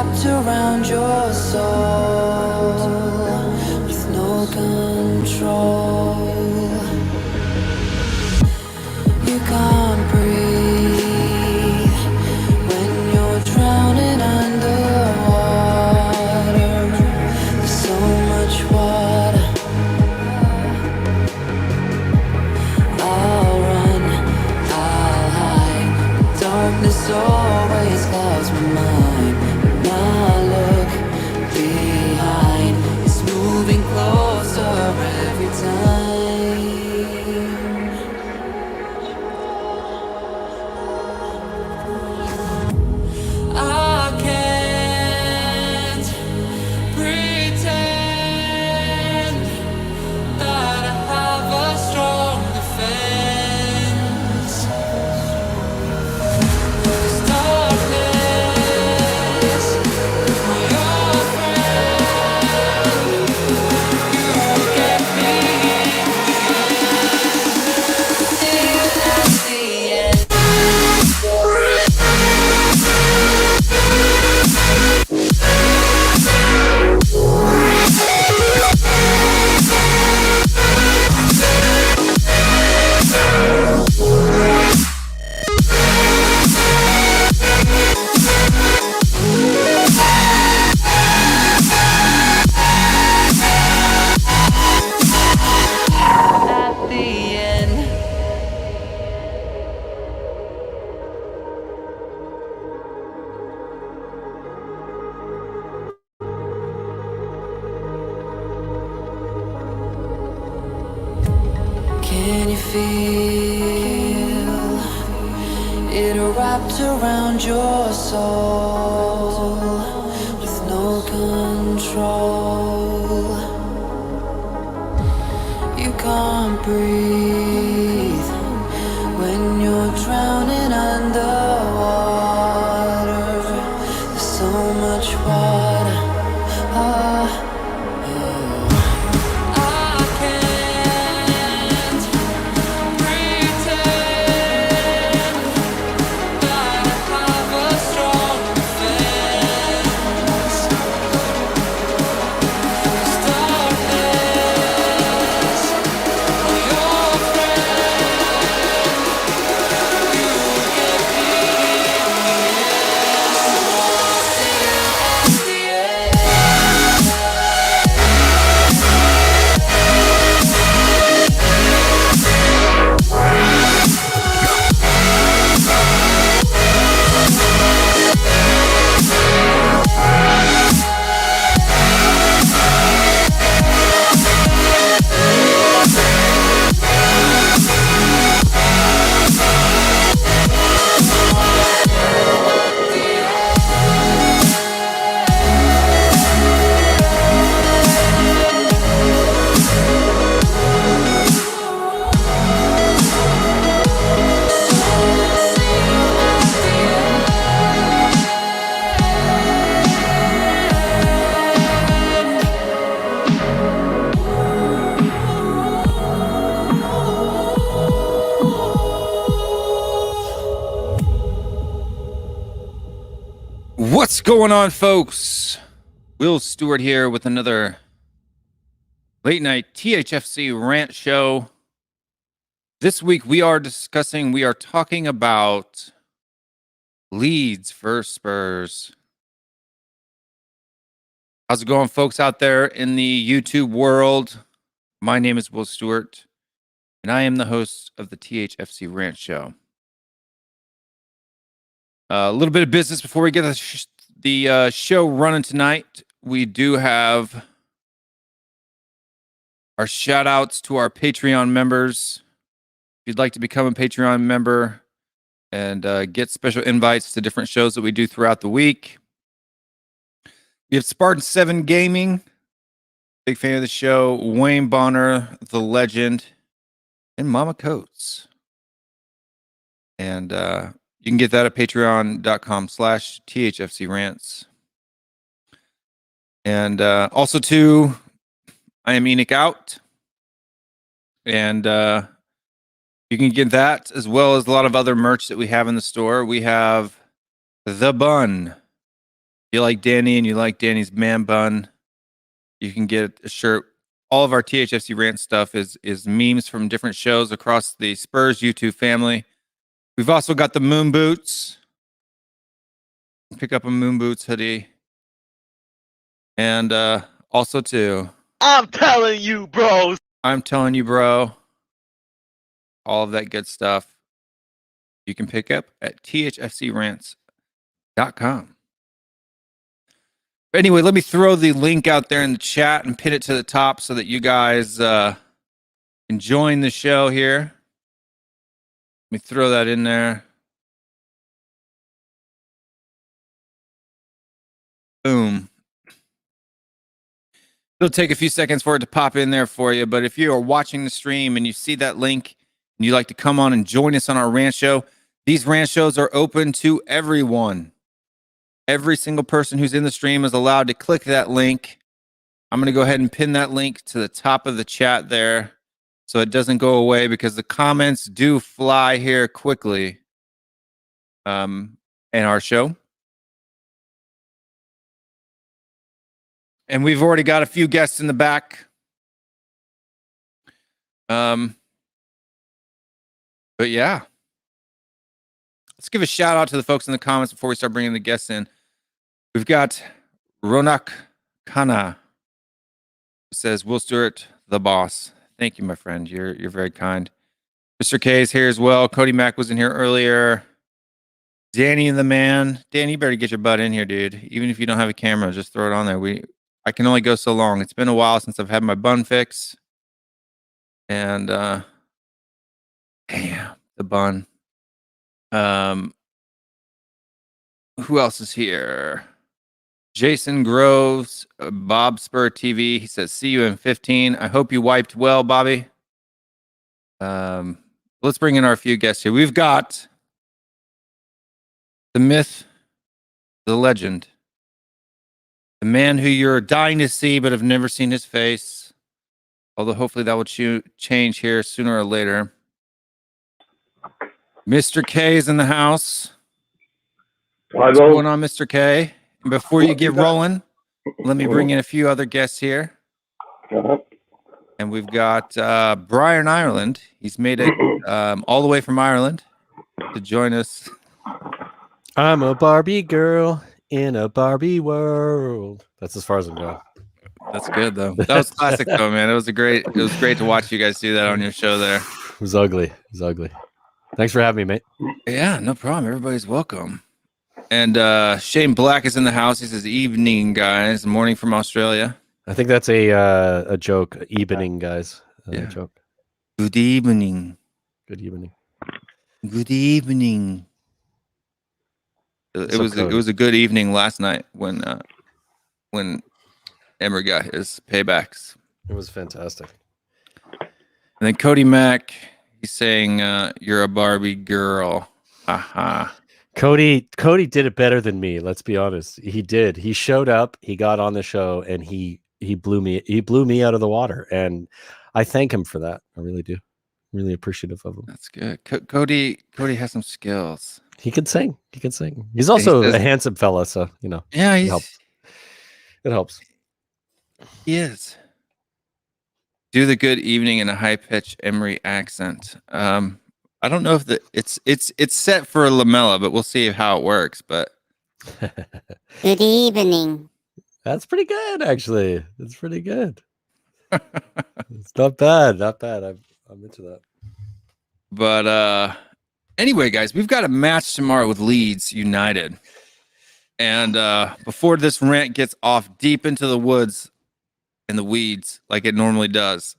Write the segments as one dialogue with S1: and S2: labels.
S1: wrapped around your soul with no control. You can't breathe when you're drowning underwater. There's so much water. I'll run, I'll hide. Darkness always clouds my mind. When I look behind, it's moving closer every time. I can't pretend that I have a strong defense. 'Cause darkness, my old friend, you get me till at the end. At the end. Can you feel it wrapped around your soul with no control? You can't breathe when you're drowning underwater. There's so much water. I can't pretend that I have a strong defense. 'Cause darkness, my old friend, you get me till at the end.
S2: What's going on, folks? Will Stewart here with another late night THFC rant show. This week we are talking about Leeds versus Spurs. How's it going, folks out there in the YouTube world? My name is Will Stewart, and I am the host of the THFC rant show. A little bit of business before we get the show running tonight. We do have our shout outs to our Patreon members. If you'd like to become a Patreon member and get special invites to different shows that we do throughout the week, we have Spartan 7 Gaming, big fan of the show, Wayne Bonner, the legend, and Mama Coates. And you can get that at patreon.com/THFCRants. And also, too, I am Enoch Out. And you can get that as well as a lot of other merch that we have in the store. We have The Bun, you like Danny and you like Danny's man bun, you can get a shirt. All of our THFC rant stuff is memes from different shows across the Spurs YouTube family. We've also got the moon boots. Pick up a moon boots hoodie. And also too,
S3: I'm telling you, bros.
S2: I'm telling you, bro. All of that good stuff you can pick up at thfcrants.com. But anyway, let me throw the link out there in the chat and pin it to the top so that you guys can join the show here. Let me throw that in there. Boom. It'll take a few seconds for it to pop in there for you, but if you are watching the stream and you see that link and you'd like to come on and join us on our rant show, these rant shows are open to everyone. Every single person who's in the stream is allowed to click that link. I'm going to go ahead and pin that link to the top of the chat there so it doesn't go away, because the comments do fly here quickly in our show. And we've already got a few guests in the back. But yeah. Let's give a shout out to the folks in the comments before we start bringing the guests in. We've got Ronak Khanna, who says, Will Stewart, the boss. Thank you, my friend. You're very kind. Mr. K is here as well. Cody Mack was in here earlier. Danny the man. Danny, you better get your butt in here, dude. Even if you don't have a camera, just throw it on there. I can only go so long. It's been a while since I've had my bun fix. And damn, the bun. Who else is here? Jason Groves, Bob Spur TV. He says, see you in 15. I hope you wiped well, Bobby. Let's bring in our few guests here. We've got the myth, the legend, the man who you're dying to see but have never seen his face. Although hopefully that will change here sooner or later. Mr. K is in the house. What's going on, Mr. K? And before you get rolling, let me bring in a few other guests here. And we've got Brian Ireland. He's made it all the way from Ireland to join us.
S4: I'm a Barbie girl in a Barbie world. That's as far as I'm going.
S2: That's good though. That was classic though, man. It was great to watch you guys do that on your show there.
S4: It was ugly. Thanks for having me, mate.
S2: Yeah, no problem. Everybody's welcome. And Shane Black is in the house. He says, evening, guys. Morning from Australia.
S4: I think that's a joke. Evening, guys.
S2: Yeah.
S4: Joke.
S2: Good evening.
S4: Good evening.
S2: Good evening. It was a good evening last night when Emery got his paybacks.
S4: It was fantastic.
S2: And then Cody Mack, he's saying, you're a Barbie girl. Haha.
S4: Cody did it better than me. Let's be honest. He did. He showed up. He got on the show, and he blew me. He blew me out of the water, and I thank him for that. I really do. Really appreciative of him.
S2: That's good. Cody has some skills.
S4: He can sing. He's also a handsome fella, so
S2: Yeah,
S4: it helps. It helps.
S2: He is. Do the good evening in a high pitched Emery accent. I don't know if it's set for Lamella, but we'll see how it works. But
S5: Good evening.
S4: That's pretty good, actually. It's pretty good. It's not bad. I'm into that.
S2: But anyway, guys, we've got a match tomorrow with Leeds United. And before this rant gets off deep into the woods and the weeds like it normally does,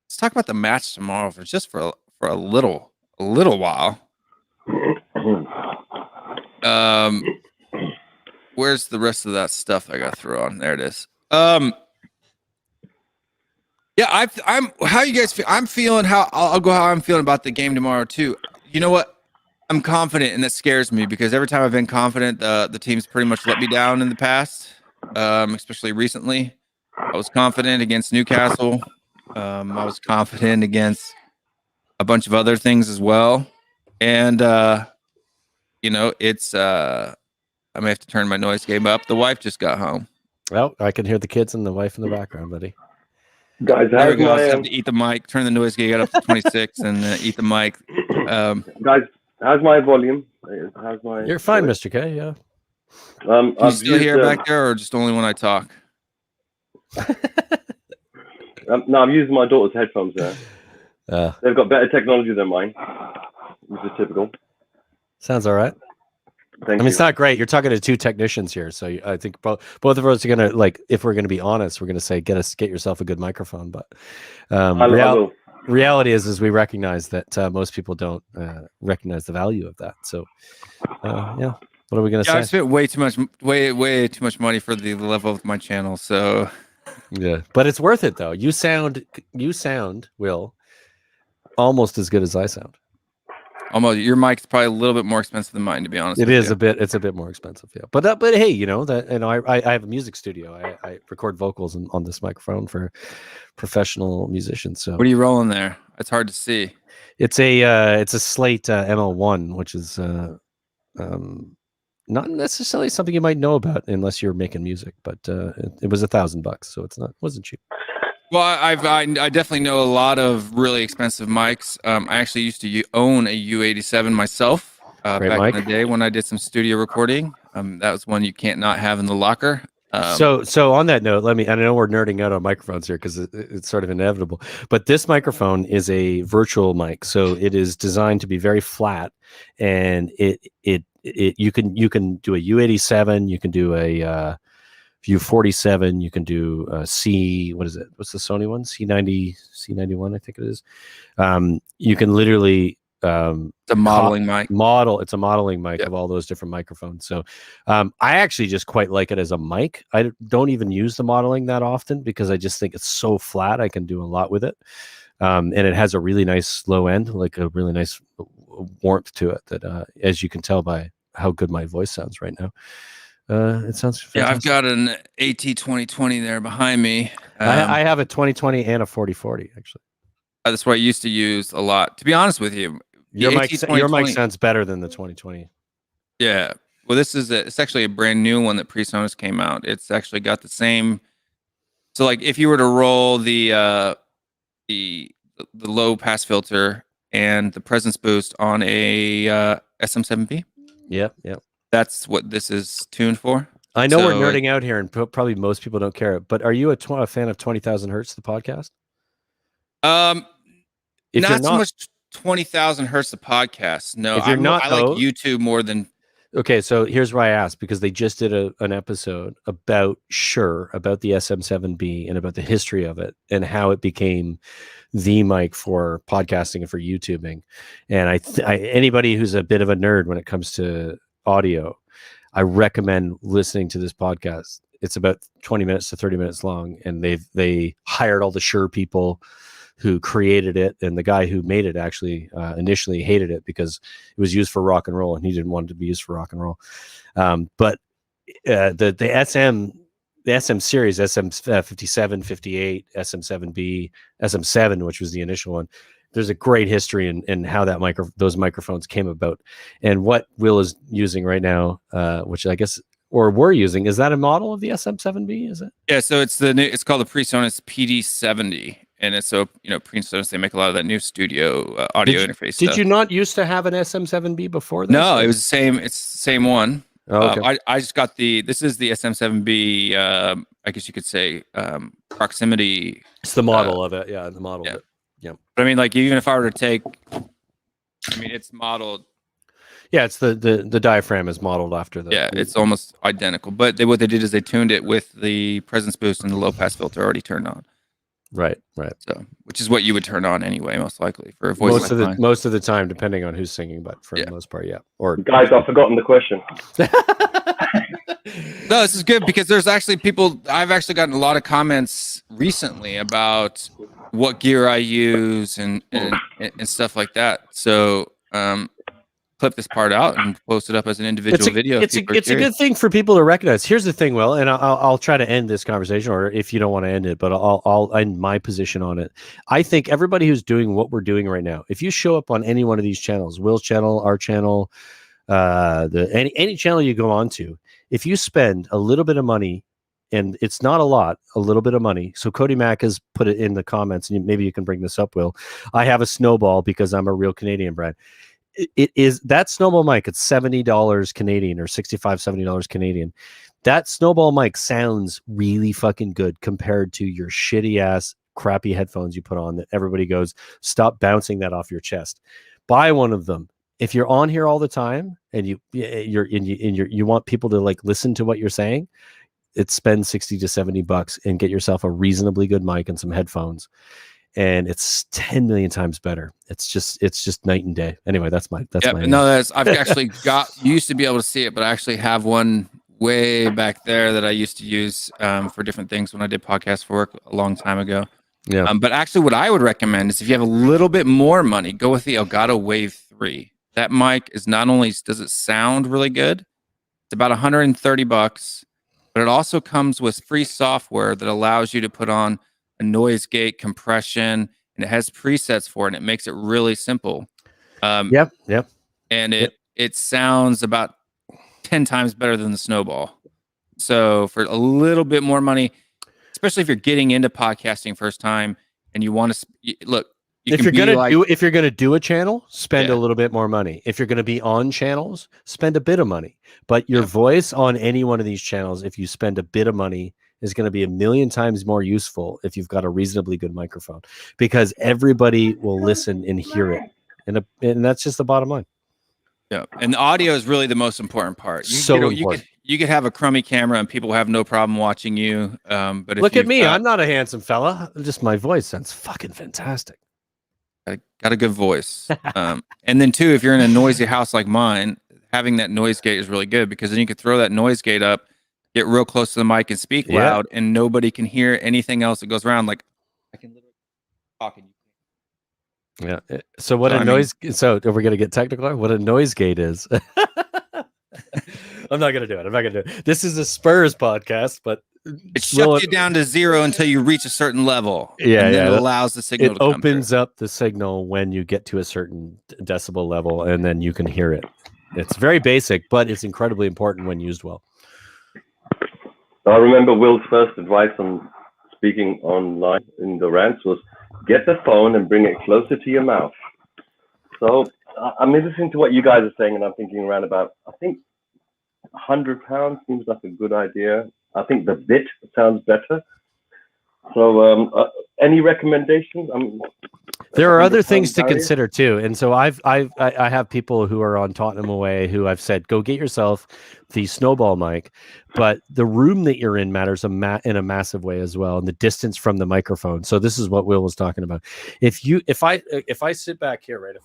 S2: let's talk about the match tomorrow for a little while. Where's the rest of that stuff I got to throw on? There it is. Yeah, I'm. How you guys feel? I'm feeling I'll go how I'm feeling about the game tomorrow too. You know what? I'm confident, and that scares me because every time I've been confident, the team's pretty much let me down in the past, especially recently. I was confident against Newcastle. I was confident against a bunch of other things as well. And, it's I may have to turn my noise game up. The wife just got home.
S4: Well, I can hear the kids and the wife in the background, buddy.
S6: Guys,
S2: There
S6: how's
S2: we go. I
S6: my
S2: just have to eat the mic, turn the noise gate up to 26, and eat the mic.
S6: guys? How's my volume? How's my?
S4: You're fine, Mr. K. Yeah.
S2: Can you
S6: I've
S2: still
S6: used,
S2: hear back there, or just only when I talk?
S6: no, I'm using my daughter's headphones there. They've got better technology than mine, which is typical.
S4: Sounds all right.
S6: Thank
S4: I mean,
S6: you.
S4: it's not great. You're talking to two technicians here, so I think both of us are gonna like. If we're gonna be honest, we're gonna say get yourself a good microphone. But
S6: I will.
S4: reality is we recognize that most people don't recognize the value of that. So, yeah, what are we gonna
S2: Yeah, I
S4: say?
S2: spent way too much money for the level of my channel. So
S4: Yeah, but it's worth it though. You sound, Will, almost as good as I sound.
S2: almost your mic's probably a little bit more expensive than mine, to be honest.
S4: It
S2: with
S4: is
S2: you.
S4: a bit. It's a bit more expensive, yeah. But hey, you know that. You know, I have a music studio. I record vocals on this microphone for professional musicians. So
S2: What are you rolling there? It's hard to see.
S4: it's a Slate ML1, which is not necessarily something you might know about unless you're making music. But it was $1,000, so wasn't cheap.
S2: Well, I definitely know a lot of really expensive mics. I actually used to own a U87 myself
S4: Great
S2: back
S4: mic.
S2: in the day when I did some studio recording. That was one you can't not have in the locker.
S4: So on that note, I know we're nerding out on microphones here because it's sort of inevitable, but this microphone is a virtual mic, so it is designed to be very flat, and you can do a U87, you can do a U47, you can do C. What is it? What's the Sony one? C91, I think it is. You can literally.
S2: It's a modeling mic.
S4: It's a modeling mic of all those different microphones. So I actually just quite like it as a mic. I don't even use the modeling that often because I just think it's so flat. I can do a lot with it. And it has a really nice low end, like a really nice warmth to it that, as you can tell by how good my voice sounds right now, it sounds fantastic.
S2: Yeah, I've got an AT 2020 there behind me.
S4: I have a 2020 and a 4040 actually.
S2: That's what I used to use a lot. To be honest with you,
S4: Your mic sounds better than the 2020.
S2: Yeah. Well, it's actually a brand new one that PreSonus came out. It's actually got the same. So, like, if you were to roll the low pass filter and the presence boost on a SM7B,
S4: Yep.
S2: that's what this is tuned for.
S4: I know we're nerding out here, and probably most people don't care. But are you a fan of 20,000 Hertz, the podcast? If
S2: Not
S4: you're
S2: so much 20,000 Hertz the podcast. No,
S4: If you're not,
S2: I like
S4: though-
S2: YouTube more than.
S4: Okay, so here's why I asked, because they just did an episode about the SM7B and about the history of it and how it became the mic for podcasting and for YouTubing. And anybody who's a bit of a nerd when it comes to audio, I recommend listening to this podcast. It's about 20 minutes to 30 minutes long, and they hired all the Shure people who created it, and the guy who made it actually initially hated it because it was used for rock and roll, and he didn't want it to be used for rock and roll. But the SM series, SM57, 58, SM7B, SM7, which was the initial one, there's a great history in how those microphones came about. And what Will is using right now, which I guess, or we're using, is that a model of the SM7B? Is it? Yeah.
S2: So it's called the PreSonus PD70. And it's PreSonus, they make a lot of that new studio audio interface stuff.
S4: Did you not used to have an SM7B before this?
S2: No, it was the same. It's the same one.
S4: Oh, okay.
S2: I just got this is the SM7B, I guess you could say, proximity.
S4: It's the model of it. Yeah, the model.
S2: Yeah.
S4: Of it. Yeah.
S2: But I mean, like, even if I were to take, it's modeled.
S4: Yeah, it's the diaphragm is modeled after the.
S2: Yeah, it's almost identical. But what they did is they tuned it with the presence boost and the low pass filter already turned on.
S4: Right.
S2: So, which is what you would turn on anyway, most likely for a voice.
S4: Most of the time, depending on who's singing, but for the most part, yeah. Or
S6: guys, I've forgotten the question.
S2: No, this is good because there's actually people. I've actually gotten a lot of comments recently about what gear I use and stuff like that. So, clip this part out and post it up as an individual video.
S4: It's a good thing for people to recognize. Here's the thing, Will, and I'll try to end this conversation, or if you don't want to end it, but I'll end my position on it. I think everybody who's doing what we're doing right now, if you show up on any one of these channels, Will's channel, our channel, any channel you go on to, if you spend a little bit of money, and it's not a lot, a little bit of money. So Cody Mack has put it in the comments, and maybe you can bring this up, Will. I have a Snowball because I'm a real Canadian brand. It is that Snowball mic. It's $70 Canadian or $65-$70 Canadian. That Snowball mic sounds really fucking good compared to your shitty ass crappy headphones you put on that everybody goes, stop bouncing that off your chest. Buy one of them. If you're on here all the time and you want people to like listen to what you're saying, it's spend $60 to $70 and get yourself a reasonably good mic and some headphones, and it's 10 million times better. It's just night and day. Anyway, that's my
S2: I've actually used to be able to see it, but I actually have one way back there that I used to use for different things when I did podcasts for work a long time ago.
S4: Yeah.
S2: But actually what I would recommend is if you have a little bit more money, go with the Elgato Wave 3. That mic is not only does it sound really good, it's about $130, but it also comes with free software that allows you to put on a noise gate, compression, and it has presets for it, and it makes it really simple.
S4: Yep.
S2: And it sounds about 10 times better than the Snowball. So for a little bit more money, especially if you're getting into podcasting first time and you want to look,
S4: if you're gonna do a channel, spend a little bit more money. If you're gonna be on channels, spend a bit of money. But your voice on any one of these channels, if you spend a bit of money, is going to be 1,000,000 times more useful if you've got a reasonably good microphone, because everybody will listen and hear it, and that's just the bottom line.
S2: Yeah, and the audio is really the most important part.
S4: Important.
S2: You could have a crummy camera and people have no problem watching you. But if
S4: look at me, I'm not a handsome fella. Just my voice sounds fucking fantastic.
S2: Got a good voice. And then too, if you're in a noisy house like mine, having that noise gate is really good, because then you could throw that noise gate up, get real close to the mic and speak loud, and nobody can hear anything else that goes around. Like I can literally talk and
S4: yeah. So what a noise. So we're gonna get technical. What a noise gate is. I'm not gonna do it. This is a Spurs podcast, but
S2: it shuts you down to 0 until you reach a certain level.
S4: Yeah,
S2: and then it allows the signal.
S4: It opens up the signal when you get to a certain decibel level, and then you can hear it. It's very basic, but it's incredibly important when used well.
S6: I remember Will's first advice on speaking online in the rants was get the phone and bring it closer to your mouth. So I'm listening to what you guys are saying, and I'm thinking around about, I think £100 seems like a good idea. I think the bit sounds better. So any recommendations?
S4: There are other things to consider too, and so I have people who are on Tottenham away who I've said, go get yourself the Snowball mic, but the room that you're in matters in a massive way as well, and the distance from the microphone. So this is what Will was talking about. If I sit back here, right,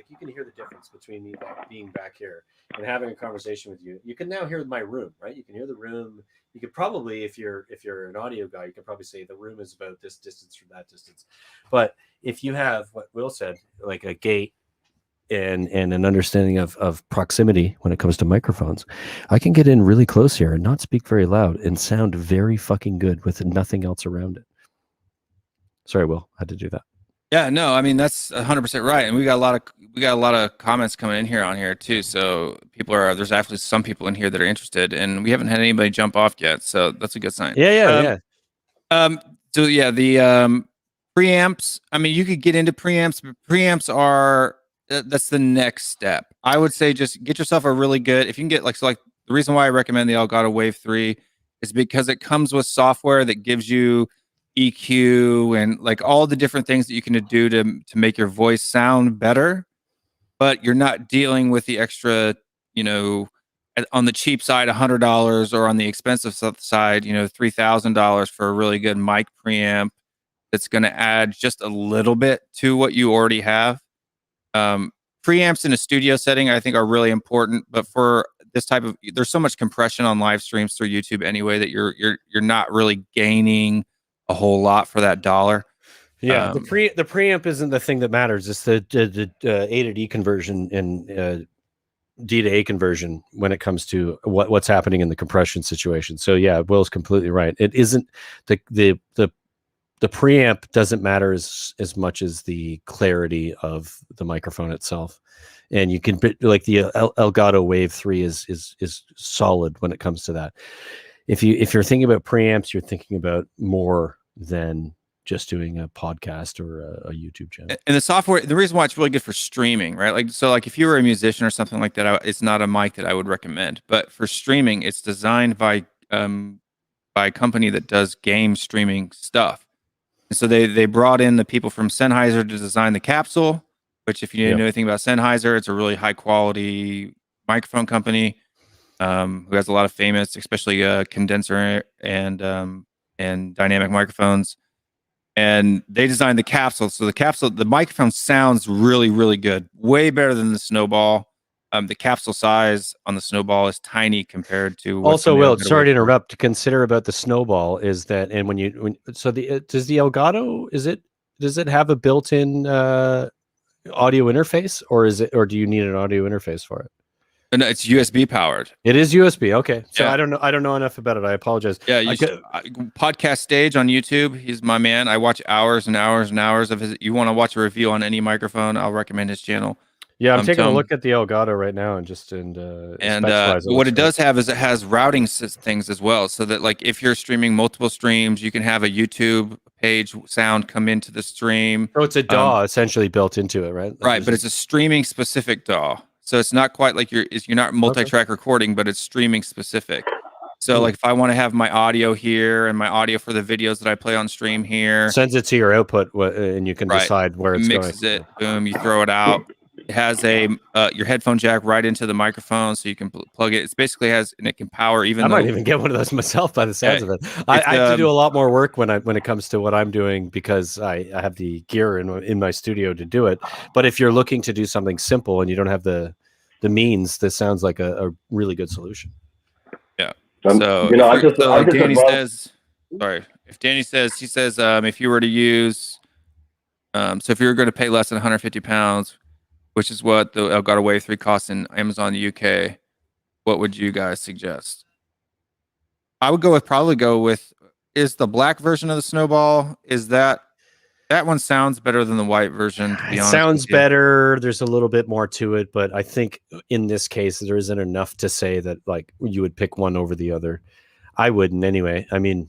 S4: you can hear the difference between me being back here and having a conversation with you. You can now hear my room, right? You can hear the room. You could probably, if you're an audio guy, you can probably say the room is about this distance from that distance. But if you have what Will said, like a gate and an understanding of proximity when it comes to microphones, I can get in really close here and not speak very loud and sound very fucking good with nothing else around it. Sorry, Will, I had to do that.
S2: Yeah, no, I mean that's 100% right, and we got a lot of comments coming in here on here too. So there's actually some people in here that are interested, and we haven't had anybody jump off yet, so that's a good sign.
S4: Yeah.
S2: So yeah, the preamps. I mean, you could get into preamps, but preamps are that's the next step. I would say just get yourself a really good. If you can get like the reason why I recommend the Elgato Wave 3 is because it comes with software that gives you EQ and like all the different things that you can do to make your voice sound better, but you're not dealing with the extra, on the cheap side, $100, or on the expensive side, $3,000 for a really good mic preamp that's going to add just a little bit to what you already have. Preamps in a studio setting, I think, are really important, but for this type of, there's so much compression on live streams through YouTube anyway that you're not really gaining a whole lot for that dollar.
S4: Yeah, the preamp isn't the thing that matters. It's the A to D conversion and D to A conversion when it comes to what's happening in the compression situation. So yeah, Will's completely right. It isn't the the preamp doesn't matter as much as the clarity of the microphone itself. And you can like the Elgato Wave 3 is solid when it comes to that. If you're thinking about preamps, you're thinking about more than just doing a podcast or a YouTube channel.
S2: And the software, the reason why it's really good for streaming, right? Like if you were a musician or something like that, it's not a mic that I would recommend. But for streaming, it's designed by a company that does game streaming stuff. And so they brought in the people from Sennheiser to design the capsule, which if you know anything about Sennheiser, it's a really high quality microphone company who has a lot of famous, especially condenser and dynamic microphones. And they designed the capsule. So the microphone sounds really, really good. Way better than the Snowball. The capsule size on the Snowball is tiny compared to.
S4: Also, Will, sorry to interrupt. To consider about the Snowball is that, and does the Elgato, does it have a built-in audio interface, or do you need an audio interface for it?
S2: No, it's USB powered.
S4: It is USB. Okay, so
S2: Yeah.
S4: I don't know enough about it. I apologize.
S2: Yeah, Podcast Stage on YouTube. He's my man. I watch hours and hours and hours of his. You want to watch a review on any microphone? I'll recommend his channel.
S4: Yeah, I'm taking a look at the Elgato right now and
S2: what it does have is it has routing things as well, so that like if you're streaming multiple streams, you can have a YouTube page sound come into the stream.
S4: So it's a DAW essentially built into it, right?
S2: Right, but it's a streaming specific DAW. So it's not quite like you're not multi-track recording, but it's streaming specific. So like if I want to have my audio here and my audio for the videos that I play on stream here,
S4: sends it to your output and you can decide where it's
S2: mixes
S4: going.
S2: It, boom, you throw it out. It has your headphone jack right into the microphone, so you can plug it. It basically has, and it can power even.
S4: I might even get one of those myself by the sounds of it. I have to do a lot more work when it comes to what I'm doing because I have the gear in my studio to do it. But if you're looking to do something simple and you don't have the means, this sounds like a really good solution.
S2: Yeah. So if Danny says, if you were to use, so if you were going to pay less than £150, which is what the Elgato Wave 3 costs in Amazon UK, what would you guys suggest? I would probably go with, is the black version of the Snowball, is that one sounds better than the white version, to be honest.
S4: Sounds better. There's a little bit more to it, but I think in this case, there isn't enough to say that like you would pick one over the other. I wouldn't anyway. I mean,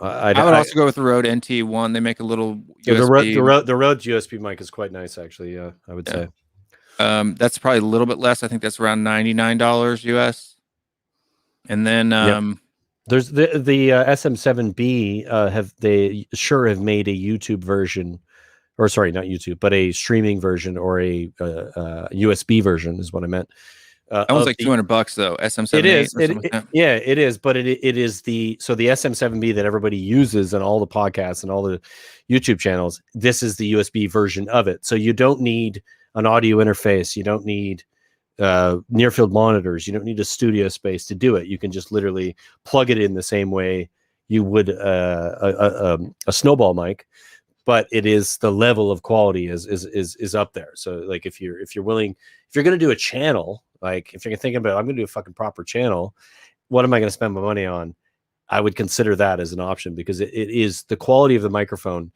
S2: I would also go with the Rode NT1. They make a little USB.
S4: The Rode USB mic is quite nice, actually. Yeah, I would say.
S2: That's probably a little bit less. I think that's around $99 US. And then
S4: there's the SM7B. Have made a YouTube version, or sorry, not YouTube, but a streaming version or a USB version is what I meant.
S2: That was like $200 though. SM7.
S4: It is. It is. But it is the SM7B that everybody uses on all the podcasts and all the YouTube channels. This is the USB version of it. So you don't need an audio interface. You don't need near field monitors. You don't need a studio space to do it. You can just literally plug it in the same way you would a Snowball mic. But it is, the level of quality is up there. So like if you're willing, if you're going to do a channel, like if you're thinking about, I'm going to do a fucking proper channel, what am I going to spend my money on? I would consider that as an option because it is the quality of the microphone,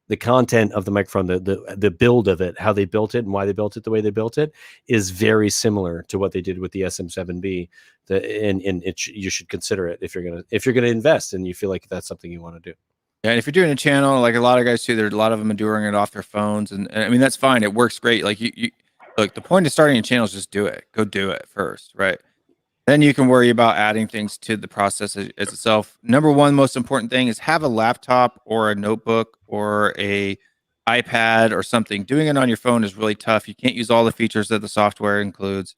S4: the content of the microphone, the build of it, how they built it and why they built it the way they built it is very similar to what they did with the SM7B. You should consider it if you're going to invest and you feel like that's something you want to do.
S2: Yeah, and if you're doing a channel, like a lot of guys too, there's a lot of them are doing it off their phones, and I mean that's fine. It works great. Like you look, the point of starting a channel is just do it. Go do it first, right? Then you can worry about adding things to the process as itself. Number one, most important thing is have a laptop or a notebook or a iPad or something. Doing it on your phone is really tough. You can't use all the features that the software includes.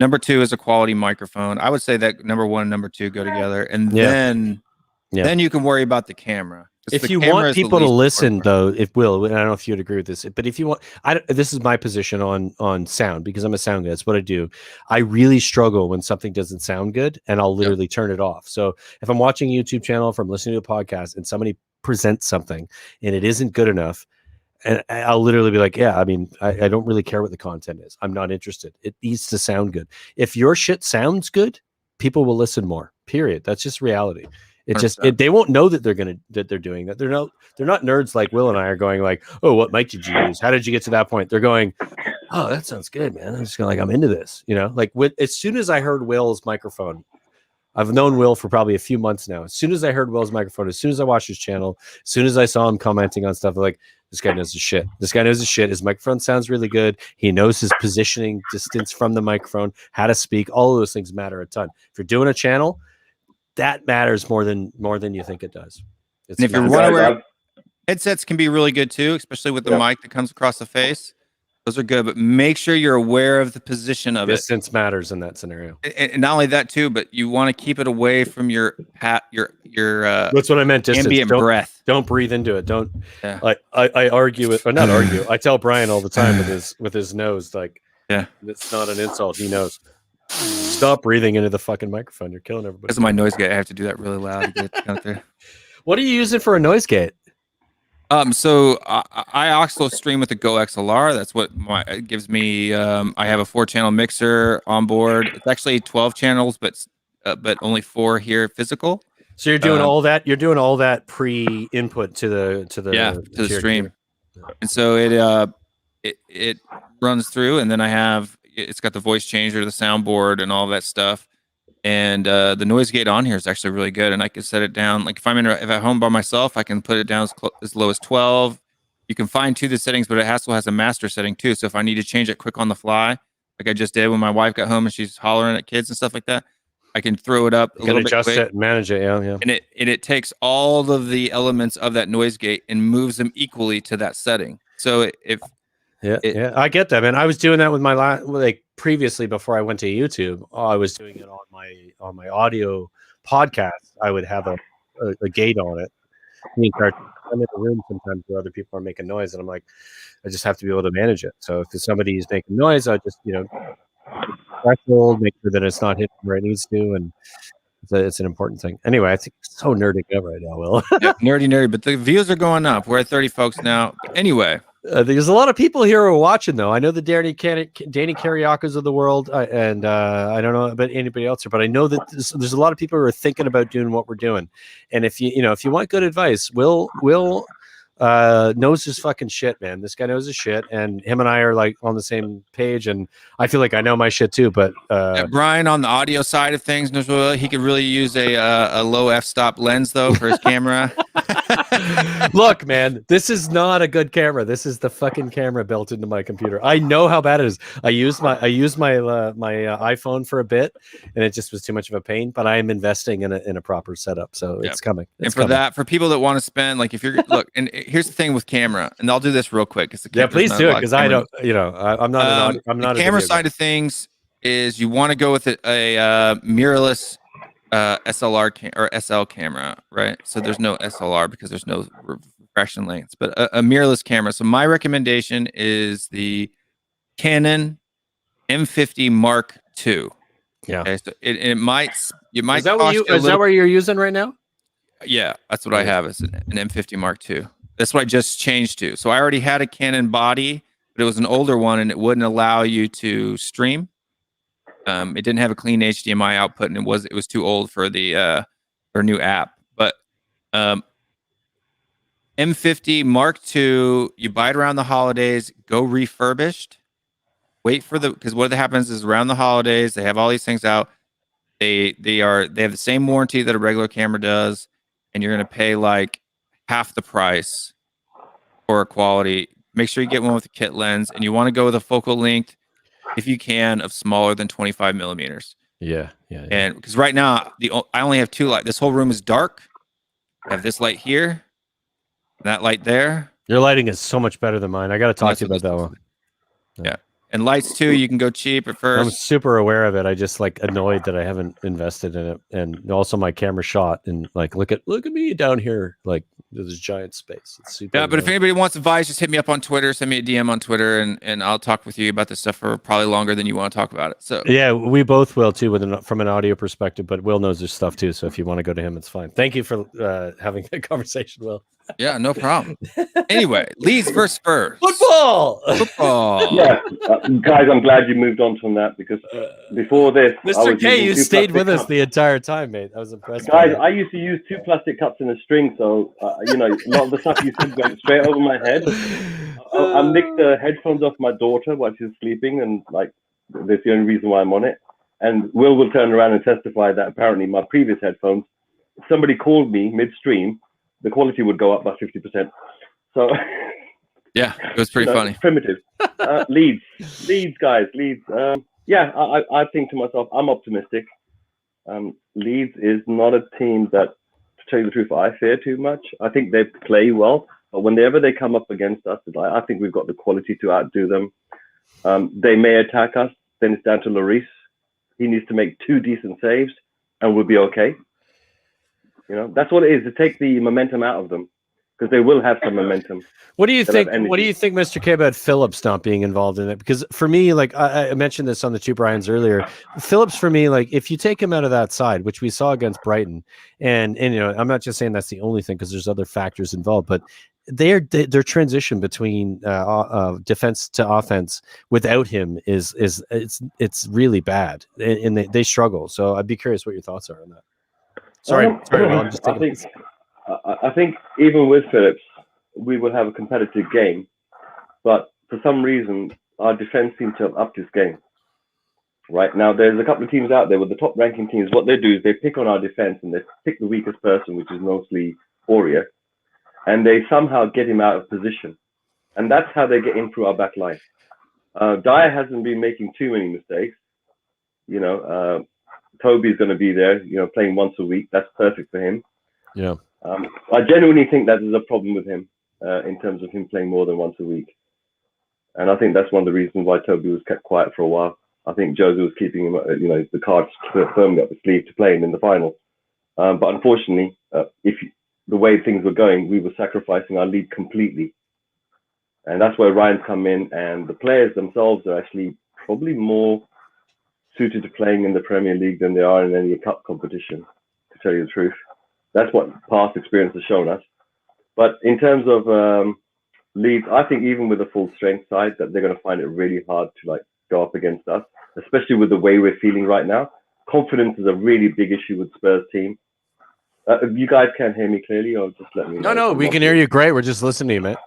S2: Number two is a quality microphone. I would say that number one and number two go together, and then you can worry about the camera.
S4: If you want people to listen, though, I don't know if you'd agree with this, but if you want, this is my position on sound because I'm a sound guy. That's what I do. I really struggle when something doesn't sound good, and I'll literally turn it off. So if I'm watching a YouTube channel, if I'm listening to a podcast, and somebody presents something and it isn't good enough, and I'll literally be like, yeah, I mean, I don't really care what the content is. I'm not interested. It needs to sound good. If your shit sounds good, people will listen more. Period. That's just reality. They won't know that they're doing that. They're not nerds like Will and I are going like, oh, what mic did you use? How did you get to that point? They're going, oh, that sounds good, man. I'm just going I'm into this, like as soon as I heard Will's microphone, I've known Will for probably a few months now. As soon as I heard Will's microphone, as soon as I watched his channel, as soon as I saw him commenting on stuff, like, this guy knows his shit. This guy knows his shit. His microphone sounds really good. He knows his positioning, distance from the microphone, how to speak. All of those things matter a ton. If you're doing a channel, that matters more than you think it does.
S2: And if you're wondering, headsets can be really good too, especially with the mic that comes across the face. Those are good, but make sure you're aware of the position of
S4: Distance matters in that scenario.
S2: And not only that too, but you want to keep it away from your
S4: that's what I meant. Distance.
S2: Ambient breath.
S4: Don't breathe into it. Don't.
S2: Yeah.
S4: I argue with, or not argue. I tell Brian all the time with his nose, like, it's not an insult. He knows. Stop breathing into the fucking microphone. You're killing everybody.
S2: Because of my noise gate, I have to do that really loud to get out there.
S4: What are you using for a noise gate?
S2: So I Oxlo stream with the Go XLR. That's what it gives me. I have a 4-channel mixer on board. It's actually 12 channels, but only 4 here physical.
S4: So you're doing all that. You're doing all that pre-input to the
S2: stream, and so it runs through, and then it's got the voice changer, the soundboard, and all that stuff. And the noise gate on here is actually really good, and I can set it down. Like if I'm if at home by myself, I can put it down as low as 12. You can fine tune the settings, but it also has a master setting too. So if I need to change it quick on the fly, like I just did when my wife got home and she's hollering at kids and stuff like that, I can throw it up a little bit,
S4: adjust it, and manage it, yeah.
S2: And it takes all of the elements of that noise gate and moves them equally to that setting. So
S4: I get that, man. I was doing that with my previously before I went to YouTube. I was doing it on my audio podcast. I would have a gate on it. I'm in the room sometimes where other people are making noise, and I'm like, I just have to be able to manage it. So if somebody is making noise, I just threshold, make sure that it's not hitting where it needs to, and it's an important thing. Anyway, I think it's so nerding up right now, Will.
S2: nerdy, but the views are going up. We're at 30 folks now. Anyway.
S4: There's a lot of people here who are watching, though. I know the Danny Carioca's of the world, and I don't know about anybody else here, but I know that there's a lot of people who are thinking about doing what we're doing. And if you want good advice, Will knows his fucking shit, man. This guy knows his shit, and him and I are like on the same page, and I feel like I know my shit too. But
S2: Brian on the audio side of things knows he could really use a low f-stop lens though for his camera.
S4: Look, man, this is not a good camera. This is the fucking camera built into my computer. I know how bad it is. I used my iPhone for a bit, and it just was too much of a pain. But I am investing in a proper setup, so it's coming.
S2: For people that want to spend, like if you're and here's the thing with camera, and I'll do this real quick.
S4: Please do it, because I don't. I'm not. I'm not.
S2: The camera side of things is you want to go with a mirrorless SLR or SL camera, right? So there's no SLR because there's no refraction lengths, but a mirrorless camera. So my recommendation is the Canon M50 Mark II.
S4: Yeah.
S2: Okay, so it might.
S4: Is that what you're using right now?
S2: Yeah, that's what I have. Is an M50 Mark II. That's what I just changed to. So I already had a Canon body, but it was an older one, and it wouldn't allow you to stream. It didn't have a clean HDMI output, and it was too old for the for new app. But M50 Mark II, you buy it around the holidays, go refurbished. Wait for because what happens is around the holidays they have all these things out. They have the same warranty that a regular camera does, and you're going to pay like half the price for quality. Make sure you get one with a kit lens, and you want to go with a focal length, if you can, of smaller than 25 millimeters.
S4: Yeah.
S2: And because right now I only have 2 lights. This whole room is dark. I have this light here, that light there.
S4: Your lighting is so much better than mine. I got to talk to you about that one.
S2: Yeah. And lights too, you can go cheap at first.
S4: I'm super aware of it. I just annoyed that I haven't invested in it, and also my camera shot. And look at me down here, there's this giant space. It's super.
S2: Yeah, but if anybody wants advice, just hit me up on Twitter. Send me a DM on Twitter, and I'll talk with you about this stuff for probably longer than you want to talk about it. So
S4: yeah, we both will too, from an audio perspective. But Will knows his stuff too, so if you want to go to him, it's fine. Thank you for having that conversation, Will.
S2: Yeah, no problem. Anyway, Leeds versus Spurs.
S4: Football.
S2: Football.
S6: Yeah, guys, I'm glad you moved on from that because before this, I
S4: Mr.
S6: was
S4: K,
S6: using
S4: you
S6: two
S4: stayed
S6: plastic
S4: with us
S6: cups.
S4: the entire time, mate. I was impressed. by
S6: Guys,
S4: that.
S6: I used to use 2 plastic cups in a string, so a lot of the stuff you said went straight over my head. I nicked the headphones off my daughter while she's sleeping, and like that's the only reason why I'm on it. And will turn around and testify that apparently my previous headphones, if somebody called me midstream, the quality would go up by 50%. So
S2: Yeah, it was pretty funny.
S6: Primitive. Leeds, guys, Leeds. Yeah, I think to myself, I'm optimistic. Leeds is not a team that, to tell you the truth, I fear too much. I think they play well, but whenever they come up against us, I think we've got the quality to outdo them. They may attack us, then it's down to Lloris. He needs to make 2 decent saves, and we'll be okay. That's what it is, to take the momentum out of them, because they will have some momentum.
S4: What do you
S6: They'll
S4: think?
S6: have energy.
S4: What do you think, Mr. K, about Phillips not being involved in it? Because for me, like I mentioned this on the 2 Bryans earlier, Phillips for me, like if you take him out of that side, which we saw against Brighton, and I'm not just saying that's the only thing because there's other factors involved, but their transition between defense to offense without him is it's really bad, and they struggle. So I'd be curious what your thoughts are on that. Sorry, I'm just taking.
S6: I think even with Phillips, we will have a competitive game, but for some reason, our defense seems to have upped his game. Right now, there's a couple of teams out there with the top ranking teams. What they do is they pick on our defense and they pick the weakest person, which is mostly Aurier, and they somehow get him out of position. And that's how they get in through our back line. Dyer hasn't been making too many mistakes. Toby's going to be there, playing once a week. That's perfect for him.
S4: Yeah.
S6: I genuinely think that there's a problem with him in terms of him playing more than once a week. And I think that's one of the reasons why Toby was kept quiet for a while. I think Jose was keeping him, the cards firmly up the sleeve to play him in the final. But unfortunately, the way things were going, we were sacrificing our lead completely. And that's where Ryan's come in, and the players themselves are actually probably more suited to playing in the Premier League than they are in any cup competition, to tell you the truth. That's what past experience has shown us. But in terms of Leeds, I think even with a full strength side, that they're going to find it really hard to go up against us, especially with the way we're feeling right now. Confidence is a really big issue with Spurs team. You guys can't hear me clearly, or just let me know.
S4: No, we can hear you great. We're just listening to you, man.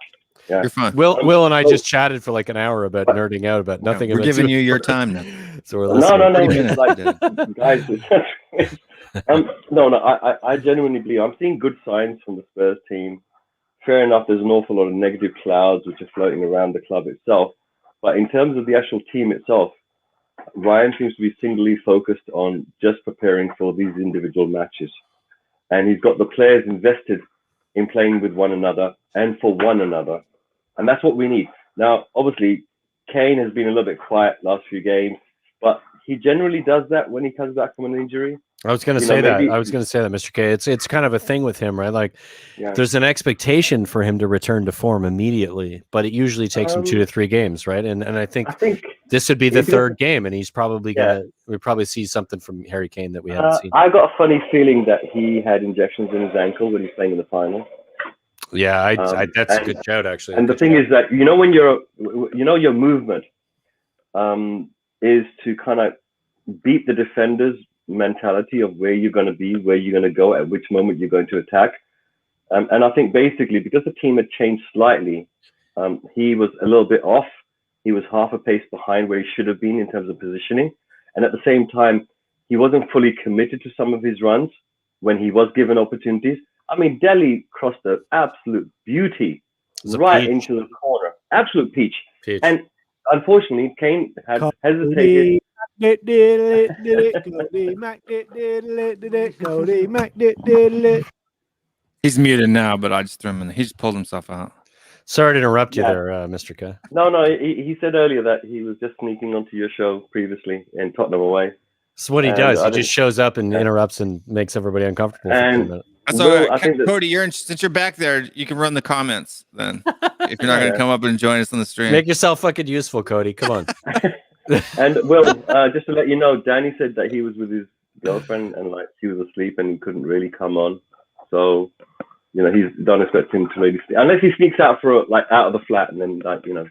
S6: Yeah.
S2: You're fine.
S4: Will and I just chatted for like an hour about nerding out about nothing.
S2: We're giving you your time now.
S4: So we're listening.
S6: No.
S2: 3 minutes.
S6: Guys, I genuinely believe I'm seeing good signs from the Spurs team. Fair enough, there's an awful lot of negative clouds which are floating around the club itself. But in terms of the actual team itself, Ryan seems to be singly focused on just preparing for these individual matches. And he's got the players invested in playing with one another and for one another. And that's what we need. Now, obviously, Kane has been a little bit quiet last few games, but he generally does that when he comes back from an injury.
S4: I was going to say that. I was going to say that, Mr. K. It's kind of a thing with him, right? Like, there's an expectation for him to return to form immediately, but it usually takes him 2 to 3 games, right? And I think this would be the 3rd game, and he's probably we probably see something from Harry Kane that we haven't seen.
S6: I got a funny feeling that he had injections in his ankle when he's playing in the final.
S4: Yeah, that's a good shout, actually.
S6: And the thing is that when your movement is to kind of beat the defender's mentality of where you're going to be, where you're going to go, at which moment you're going to attack. And I think basically because the team had changed slightly, he was a little bit off. He was half a pace behind where he should have been in terms of positioning. And at the same time, he wasn't fully committed to some of his runs when he was given opportunities. I mean, Delhi crossed an absolute beauty right into the corner. Absolute peach. And unfortunately, Kane had hesitated.
S2: He's muted now, but I just threw him in. He just pulled himself out.
S4: Sorry to interrupt you there, Mr. K.
S6: No, he said earlier that he was just sneaking onto your show previously in Tottenham away.
S4: That's what he does. He just shows up and interrupts and makes everybody uncomfortable.
S2: So, Cody, since you're back there, you can run the comments then. If you're not going to come up and join us on the stream,
S4: make yourself fucking useful, Cody. Come on.
S6: And just to let you know, Danny said that he was with his girlfriend and she was asleep and he couldn't really come on. So, don't expect him to maybe unless he sneaks out out of the flat and then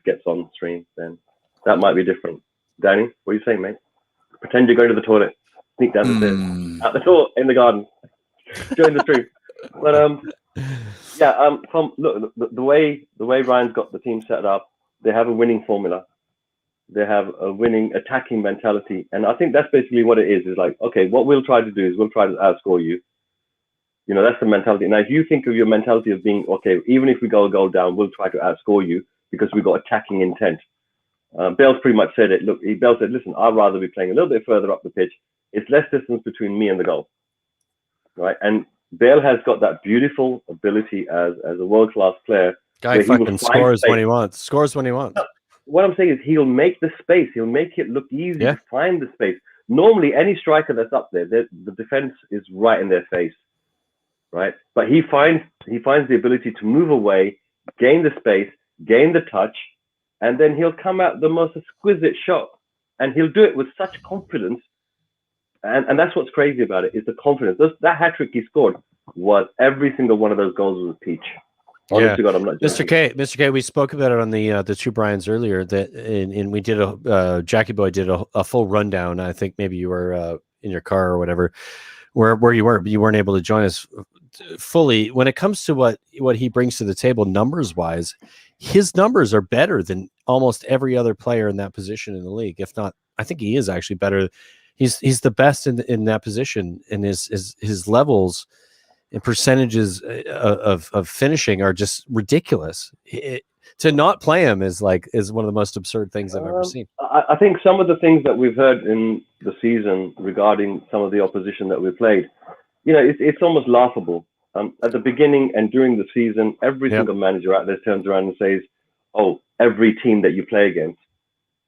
S6: gets on stream, then that might be different. Danny, what are you saying, mate? Pretend you're going to the toilet, sneak down the stairs, out the door, in the garden, join the stream. But look, the way Ryan's got the team set up, they have a winning formula. They have a winning attacking mentality, and I think that's basically what it is. Is like, okay, what we'll try to do is we'll try to outscore you. That's the mentality. Now, if you think of your mentality of being, okay, even if we go a goal down, we'll try to outscore you because we've got attacking intent. Bale's pretty much said it. Look, Bale said, listen, I'd rather be playing a little bit further up the pitch. It's less distance between me and the goal, right? And Bale has got that beautiful ability as a world-class player.
S4: Guy fucking scores when he wants. Scores when he wants.
S6: What I'm saying is he'll make the space. He'll make it look easy to find the space. Normally, any striker that's up there, the defense is right in their face. Right, but he finds the ability to move away, gain the space, gain the touch, and then he'll come out the most exquisite shot, and he'll do it with such confidence, and that's what's crazy about it is the confidence. That hat trick he scored was every single one of those goals was a peach. Honest to God, I'm not joking.
S4: Mr. K, we spoke about it on the two Brians earlier. And we did Jackie Boy did a full rundown. I think maybe you were in your car or whatever, where you were, but you weren't able to join us fully. When it comes to what he brings to the table numbers wise, his numbers are better than almost every other player in that position in the league. If not, I think he is actually better. He's the best in that position, and his levels and percentages of finishing are just ridiculous. To not play him is one of the most absurd things I've ever seen.
S6: I think some of the things that we've heard in the season regarding some of the opposition that we played, it's almost laughable. At the beginning and during the season, every single manager out there turns around and says, "Oh, every team that you play against,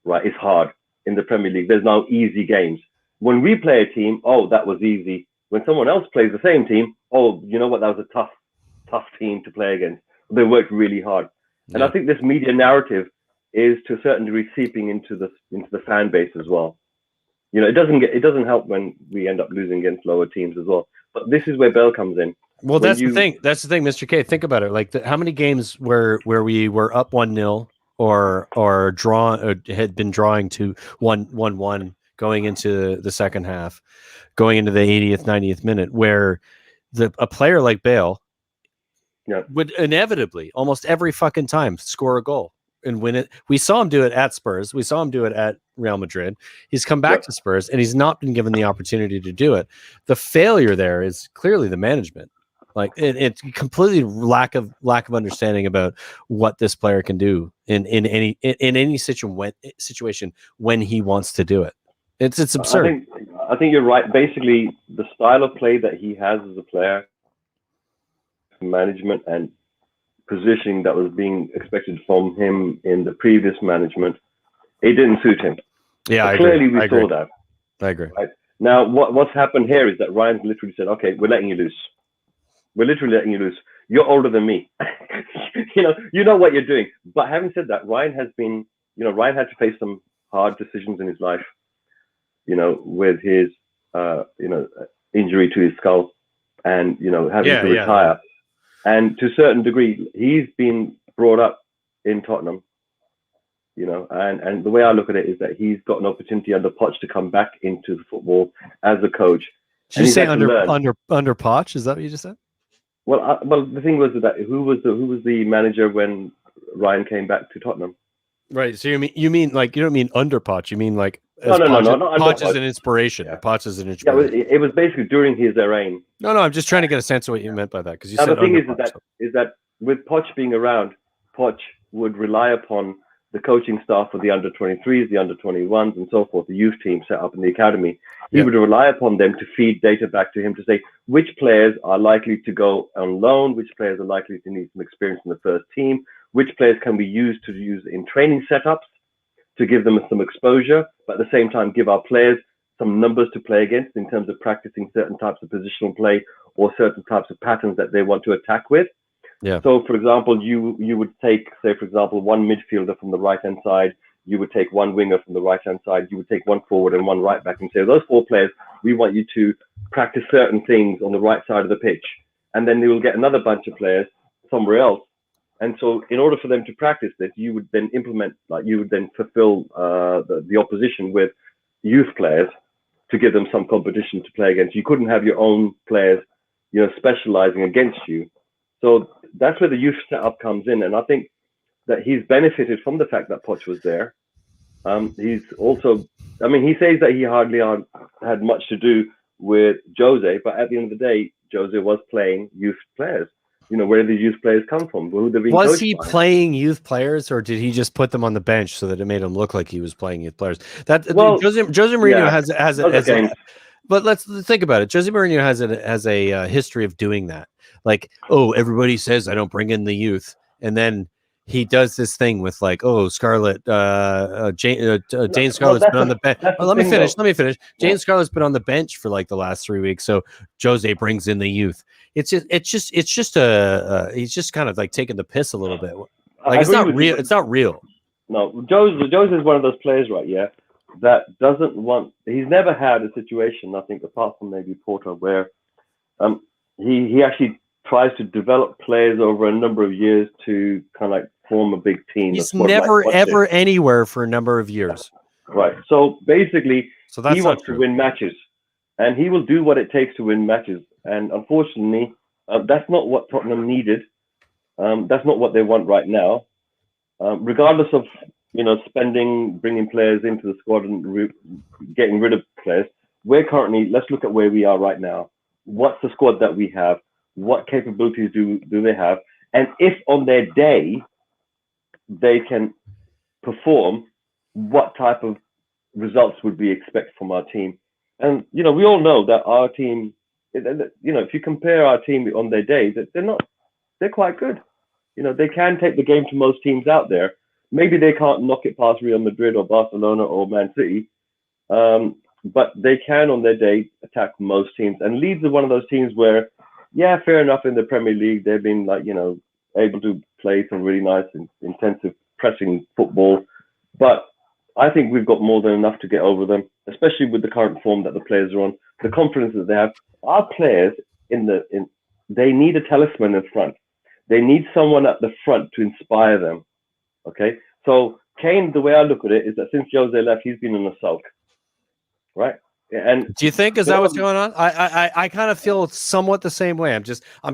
S6: right, is hard in the Premier League. There's no easy games. When we play a team, oh, that was easy. When someone else plays the same team, oh, you know what, that was a tough team to play against. They worked really hard." And I think this media narrative is to a certain degree seeping into the fan base as well. It doesn't help when we end up losing against lower teams as well. But this is where Bale comes in.
S4: Well, that's the thing, Mr. K. Think about it. How many games where we were up 1-0 or drawn had been drawing to 1-1 going into the second half, going into the 80th, 90th minute, where a player like Bale would inevitably almost every fucking time score a goal and win it. We saw him do it at Spurs. We saw him do it at Real Madrid. He's come back to Spurs and he's not been given the opportunity to do it. The failure there is clearly the management. It's completely lack of understanding about what this player can do in any situation when he wants to do it. It's absurd.
S6: I think you're right. Basically, the style of play that he has as a player, management and positioning that was being expected from him in the previous management, it didn't suit him.
S4: Yeah, I
S6: clearly
S4: agree.
S6: We saw that.
S4: I agree.
S6: Right? Now, what's happened here is that Ryan's literally said, "Okay, we're letting you loose. We're literally letting you loose. You're older than me. you know what you're doing." But having said that, Ryan had to face some hard decisions in his life. With his injury to his skull, and having to retire. And to a certain degree, he's been brought up in Tottenham, and the way I look at it is that he's got an opportunity under Poch to come back into football as a coach.
S4: Did you say under Poch? Is that what you just said?
S6: Well, the thing was that who was the manager when Ryan came back to Tottenham?
S4: Right. So you mean you don't mean under Poch. You mean like
S6: no,
S4: Poch is an inspiration. Yeah. Poch is an inspiration.
S6: Yeah, it was basically during his reign.
S4: No, I'm just trying to get a sense of what you meant by that, because you said
S6: the thing is that with Poch being around, Poch would rely upon the coaching staff of the under 23s, the under 21s, and so forth, the youth team set up in the academy. He would rely upon them to feed data back to him to say which players are likely to go on loan, which players are likely to need some experience in the first team, which players can we use in training setups to give them some exposure, but at the same time give our players some numbers to play against in terms of practicing certain types of positional play or certain types of patterns that they want to attack with.
S4: Yeah.
S6: So, for example, you would take, say, for example, one midfielder from the right-hand side, you would take one winger from the right-hand side, you would take one forward and one right back and say, those four players, we want you to practice certain things on the right side of the pitch. and then they will get another bunch of players somewhere else. And so in order for them to practice this, you would then fulfill the opposition with youth players to give them some competition to play against. You couldn't have your own players, specializing against you. So that's where the youth setup comes in. And I think that he's benefited from the fact that Poch was there. He's also, he says that he hardly had much to do with Jose, but at the end of the day, Jose was playing youth players. Where did these youth players come from?
S4: Was he playing youth players, or did he just put them on the bench so that it made him look like he was playing youth players? Jose Mourinho has but let's think about it. Jose Mourinho has a history of doing that. Like, everybody says I don't bring in the youth, and then he does this thing with Scarlett, Jane Scarlett's been on the bench. Let me finish. Jane Scarlett's been on the bench for the last 3 weeks. So Jose brings in the youth. It's just he's just kind of taking the piss a little bit. It's not real. It's not real.
S6: No, Jose is one of those players, right? Yeah, that doesn't want. He's never had a situation, I think, apart from maybe Porto, where he actually tries to develop players over a number of years to kind of form a big team.
S4: He's never ever anywhere for a number of years.
S6: Right. So basically,
S4: he
S6: wants to win matches, and he will do what it takes to win matches. And unfortunately, that's not what Tottenham needed. That's not what they want right now. Regardless of bringing players into the squad and getting rid of players, let's look at where we are right now. What's the squad that we have? What capabilities do they have? And if on their day they can perform, what type of results would we expect from our team? And we all know that our team, if you compare our team on their day, they're quite good. They can take the game to most teams out there. Maybe they can't knock it past Real Madrid or Barcelona or Man City, but they can on their day attack most teams. And Leeds are one of those teams where, yeah, fair enough, in the Premier League, they've been able to play some really nice and intensive pressing football. But I think we've got more than enough to get over them, especially with the current form that the players are on, the confidence that they have. Our players they need a talisman in front. They need someone at the front to inspire them. Okay, so Kane, the way I look at it is that since Jose left, he's been in a sulk, right? And
S4: do you think is that what's going on? I kind of feel somewhat the same way. I'm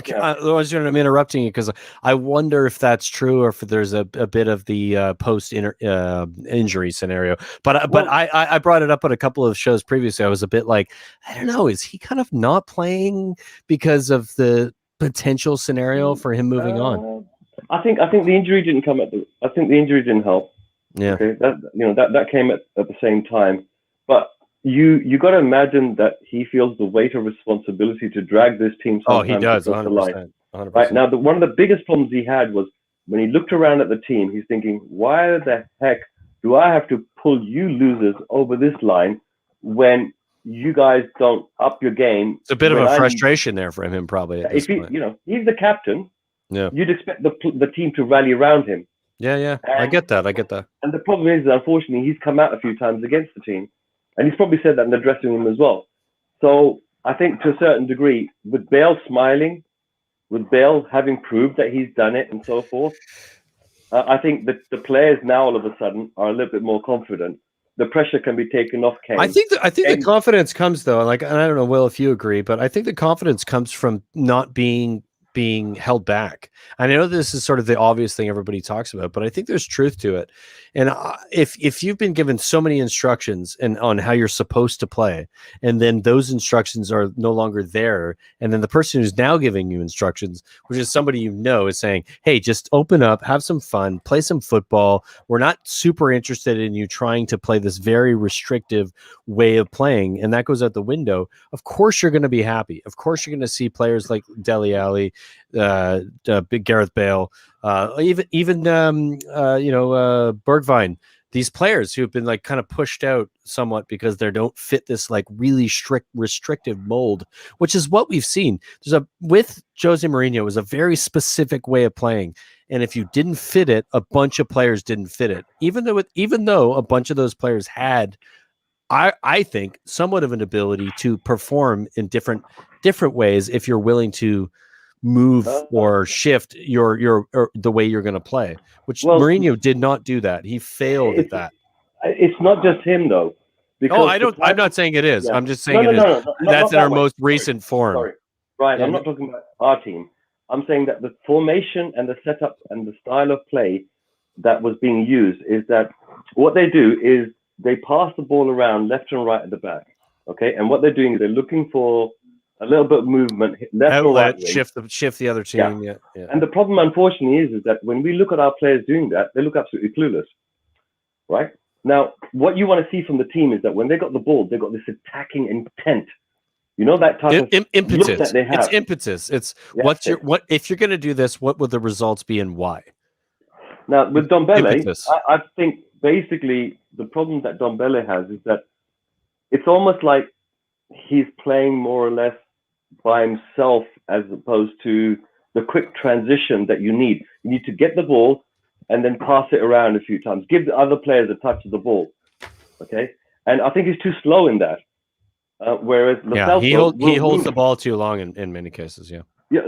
S4: interrupting you because I wonder if that's true or if there's a bit of the post injury scenario. But I brought it up on a couple of shows previously. I was a bit like, I don't know, is he kind of not playing because of the potential scenario for him moving on?
S6: I think the injury didn't come I think the injury didn't help.
S4: Yeah.
S6: Okay. That came at the same time, but. You got to imagine that he feels the weight of responsibility to drag this team.
S4: Oh, he does, 100%.
S6: Right now, one of the biggest problems he had was when he looked around at the team. He's thinking, "Why the heck do I have to pull you losers over this line when you guys don't up your game?"
S4: It's a bit of a frustration there for him, probably.
S6: If he's the captain,
S4: yeah,
S6: you'd expect the team to rally around him.
S4: Yeah, I get that.
S6: And the problem is, that unfortunately, he's come out a few times against the team. And he's probably said that in the dressing room as well. So I think to a certain degree, with Bale smiling, with Bale having proved that he's done it and so forth, I think that the players now all of a sudden are a little bit more confident. The pressure can be taken off Kane.
S4: I think the confidence comes though, and I don't know, Will, if you agree, but I think the confidence comes from not being held back. I know this is sort of the obvious thing everybody talks about, but I think there's truth to it. And if you've been given so many instructions on how you're supposed to play, and then those instructions are no longer there, and then the person who's now giving you instructions, which is somebody is saying, hey, just open up, have some fun, play some football. We're not super interested in you trying to play this very restrictive way of playing, and that goes out the window. Of course you're going to be happy. Of course you're going to see players like Dele Alli, big Gareth Bale, even Bergwijn, these players who have been kind of pushed out somewhat because they don't fit this really strict restrictive mold, which is what we've seen. With Jose Mourinho, it was a very specific way of playing, and if you didn't fit it, a bunch of players didn't fit it. Even though a bunch of those players had, I think, somewhat of an ability to perform in different ways if you're willing to move or shift your or the way you're going to play, which Mourinho did not do that. He failed at that.
S6: It's not just him though.
S4: I'm not saying it is.
S6: Yeah.
S4: I'm just saying that's in our most recent form.
S6: Sorry. Right. I'm not talking about our team. I'm saying that the formation and the setup and the style of play that was being used is that what they do is they pass the ball around left and right at the back. Okay. And what they're doing is they're looking for a little bit of movement, left or right wing.
S4: shift the other team. Yeah.
S6: And the problem, unfortunately, is that when we look at our players doing that, they look absolutely clueless. Right? Now, what you want to see from the team is that when they got the ball, they got this attacking intent. You know, that type of
S4: impetus.
S6: Look that they have.
S4: It's impetus. It's what if you're going to do this, what would the results be and why?
S6: Now, with Dombele, I think basically the problem that Dombele has is that it's almost like he's playing more or less by himself as opposed to the quick transition that you need. You need to get the ball and then pass it around a few times. Give the other players a touch of the ball. Okay? And I think he's too slow in that. Whereas
S4: he holds the ball too long in many cases. Yeah,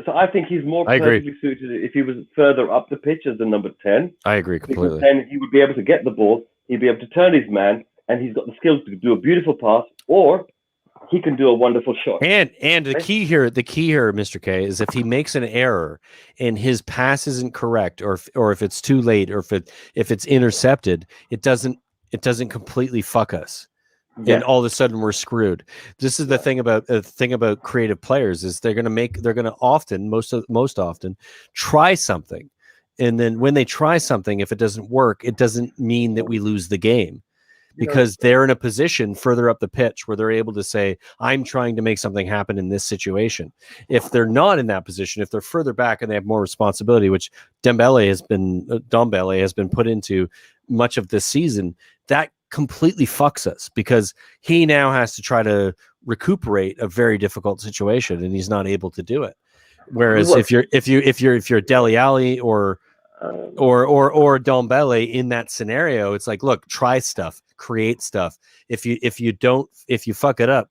S6: so I think he's more perfectly suited if he was further up the pitch as the number 10.
S4: I agree completely.
S6: Because then he would be able to get the ball, he'd be able to turn his man, and he's got the skills to do a beautiful pass, or he can do a wonderful shot.
S4: And the key here, Mr. K, is if he makes an error and his pass isn't correct, or if it's too late, or if it's intercepted, it doesn't completely fuck us.
S6: Yeah.
S4: And all of a sudden we're screwed. This is the thing about creative players is they're going to often, most often try something. And then when they try something, if it doesn't work, it doesn't mean that we lose the game, because they're in a position further up the pitch where they're able to say, I'm trying to make something happen in this situation. If they're not in that position, if they're further back and they have more responsibility, which Dombele has been put into much of this season, that completely fucks us, because he now has to try to recuperate a very difficult situation and he's not able to do it. Whereas if you're Dele Alli or Dombele in that scenario, it's like, look, try stuff, create stuff. If you fuck it up,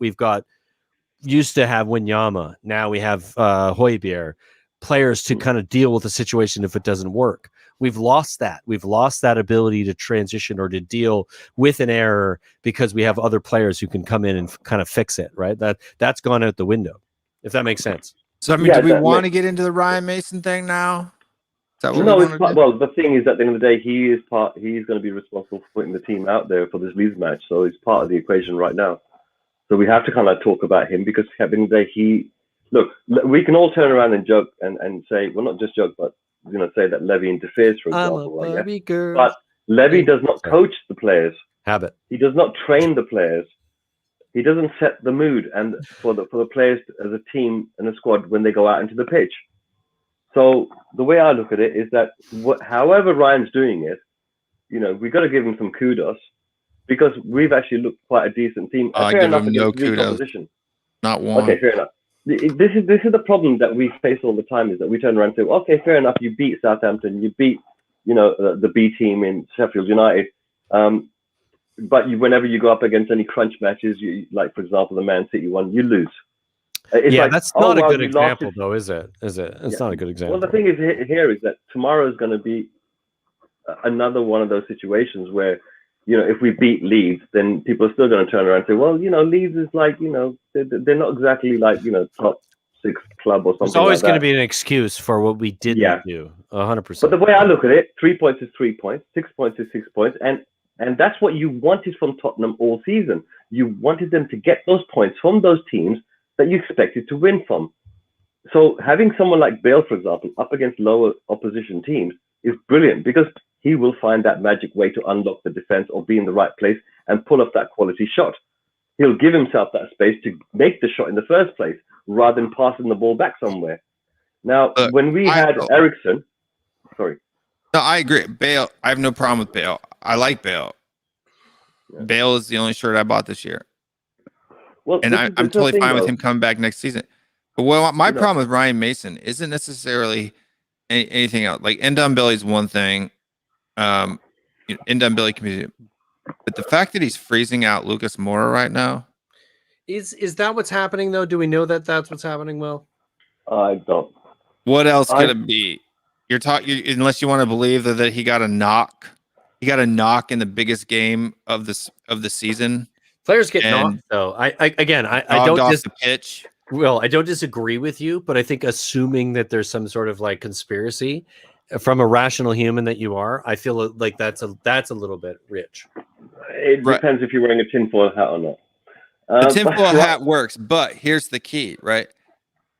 S4: used to have Wanyama, now we have Højbjerg, players to kind of deal with the situation if it doesn't work. We've lost that. We've lost that ability to transition or to deal with an error because we have other players who can come in and kind of fix it, right? That's gone out the window, if that makes sense.
S2: So, I mean, do we want to get into the Ryan Mason thing now?
S6: Well, the thing is, at the end of the day, he's going to be responsible for putting the team out there for this Leeds match. So he's part of the equation right now. So we have to kind of talk about him, because at the end of the day, we can all turn around and joke and say, well, not just joke, but say that Levy interferes, for example. But Levy does not coach the players. He does not train the players. He doesn't set the mood and for the players as a team and a squad when they go out into the pitch. So the way I look at it is that however Ryan's doing it, we got to give him some kudos, because we've actually looked quite a decent team.
S2: I give him no kudos. Not one.
S6: Okay, fair enough. This is the problem that we face all the time, is that we turn around and say, well, okay, fair enough, you beat Southampton, you beat the B team in Sheffield United, but whenever you go up against any crunch matches, like for example the Man City one, you lose.
S4: That's not a good example, though, is it? It's not a good example.
S6: Well, the thing is here is that tomorrow is going to be another one of those situations where, if we beat Leeds, then people are still going to turn around and say, well, Leeds is like, they're not exactly like, top 6 club or something.
S4: It's always going to be an excuse for what we didn't do. 100%.
S6: But the way I look at it, 3 points is 3 points, 6 points is 6 points. And that's what you wanted from Tottenham all season. You wanted them to get those points from those teams that you expected to win from. So having someone like Bale, for example, up against lower opposition teams is brilliant, because he will find that magic way to unlock the defense or be in the right place and pull off that quality shot. He'll give himself that space to make the shot in the first place rather than passing the ball back somewhere. Now, when we had Eriksson, sorry.
S2: No, I agree. Bale, I have no problem with Bale. I like Bale. Yeah. Bale is the only shirt I bought this year. Well, and I'm totally fine with him coming back next season. But my problem with Ryan Mason isn't necessarily anything else. Like, Ndombele is one thing. Ndombele can be, but the fact that he's freezing out Lucas Moura right now,
S4: is that what's happening though? Do we know that that's what's happening? Will,
S6: I don't.
S2: What else could it be? You're talking unless you want to believe that he got a knock. He got a knock in the biggest game of the season.
S4: Players get knocked, though. I don't
S2: off the pitch.
S4: Well, I don't disagree with you, but I think assuming that there's some sort of like conspiracy from a rational human that you are, I feel like that's a little bit rich.
S6: It depends if you're wearing a tinfoil hat or not.
S2: The tinfoil hat works, but here's the key, right?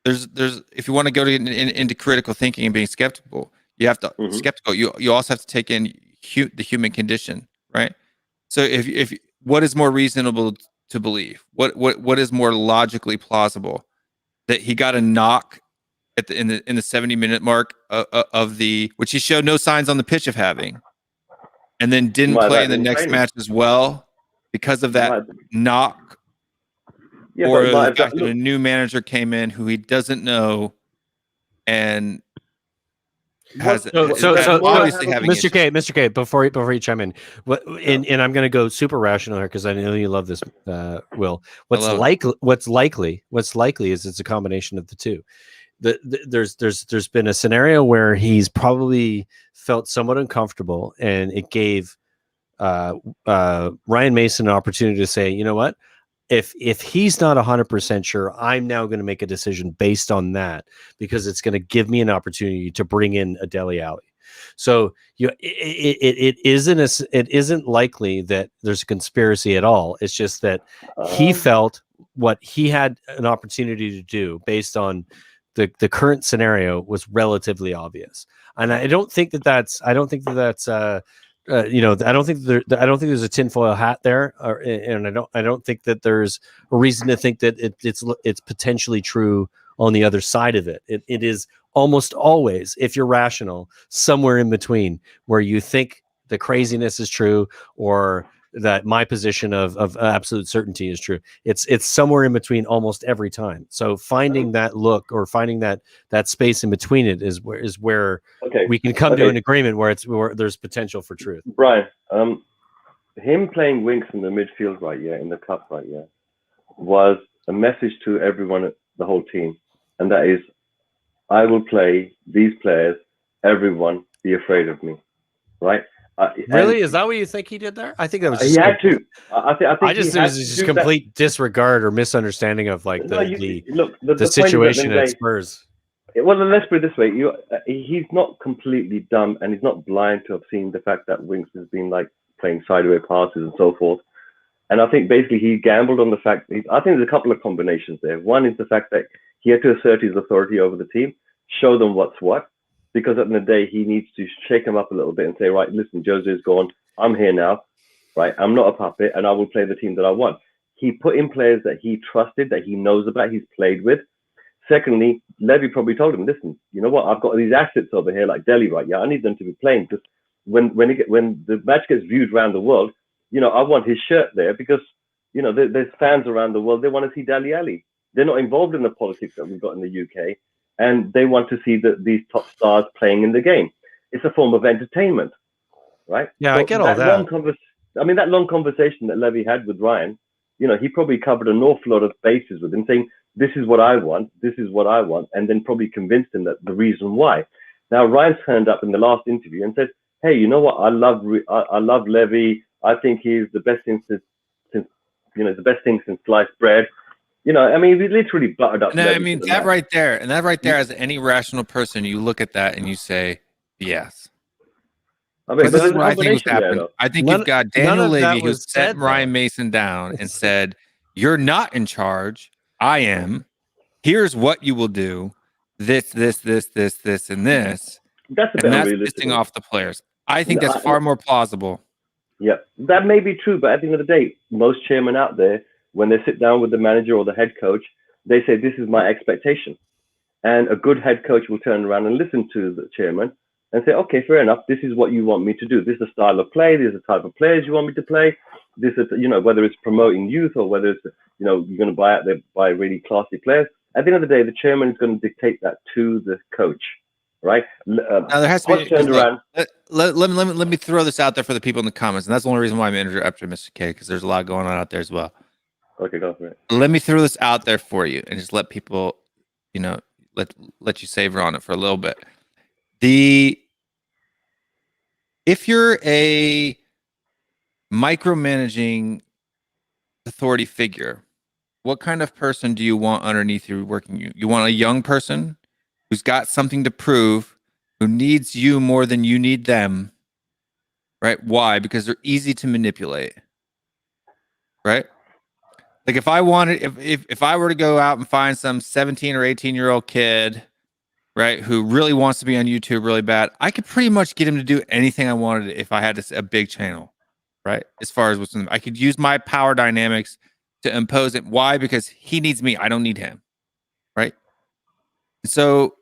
S2: There's if you want to go into critical thinking and being skeptical, you have to skeptical. You also have to take in the human condition, right? So if what is more reasonable to believe? What is more logically plausible? That he got a knock in the 70-minute mark of the which he showed no signs on the pitch of having, and then didn't play in the next match as well because of that knock. Yeah, or the fact that a new manager came in who he doesn't know and has obviously having
S4: Mr. K, before you chime in, and I'm going to go super rational here because I know you love this, Will. What's likely is it's a combination of the two. There's been a scenario where he's probably felt somewhat uncomfortable, and it gave Ryan Mason an opportunity to say, you know what? If he's not 100% sure, I'm now going to make a decision based on that because it's going to give me an opportunity to bring in a Dele Alli. So it isn't likely that there's a conspiracy at all. It's just that he felt what he had an opportunity to do based on the current scenario was relatively obvious. And I don't think that's I don't think there's a tinfoil hat there, and I don't think that there's a reason to think that it's potentially true on the other side of it. It is almost always, if you're rational, somewhere in between where you think the craziness is true or that my position of absolute certainty is true. It's somewhere in between almost every time. So finding that look or finding that space in between it is where we can come to an agreement where there's potential for truth.
S6: Brian, him playing Winks in the midfield in the cup was a message to everyone, the whole team, and that is, I will play these players. Everyone be afraid of me, right?
S4: Really? Is that what you think he did there? I think that was
S6: he had to. I think
S4: it was just complete disregard or misunderstanding of like the situation at Spurs.
S6: Well, let's put it this way: he's not completely dumb, and he's not blind to have seen the fact that Winks has been like playing sideways passes and so forth. And I think basically he gambled on the fact. I think there's a couple of combinations there. One is the fact that he had to assert his authority over the team, show them what's what. Because at the end of the day, he needs to shake them up a little bit and say, right, listen, Jose's gone. I'm here now, right? I'm not a puppet, and I will play the team that I want. He put in players that he trusted, that he knows about, he's played with. Secondly, Levy probably told him, listen, you know what? I've got these assets over here like Dele, right? Yeah, I need them to be playing because when the match gets viewed around the world, I want his shirt there because, there's fans around the world. They want to see Dele Alli. They're not involved in the politics that we've got in the UK. And they want to see these top stars playing in the game. It's a form of entertainment, right?
S4: Yeah, so I get all that.
S6: That long conversation that Levy had with Ryan, he probably covered an awful lot of bases with him, saying, this is what I want, and then probably convinced him that the reason why. Now, Ryan turned up in the last interview and said, hey, you know what? I love Levy. I think he's the best thing since sliced bread. We literally buttered up.
S2: No, that right there, as any rational person, you look at that and you say, yes. This is what I think was happening. I think you've got Daniel Levy who set Ryan Mason down and said, you're not in charge. I am. Here's what you will do. This, and this.
S6: That's
S2: listing off the players. I think that's far more plausible.
S6: Yeah, that may be true, but at the end of the day, most chairmen out there, when they sit down with the manager or the head coach, they say, this is my expectation. And a good head coach will turn around and listen to the chairman and say, okay, fair enough. This is what you want me to do. This is the style of play. This is the type of players you want me to play. This is, whether it's promoting youth or whether it's, you're going to buy really classy players. At the end of the day, the chairman is going to dictate that to the coach, right?
S2: Now there has to be. Let me throw this out there for the people in the comments, and that's the only reason why I'm interrupting Mr. K, because there's a lot going on out there as well.
S6: Okay, go for it.
S2: Let me throw this out there for you and just let people, let you savor on it for a little bit. If you're a micromanaging authority figure, what kind of person do you want underneath you working you? You want a young person who's got something to prove, who needs you more than you need them, right? Why? Because they're easy to manipulate, right? Like if I were to go out and find some 17 or 18-year-old kid, right, who really wants to be on YouTube really bad, I could pretty much get him to do anything I wanted if I had a big channel, right? As far as what's in, I could use my power dynamics to impose it. Why? Because he needs me. I don't need him, right? So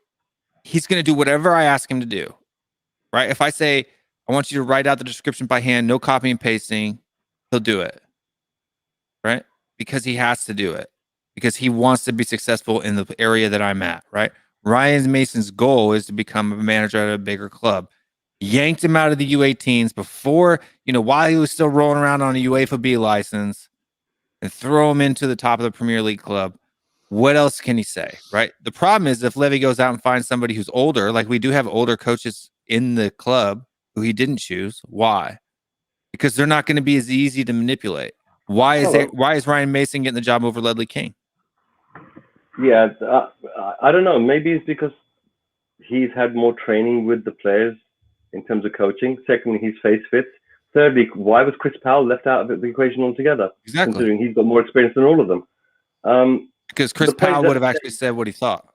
S2: he's going to do whatever I ask him to do, right? If I say, I want you to write out the description by hand, no copy and pasting, he'll do it, right? Because he has to do it, because he wants to be successful in the area that I'm at, right? Ryan Mason's goal is to become a manager at a bigger club. Yanked him out of the U18s before, while he was still rolling around on a UEFA B license, and throw him into the top of the Premier League club. What else can he say, right? The problem is if Levy goes out and finds somebody who's older, like we do have older coaches in the club who he didn't choose. Why? Because they're not going to be as easy to manipulate. Why is Ryan Mason getting the job over Ledley King?
S6: Yeah, I don't know. Maybe it's because he's had more training with the players in terms of coaching. Secondly, his face fits. Thirdly, why was Chris Powell left out of the equation altogether?
S2: Exactly.
S6: Considering he's got more experience than all of them.
S2: Because Chris Powell would have actually said what he thought.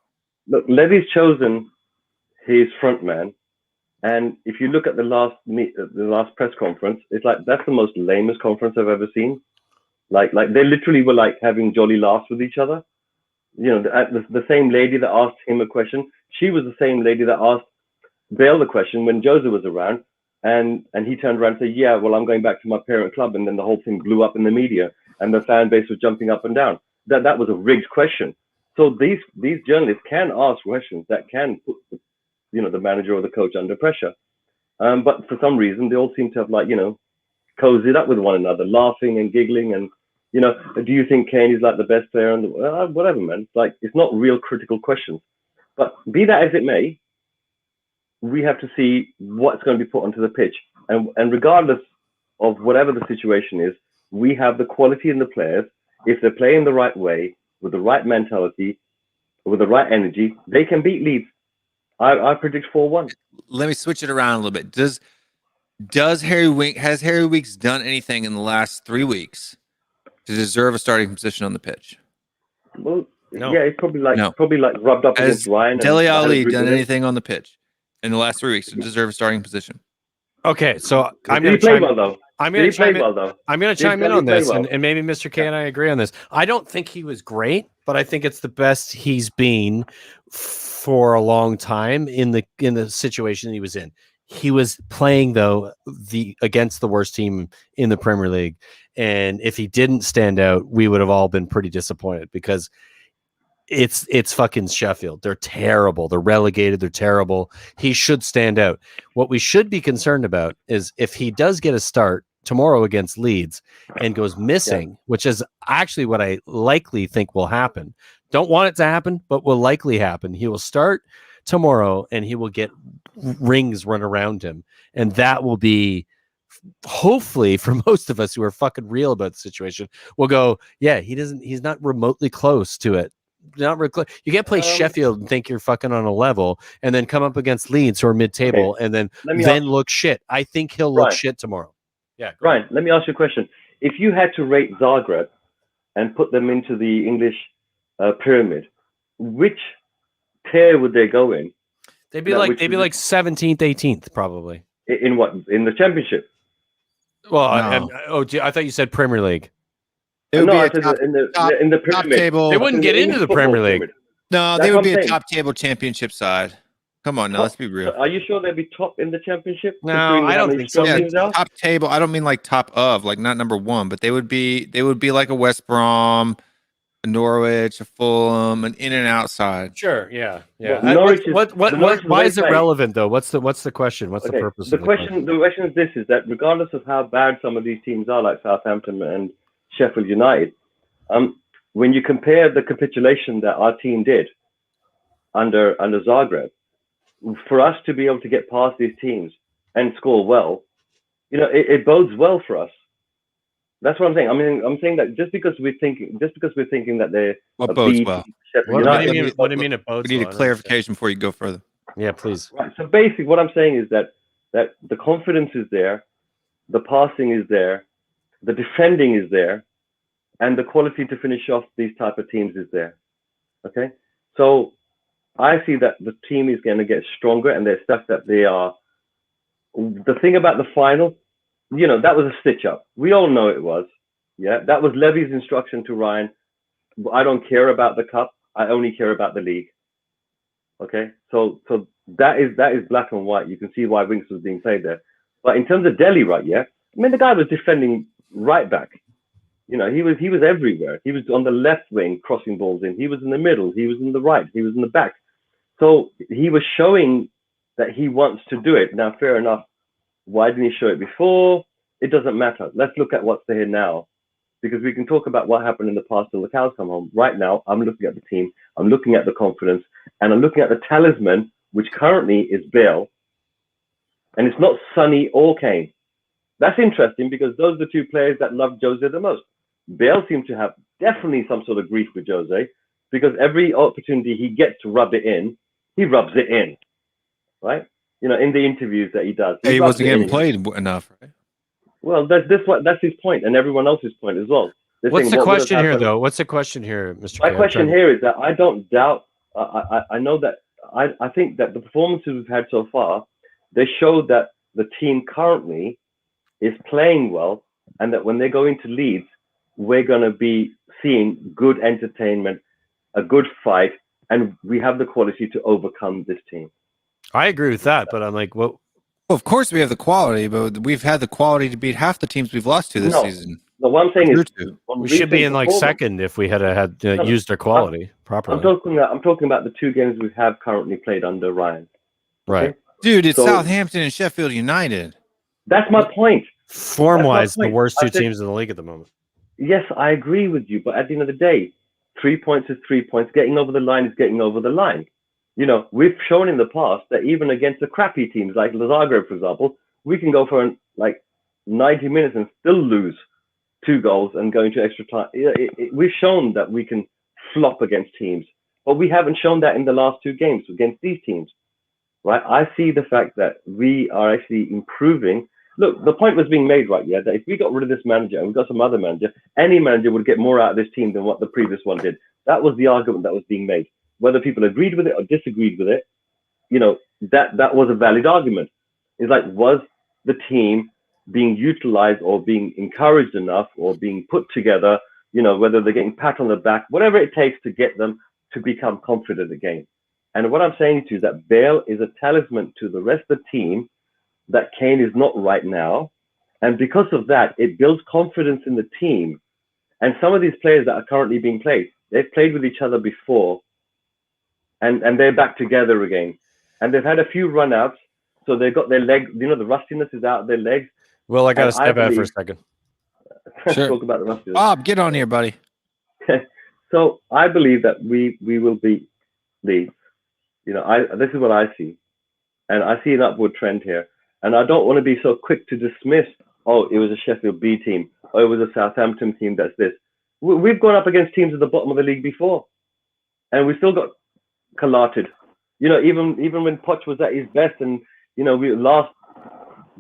S6: Look, Levy's chosen his front man. And if you look at the last press conference, it's like that's the most lamest conference I've ever seen. Like they literally were like having jolly laughs with each other. The same lady that asked him a question, she was the same lady that asked Bale the question when Jose was around, and he turned around and said, "Yeah, well, I'm going back to my parent club," and then the whole thing blew up in the media, and the fan base was jumping up and down. That was a rigged question. So these journalists can ask questions that can put the manager or the coach under pressure, but for some reason they all seem to have cozied up with one another, laughing and giggling and. Do you think Kane is like the best player on the whatever, man? It's not real critical questions. But be that as it may, we have to see what's going to be put onto the pitch. And regardless of whatever the situation is, we have the quality in the players. If they're playing the right way, with the right mentality, with the right energy, they can beat Leeds. I predict 4-1.
S2: Let me switch it around a little bit. Has Harry Weeks done anything in the last 3 weeks to deserve a starting position on the pitch?
S6: Well,
S4: No.
S6: yeah, it's probably rubbed up
S2: Has
S6: against Ryan.
S2: Dele Alli done anything on the pitch in the last 3 weeks to deserve a starting position?
S4: Okay, so I'm
S6: Did
S4: going
S6: he play well though?
S4: I'm going to chime in on this,
S6: well?
S4: and maybe Mr. K and I agree on this. I don't think he was great, but I think it's the best he's been for a long time in the situation he was in. He was playing though against the worst team in the Premier League, and if he didn't stand out, we would have all been pretty disappointed because it's fucking Sheffield. They're terrible. They're relegated. They're terrible. He should stand out. What we should be concerned about is if he does get a start tomorrow against Leeds and goes missing, which is actually what I likely think will happen. Don't want it to happen, but will likely happen. He will start tomorrow and he will get rings run around him. And that will be, hopefully for most of us who are fucking real about the situation, we'll go, yeah, he's not remotely close to it. Not real close. You can't play Sheffield and think you're fucking on a level and then come up against Leeds who are mid-table and then look shit. I think he'll look shit tomorrow. Yeah.
S6: Ryan, let me ask you a question. If you had to rate Zagreb and put them into the English pyramid, which tier would they go in?
S4: They'd be like 17th, 18th, probably.
S6: In what? In the championship?
S4: Well,
S2: No.
S4: I thought you said Premier League.
S2: It would
S6: No, I
S2: be
S6: said in the
S2: top
S6: pyramid.
S2: table.
S4: They wouldn't get into the Premier League.
S6: Pyramid.
S2: No,
S6: That's
S2: they would
S6: what
S2: be
S6: I'm
S2: a
S6: saying.
S2: top table championship side. Come on, now let's be real.
S6: Are you sure they'd be top in the championship?
S4: No,
S6: considering
S4: I
S6: how
S4: don't
S6: many
S4: think so.
S6: strong
S2: Yeah,
S6: teams are?
S2: top table. I don't mean like top of, like not number one, but they would be like a West Brom, a Norwich, a Fulham, an in and out side.
S4: Sure, yeah.
S6: Well, Norwich is- the Norwich is
S4: Why is it
S6: very
S4: relevant though? What's the question? What's the
S6: Okay,
S4: purpose
S6: the
S4: of the
S6: question is this: is that regardless of how bad some of these teams are, like Southampton and Sheffield United, when you compare the capitulation that our team did, under Zagreb, for us to be able to get past these teams and score well, it bodes well for us. That's what I'm saying. I mean, I'm saying that just because we're thinking that they're
S2: What
S6: a
S2: bodes
S6: B
S2: well?
S6: team, Sheffield
S4: What do
S6: United,
S4: you mean? What do you mean it bodes?
S2: We need
S4: well?
S2: a
S4: I don't
S2: clarification before you go further.
S4: understand. Yeah, please.
S6: Right. So basically, what I'm saying is that the confidence is there, the passing is there, the defending is there, and the quality to finish off these type of teams is there. Okay. So I see that the team is going to get stronger, and they're stuff that they are. The thing about the final, that was a stitch up. We all know it was. Yeah, that was Levy's instruction to Ryan. I don't care about the cup. I only care about the league. Okay, so that is black and white. You can see why Winks was being played there. But in terms of Delhi, right? Yeah, I mean the guy was defending right back. He was everywhere. He was on the left wing crossing balls in. He was in the middle. He was in the right. He was in the back. So he was showing that he wants to do it. Now, fair enough. Why didn't he show it before? It doesn't matter. Let's look at what's there now, because we can talk about what happened in the past till the cows come home. Right now, I'm looking at the team. I'm looking at the confidence, and I'm looking at the talisman, which currently is Bale, and it's not Sonny or Kane. That's interesting because those are the two players that love Jose the most. Bale seems to have definitely some sort of grief with Jose, because every opportunity he gets to rub it in, he rubs it in, right? In the interviews that he does.
S2: He
S6: rubs
S2: wasn't
S6: it
S2: getting
S6: in.
S2: played enough, right?
S6: Well, that's his point, and everyone else's point as well. They're
S4: What's
S6: saying,
S4: the
S6: what would have
S4: question here,
S6: happened?
S4: though? What's the question here, Mr.
S6: My
S4: K?
S6: question here is that I don't doubt. I know that I think that the performances we've had so far, they show that the team currently is playing well, and that when they go into Leeds, we're going to be seeing good entertainment, a good fight, and we have the quality to overcome this team.
S4: I agree with that, but I'm like, well,
S2: Well, of course we have the quality, but we've had the quality to beat half the teams we've lost to this season.
S6: No, what I'm saying is, on
S4: we should be
S6: recent
S4: in like
S6: performance-
S4: second if we had used our quality properly.
S6: I'm talking about the two games we have currently played under Ryan.
S4: Right.
S6: Okay?
S2: Dude, it's
S6: So-
S2: Southampton and Sheffield United.
S6: That's my point.
S4: Form-wise,
S6: That's my
S4: the
S6: point.
S4: worst
S6: I
S4: two
S6: said-
S4: teams in the league at the moment.
S6: Yes, I agree with you, but at the end of the day, 3 points is 3 points. Getting over the line is getting over the line. We've shown in the past that even against the crappy teams like Zagreb, for example, we can go for like 90 minutes and still lose 2 goals and go into extra time. We've shown that we can flop against teams, but we haven't shown that in the last 2 games against these teams, right? I see the fact that we are actually improving. Look, the point was being made, right? Yeah, that if we got rid of this manager and we got some other manager, any manager would get more out of this team than what the previous one did. That was the argument that was being made. Whether people agreed with it or disagreed with it, that was a valid argument. It's like, was the team being utilized or being encouraged enough or being put together, whether they're getting pat on the back, whatever it takes to get them to become confident again. And what I'm saying to you is that Bale is a talisman to the rest of the team that Kane is not right now. And because of that, it builds confidence in the team. And some of these players that are currently being played, they've played with each other before, and they're back together again. And they've had a few run-outs, so they've got their leg, the rustiness is out of their legs.
S4: Well, I got to
S6: And I
S4: step out for a
S6: believe-
S4: second.
S2: Sure.
S6: Talk about the rustiness.
S2: Bob, get on here, buddy.
S6: So I believe that we will beat Leeds. This is what I see. And I see an upward trend here. And I don't want to be so quick to dismiss, it was a Sheffield B team. It was a Southampton team that's this. We've gone up against teams at the bottom of the league before. And we still got collated. Even when Poch was at his best and, we last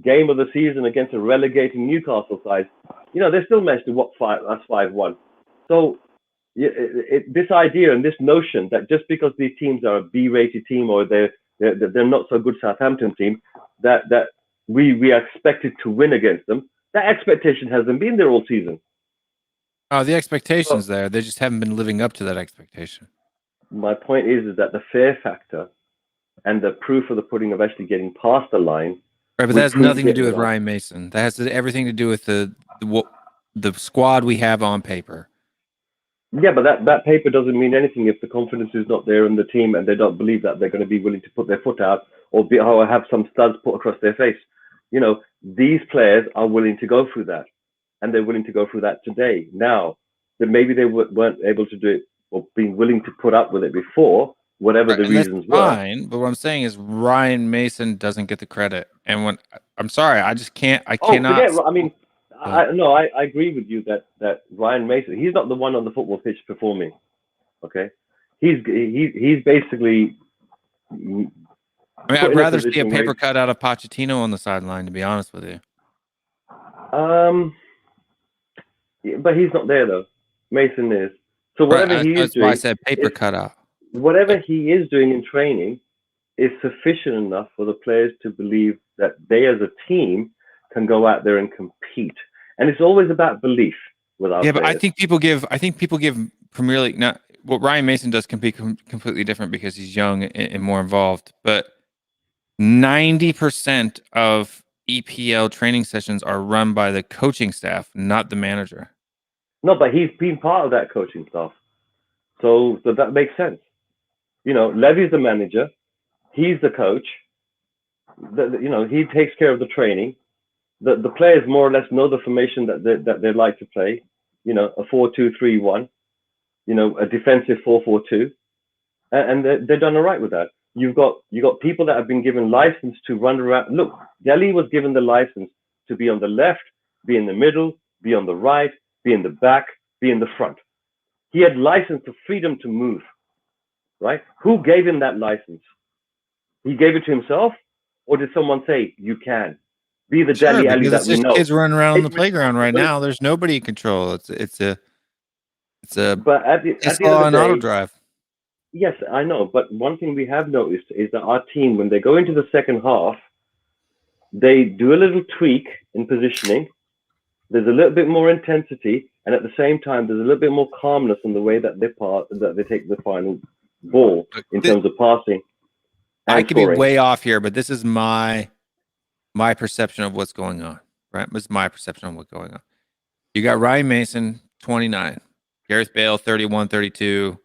S6: game of the season against a relegating Newcastle side, they still managed to whoop us 5-1. So this idea and this notion that just because these teams are a B-rated team or they're not so good Southampton team, that we are expected to win against them, that expectation hasn't been there all season.
S2: Oh, the expectation's there. They just haven't been living up to that expectation.
S6: My point is that the fear factor and the proof of the pudding of actually getting past the line.
S2: Right, but
S6: we
S2: that has
S6: proved
S2: nothing to
S6: it
S2: do with
S6: wrong.
S2: Ryan Mason. That has everything to do with the squad we have on paper.
S6: Yeah, but that paper doesn't mean anything if the confidence is not there in the team and they don't believe that they're going to be willing to put their foot out or have some studs put across their face. These players are willing to go through that, and they're willing to go through that today. Now, that maybe they weren't able to do it or being willing to put up with it before, whatever the
S2: And that's
S6: reasons were.
S2: fine, but what I'm saying is Ryan Mason doesn't get the credit. And when I'm sorry, I just can't. I cannot.
S6: I mean, I agree with you that Ryan Mason, he's not the one on the football pitch performing. Okay, he's basically.
S2: I mean, I'd rather see a paper cut out of Pochettino on the sideline, to be honest with you.
S6: But he's not there though. Mason is. So whatever he is
S2: that's
S6: doing,
S2: why I said paper cut out.
S6: Whatever he is doing in training is sufficient enough for the players to believe that they, as a team, can go out there and compete. And it's always about belief with our
S2: But
S6: players.
S2: I think people give Premier League. Not what Ryan Mason does can be completely different because he's young and more involved. But 90% of EPL training sessions are run by the coaching staff, not the manager.
S6: No, but he's been part of that coaching staff, so that makes sense. You know, Levy's the manager, he's the coach. You know, he takes care of the training. The players more or less know the formation that they like to play. You know, a 4-2-3-1. You know, a defensive 4-4-2, and they're done all right with that. You got people that have been given license to run around. Look, Delhi was given the license to be on the left, be in the middle, be on the right, be in the back, be in the front. He had license to freedom to move, right? Who gave him that license? He gave it to himself, or did someone say, you can? Be the Delhi Ali that we know.
S2: Kids running around on the playground right now. There's nobody in control. It's a
S6: but at the end of the
S2: auto
S6: day,
S2: drive.
S6: Yes, I know. But one thing we have noticed is that our team, when they go into the second half, they do a little tweak in positioning. There's a little bit more intensity, and at the same time, there's a little bit more calmness in the way that they take the final ball in terms of passing.
S2: I could be way off here, but this is my perception of what's going on. Right, this is my perception of what's going on. You got Ryan Mason, 29, Gareth Bale, 31, 32.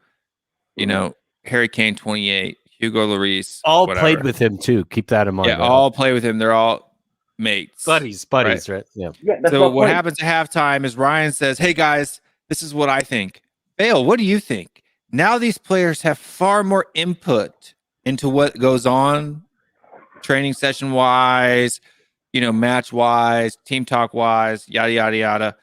S2: You know, Harry Kane, 28, Hugo Lloris,
S4: all
S2: whatever.
S4: played with him too. Keep that in mind.
S2: Yeah, all play with him. They're all mates,
S4: buddies, right? Yeah.
S6: So
S2: what happens at halftime is Ryan says, "Hey guys, this is what I think." Bale, what do you think? Now these players have far more input into what goes on, training session wise, you know, match wise, team talk wise, yada yada yada.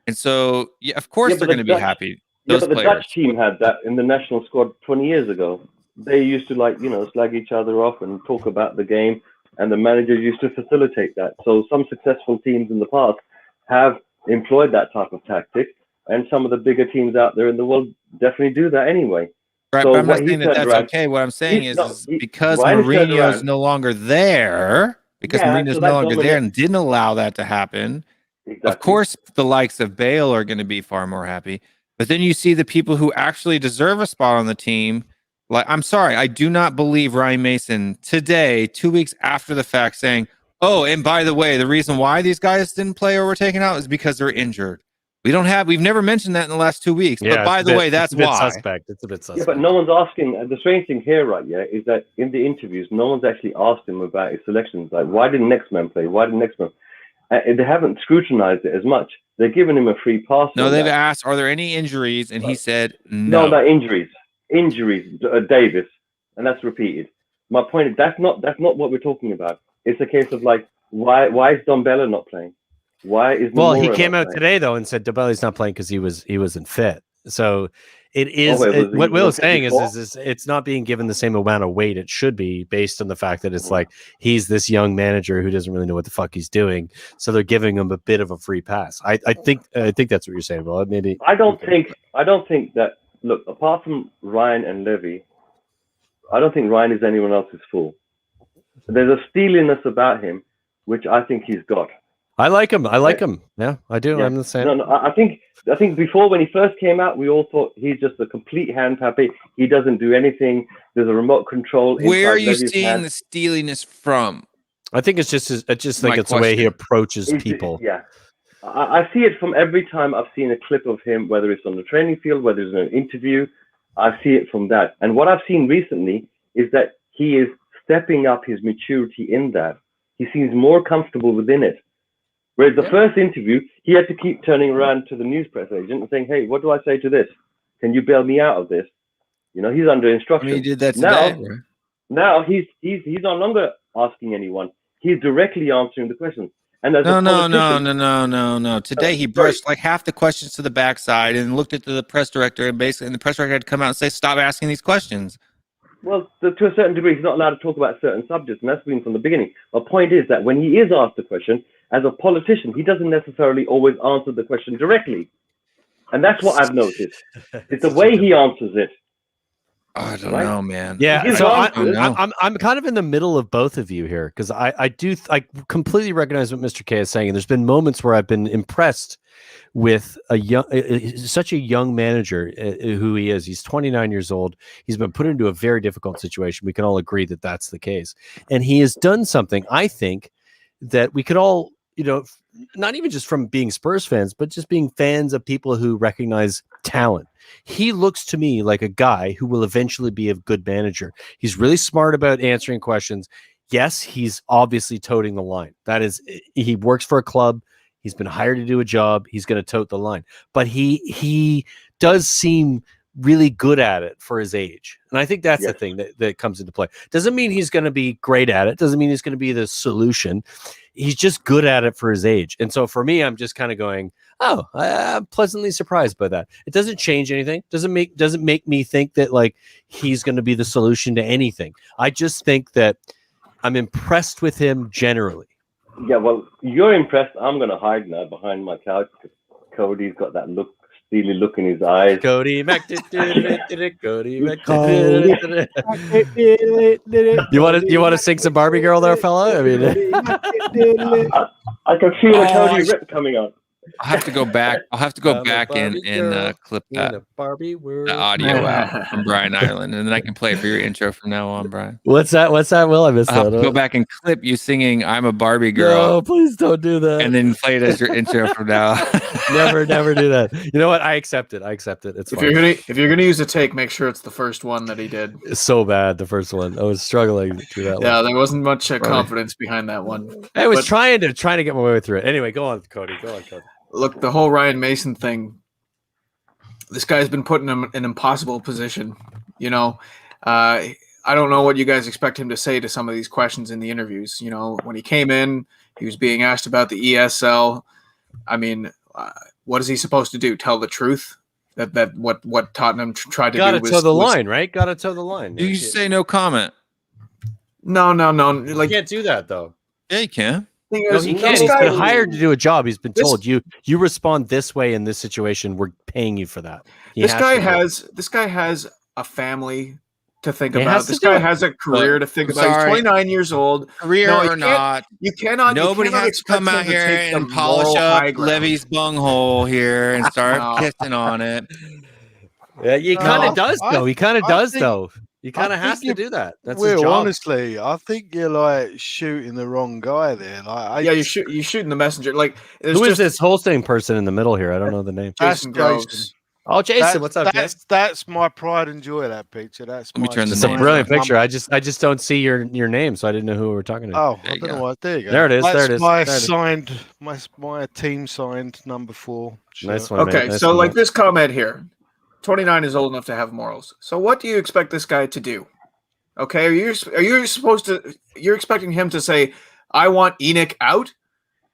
S2: And so, yeah, of course they're going to be happy.
S6: But the Dutch team had that in the national squad 20 years ago. They used to slag each other off and talk about the game, and the managers used to facilitate that. So some successful teams in the past have employed that type of tactic, and some of the bigger teams out there in the world definitely do that anyway.
S2: Right,
S6: so
S2: but I'm not saying that's okay. What I'm saying is because Mourinho is no longer there, and didn't allow that to happen. Exactly. Of course, the likes of Bale are going to be far more happy. But then you see the people who actually deserve a spot on the team. Like, I'm sorry, I do not believe Ryan Mason today, 2 weeks after the fact, saying, "Oh, and by the way, the reason why these guys didn't play or were taken out is because they're injured." We've never mentioned that in the last 2 weeks.
S4: Yeah,
S2: but by the way, that's why.
S4: It's a bit suspect.
S6: Yeah, but no one's asking. The strange thing here, right? Yeah, is that in the interviews, no one's actually asked him about his selections. Like, why didn't next man play? Why didn't next man? They haven't scrutinized it as much. They're giving him a free pass.
S2: No, they've asked, "Are there any injuries?" And he said, "No."
S6: No, not injuries. Davis, and that's repeated. My point is that's not what we're talking about. It's a case of like, why is Dombella not playing? Why is
S4: he came out today though and said Dombelli's not playing because he wasn't fit. So it is what Will is saying is it's not being given the same amount of weight it should be based on the fact that it's like he's this young manager who doesn't really know what the fuck he's doing, so they're giving him a bit of a free pass. I think that's what you're saying, Will. Maybe
S6: I don't think that. Look, apart from Ryan and Levy, I don't think Ryan is anyone else's fool. There's a steeliness about him, which I think he's got.
S4: I like him. Yeah, I do. Yeah. I'm the same.
S6: No, I think before when he first came out, we all thought he's just a complete hand puppet. He doesn't do anything. There's a remote control.
S2: Where are you seeing the steeliness from?
S4: I think it's just the way he approaches people.
S6: Yeah. I see it from every time I've seen a clip of him, whether it's on the training field, whether it's in an interview. I see it from that. And what I've seen recently is that he is stepping up his maturity in that. He seems more comfortable within it. Whereas the first interview, he had to keep turning around to the news press agent and saying, "Hey, what do I say to this? Can you bail me out of this?" You know, he's under
S2: I
S6: instruction.
S2: mean, he did that
S6: Now-
S2: today. right?
S6: Now he's no longer asking anyone. He's directly answering the questions. And as
S2: No.
S6: a politician,
S2: Today he brushed like half the questions to the backside and looked at the press director and the press director had to come out and say, "Stop asking these questions."
S6: well, to a certain degree, he's not allowed to talk about certain subjects, and that's been from the beginning. My point is that when he is asked a question, as a politician, he doesn't necessarily always answer the question directly. And that's what I've noticed. It's the way he answers it.
S2: I don't
S6: Right?
S2: know, man.
S4: Yeah,
S6: He's
S4: so
S6: wrong.
S4: I'm kind of in the middle of both of you here because I completely recognize what Mr. K is saying, and there's been moments where I've been impressed with such a young manager who he is. He's 29 years old. He's been put into a very difficult situation. We can all agree that that's the case, and he has done something I think that we could all, not even just from being Spurs fans, but just being fans of people who recognize talent. He looks to me like a guy who will eventually be a good manager. He's really smart about answering questions. Yes, he's obviously toting the line. That is, he works for a club. He's been hired to do a job. He's going to tote the line. But he does seem really good at it for his age. And I think that's the thing that comes into play. Doesn't mean he's going to be great at it. Doesn't mean he's going to be the solution. He's just good at it for his age. And so for me, I'm just kind of going, oh, I'm pleasantly surprised by that. It doesn't change anything. Doesn't make me think that like he's going to be the solution to anything. I just think that I'm impressed with him generally.
S6: Yeah, well, you're impressed. I'm going to hide now behind my couch because Cody's got that steely look in his eyes.
S4: Cody Mac. Cody Mac. You want to sing some Barbie Girl there, fella? I mean,
S6: I can feel a Cody rip coming on.
S2: I'll have to go back. I'll have to go back and clip that audio out from Brian Ireland, and then I can play it for your intro from now on, Brian.
S4: What's that? Will I miss
S2: I'll
S4: that?
S2: have to go back and clip you singing "I'm a Barbie Girl."
S4: No, please don't do that.
S2: And then play it as your intro from now on.
S4: Never do that. You know what? I accept it. It's fine.
S7: If you're gonna use a take, make sure it's the first one that he did.
S4: It's so bad, the first one. I was struggling through that one.
S7: Yeah, there wasn't much confidence behind that one.
S4: I was trying to get my way through it. Anyway, go on, Cody.
S7: Look, the whole Ryan Mason thing. This guy's been put in an impossible position. I don't know what you guys expect him to say to some of these questions in the interviews. When he came in, he was being asked about the ESL. I mean, what is he supposed to do? Tell the truth? That what Tottenham tried to do was...
S4: Got to toe the line, right? Got to toe the line.
S2: You say no comment.
S7: No.
S4: You can't do that, though.
S2: Yeah, you can.
S4: No, he can't. He's been hired to do a job. He's been told you respond this way in this situation. We're paying you for that.
S7: This guy has a family to think about. This guy has a career to think about. He's 29 years old.
S2: Career or not,
S7: you cannot.
S2: Nobody has to come out here and polish up Levy's bunghole here and start kissing on it.
S4: Yeah, he kind of does though. He kind of does though. He kind of has to do that. That's his job.
S8: Honestly, I think you're like shooting the wrong guy there.
S7: You're shooting the messenger. Like,
S4: who is this Holstein person in the middle here? I don't know the name.
S7: Jason Groves.
S4: Oh, Jason, what's up, Jason?
S8: That's my pride and joy. That picture.
S2: Let me turn
S4: It's a brilliant picture. I just don't see your name, so I didn't know who we were talking to.
S8: Oh, I don't know what. There you go.
S4: There it is.
S8: My team signed number 4.
S4: Nice one.
S7: Okay,
S4: nice
S7: so
S4: one,
S7: like this comment here. 29 is old enough to have morals. So what do you expect this guy to do? Okay, are you supposed to? You're expecting him to say, "I want Enoch out"?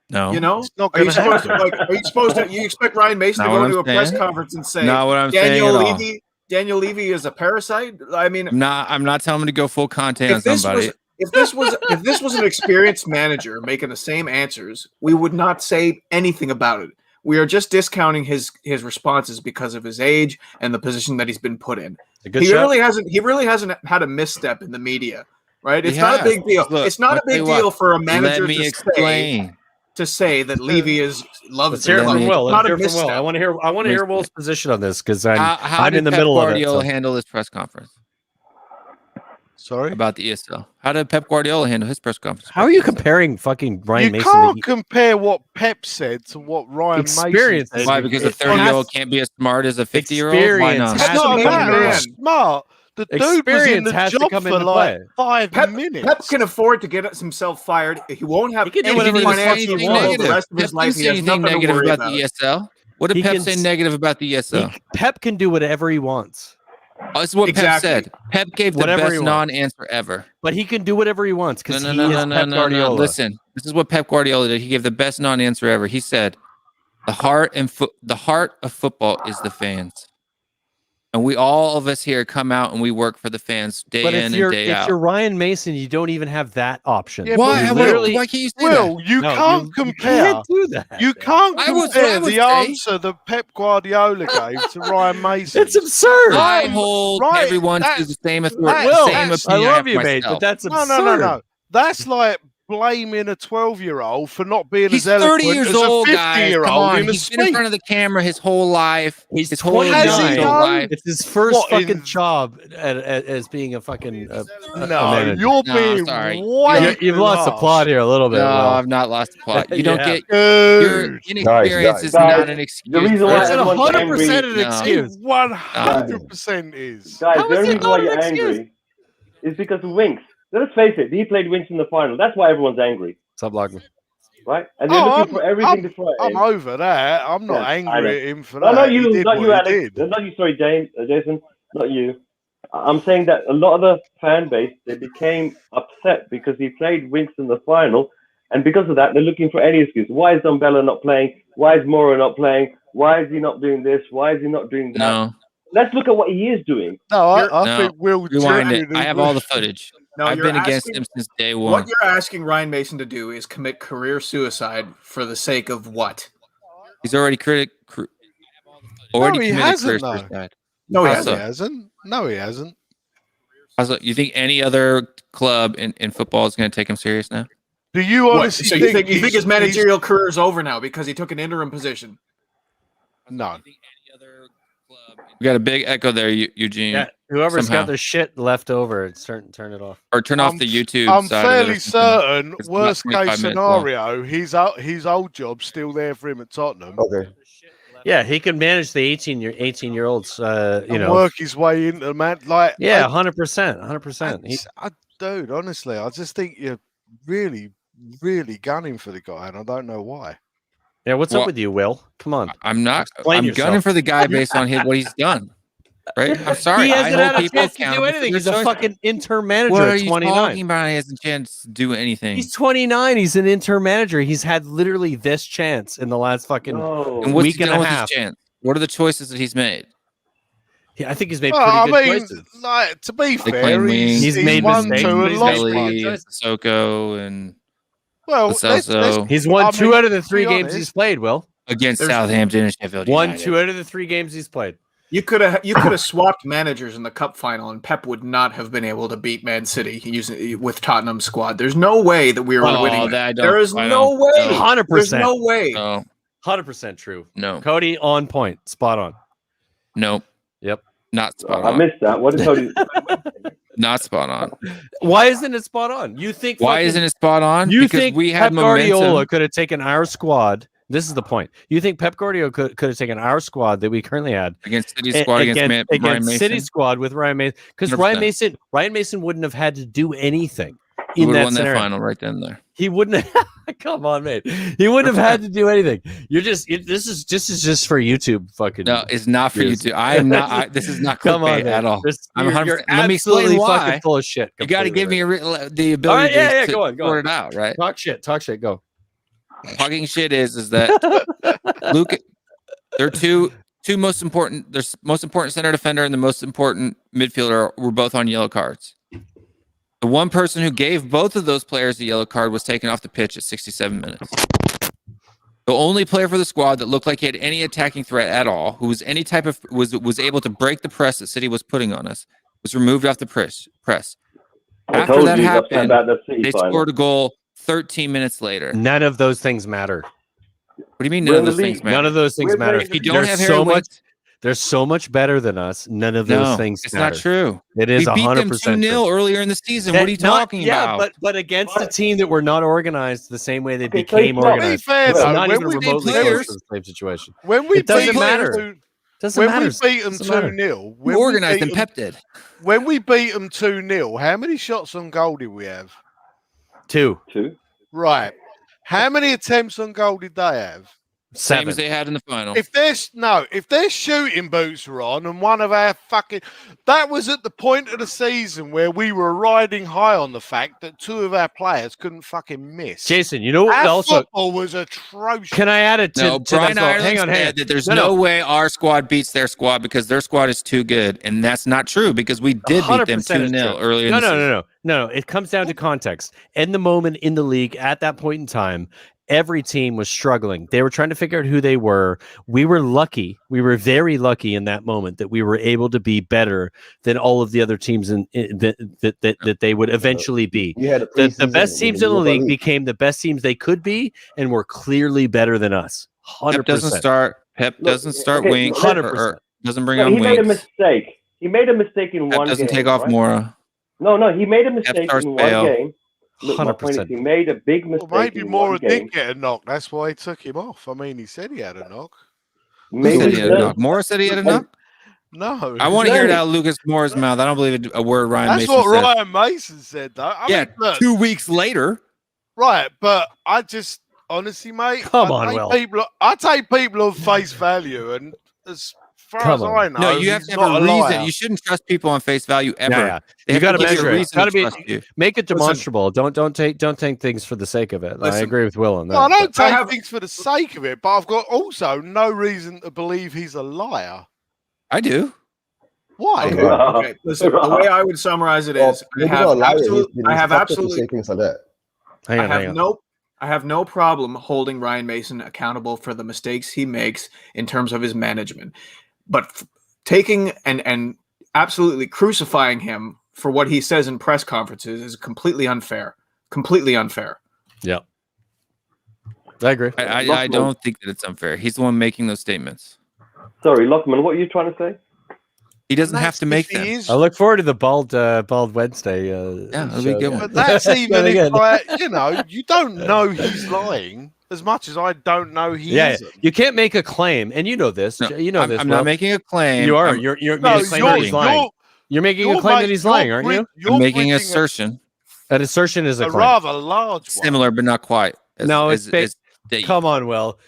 S2: No,
S8: It's not going to happen.
S7: Are you supposed to? You expect Ryan Mason to go into a press conference and say,
S2: "Not what I'm
S7: Daniel
S2: saying
S7: Levy, Daniel Levy is a parasite"? I mean,
S2: I'm not telling him to go full content on somebody.
S7: If this was an experienced manager making the same answers, we would not say anything about it. We are just discounting his responses because of his age and the position that he's been put in. He really hasn't had a misstep in the media, right? It's not a big deal.
S2: Look,
S7: it's not a big deal for a manager
S2: to
S7: say that Levy loves
S4: hear from Will.
S7: Not a
S4: Will.
S7: misstep.
S4: I want to hear Will's position on this because I'm in the middle of it.
S2: How did Pep Guardiola handle his press conference?
S8: Sorry?
S2: About the ESL. How did Pep Guardiola handle his press conference?
S4: How are you comparing fucking Ryan Mason?
S8: You can't compare what Pep said to what Ryan Mason said.
S2: Why? Because a 30-year-old can't be as smart as a 50-year-old? Why not?
S8: It's not a matter of smart. The dude was in the job for like 5 minutes.
S7: Pep can afford to get himself fired. He won't have any
S2: financial
S7: trouble the rest of his life. He has nothing
S2: negative
S7: to worry
S2: about the ESL. What did Pep say negative about the ESL?
S4: Pep can do whatever he wants.
S2: Oh, this is what
S7: Exactly.
S2: Pep said. Pep gave the
S4: Whatever he
S2: best
S4: wants.
S2: non-answer ever.
S4: But he can do whatever he wants because
S2: No,
S4: he
S2: no,
S4: is
S2: no, no,
S4: Pep
S2: no,
S4: Guardiola.
S2: no. Listen, this is what Pep Guardiola did. He gave the best non-answer ever. He said, the heart of football is the fans. And we all of us here come out and we work for the fans day
S4: But
S2: in and day out.
S4: if you're Ryan Mason, you don't even have that option.
S8: Yeah,
S2: Why?
S8: but
S2: Why can't you say that?
S8: Will, you
S4: No,
S8: can't
S4: you
S8: compare.
S4: can't do that.
S8: You can't
S2: I would
S8: compare the
S2: say-
S8: answer that Pep Guardiola gave to Ryan Mason.
S4: It's absurd.
S2: I hold
S8: right,
S2: everyone to
S8: that's-
S2: the same authority.
S8: Will,
S2: The same
S8: that's-
S4: I
S2: opinion
S4: love
S2: have
S4: you, mate,
S2: myself.
S4: but that's
S8: No,
S4: absurd.
S8: no. That's like blaming a 12-year-old for not being
S2: He's
S8: as
S2: 30
S8: eloquent
S2: years
S8: as
S2: old,
S8: a
S2: guys.
S8: 50-year-old
S2: Come on.
S8: in a
S2: He's been in
S8: speech.
S2: front of the camera his whole life.
S4: He's
S2: his whole
S4: 29.
S2: adult life.
S4: It's his first
S8: What,
S4: fucking
S8: in-
S4: job as being a fucking a
S8: No,
S4: manager.
S8: you're
S2: No,
S8: being
S2: sorry.
S8: way
S4: You've
S8: too
S4: lost the
S8: harsh.
S4: plot here a little bit.
S2: No,
S4: Will.
S2: I've not lost the plot. You don't
S4: Yeah.
S2: get your
S8: Dude,
S2: inexperience is
S6: guys,
S2: not an excuse.
S6: the reason
S2: for
S6: why
S4: It's
S2: it.
S4: an
S6: everyone's
S4: 100%
S6: angry-
S4: an
S2: No.
S4: excuse.
S8: 100% is.
S6: Guys,
S4: How
S6: the
S4: is
S6: only
S4: it
S6: reason
S4: not
S6: why
S4: an
S6: you're
S4: excuse?
S6: angry is because of Winks. Let's face it, he played Winks in the final. That's why everyone's angry,
S4: Stop blocking.
S6: right? And they're looking for everything to throw at
S8: I'm
S6: him.
S8: over that. I'm not
S6: Yeah, I
S8: angry
S6: know.
S8: at him for
S6: No,
S8: that.
S6: not
S8: He
S6: you,
S8: did
S6: not
S8: what
S6: you,
S8: he
S6: Alex.
S8: did.
S6: Not you, sorry, Jason, not you. I'm saying that a lot of the fan base, they became upset because he played Winks in the final, and because of that, they're looking for any excuse. Why is Dombella not playing? Why is Moro not playing? Why is he not doing this? Why is he not doing that?
S2: No,
S6: Let's look at what he is doing.
S8: No, I
S2: No.
S8: think Will
S2: rewind it.
S8: genuinely
S2: I have all the
S8: was-
S2: footage.
S7: No,
S2: I've
S7: you're
S2: been against
S7: asking-
S2: him since day one.
S7: What you're asking Ryan Mason to do is commit career suicide for the sake of what?
S2: He's already
S8: he
S2: committed
S8: hasn't,
S2: career
S8: though.
S2: suicide.
S7: No, he
S2: How
S8: No,
S2: so?
S8: he hasn't. No, he hasn't.
S2: Also, you think any other club in football is going to take him serious now?
S8: Do you
S7: What?
S8: honestly
S7: So you think
S8: he's-
S7: his managerial career is over now because he took an interim position?
S8: No.
S2: We got a big echo there, Eugene.
S4: Yeah, whoever's
S2: Somehow.
S4: got their shit left over, turn it off.
S2: Or turn off
S8: I'm-
S2: the YouTube
S8: I'm
S2: side of it or
S8: fairly
S2: something.
S8: certain,
S2: It's about
S8: worst
S2: 25
S8: case
S2: minutes long.
S8: scenario, his old job's still there for him at Tottenham.
S6: Okay.
S4: Yeah, he can manage the 18-year-olds.
S8: And work his way into man. Like,
S4: Yeah,
S8: I-
S4: 100%, 100%.
S8: dude, honestly, I just think you're really, really gunning for the guy, and I don't know why.
S4: Yeah, what's
S2: Well,
S4: up with you, Will? Come on.
S2: I'm not.
S4: Explain
S2: I'm
S4: yourself.
S2: gunning for the guy based on what he's done. Right? I'm sorry.
S4: He hasn't
S2: I
S4: had
S2: hold
S4: a
S2: people
S4: chance to do
S2: accountable for
S4: anything.
S2: their
S4: He's a
S2: choices.
S4: fucking interim manager
S2: What are
S4: at
S2: you
S4: 29.
S2: talking about? He hasn't a chance to do anything.
S4: He's 29. He's an interim manager. He's had literally this chance in the last fucking.
S6: No.
S2: and what's
S4: week
S2: he
S4: and
S2: done
S4: a
S2: with
S4: half.
S2: his chance? What are the choices that he's made?
S4: Yeah, I think he's made
S8: Well, I
S4: pretty good
S8: mean,
S4: choices.
S8: like, to be
S2: They
S8: fair,
S2: claim wings.
S4: He's
S8: he's
S4: made
S8: won
S4: mistakes,
S8: two
S4: but
S8: and
S4: he's
S8: lost
S4: made
S8: one.
S4: pretty good
S2: Sissoko, and
S8: Well,
S2: Lo
S8: let's,
S2: Celso.
S4: He's won
S8: I
S4: two
S8: mean,
S4: out of the
S8: to
S4: three
S8: be
S4: games
S8: honest-
S4: he's played. Will
S2: against
S7: There's-
S2: Southampton and Sheffield
S4: won
S2: United.
S4: 2 out of the 3 games he's played.
S7: You could have swapped managers in the cup final, and Pep would not have been able to beat Man City using with Tottenham's squad. There's no way that we were
S2: Oh,
S7: winning.
S2: that I don't-
S7: There is
S2: I
S7: no
S2: don't-
S7: way.
S2: no.
S4: 100%.
S7: There's no way.
S2: No,
S4: 100% true.
S2: no,
S4: Cody on point, spot on.
S2: no.
S4: Yep.
S2: Not spot
S6: I
S2: on.
S6: missed that. What did Cody?
S2: Not spot on.
S4: Why isn't it spot on? You think?
S2: Why isn't it spot on?
S4: You
S2: Because
S4: think
S2: we
S4: Pep
S2: had
S4: Guardiola
S2: momentum
S4: could have taken our squad? This is the point. You think Pep Guardiola could have taken our squad that we currently had
S2: against City's squad against Ryan Mason.
S4: City squad with Ryan Mason? Because
S2: 100%.
S4: Ryan Mason wouldn't have had to do anything
S2: We
S4: in
S2: would have
S4: that
S2: won that
S4: scenario.
S2: final right then and there.
S4: He wouldn't have. Come on, mate. He wouldn't have had to do anything. You're just. This is just for YouTube. Fucking.
S2: No, it's not for you
S4: Yes.
S2: to. I am not. This is not
S4: Come on,
S2: clickbait
S4: man.
S2: at all. I'm
S4: You're
S2: 100%. Let me
S4: absolutely
S2: explain why.
S4: fucking full of shit.
S2: You got to give me
S4: completely
S2: the ability
S4: All right, yeah,
S2: to
S4: go on,
S2: sort it out, right?
S4: right. Talk shit. Go.
S2: Talking shit is that Luke. They're two most important. Their most important center defender and the most important midfielder were both on yellow cards. The one person who gave both of those players a yellow card was taken off the pitch at 67 minutes. The only player for the squad that looked like he had any attacking threat at all, who was any type of was able to break the press that City was putting on us, was removed off the press.
S6: I
S2: After
S6: told
S2: that
S6: you
S2: happened,
S6: about the City
S2: they
S6: final.
S2: scored a goal 13 minutes later. What
S4: None of those things matter.
S2: do you mean none
S6: We're
S2: of
S6: the
S2: those things
S6: league.
S2: matter?
S4: None of those things
S6: We're
S4: matter.
S6: very-
S2: If you don't
S4: They're
S2: have
S4: so
S2: Harry
S4: much.
S2: Winks,
S4: They're so much better than us. None of those
S2: no,
S4: things
S2: it's
S4: matter.
S2: not true.
S4: It is
S2: We beat them
S4: 100%
S2: 2-0 earlier in the season. What are you talking about?
S4: But against a team that were not organized the same way they
S6: Okay,
S4: became
S6: so it's not-
S8: To be
S4: organized.
S8: fair,
S4: It's
S8: though,
S4: not
S8: when
S4: even
S8: we
S4: remotely
S2: players-
S4: close to the same situation.
S8: when we
S4: It doesn't
S8: beat
S4: matter.
S8: them
S4: Doesn't
S8: when
S4: matter.
S8: we beat them
S4: Doesn't matter.
S8: 2-0,
S2: We organized them. Pep did.
S8: when we beat them 2-0, how many shots on goal did we have?
S4: 2.
S6: Two.
S8: Right. How many attempts on goal did they have?
S2: Same
S4: 7.
S2: as they had in the final.
S8: If their shooting boots were on and one of our that was at the point of the season where we were riding high on the fact that 2 of our players couldn't fucking miss.
S4: Jason, you know what?
S8: Our
S4: Also,
S8: football was atrocious.
S4: can I add it to?
S2: No,
S4: to
S2: Brian
S4: that?
S2: Ireland
S4: Hang on.
S2: said that there's no way our squad beats their squad because their squad is too good, and that's not true because we did beat them 2-0 earlier.
S4: No. It comes down to context. In the moment in the league at that point in time, every team was struggling. They were trying to figure out who they were. We were lucky. We were very lucky in that moment that we were able to be better than all of the other teams that they would eventually be. The best teams in the league became the best teams they could be and were clearly better than us. 100%.
S2: Pep doesn't start wings.
S4: 100%.
S2: Doesn't bring
S6: No,
S2: on
S6: he
S2: wings.
S6: made a mistake. He made a mistake in
S2: Pep
S6: one
S2: doesn't
S6: game.
S2: take off
S6: right?
S2: Mora.
S6: No, he made a mistake
S2: starts
S6: in
S2: Bale.
S6: one game. Look, my point is
S4: 100%.
S6: he made a big mistake.
S8: Well, maybe
S6: in
S8: Mora
S6: one game.
S8: did get a knock. That's why he took him off. I mean, he said he had a knock.
S2: Who said
S6: Maybe
S2: he had a knock? Mora said he had a knock?
S8: No.
S2: I want to hear it out of Lucas Moore's mouth. I don't believe a word Ryan
S8: That's
S2: Mason
S8: what
S2: said.
S8: Ryan Mason said, though. I mean, look,
S2: 2 weeks later.
S8: right, but I just honestly, mate,
S4: Come on, Will.
S8: I take people on face value, and as far
S4: Come
S8: as
S4: on.
S8: I know,
S2: No, you have
S8: he's
S2: to have
S8: not
S2: a reason.
S8: liar.
S2: You shouldn't trust people on face value ever.
S4: Yeah.
S2: They
S4: You
S2: have
S4: got to
S2: give you a
S4: measure it.
S2: reason
S4: Got to
S2: to
S4: be
S2: trust you.
S4: make it demonstrable. Don't take things for the sake of it. I
S7: Listen.
S4: agree with Will on that.
S8: No, I don't
S7: I
S8: take
S7: have-
S8: things for the sake of it, but I've got also no reason to believe he's a liar.
S2: I do.
S8: Why?
S7: Okay. Okay. Listen, the way I would summarize it is, I have absolutely,
S9: say things like that.
S4: Hang on,
S7: I
S4: hang on.
S7: have no problem holding Ryan Mason accountable for the mistakes he makes in terms of his management, but taking and absolutely crucifying him for what he says in press conferences is completely unfair. Completely unfair.
S4: Yeah, I agree.
S2: I don't think that it's unfair. He's the one making those statements.
S6: Sorry, Lockman, what are you trying to say?
S2: He doesn't have to make them.
S4: I look forward to the bald Wednesday.
S2: Yeah, that'll be a good one.
S8: But that's even
S4: Again.
S8: if you don't know he's lying as much as I don't know he isn't.
S4: You can't make a claim, and you know this.
S2: No,
S4: you know
S2: I'm,
S4: this.
S2: I'm
S4: Will.
S2: not making a claim.
S4: You are.
S2: I'm,
S4: You're
S8: No,
S4: making a claim that he's lying. You're making a claim that he's lying, aren't you?
S2: I'm making an assertion.
S4: An assertion is a
S8: a
S4: claim.
S8: rather large one.
S2: Similar, but not quite.
S4: No, it's Come on, Will.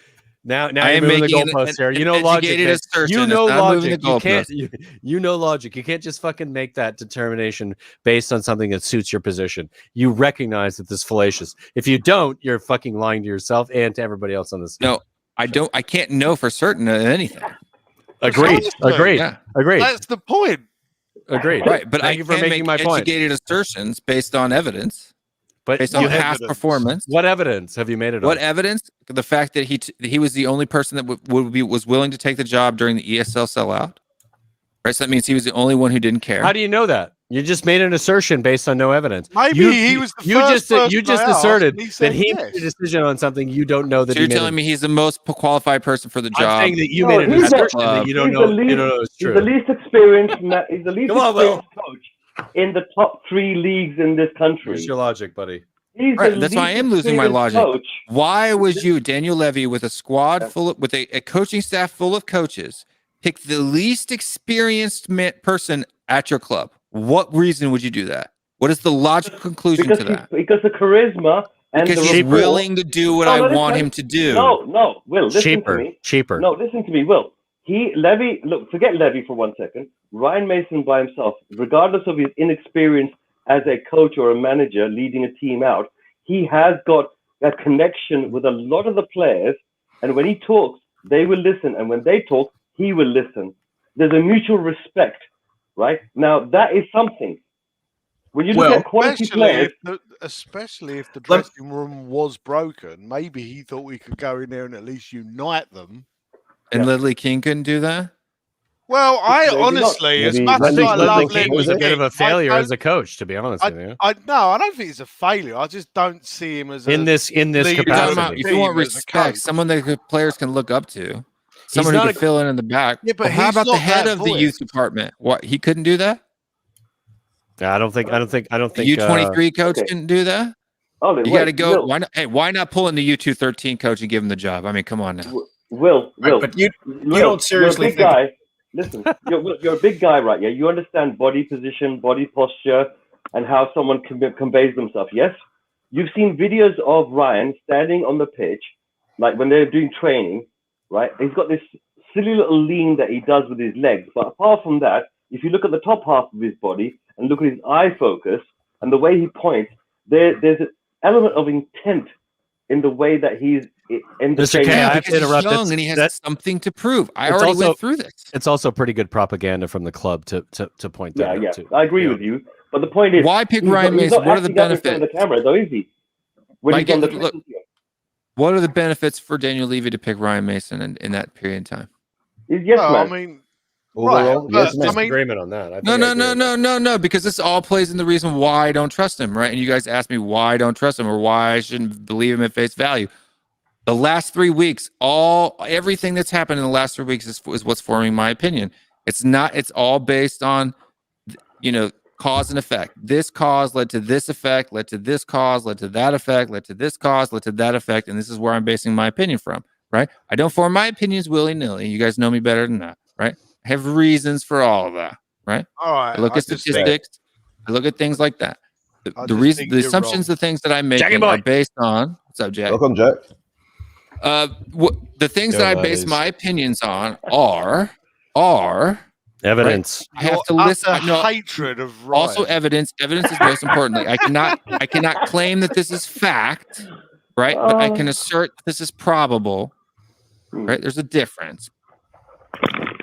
S4: Now
S2: I
S4: you're
S2: am
S4: moving the
S2: making
S4: goalposts here. You know
S2: an
S4: logic.
S2: educated
S4: man.
S2: assertion.
S4: You know
S2: It's not moving
S4: logic.
S2: the
S4: You can't.
S2: goalposts.
S4: You know logic. You can't just fucking make that determination based on something that suits your position. You recognize that this is fallacious. If you don't, you're fucking lying to yourself and to everybody else on this.
S2: No, I don't. I can't know for certain anything.
S4: Agreed. Agreed.
S2: Yeah.
S4: Agreed.
S8: That's the point.
S4: Agreed.
S2: Right, but
S4: Thank
S2: I
S4: you for
S2: can
S4: making
S2: make
S4: my point.
S2: educated assertions based on evidence,
S4: But
S2: based on
S4: you
S2: past
S8: evidence.
S2: performance.
S4: what evidence have you made it on?
S2: What evidence? The fact that he was the only person that was willing to take the job during the ESL sellout. Right, so that means he was the only one who didn't care.
S4: How do you know that? You just made an assertion based on no evidence.
S8: Maybe he was the first
S4: you
S8: person
S4: just
S8: I asked,
S4: asserted
S8: and he said
S4: that he
S8: yes.
S4: made a decision on something you don't know that
S2: So you're
S4: he made.
S2: telling me he's the most qualified person for the
S4: I'm
S2: job?
S4: saying that you
S6: No,
S4: made an
S6: he's
S4: assertion
S2: the-
S4: that you don't
S6: he's
S4: know.
S6: the
S4: You
S6: least-
S4: don't know it's
S6: He's the
S4: true.
S6: least experienced. He's the least
S4: Come on, Will.
S6: experienced coach in the top 3 leagues in this country.
S4: Where's your logic, buddy?
S6: He's
S2: Right,
S6: the
S2: that's why I
S6: least
S2: am losing my
S6: experienced
S2: logic.
S6: Coach.
S2: Why was you, Daniel Levy, with a squad full of, with a coaching staff full of coaches, pick the least experienced person at your club? What reason would you do that? What is the logical conclusion to that?
S6: Because the charisma and
S2: Because
S6: the
S2: he's
S6: rapport-
S2: willing to do what
S6: No,
S2: I
S6: no,
S2: want
S6: listen.
S2: him to do.
S6: No, Will, listen
S4: Cheaper.
S6: to me.
S4: Cheaper.
S6: No, listen to me, Will. Levy, look, forget Levy for 1 second. Ryan Mason by himself, regardless of his inexperience as a coach or a manager leading a team out, he has got a connection with a lot of the players. And when he talks, they will listen. And when they talk, he will listen. There's a mutual respect, right? Now, that is something. When you look at quality players,
S8: Especially if the dressing room was broken, maybe he thought we could go in there and at least unite them.
S2: And Ledley King couldn't do that?
S8: Well, I
S6: Maybe not.
S8: honestly, as
S9: Maybe
S8: much
S4: I
S8: as
S4: think
S8: I
S4: Ledley
S8: love
S4: King was a bit of a failure as a coach, to be honest with you.
S8: I don't think he's a failure. I just don't see him as
S4: In this
S8: leader
S2: You're talking
S4: capacity.
S2: about, if you want
S8: Team as a
S2: respect,
S8: coach.
S2: someone that the players can look up to, someone
S4: not
S2: who
S4: a-
S2: can fill in the back.
S8: Yeah, but
S2: Well, how
S8: he's
S2: about the
S8: not
S2: head
S8: that
S2: of the
S8: voice.
S2: youth department? What, he couldn't do that?
S4: I don't think.
S2: The U23 coach
S6: okay.
S2: couldn't do that?
S6: oh,
S2: You got to go. Why not pull in the U213 coach and give him the job? I mean, come on now.
S6: Will,
S7: But you don't seriously
S6: you're a big
S7: think
S6: guy. Listen, you're a big guy, right? Yeah, you understand body position, body posture, and how someone conveys themselves. Yes, you've seen videos of Ryan standing on the pitch like when they're doing training, right? He's got this silly little lean that he does with his legs. But apart from that, if you look at the top half of his body and look at his eye focus and the way he points, there's an element of intent in the way that he's in the
S4: Mr. K, I
S6: training.
S4: have to
S2: He's
S4: interrupt.
S2: young and he has something to prove. I already went through this.
S4: It's also pretty good propaganda from the club to point that out.
S6: Yeah,
S4: Too.
S6: I agree with you. But the point is,
S2: Why pick
S6: he's
S2: Ryan
S6: not- he's
S2: Mason?
S6: not
S2: What are the
S6: acting up in front
S2: benefits?
S6: of the camera, though, is he? When
S2: Mike,
S6: he's on the
S2: look,
S6: training field.
S2: What are the benefits for Daniel Levy to pick Ryan Mason in that period in time?
S6: He's yes,
S8: No,
S6: man.
S8: I mean,
S9: Overall,
S8: right,
S9: yes,
S8: but,
S9: man.
S8: I mean,
S4: Agreement on that. I
S2: No,
S4: think I
S2: no,
S4: agree
S2: no,
S4: with
S2: no, no, no, because this all plays in the reason why I don't trust him, right? And you guys asked me why I don't trust him or why I shouldn't believe him at face value. The last 3 weeks, everything that's happened in the last 3 weeks is what's forming my opinion. It's all based on, cause and effect. This cause led to this effect, led to this cause, led to that effect, led to this cause, led to that effect. And this is where I'm basing my opinion from, right? I don't form my opinions willy-nilly. You guys know me better than that, right? I have reasons for all of that, right?
S8: all right.
S2: I look at
S8: just think-
S2: statistics. I look at things like that.
S8: I
S2: The
S8: just
S2: reason,
S8: think
S2: the
S8: you're
S2: assumptions,
S8: wrong.
S2: the things that I'm making
S4: Jackie boy.
S2: are based on. What's up, Jack?
S9: Welcome, Jack.
S2: The things
S4: Yo,
S2: that I
S4: that
S2: base
S4: is-
S2: my opinions on are
S4: Evidence.
S2: I have
S8: Your
S2: to listen.
S8: utter
S2: No,
S8: hatred of Ryan.
S2: also evidence. Evidence is most importantly. I cannot claim that this is fact, right? But I can assert this is probable, right? There's a difference.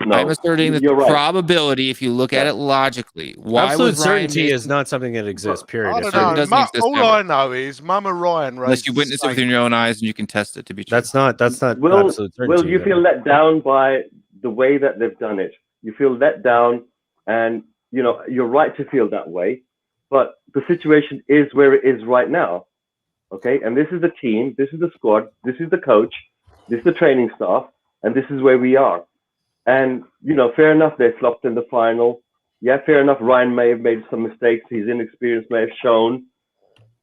S6: No,
S2: I'm asserting that the
S6: you're right.
S2: probability, if you look at it logically, why
S4: Absolute
S2: was Ryan
S4: certainty
S2: Mason,
S4: is not something that exists. Period.
S8: I
S4: It's
S8: don't know.
S2: doesn't
S8: Ma-
S2: exist
S8: all
S2: ever.
S8: I know is Mama Ryan
S2: unless
S8: raised
S2: you
S8: the
S2: witness it with
S8: stake.
S2: your own eyes and you can test it to be true?
S4: That's not
S6: Will,
S4: absolute certainty.
S6: Will, you feel let down by the way that they've done it. You feel let down, and you're right to feel that way. But the situation is where it is right now. Okay, and this is the team, this is the squad, this is the coach, this is the training staff, and this is where we are. And fair enough, they flopped in the final. Yeah, fair enough. Ryan may have made some mistakes. His inexperience may have shown.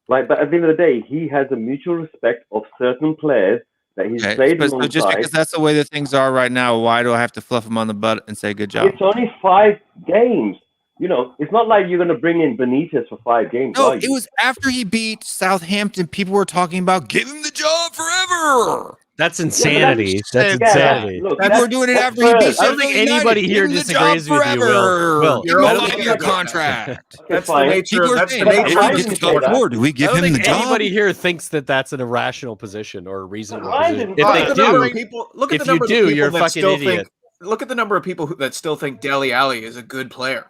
S6: Right, but at the end of the day, he has a mutual respect of certain players that he's
S2: Okay,
S6: played
S2: but so just
S6: alongside.
S2: because that's the way that things are right now, why do I have to fluff him on the butt and say good job?
S6: It's only 5 games. It's not like you're going to bring in Benitez for 5 games.
S2: No,
S6: are you?
S2: it was after he beat Southampton. People were talking about give him the job forever.
S4: That's insanity. That's
S8: Yeah,
S4: insanity.
S6: Look,
S2: People were doing it
S6: that's
S2: after he beat
S6: Spurs.
S4: I don't think
S2: Sheffield
S4: anybody
S2: United.
S4: here
S2: Give him the
S4: disagrees
S2: job
S4: with you, Will.
S2: forever.
S4: Will,
S2: You're
S7: I
S2: a
S7: don't think
S2: 5-year
S7: that's-
S2: contract.
S6: Okay,
S7: That's the
S6: fine.
S7: nature.
S2: People are
S7: That's
S2: saying,
S7: the
S6: But
S2: if
S7: nature.
S6: Ryan
S2: he
S6: didn't
S2: gets
S6: say
S2: top
S6: that.
S2: 4, do we
S4: I
S2: give
S4: don't
S2: him the
S4: think
S2: job?
S4: anybody here thinks that that's an irrational position or a reasonable
S8: Ryan
S4: position.
S8: didn't
S4: If
S8: say
S4: they
S8: that.
S7: Look at the number
S4: do,
S7: of people. Look at
S4: if
S7: the
S4: you
S7: number
S4: do,
S7: of people
S4: you're a
S7: that
S4: fucking
S7: still
S4: idiot.
S7: think. Look at the number of people that still think Dele Alli is a good player.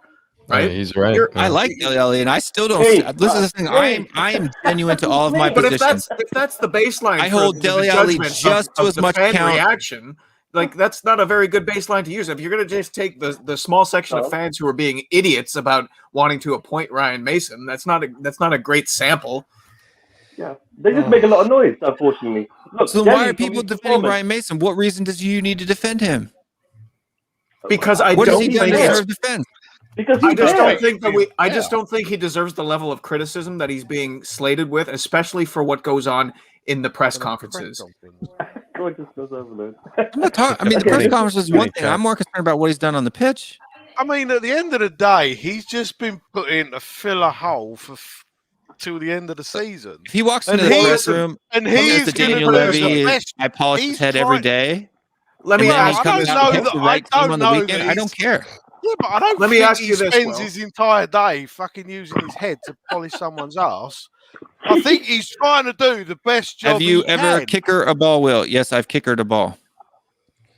S7: Right?
S10: Yeah, he's right.
S7: You're-
S2: I like Dele Alli, and I still don't.
S6: Hey,
S2: This is the thing. I am genuine to all of my
S7: But if
S2: positions.
S7: that's the baseline,
S2: I
S7: for
S2: hold
S7: the
S2: Dele Alli
S7: judgment
S2: just
S7: of
S2: to as
S7: the
S2: much
S7: fan
S2: count.
S7: reaction, like that's not a very good baseline to use. If you're going to just take the small section of fans who are being idiots about wanting to appoint Ryan Mason, that's not a great sample.
S6: Yeah, they just make a lot of noise, unfortunately. Look,
S2: So then why
S6: Dele,
S2: are
S6: from
S2: people
S6: his
S2: defending
S6: performance-
S2: Ryan Mason? What reason does you need to defend him?
S7: Because I
S2: What has
S7: don't
S2: he done
S7: think
S2: to
S7: it's
S2: deserve defense?
S6: Because
S7: I
S6: he's
S7: just
S6: there.
S7: don't think that I just don't think he deserves the level of criticism that he's being slated with, especially for what goes on in the press conferences.
S6: God just goes over there.
S2: I'm not talking. I mean, the press conference is one thing. I'm more concerned about what he's done on the pitch.
S8: I mean, at the end of the day, he's just been put in to fill a hole till the end of the season.
S2: If he walks
S8: And
S2: into the
S8: he-
S2: dressing room,
S8: And
S2: says
S8: he's
S2: to
S8: going
S2: Daniel
S8: to
S2: Levy,
S8: best.
S2: I polish
S8: he's
S2: his head every
S8: trying-
S2: day.
S7: Let me
S2: And then
S8: Well,
S2: he
S8: I
S2: comes
S8: don't
S2: out
S8: know
S2: and picks the
S8: that-
S2: right
S8: I
S2: team on the
S8: don't know
S2: weekend.
S8: that
S2: I don't care.
S8: Yeah, but I don't
S7: Let me
S8: think
S7: ask
S8: he
S7: you this,
S8: spends
S7: Will.
S8: his entire day fucking using his head to polish someone's ass. I think he's trying to do the best job
S2: Have you
S8: he
S2: ever
S8: can.
S2: kicker a ball, Will? Yes, I've kickered a ball.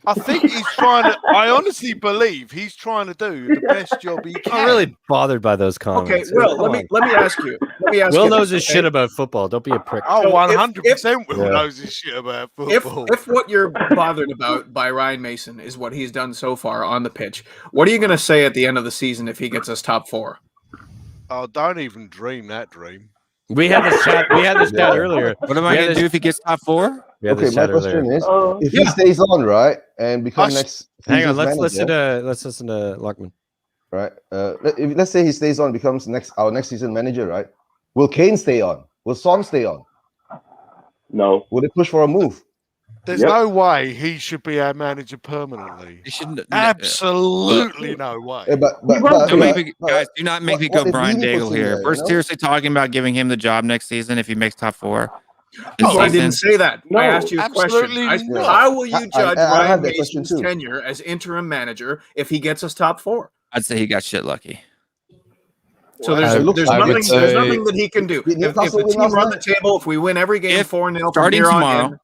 S8: I think he's trying to. I honestly believe he's trying to do the best job he can.
S4: I'm really bothered by those comments.
S7: Okay, Will, let me ask you.
S4: Will
S7: you
S4: knows
S7: this,
S4: his
S7: okay?
S4: shit about football. Don't be a prick.
S8: Oh,
S7: So
S8: 100% Will
S4: Yeah.
S8: knows his shit about
S7: If
S8: football.
S7: what you're bothered about by Ryan Mason is what he's done so far on the pitch, what are you going to say at the end of the season if he gets us top 4?
S8: Oh, don't even dream that dream.
S4: We had this chat. We had this chat earlier.
S2: What am I
S4: Yeah,
S2: going to
S4: this-
S2: do if he gets top 4?
S4: We had
S9: Okay,
S4: this
S9: my
S4: chat
S9: question
S4: earlier.
S9: is,
S6: Oh,
S9: if
S7: Yeah.
S9: he stays on, right, and becomes
S8: Hush.
S9: next
S4: Hang on.
S9: season's
S4: Let's
S9: manager,
S4: listen to Lockman.
S9: right? Let's say he stays on, becomes our next season manager, right? Will Kane stay on? Will Son stay on?
S6: no.
S9: Will they push for a move?
S8: There's
S6: Yep.
S8: no way he should be our manager permanently.
S2: He shouldn't.
S8: Absolutely no way.
S9: But
S6: won't
S2: Don't
S6: do
S2: make
S9: but-
S2: me,
S9: but-
S2: guys, do not make me
S9: what
S2: go
S9: if
S2: Brian
S9: Levy puts
S2: Daigle
S9: him
S2: here.
S9: there,
S2: We're
S9: you know?
S2: seriously talking about giving him the job next season if he makes top 4.
S7: No, I didn't say that.
S6: No,
S7: I asked you a question.
S8: absolutely not.
S7: How will you judge
S9: I
S7: Ryan
S9: have that question
S7: Mason's
S9: too.
S7: tenure as interim manager if he gets us top 4?
S2: I'd say he got shit lucky.
S7: So there's
S9: I would
S7: nothing
S10: say-
S7: that he can do.
S9: Did
S7: If
S9: Newcastle
S7: the
S9: win
S7: team
S9: last
S7: are on the
S9: night?
S7: table, if we win every game
S2: If
S7: 4-0 from
S2: starting
S7: here on
S2: tomorrow,
S7: in,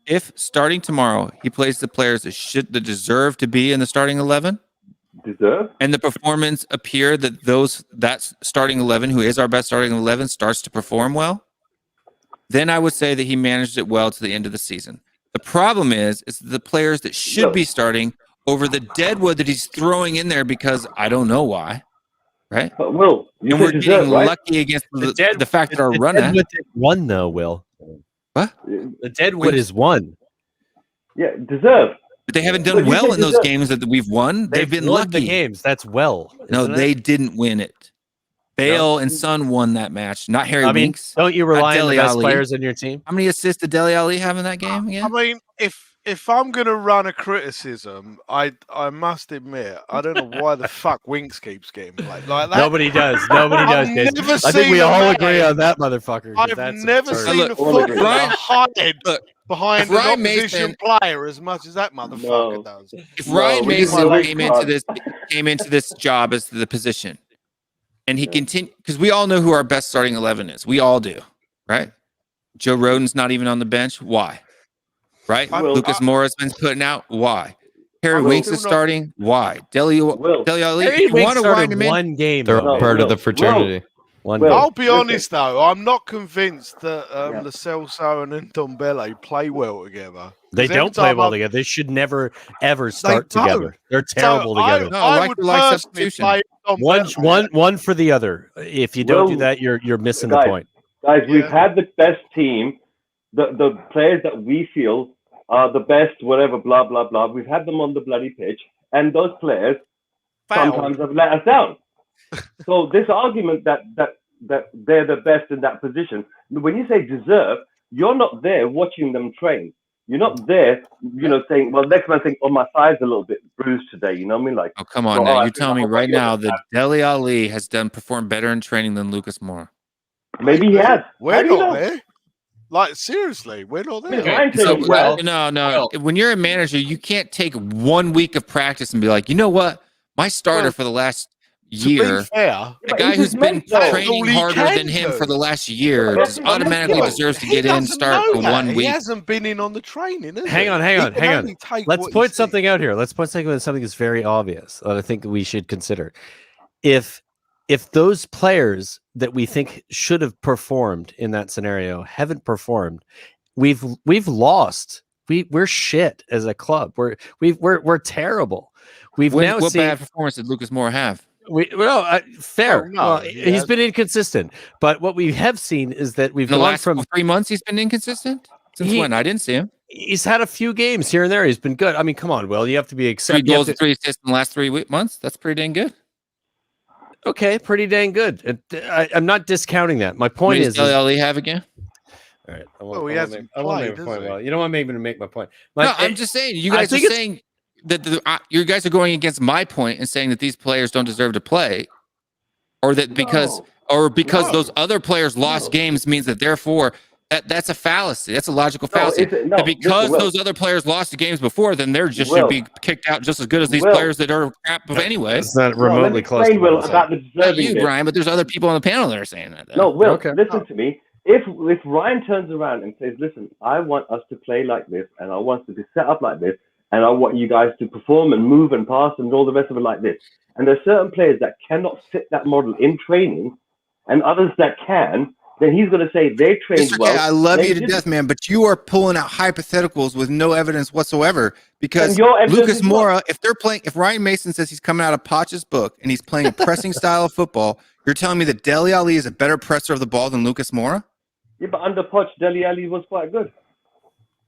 S2: if starting tomorrow he plays the players that deserve to be in the starting 11,
S6: Deserve?
S2: and the performance appear that starting 11, who is our best starting 11, starts to perform well, then I would say that he managed it well to the end of the season. The problem is the players that should be starting over the deadwood that he's throwing in there because I don't know why, right?
S6: But Will, you
S2: And
S6: said
S2: we're
S6: deserve,
S2: getting
S6: right?
S2: lucky against the fact that our
S4: The
S2: run
S4: Deadwood is one, though, Will.
S2: What?
S4: The Deadwood is one.
S6: Yeah, deserve.
S2: But they haven't
S6: But
S2: done
S6: you
S2: well
S6: said
S2: in those
S6: deserve.
S2: games that we've won. They've been
S4: won
S2: lucky.
S4: the games. That's well.
S2: No,
S4: isn't it?
S2: they didn't win it. Bale and Son won that match, not Harry
S4: I mean,
S2: Winks.
S4: don't you rely on the
S2: Dele
S4: best
S2: Alli.
S4: players in your team?
S2: How many assists did Dele Alli have in that game
S8: I
S2: again?
S8: mean, if I'm gonna run a criticism, I must admit I don't know why the fuck Winks keeps getting played like that.
S4: Nobody does. Nobody
S8: I've
S4: does. Jason.
S8: never
S4: I think we
S8: seen a
S4: all
S8: man-
S4: agree on that, motherfucker. 'cause
S8: I've
S4: that's
S8: never
S4: absurd.
S8: seen
S2: Look,
S8: a footballer
S6: Ryan-
S8: hide
S2: Look,
S8: behind
S2: if
S8: an
S2: Ryan
S8: opposition player as much as that motherfucker
S6: No.
S8: does.
S2: If
S6: No,
S2: Ryan
S6: we
S2: Mason
S6: like
S2: came into this job as the position, and he continued because we all know who our best starting 11 is. We all do, right? Joe Roden's not even on the bench. Why? Right?
S6: Will,
S2: Lucas Moura's been putting out. Why? Harry
S6: Will,
S2: Winks
S8: still
S2: is
S8: not-
S2: starting. Why? Dele
S6: Will.
S2: Alli.
S4: Harry
S2: You
S4: Winks
S2: want to wind
S4: started
S2: him in?
S4: one game.
S10: They're
S4: though.
S6: No,
S10: part of
S6: Will,
S10: the fraternity.
S4: One
S6: Will.
S4: game.
S8: I'll be
S6: listen.
S8: honest though, I'm not convinced that
S6: Yeah.
S8: Lo Celso and Ndombele play well together.
S4: They
S8: 'Cause every
S4: don't play
S8: time
S4: well
S8: I've-
S4: together. They should never ever start
S8: don't.
S4: together. They're terrible
S8: So
S4: together.
S2: No, I
S8: I
S2: like
S8: would
S2: the like
S8: personally
S2: substitution.
S8: play Ndombele.
S4: One for the other. If you don't do
S6: Will,
S4: that, you're missing
S6: guys,
S4: the point.
S6: Guys, we've
S8: Yeah.
S6: had the best team, the players that we feel are the best, whatever, blah, blah, blah. We've had them on the bloody pitch, and those players sometimes have let us down. So this argument that they're the best in that position, when you say deserve, you're not there watching them train. You're not there, saying, well, next man saying, oh, my thigh's a little bit bruised today. You know what I mean? Like,
S2: Oh, come on
S6: well,
S2: now.
S6: I
S2: You're
S6: think
S2: telling me
S6: I'll
S2: right
S6: put you
S2: now
S6: on the
S2: that Dele Alli has performed better in training than Lucas Moura.
S6: maybe he has. How
S8: We're
S6: do you
S8: not
S6: know?
S8: there. Like seriously, we're not there.
S6: Okay. Ryan
S2: So,
S6: said, well,
S2: no. When you're a manager, you can't take 1 week of practice and be like, you know what? My starter
S8: Well,
S2: for the last
S8: To
S2: year,
S8: be fair,
S2: the guy who's been training
S8: all he
S2: harder
S8: can
S2: than him
S8: do.
S2: for the last year,
S6: But
S2: just automatically
S6: yeah,
S2: deserves to
S8: he
S2: get in and
S8: doesn't
S2: start
S8: know
S2: for
S8: that.
S2: 1
S8: He
S2: week.
S8: hasn't been in on the training. Has
S4: Hang
S8: he?
S4: on.
S8: He can only take
S4: Let's
S8: what he
S4: point
S8: sees.
S4: something out here. Let's point something that's very obvious that I think we should consider. If those players that we think should have performed in that scenario haven't performed, we've lost. We're shit as a club. We're terrible. We've now
S2: What
S4: seen
S2: bad performance did Lucas Moura have?
S4: fair.
S8: Oh, no,
S4: Well,
S8: he
S4: he's
S8: has-
S4: been inconsistent, but what we have seen is that we've
S2: In the
S4: gone
S2: last
S4: from
S2: 3 months, he's been inconsistent? Since when? I didn't see him.
S4: he's had a few games here and there. He's been good. I mean, come on, Will. You have to be
S2: 3
S4: accepted.
S2: goals and 3 assists in the last 3 months. That's pretty dang good.
S4: Okay, pretty dang good. I'm not discounting that. My point is,
S2: Dele Alli have again?
S4: all right.
S8: Well, he hasn't
S4: I won't make
S8: played,
S4: a point.
S8: has he?
S4: Well, you don't want me to make my point.
S2: No, I'm just saying. You
S4: I
S2: guys are
S4: think it's-
S2: saying that you guys are going against my point and saying that these players don't deserve to play, or that because
S6: No.
S2: those other players lost games means that therefore that's a fallacy. That's a logical fallacy.
S6: No,
S2: that because
S6: listen, Will.
S2: those other players lost the games before, then they're just
S6: Will.
S2: should be kicked out just as good as these
S6: Will.
S2: players that are crap anyway.
S4: It's not
S6: No, let me
S4: remotely close.
S6: explain,
S4: To what
S6: Will,
S4: I'm
S6: about the
S2: Not
S6: deserving
S2: you,
S6: bit.
S2: Brian, but there's other people on the panel that are saying that. Though.
S6: No, Will,
S4: Okay.
S6: listen to me. If Ryan turns around and says, listen, I want us to play like this, and I want us to be set up like this, and I want you guys to perform and move and pass and all the rest of it like this. And there's certain players that cannot fit that model in training, and others that can, then he's going to say they trained
S11: Mr.
S6: well.
S11: K, I love
S6: they
S11: you to
S6: didn't.
S11: death, man, but you are pulling out hypotheticals with no evidence whatsoever. Because
S6: And your evidence
S11: Lucas
S6: is what?
S11: Moura, if Ryan Mason says he's coming out of Poch's book and he's playing a pressing style of football, you're telling me that Dele Alli is a better presser of the ball than Lucas Moura?
S6: Yeah, but under Poch, Dele Alli was quite good.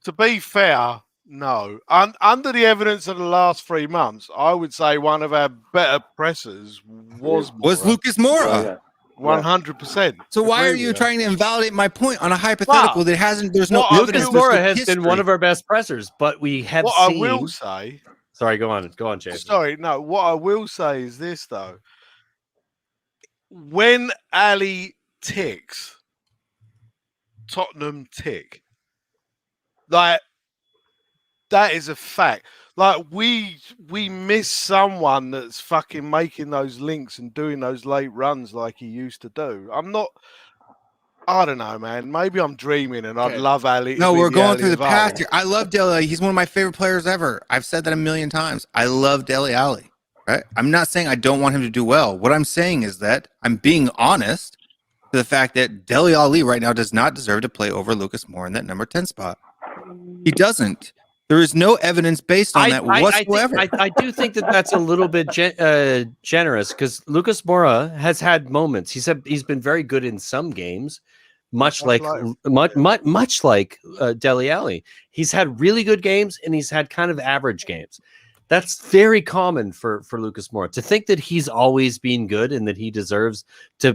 S8: To be fair, no. Under the evidence of the last 3 months, I would say one of our better pressers was Moura.
S11: Lucas Moura.
S6: Oh, yeah.
S8: 100%.
S11: So why are
S8: Agree
S11: you
S8: with
S11: trying to invalidate my point on a hypothetical that hasn't? There's no
S8: Well,
S11: evidence.
S4: Lucas
S11: there's
S4: Moura
S11: no
S4: has been one
S11: history.
S4: of our best pressers, but we have
S8: What
S4: seen.
S8: I will say,
S4: Sorry, go on, Jason.
S8: sorry, no, what I will say is this though. When Ali ticks Tottenham tick. Like, that is a fact. Like, we miss someone that's fucking making those links and doing those late runs like he used to do. I don't know, man. Maybe I'm dreaming, and I'd love Ali.
S11: No, we're going through the
S8: Ali.
S11: past here. I love Dele Alli. He's one of my favorite players ever. I've said that a million times. I love Dele Alli. Right? I'm not saying I don't want him to do well. What I'm saying is that I'm being honest to the fact that Dele Alli right now does not deserve to play over Lucas Moura in that number 10 spot. He doesn't. There is no evidence based on that whatsoever.
S4: I do think that that's a little bit generous, because Lucas Moura has had moments. He's been very good in some games, much like Dele Alli. He's had really good games and he's had kind of average games. That's very common for Lucas Moura. To think that he's always been good and that he deserves to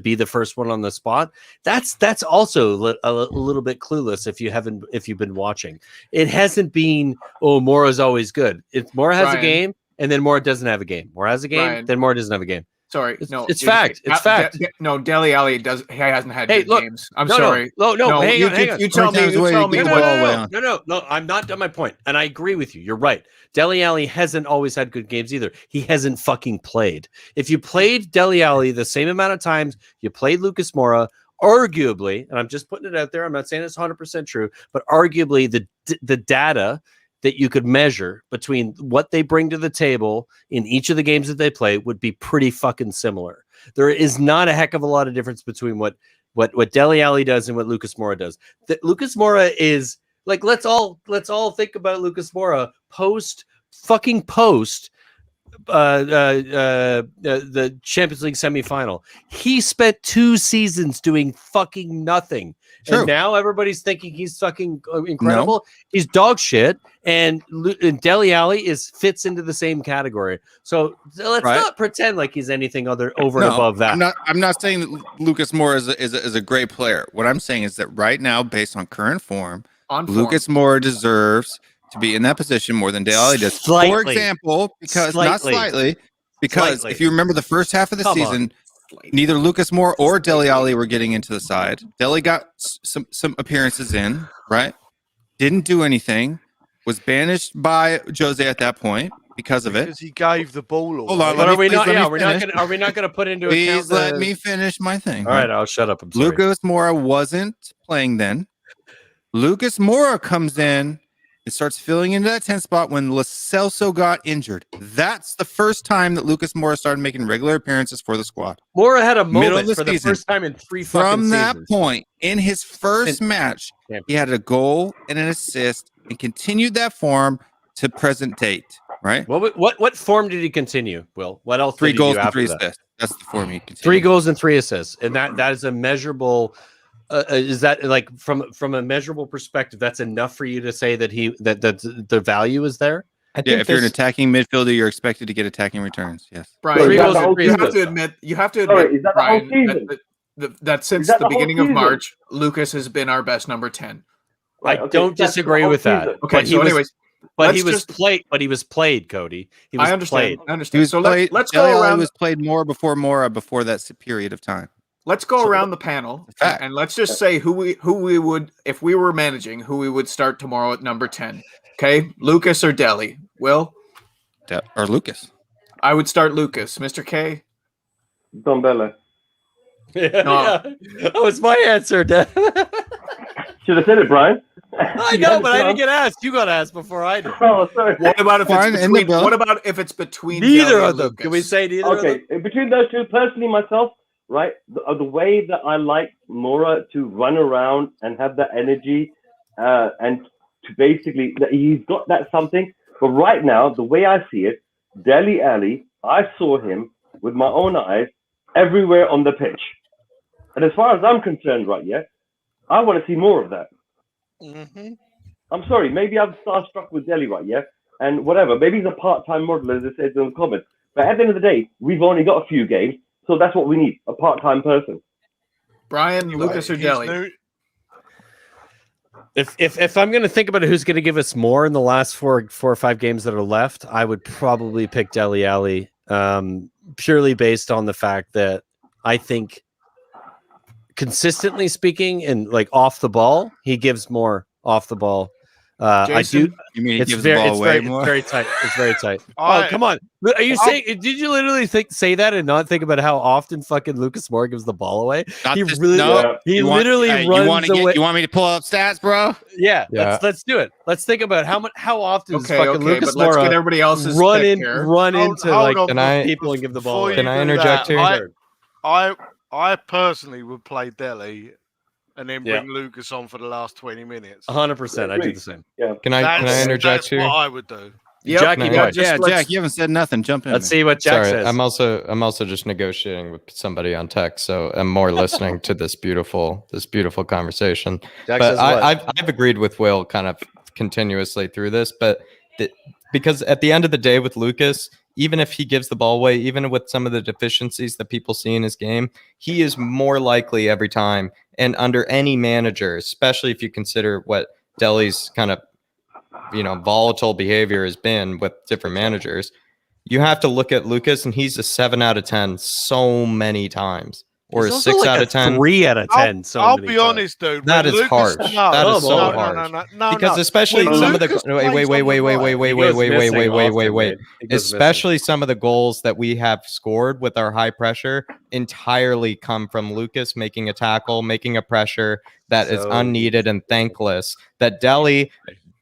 S4: be the first one on the spot, that's also a little bit clueless if you've been watching. It hasn't been, oh, Moura's always good. If Moura has a game and then Moura doesn't have a game. Moura has a game, then Moura doesn't have a game.
S7: Sorry,
S4: it's fact. It's fact.
S7: No, Dele Alli he hasn't had good games. I'm
S4: no,
S7: sorry.
S4: No, hang on.
S7: You tell me.
S4: No, I'm not done my point, and I agree with you. You're right. Dele Alli hasn't always had good games either. He hasn't fucking played. If you played Dele Alli the same amount of times you played Lucas Moura, arguably, and I'm just putting it out there, I'm not saying it's 100% true, but arguably the data that you could measure between what they bring to the table in each of the games that they play would be pretty fucking similar. There is not a heck of a lot of difference between what Dele Alli does and what Lucas Moura does. Lucas Moura is like, let's all think about Lucas Moura post the Champions League semifinal. He spent 2 seasons doing fucking nothing. True. And now everybody's thinking he's fucking incredible. No. He's dog shit, and Dele Alli fits into the same category. So let's not pretend like he's anything over and above that.
S11: I'm not saying that Lucas Moura is a great player. What I'm saying is that right now, based on current form, Lucas Moura deserves to be in that position more than Dele Alli does. For example, because if you remember the first half of the season, neither Lucas Moura or Dele Alli were getting into the side. Dele got some appearances in, right? Didn't do anything. Was banished by Jose at that point because of it.
S8: Because he gave the ball away.
S11: Hold on,
S4: but are we not going to put into account?
S11: Please let me finish my thing.
S4: All right, I'll shut up. I'm sorry.
S11: Lucas Moura wasn't playing then. Lucas Moura comes in. It starts filling into that 10 spot when Lo Celso got injured. That's the first time that Lucas Moura started making regular appearances for the squad.
S4: Moura had a moment for the first time in 3 fucking
S11: From that
S4: seasons.
S11: point, in his first match, he had a goal and an assist and continued that form to present date, right?
S4: What form did he continue, Will? What else?
S11: 3 goals and 3 assists. That's the form he continued.
S4: 3 goals and 3 assists. And that is a measurable... is that like from a measurable perspective, that's enough for you to say that that the value is there?
S11: If you're an attacking midfielder, you're expected to get attacking returns. Yes,
S7: Brian. You have to admit, Brian, that since the beginning of March, Lucas has been our best number 10.
S4: I don't disagree with that.
S7: Okay, so anyways,
S4: but he was played, Cody.
S7: I understand.
S4: Played.
S7: I understand. So let's go around.
S11: He was played more before Moura before that period of time.
S7: Let's go around the panel and let's just say who we would, if we were managing, who we would start tomorrow at number 10. Okay, Lucas or Dele? Will?
S11: Or Lucas.
S7: I would start Lucas. Mr. K?
S6: Dombele.
S4: That was my answer.
S6: Should have said it, Brian.
S4: I know, but I didn't get asked. You got asked before I did.
S6: Oh, sorry.
S7: What about if it's between
S4: neither
S7: Dele
S4: of them? Can we say neither of them?
S6: Okay, between those two, personally, myself, right, the way that I like Moura to run around and have that energy, and to basically, he's got that something. But right now, the way I see it, Dele Alli, I saw him with my own eyes everywhere on the pitch. And as far as I'm concerned, right, I want to see more of that.
S8: Mm-hmm.
S6: I'm sorry, maybe I'm starstruck with Dele, right, and whatever. Maybe he's a part-time model, as it says in the comments. But at the end of the day, we've only got a few games. So that's what we need, a part-time person.
S7: Brian, Lucas, or Dele?
S4: If I'm going to think about who's going to give us more in the last four or 5 games that are left, I would probably pick Dele Alli, purely based on the fact that I think consistently speaking, and like off the ball, he gives more off the ball. I do.
S11: You mean he
S4: It's
S11: gives
S4: very,
S11: the ball
S4: it's
S11: away
S4: very,
S11: more?
S4: it's very tight. It's very tight.
S8: I-
S4: Oh, come on! Are you saying? Did you literally say that and not think about how often fucking Lucas Moura gives the ball away?
S11: Not
S4: He
S11: this-
S4: really,
S11: no.
S4: he
S11: You want-
S4: literally
S11: hey,
S4: runs away.
S11: You want me to pull up stats, bro?
S4: Yeah,
S10: Yeah.
S4: let's do it. Let's think about how often does
S7: Okay,
S4: fucking
S7: okay,
S4: Lucas
S7: but let's
S4: Moura
S7: get everybody else's
S4: run
S7: pick here.
S4: into
S8: Hold
S4: like
S8: on,
S10: Can I-
S4: people and give the ball
S8: before
S4: away.
S10: Can I
S8: do
S10: interject
S8: that,
S10: here?
S8: I personally would play Delhi and then
S4: Yeah.
S8: bring Lucas on for the last 20 minutes.
S4: 100%. I do the same.
S10: Can I interject
S8: That's
S10: here?
S8: what I would do.
S7: Yep.
S4: Jackie,
S10: No,
S4: what-
S11: Yeah,
S7: let's-
S11: Jack, you haven't said nothing. Jump in.
S4: let's see what Jack
S10: Sorry,
S4: says.
S10: I'm also just negotiating with somebody on text, so I'm more listening to this beautiful conversation.
S4: Jack
S10: But
S4: says what?
S10: I've agreed with Will kind of continuously through this, but because at the end of the day with Lucas, even if he gives the ball away, even with some of the deficiencies that people see in his game, he is more likely every time, and under any manager, especially if you consider what Delhi's kind of volatile behavior has been with different managers, you have to look at Lucas, and he's a 7 out of 10 so many times. Or
S4: He's
S10: a
S4: also
S10: 6
S4: like
S10: out
S4: a
S10: of 10.
S4: 3 out of 10.
S8: I'll be honest, dude.
S10: That
S8: when
S10: is
S8: Lucas-
S10: harsh.
S8: No,
S10: That
S8: no,
S10: is so
S8: no,
S10: harsh.
S8: No,
S10: Because
S8: no.
S10: especially
S8: When
S10: some of the
S8: Lucas
S10: wait,
S8: plays on the right-
S10: especially some of the goals that we have scored with our high pressure entirely come from Lucas making a tackle, making a pressure that is
S4: So-
S10: unneeded and thankless that Delhi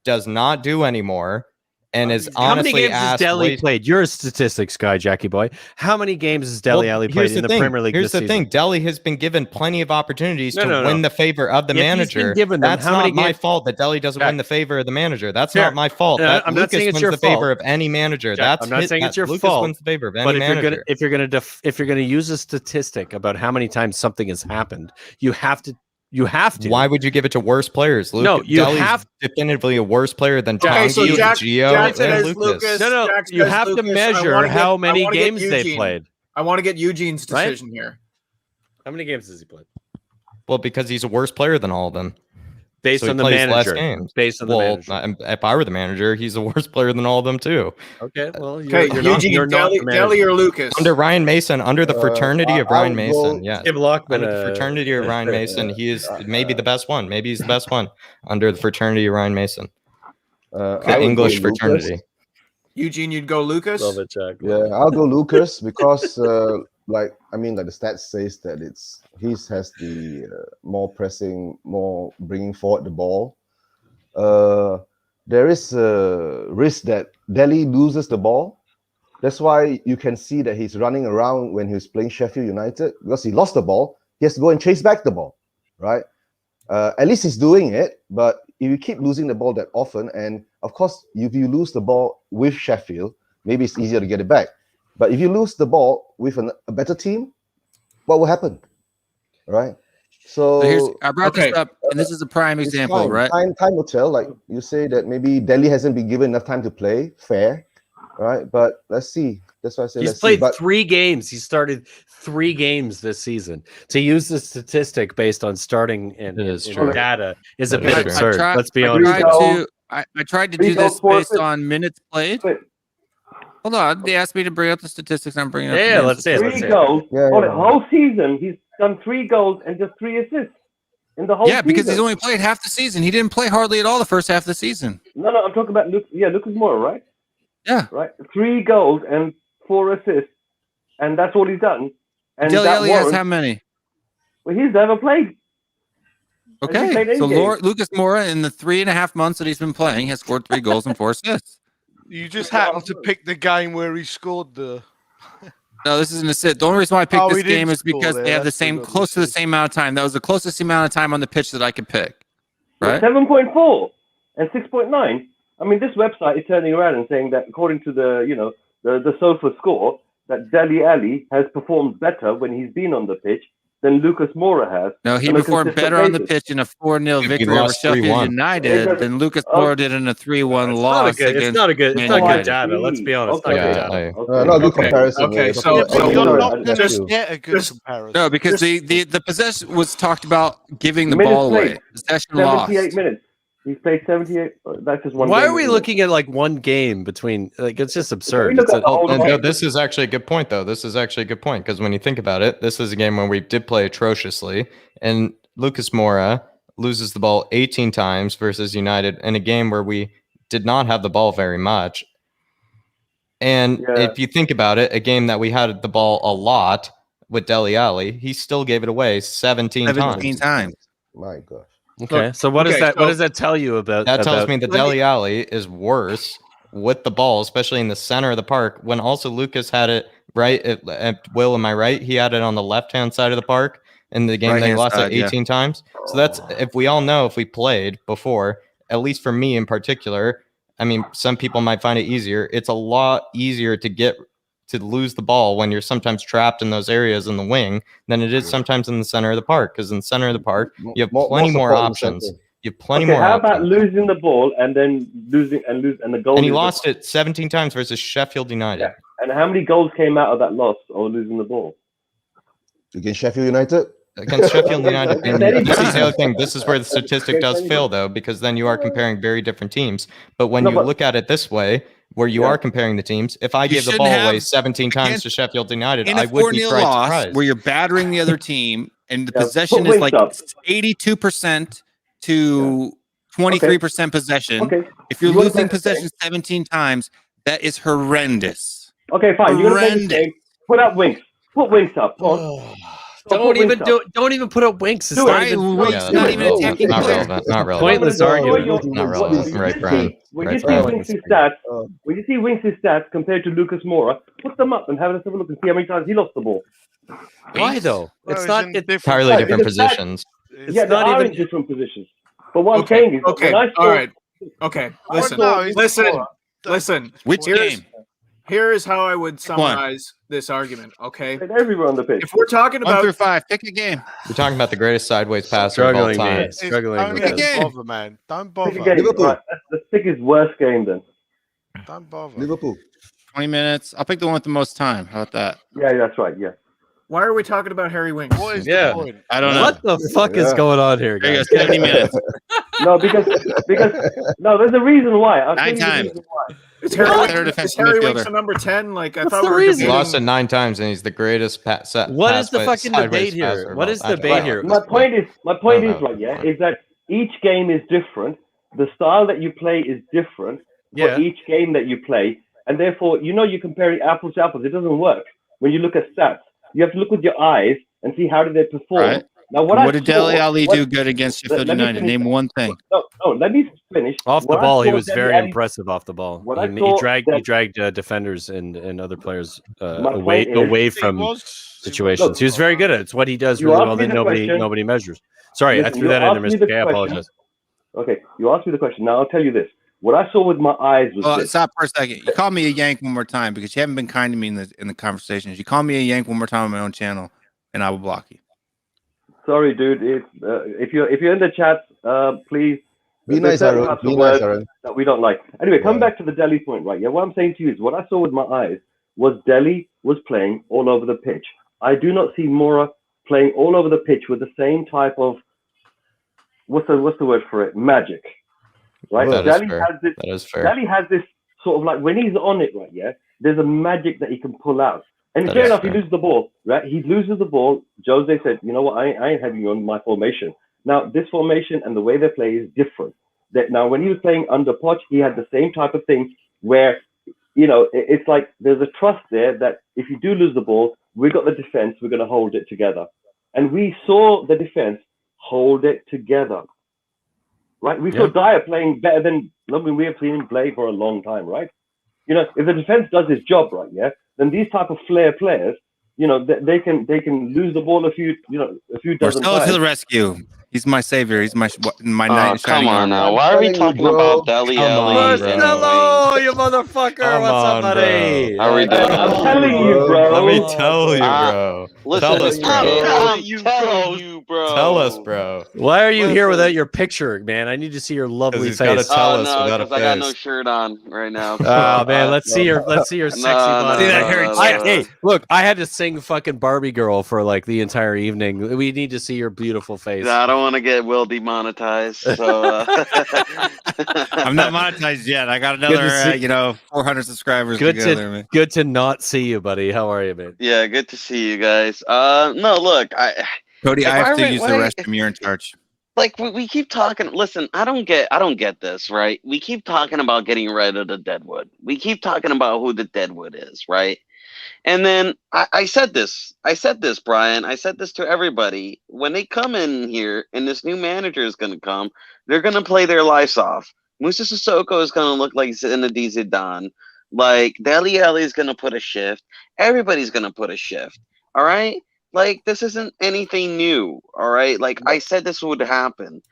S10: does not do anymore. And is
S4: How many
S10: honestly
S4: games has
S10: asked
S4: Delhi played? You're a statistics guy, Jackie boy. How many games has Delhi Alley played in the Premier League
S10: Here's
S4: this
S10: the thing.
S4: season?
S10: Delhi has been given plenty of opportunities
S4: No,
S10: to
S4: no, no.
S10: win the favor of the
S4: If he's been
S10: manager.
S4: given them,
S10: That's
S4: how many
S10: not my
S4: games-
S10: fault that Delhi doesn't
S4: Jack.
S10: win the favor of the manager. That's
S4: Fair.
S10: not my fault.
S4: No,
S10: That
S4: I'm not
S10: Lucas
S4: saying it's
S10: wins
S4: your
S10: the favor
S4: fault.
S10: of any manager.
S4: Jack,
S10: That's
S4: I'm not saying it's your
S10: Lucas
S4: fault,
S10: wins the favor of any
S4: But
S10: manager.
S4: if you're gonna use a statistic about how many times something has happened, you have to.
S10: Why would you give it to worse players?
S4: No, you
S10: Delhi's
S4: have-
S10: definitively a worse player than
S7: Okay, so
S10: Tanguy,
S7: Jack
S10: Gio,
S7: said
S10: and
S7: it's
S10: Lucas.
S4: No,
S7: Jack
S4: you
S7: says
S4: have to
S7: Lucas. I
S4: measure
S7: wanna
S4: how
S7: get-
S4: many
S7: I wanna get
S4: games they've
S7: Eugene.
S4: played.
S7: I want to get Eugene's
S4: Right?
S7: decision here.
S4: How many games has he played?
S10: Well, because he's a worse player than all of them.
S4: Based
S10: So he
S4: on the
S10: plays less
S4: manager.
S10: games.
S4: Based on the
S10: Well,
S4: manager.
S10: if I were the manager, he's a worse player than all of them too.
S4: Okay, well,
S7: Okay, Eugene, Delhi or Lucas?
S10: Under Ryan Mason, under the fraternity of Ryan
S9: I'll go-
S10: Mason, yes.
S4: Give Lockman
S10: Under the fraternity of Ryan Mason, he is maybe the best one. Maybe he's the best one under the fraternity of Ryan Mason.
S9: I
S10: The
S9: would go
S10: English
S9: Lucas.
S10: fraternity.
S7: Eugene, you'd go Lucas?
S4: Love it, Jack.
S9: Yeah, I'll go Lucas because, like the stats says that he has the more pressing, more bringing forward the ball. There is a risk that Delhi loses the ball. That's why you can see that he's running around when he was playing Sheffield United because he lost the ball. He has to go and chase back the ball, right? At least he's doing it, but if you keep losing the ball that often, and of course, if you lose the ball with Sheffield, maybe it's easier to get it back. But if you lose the ball with a better team, what will happen, right? So
S11: I brought this up, and this is a prime
S9: it's
S11: example,
S9: fine.
S11: right?
S9: Time will tell. Like you say that maybe Delhi hasn't been given enough time to play. Fair, right? But let's see. That's why I say
S4: He's
S9: let's
S4: played
S9: see. But
S4: 3 games. He started 3 games this season. To use the statistic based on starting and
S10: true.
S4: data is a
S10: That
S4: bit
S10: is true.
S4: absurd. Let's be
S11: I
S4: honest.
S11: tried to do this based on minutes played. Hold on, they asked me to bring up the statistics. I'm bringing up. the
S4: Yeah,
S11: minutes.
S4: let's say it.
S6: Three
S4: Let's say it.
S6: goals.
S9: Yeah,
S6: For the
S9: yeah.
S6: whole season, he's done 3 goals and just 3 assists in the whole
S11: Yeah,
S6: season.
S11: because he's only played half the season. He didn't play hardly at all the first half of the season.
S6: No, I'm talking about Lucas Moura, right?
S11: Yeah.
S6: Right. 3 goals and 4 assists, and that's all he's done. And
S11: Dele
S6: that
S11: Alli has
S6: warrants-
S11: how many?
S6: Well, he's never played. Has he played
S11: Okay,
S6: any
S11: so
S6: games?
S11: Lucas Moura in the 3.5 months that he's been playing has scored 3 goals and 4 assists.
S8: You just happened to pick the game where he scored the.
S11: No, this is an assist. The only reason why I picked
S8: Oh, he
S11: this
S8: didn't
S11: game is
S8: score
S11: because
S8: there.
S11: they have the
S8: That's
S11: same,
S8: good.
S11: close to the same amount of time. That was the closest amount of time on the pitch that I could pick. Right?
S6: 7.4 and 6.9. I mean, this website is turning around and saying that according to the sofa score, that Dele Alli has performed better when he's been on the pitch than Lucas Moura has.
S11: No, he
S6: on a
S11: performed
S6: consistent
S11: better on the
S6: basis.
S11: pitch in a 4-0
S10: He
S11: victory over
S10: lost
S11: Sheffield
S10: 3-1.
S11: United than Lucas Moura did in a 3-1 loss
S4: It's
S11: against.
S4: not a good. It's
S11: Man
S4: not good
S11: United.
S4: data. Let's be honest.
S6: Okay.
S4: Not good
S10: Yeah,
S4: data.
S9: not a good
S7: Okay.
S9: comparison.
S7: Okay,
S9: yeah.
S7: so-
S8: But
S7: so-
S8: you're
S7: no,
S8: not going to
S9: That's true.
S8: get a good
S7: Just-
S8: comparison.
S11: No, because the possession was talked about giving the
S6: Minutes
S11: ball away.
S6: played.
S11: Possession lost.
S6: 78 minutes. He's played 78. That's just one.
S4: Why
S6: game,
S4: are we
S6: isn't it?
S4: looking at like one game between? Like it's just absurd.
S6: look
S4: It's
S6: at the whole
S10: And
S6: game.
S10: no, this is actually a good point, though. This is actually a good point because when you think about it, this is a game where we did play atrociously, and Lucas Moura loses the ball 18 times versus United in a game where we did not have the ball very much. And if you think about it, a game that we had the ball a lot with Dele Alli, he still gave it away 17 times.
S9: My gosh.
S4: Okay, so what
S7: okay,
S4: does that?
S7: so
S4: what does that tell you about?
S10: That tells
S4: about-
S10: me that Dele Alli is worse with the ball, especially in the center of the park. When also Lucas had it right at Will, am I right? He had it on the left-hand side of the park in the game they lost it 18 times. So that's if we all know if we played before, at least for me in particular. I mean, some people might find it easier. It's a lot easier to lose the ball when you're sometimes trapped in those areas in the wing than it is sometimes in the center of the park. Because in the center of the park, you have plenty more options. You have plenty more
S6: How
S10: options.
S6: about losing the ball and then losing and the goal?
S10: And he lost it 17 times versus Sheffield United.
S6: Yeah. And how many goals came out of that loss or losing the ball?
S9: Against Sheffield United?
S10: Against Sheffield United. And this is the other thing. This is where the statistic does fail, though, because then you are comparing very different teams. But when you look at it this way, where you are comparing the teams, if I gave the ball away 17 times to Sheffield United, I would be quite surprised.
S11: Where you're battering the other team and the possession is like 82% to 23% possession.
S6: Okay.
S11: If you're losing possession 17 times, that is horrendous.
S6: Okay, fine. You're gonna play this game. Put up Winks. Put Winks up.
S4: Don't even put up Winks. It's not even
S10: attacking. Not relevant. Not relevant.
S4: Pointless argument.
S10: Not relevant. Right, Brian.
S6: When you see Winks' stats compared to Lucas Moura, put them up and have a look and see how many times he lost the ball.
S4: Why though? It's not
S10: entirely different positions.
S6: Yeah, they are in different positions. But what I'm saying is,
S7: okay, all right, okay. Listen.
S11: Which game?
S7: Here is how I would summarize this argument. Okay,
S6: everywhere on the pitch.
S7: If we're talking
S11: 1
S7: about
S11: through 5, pick a game.
S10: We're talking about the greatest sideways passer of all time.
S8: Don't bother, man. Don't bother.
S6: Right. Let's pick his worst game then.
S8: Don't bother.
S9: Liverpool.
S11: 20 minutes. I'll pick the one with the most time. How about that?
S6: Yeah, that's right. Yeah.
S7: why are we talking about Harry Winks?
S8: What is the point?
S11: I don't know.
S4: What the fuck is going on here,
S11: There you
S4: guys?
S11: go, 70 minutes.
S6: No, because no, there's a reason why. I'll tell
S11: 9
S6: you the
S11: times.
S6: reason why.
S7: Is
S11: Third
S7: Harry
S11: defensive
S7: Winks
S11: midfielder.
S7: a number 10? Like I
S4: What's
S7: thought
S4: the
S7: we were
S4: reason?
S10: He
S7: debating-
S10: lost it 9 times, and he's the greatest
S4: What is the fucking debate here? What is the debate here?
S6: My point is right. Yeah, is that each game is different. The style that you play is different for each game that you play, and therefore, you're comparing apples to apples. It doesn't work when you look at stats. You have to look with your eyes and see how did they perform.
S11: Right.
S6: Now,
S11: What did Dele Alli do good against Sheffield
S6: let me
S11: United?
S6: finish
S11: Name one thing.
S6: No, let me finish.
S4: Off the
S6: What I
S4: ball, he
S6: saw
S4: was
S6: Dele
S4: very
S6: Alli-
S4: impressive off the ball.
S6: What I
S4: He
S6: saw
S4: dragged defenders and other players away from situations. He was very good at it. It's what he does really well that nobody measures. Sorry,
S6: Listen,
S4: I threw that in, Mr. K. I apologize.
S6: Okay, you asked me the question. Now I'll tell you this. What I saw with my eyes was this.
S11: Stop for a second. You call me a yank one more time because you haven't been kind to me in the conversations. You call me a yank one more time on my own channel, and I will block you.
S6: Sorry, dude. If you're in the chat, please
S9: be nice, Aaron. Be nice, Aaron.
S6: That we don't like. Anyway, come back to the Delhi point, right? Yeah, what I'm saying to you is what I saw with my eyes was Delhi was playing all over the pitch. I do not see Moura playing all over the pitch with the same type of what's the word for it? Magic, right?
S10: That
S6: Delhi
S10: is fair.
S6: has this.
S10: That is fair.
S6: Delhi has this sort of like when he's on it, right? Yeah, there's a magic that he can pull out. And
S10: That
S6: fair
S10: is
S6: enough,
S10: fair.
S6: he loses the ball, right? He loses the ball. Jose said, you know what, I ain't having you on my formation. Now, this formation and the way they play is different. Now, when he was playing under Poch, he had the same type of thing where, it's like there's a trust there that if you do lose the ball, we got the defense, we're going to hold it together. And we saw the defense hold it together, right? We saw Dyer playing better than, we have seen him play for a long time, right? If the defense does his job right, then these type of flair players, they can lose the ball a few dozen
S11: Marcelo to
S6: times.
S11: the rescue. He's my savior. He's my knight.
S3: Come on now. Why are we talking about Dele Alli?
S4: Marcelo, you motherfucker! What's up, buddy?
S3: How are we doing?
S6: I'm telling you, bro.
S10: Let me tell you, bro.
S3: Listen,
S10: Tell us, bro.
S3: I'm telling you, bro.
S10: Tell us, bro.
S4: Why are you here without your picture, man? I need to see your lovely
S10: He's gotta
S4: face.
S10: tell
S3: Oh
S10: us
S3: no,
S10: without a
S3: because I got
S10: face.
S3: no shirt on right now.
S4: Oh man, let's see your sexy body.
S11: See that hairy
S4: Hey, look, I had to sing fucking Barbie Girl for like the entire evening. We need to see your beautiful face.
S3: I don't don't want to get Will demonetized. So
S11: I'm not monetized yet. I got another, 400 subscribers to go there, man.
S4: Good to not see you, buddy. How are you, man?
S3: yeah, good to see you guys. No, look,
S11: Cody, I have to use the
S3: wait.
S11: restroom. You're in charge.
S3: Like we keep talking. Listen, I don't get this, right? We keep talking about getting rid of the Deadwood. We keep talking about who the Deadwood is, right? And then I said this, Brian. I said this to everybody. When they come in here and this new manager is going to come, they're going to play their lives off. Musa Sissoko is going to look like Zinedine Zidane. Like Dele Alli is going to put a shift. Everybody's going to put a shift. All right. Like, this isn't anything new, all right? Like, I said this would happen.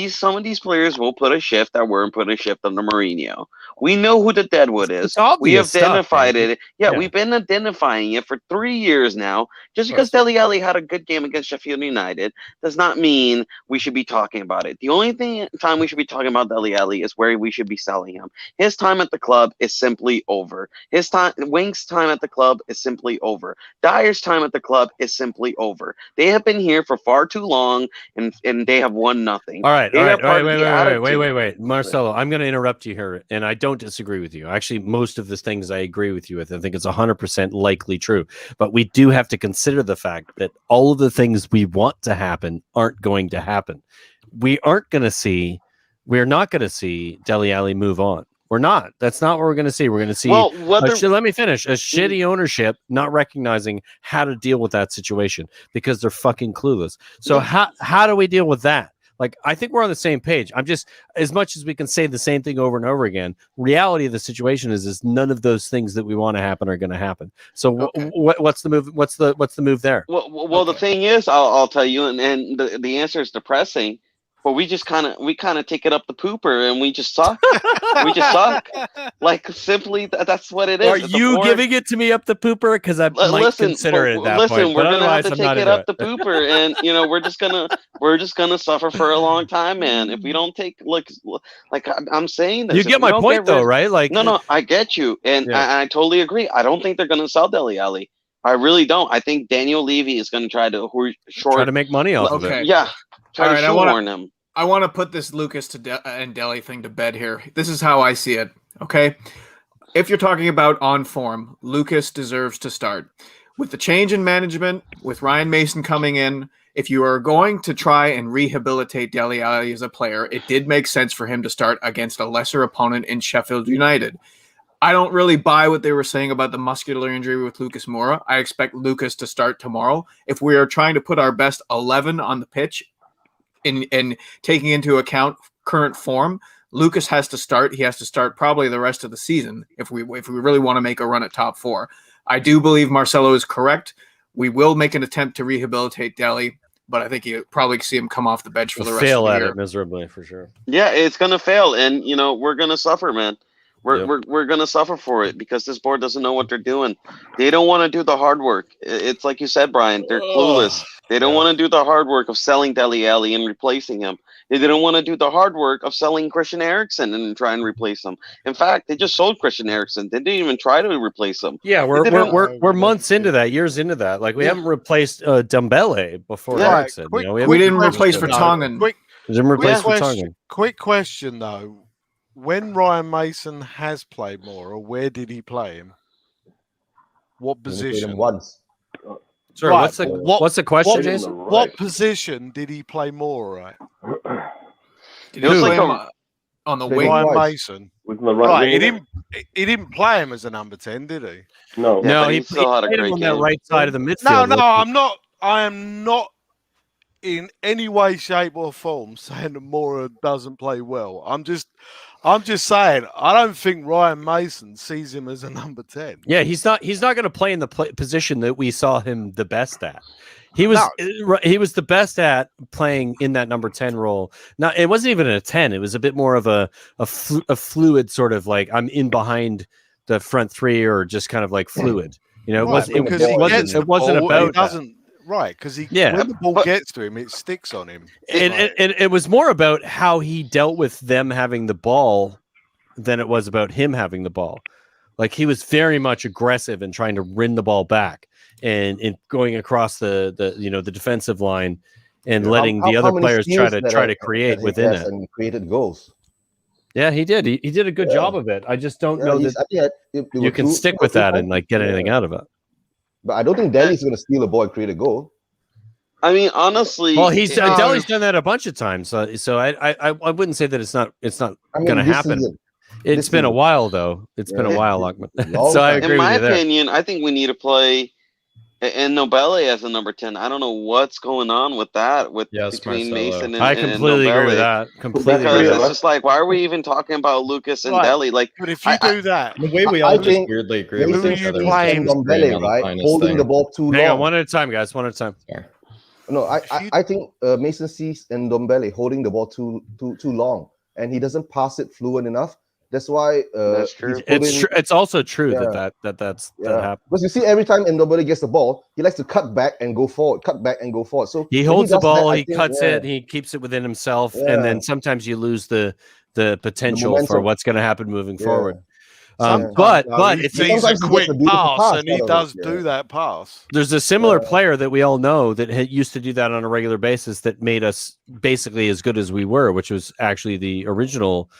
S3: Some of these players will put a shift that weren't put a shift under Mourinho. We know who the Deadwood is. We have identified it. Yeah, we've been identifying it for 3 years now. Just because Dele Alli had a good game against Sheffield United does not mean we should be talking about it. The only time we should be talking about Dele Alli is where we should be selling him. His time at the club is simply over. Wink's time at the club is simply over. Dyer's time at the club is simply over. They have been here for far too long, and they have won nothing.
S4: All right. Wait, Marcelo, I'm going to interrupt you here, and I don't disagree with you. Actually, most of the things I agree with you with. I think it's 100% likely true. But we do have to consider the fact that all of the things we want to happen aren't going to happen. We're not going to see Dele Alli move on. We're not. That's not what we're going to see. We're going to see. Let me finish. A shitty ownership not recognizing how to deal with that situation because they're fucking clueless. So how do we deal with that? Like, I think we're on the same page. I'm just, as much as we can say the same thing over and over again, reality of the situation is none of those things that we want to happen are going to happen. So what's the move? What's the move there?
S3: Well, the thing is, I'll tell you, and the answer is depressing. But we kind of take it up the pooper and we just suck. We just suck. Like, simply, that's what it is.
S4: Are you giving it to me up the pooper? Because I might consider it at that point.
S3: We're gonna have to take it up the pooper, and we're just gonna suffer for a long time, man. If we don't like I'm saying this,
S4: you get my point though, right? Like,
S3: no, I get you, and I totally agree. I don't think they're gonna sell Dele Alli. I really don't. I think Daniel Levy is gonna try to make money off of it. Yeah.
S7: All right, I want to put this Lucas and Dele thing to bed here. This is how I see it, okay? If you're talking about on form, Lucas deserves to start. With the change in management, with Ryan Mason coming in, if you are going to try and rehabilitate Dele Alli as a player, it did make sense for him to start against a lesser opponent in Sheffield United. I don't really buy what they were saying about the muscular injury with Lucas Moura. I expect Lucas to start tomorrow. If we are trying to put our best 11 on the pitch, in taking into account current form, Lucas has to start. He has to start probably the rest of the season if we really want to make a run at top four. I do believe Marcelo is correct. We will make an attempt to rehabilitate Dele, but I think you probably see him come off the bench for the rest of the year.
S4: Fail at it miserably for sure.
S3: Yeah, it's gonna fail, and we're gonna suffer, man. We're gonna suffer for it because this board doesn't know what they're doing. They don't want to do the hard work. It's like you said, Brian. They're clueless. They don't want to do the hard work of selling Dele Alli and replacing him. They don't want to do the hard work of selling Christian Eriksen and try and replace him. In fact, they just sold Christian Eriksen. They didn't even try to replace him.
S4: Yeah, we're months into that, years into that. Like we haven't replaced Dembele before Eriksen.
S7: We didn't replace Vertonghen.
S8: Quick question though. When Ryan Mason has played more, where did he play him? What position?
S9: Once.
S4: Sorry, what's the question, Jason?
S8: What position did he play more? Right.
S7: It was like on the wing.
S8: Ryan Mason. Right. He didn't play him as a number 10, did he?
S9: No.
S4: No, he played him on that right side of the midfield.
S8: No, I'm not. I am not in any way, shape, or form saying that Moura doesn't play well. I'm just saying I don't think Ryan Mason sees him as a number 10.
S4: Yeah, he's not going to play in the position that we saw him the best at. He was the best at playing in that number 10 role. Now, it wasn't even a 10. It was a bit more of a fluid sort of like I'm in behind the front three or just kind of like fluid. It wasn't about that.
S8: Right, because when the ball gets to him, it sticks on him.
S4: And it was more about how he dealt with them having the ball than it was about him having the ball. Like he was very much aggressive and trying to win the ball back and going across the defensive line and letting the other
S9: many
S4: players
S9: steals
S4: try to
S9: that
S4: create
S9: he
S4: within
S9: has
S4: it.
S9: and created goals.
S4: Yeah, he did. He did a good job of it. I just don't know that you can stick with that and like get anything out of it.
S9: But I don't think Delhi's going to steal a ball and create a goal.
S3: I mean, honestly,
S4: Well, Delhi's done that a bunch of times. So I wouldn't say that it's not going to happen. It's been a while though. It's been a while, Lockman. So I agree
S3: in my
S4: with you there.
S3: opinion, I think we need to play and Nobele as a number 10. I don't know what's going on with that between Mason and
S4: I completely agree with that. Completely agree with
S3: it's
S4: that.
S3: just like, why are we even talking about Lucas and
S8: Right.
S3: Dele? Like,
S8: But if you do that,
S10: The way we all just weirdly agree with
S9: Mason
S10: each other.
S9: City and Ndombele, right, holding the ball too
S4: Hang on,
S9: long.
S4: one at a time, guys. One at a time.
S9: No, I think Mason City and Ndombele holding the ball too long, and he doesn't pass it fluent enough. That's why
S3: that's true.
S4: It's also true that happens.
S9: Because you see, every time Ndombele gets the ball, he likes to cut back and go forward, cut back and go forward. So
S4: he holds the ball, he cuts it, he keeps it within himself, and then sometimes you lose the potential for what's going to happen moving forward. But
S8: if he's a quick pass, and he does do that pass.
S4: There's a similar player that we all know that used to do that on a regular basis that made us basically as good as we were, which was actually the original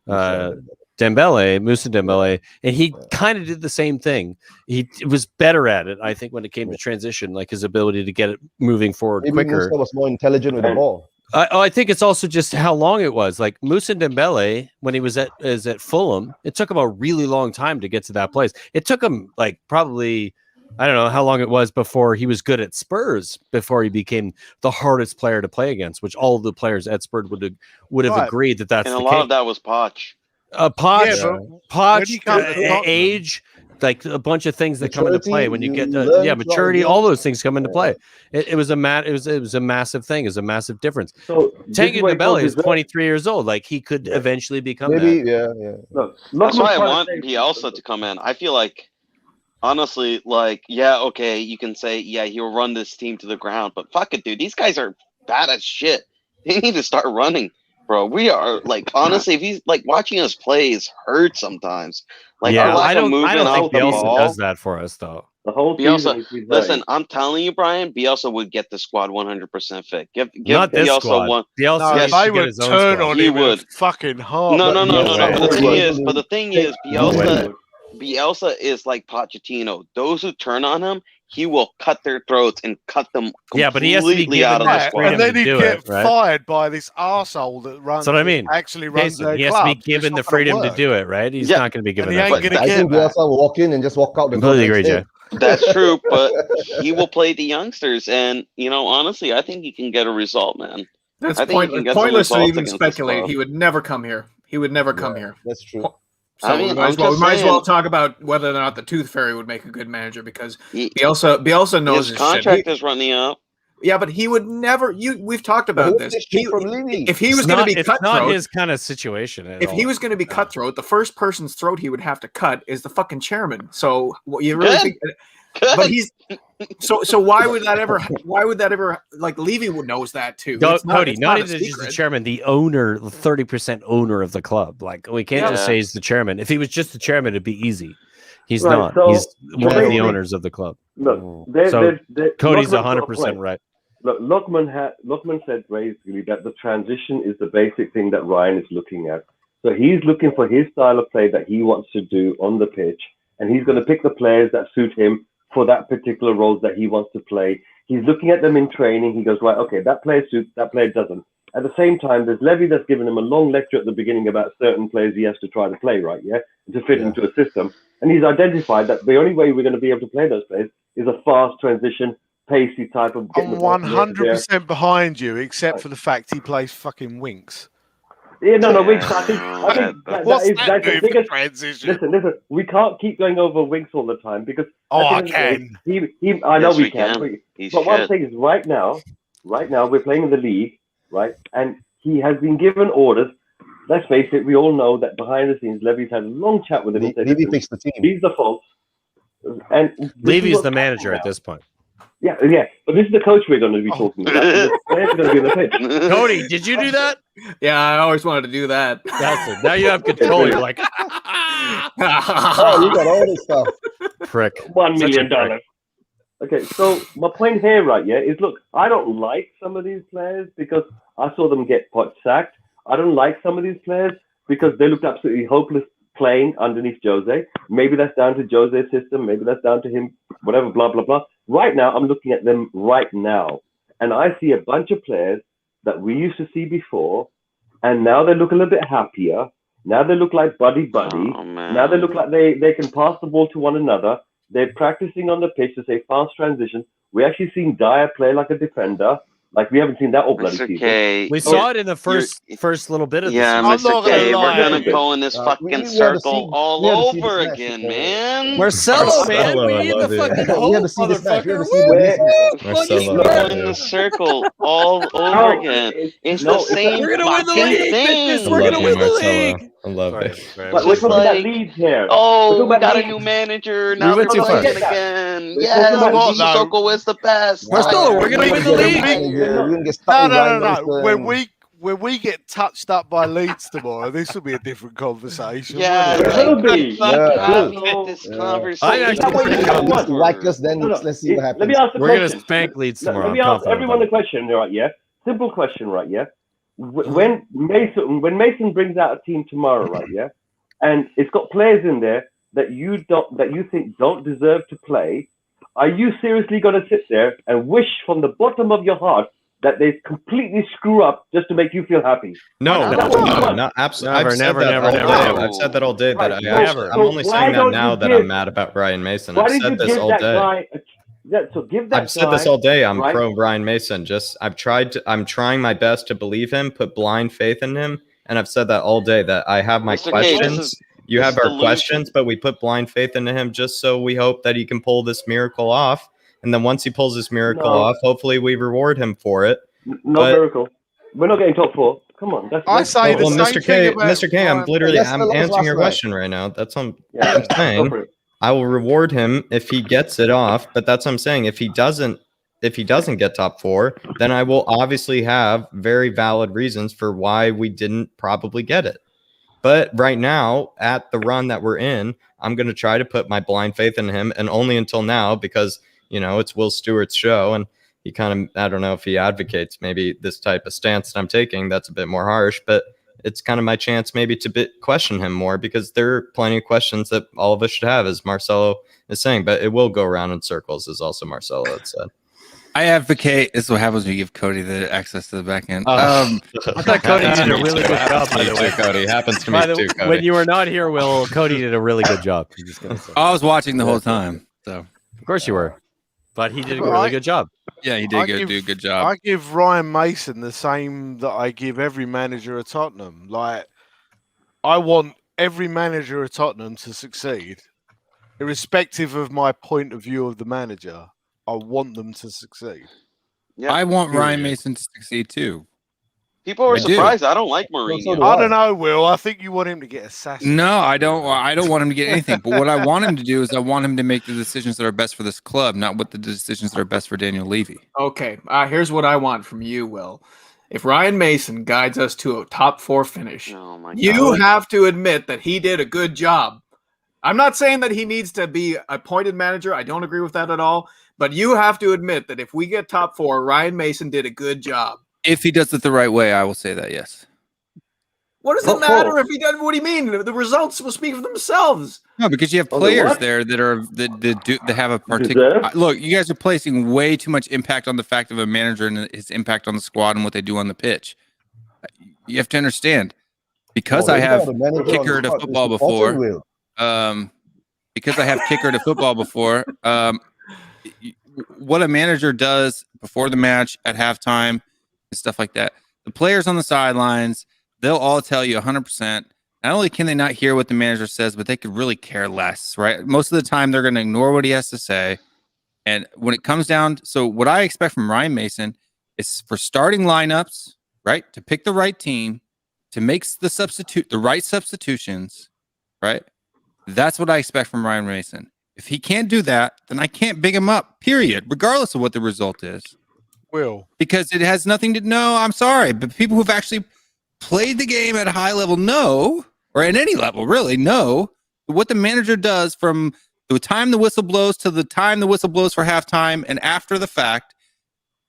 S4: Musa Dembele, and he kind of did the same thing. He was better at it, I think, when it came to transition, like his ability to get it moving forward quicker.
S9: Musa was more intelligent with the ball.
S4: I think it's also just how long it was. Like Musa Dembele, when he was at Fulham, it took him a really long time to get to that place. It took him like probably, I don't know how long it was before he was good at Spurs, before he became the hardest player to play against, which all of the players at Spurs would have agreed that's
S3: and
S4: the
S3: a
S4: case.
S3: lot of that was Poch.
S4: Poch, age, like a bunch of things that come into play when you get maturity, all those things come into play. It was a massive thing. It was a massive difference. So Tanguy Ndombele is 23 years old. Like he could eventually become that.
S6: Look,
S3: that's why I want Bielsa to come in. I feel like, honestly, like, okay, you can say, he'll run this team to the ground, but fuck it, dude. These guys are bad as shit. They need to start running. Bro, we are like, honestly, if he's like watching us play is hurt sometimes. Like,
S4: I don't think Bielsa
S3: ball
S4: does that for us though.
S6: The whole
S3: Bielsa, listen, I'm telling you, Brian, Bielsa would get the squad 100% fit. Give
S4: not this
S3: Bielsa
S4: squad.
S3: one.
S4: Bielsa,
S8: if they would turn on him, would fucking hard.
S3: No. But the thing is, Bielsa is like Pochettino. Those who turn on him, he will cut their throats and cut them completely
S4: but he has to be given
S3: out of the squad.
S8: And then he'd get fired by this arsehole that runs.
S4: That's what I mean.
S8: Actually runs their
S4: he has
S8: club.
S4: to be given the freedom to do it, right? He's not going to be given that.
S9: I think Bielsa will walk in and just walk out.
S4: Completely agree, Jay.
S3: That's true, but he will play the youngsters, and honestly, I think he can get a result, man.
S7: That's pointless to even speculate. He would never come here. He would never come here.
S9: That's true.
S7: So we might as well talk about whether or not the Tooth Fairy would make a good manager, because Bielsa knows
S3: his contract is running out.
S7: Yeah, but he would never. We've talked about this. If he was going to be cutthroat,
S4: it's not his kind of situation.
S7: If he was going to be cutthroat, the first person's throat he would have to cut is the fucking chairman. So you really think? But he's so why would that ever? Why would that ever? Like Levy knows that too.
S4: Cody, not even just the chairman, the owner, the 30% owner of the club. Like we can't just say he's the chairman. If he was just the chairman, it'd be easy. He's not. So he's one of the owners of the club.
S6: Look,
S4: Cody's 100% right.
S6: Look, Lockman said basically that the transition is the basic thing that Ryan is looking at. So he's looking for his style of play that he wants to do on the pitch, and he's going to pick the players that suit him for that particular roles that he wants to play. He's looking at them in training. He goes, right, okay, that player suits, that player doesn't. At the same time, there's Levy that's given him a long lecture at the beginning about certain players he has to try to play, right? Yeah, to fit into a system. And he's identified that the only way we're going to be able to play those players is a fast transition, pacey type of.
S8: I'm 100% behind you, except for the fact he plays fucking Winks.
S6: Yeah, no, Winks. I think that's the biggest
S8: transition.
S6: Listen. We can't keep going over Winks all the time because.
S8: I can.
S6: I know we can. But one thing is, right now, we're playing in the league, right? And he has been given orders. Let's face it, we all know that behind the scenes, Levy's had a long chat with him.
S9: Levy fixed the team.
S6: He's the fault. And
S4: Levy's the manager at this point.
S6: Yeah. But this is the coach we're going to be talking about. The players are going to be in the pitch.
S4: Cody, did you do that?
S7: Yeah, I always wanted to do that.
S4: That's it. Now you have control. You're like,
S9: oh, you got all this stuff.
S4: Prick.
S6: $1 million. Okay, so my point here, right, is look, I don't like some of these players because I saw them get sacked. I don't like some of these players because they looked absolutely hopeless playing underneath Jose. Maybe that's down to Jose's system. Maybe that's down to him, whatever, blah, blah, blah. Right now, I'm looking at them right now. And I see a bunch of players that we used to see before. And now they look a little bit happier. Now they look like buddy-buddy.
S3: Oh, man.
S6: Now they look like they can pass the ball to one another. They're practicing on the pitch to say fast transition. We actually seen Dyer play like a defender. Like we haven't seen that all bloody
S3: Mr.
S6: season.
S3: K,
S4: We saw it in the first little bit of
S3: yeah,
S4: this.
S8: I'm not
S3: Mr. K,
S8: gonna
S3: we're
S8: lie.
S3: gonna go in this fucking
S9: we had to
S3: circle
S9: see-
S3: all
S9: we had to see
S3: over
S9: this match
S3: again,
S9: before.
S3: man.
S4: Marcelo, man,
S10: Marcelo,
S4: we
S10: I
S4: need the
S10: love it.
S4: fucking
S9: We
S4: hope,
S9: had to see this match. We had
S4: motherfucker.
S9: to see this match.
S3: Keep
S10: Marcelo,
S3: going in
S10: yeah.
S3: the circle all over
S6: No,
S3: again. It's
S6: no,
S3: the
S6: it's
S3: same
S4: We're gonna win the
S3: fucking
S4: league,
S3: thing.
S4: bitches.
S10: I
S4: We're
S10: love
S4: gonna
S10: you,
S4: win the
S10: Marcelo.
S4: league.
S10: I love
S8: Sorry,
S10: it.
S8: Graham.
S6: But we're
S3: Just
S6: talking about
S3: like,
S6: Leeds here. We're
S3: oh,
S6: talking
S3: we
S6: about
S3: got a
S6: Leeds.
S3: new manager. Now
S4: went
S3: they're
S4: too far.
S3: playing
S6: Get that.
S3: again.
S6: We're
S3: Yeah,
S6: talking about
S8: what, though?
S3: Sissoko is the best.
S4: Marcelo, we're gonna win the league.
S9: You're gonna get stuck
S8: No,
S9: with
S8: no,
S9: Ryan
S8: no, no.
S9: Mason.
S8: When we get touched up by Leeds tomorrow, this will be a different conversation.
S3: Yeah,
S8: won't it?
S6: It will be.
S3: have
S9: Yeah.
S3: this
S9: Yeah.
S3: conversation.
S4: I'm actually
S6: Is that what you
S4: thinking
S6: want?
S9: Like us, then
S6: No, no.
S9: let's see what happens.
S6: Let me ask the
S4: We're
S6: question.
S4: gonna spank Leeds tomorrow.
S6: Let me
S4: I'm
S6: ask
S4: confident
S6: everyone
S4: about
S6: a question, right? Yeah, simple question, right? Yeah, when Mason brings out a team tomorrow, right? Yeah, and it's got players in there that you think don't deserve to play. Are you seriously going to sit there and wish from the bottom of your heart that they completely screw up just to make you feel happy?
S10: No,
S3: Is
S10: no,
S3: that what you
S10: no,
S3: want?
S10: no, absolutely.
S4: Never,
S10: I've said
S4: never,
S10: that
S4: never,
S10: all
S4: never,
S10: day.
S3: never.
S10: I've said that all day. That
S6: Right,
S10: I'm
S6: so
S10: only
S6: why
S10: saying that
S6: don't
S10: now
S6: you
S10: that
S6: give-
S10: I'm mad about Ryan Mason.
S6: Why
S10: I've
S6: did you
S10: said this
S6: give
S10: all
S6: that
S10: day.
S6: guy? So give that.
S10: I've said this all day. I'm
S6: right?
S10: pro Ryan Mason. I'm trying my best to believe him, put blind faith in him, and I've said that all day. That I have my
S3: Mr. K,
S10: questions. You
S3: this
S10: have
S3: is
S10: our
S3: delusion.
S10: questions, but we put blind faith into him just so we hope that he can pull this miracle off. And then once he pulls this miracle
S6: No.
S10: off, hopefully we reward him for it.
S6: No
S10: But-
S6: miracle. We're not getting top 4. Come on.
S8: I say the
S10: Well,
S8: same
S10: Mr.
S8: thing
S10: K,
S8: about
S10: Mr. K, I'm
S8: Ryan-
S10: literally
S9: Let's
S10: I'm
S9: last
S10: answering your
S9: night.
S10: question right now. That's what I'm
S6: Yeah, go
S10: saying.
S6: for it.
S10: I will reward him if he gets it off, but that's what I'm saying. If he doesn't get top 4, then I will obviously have very valid reasons for why we didn't probably get it. But right now, at the run that we're in, I'm going to try to put my blind faith in him, and only until now, because it's Will Stewart's show, and he kind of, I don't know if he advocates maybe this type of stance that I'm taking. That's a bit more harsh, but it's kind of my chance maybe to question him more, because there are plenty of questions that all of us should have, as Marcelo is saying, but it will go around in circles, as also Marcelo had said.
S11: I advocate. This is what happens when you give Cody the access to the back end.
S4: I thought Cody did a really good job, by the way.
S10: Cody. Happens to me
S4: By the
S10: too,
S4: way,
S10: Cody.
S4: when you were not here, Will, Cody did a really good job. I'm just gonna say.
S11: I was watching the whole time. So
S4: Of course you were, but he did a
S8: Well,
S4: really good job.
S11: yeah, he
S8: I
S11: did do a good job.
S8: I give Ryan Mason the same that I give every manager at Tottenham. Like, I want every manager at Tottenham to succeed, irrespective of my point of view of the manager. I want them to succeed.
S3: Yeah.
S11: I want Ryan
S8: Period.
S11: Mason to succeed too.
S3: People are
S11: I do.
S3: surprised. I don't like Mourinho.
S9: So do
S8: I don't know, Will. I think you want him to get assassinated.
S11: No, I don't. I don't want him to get anything. But what I want him to do is I want him to make the decisions that are best for this club, not what the decisions that are best for Daniel Levy.
S7: Okay, here's what I want from you, Will. If Ryan Mason guides us to a top 4 finish,
S3: Oh my
S7: you
S3: God.
S7: have to admit that he did a good job. I'm not saying that he needs to be appointed manager. I don't agree with that at all. But you have to admit that if we get top 4, Ryan Mason did a good job.
S11: If he does it the right way, I will say that, yes.
S7: What does it matter if he does? What do you mean? The results will speak for themselves.
S11: No, because you have
S6: Oh, the
S11: players
S6: what?
S11: there that have a particular
S6: Deserve?
S11: look. You guys are placing way too much impact on the fact of a manager and his impact on the squad and what they do on the pitch. You have to understand, because I have kicker to football before. Because I have kicker to football before. What a manager does before the match, at halftime, and stuff like that. The players on the sidelines, they'll all tell you 100%. Not only can they not hear what the manager says, but they could really care less, right? Most of the time, they're going to ignore what he has to say. And when it comes down, so what I expect from Ryan Mason is for starting lineups, right? To pick the right team, to make the right substitutions, right? That's what I expect from Ryan Mason. If he can't do that, then I can't big him up, period, regardless of what the result is.
S8: Will.
S11: Because it has nothing to know. I'm sorry, but people who've actually played the game at a high level know, or at any level, really know what the manager does from the time the whistle blows to the time the whistle blows for halftime and after the fact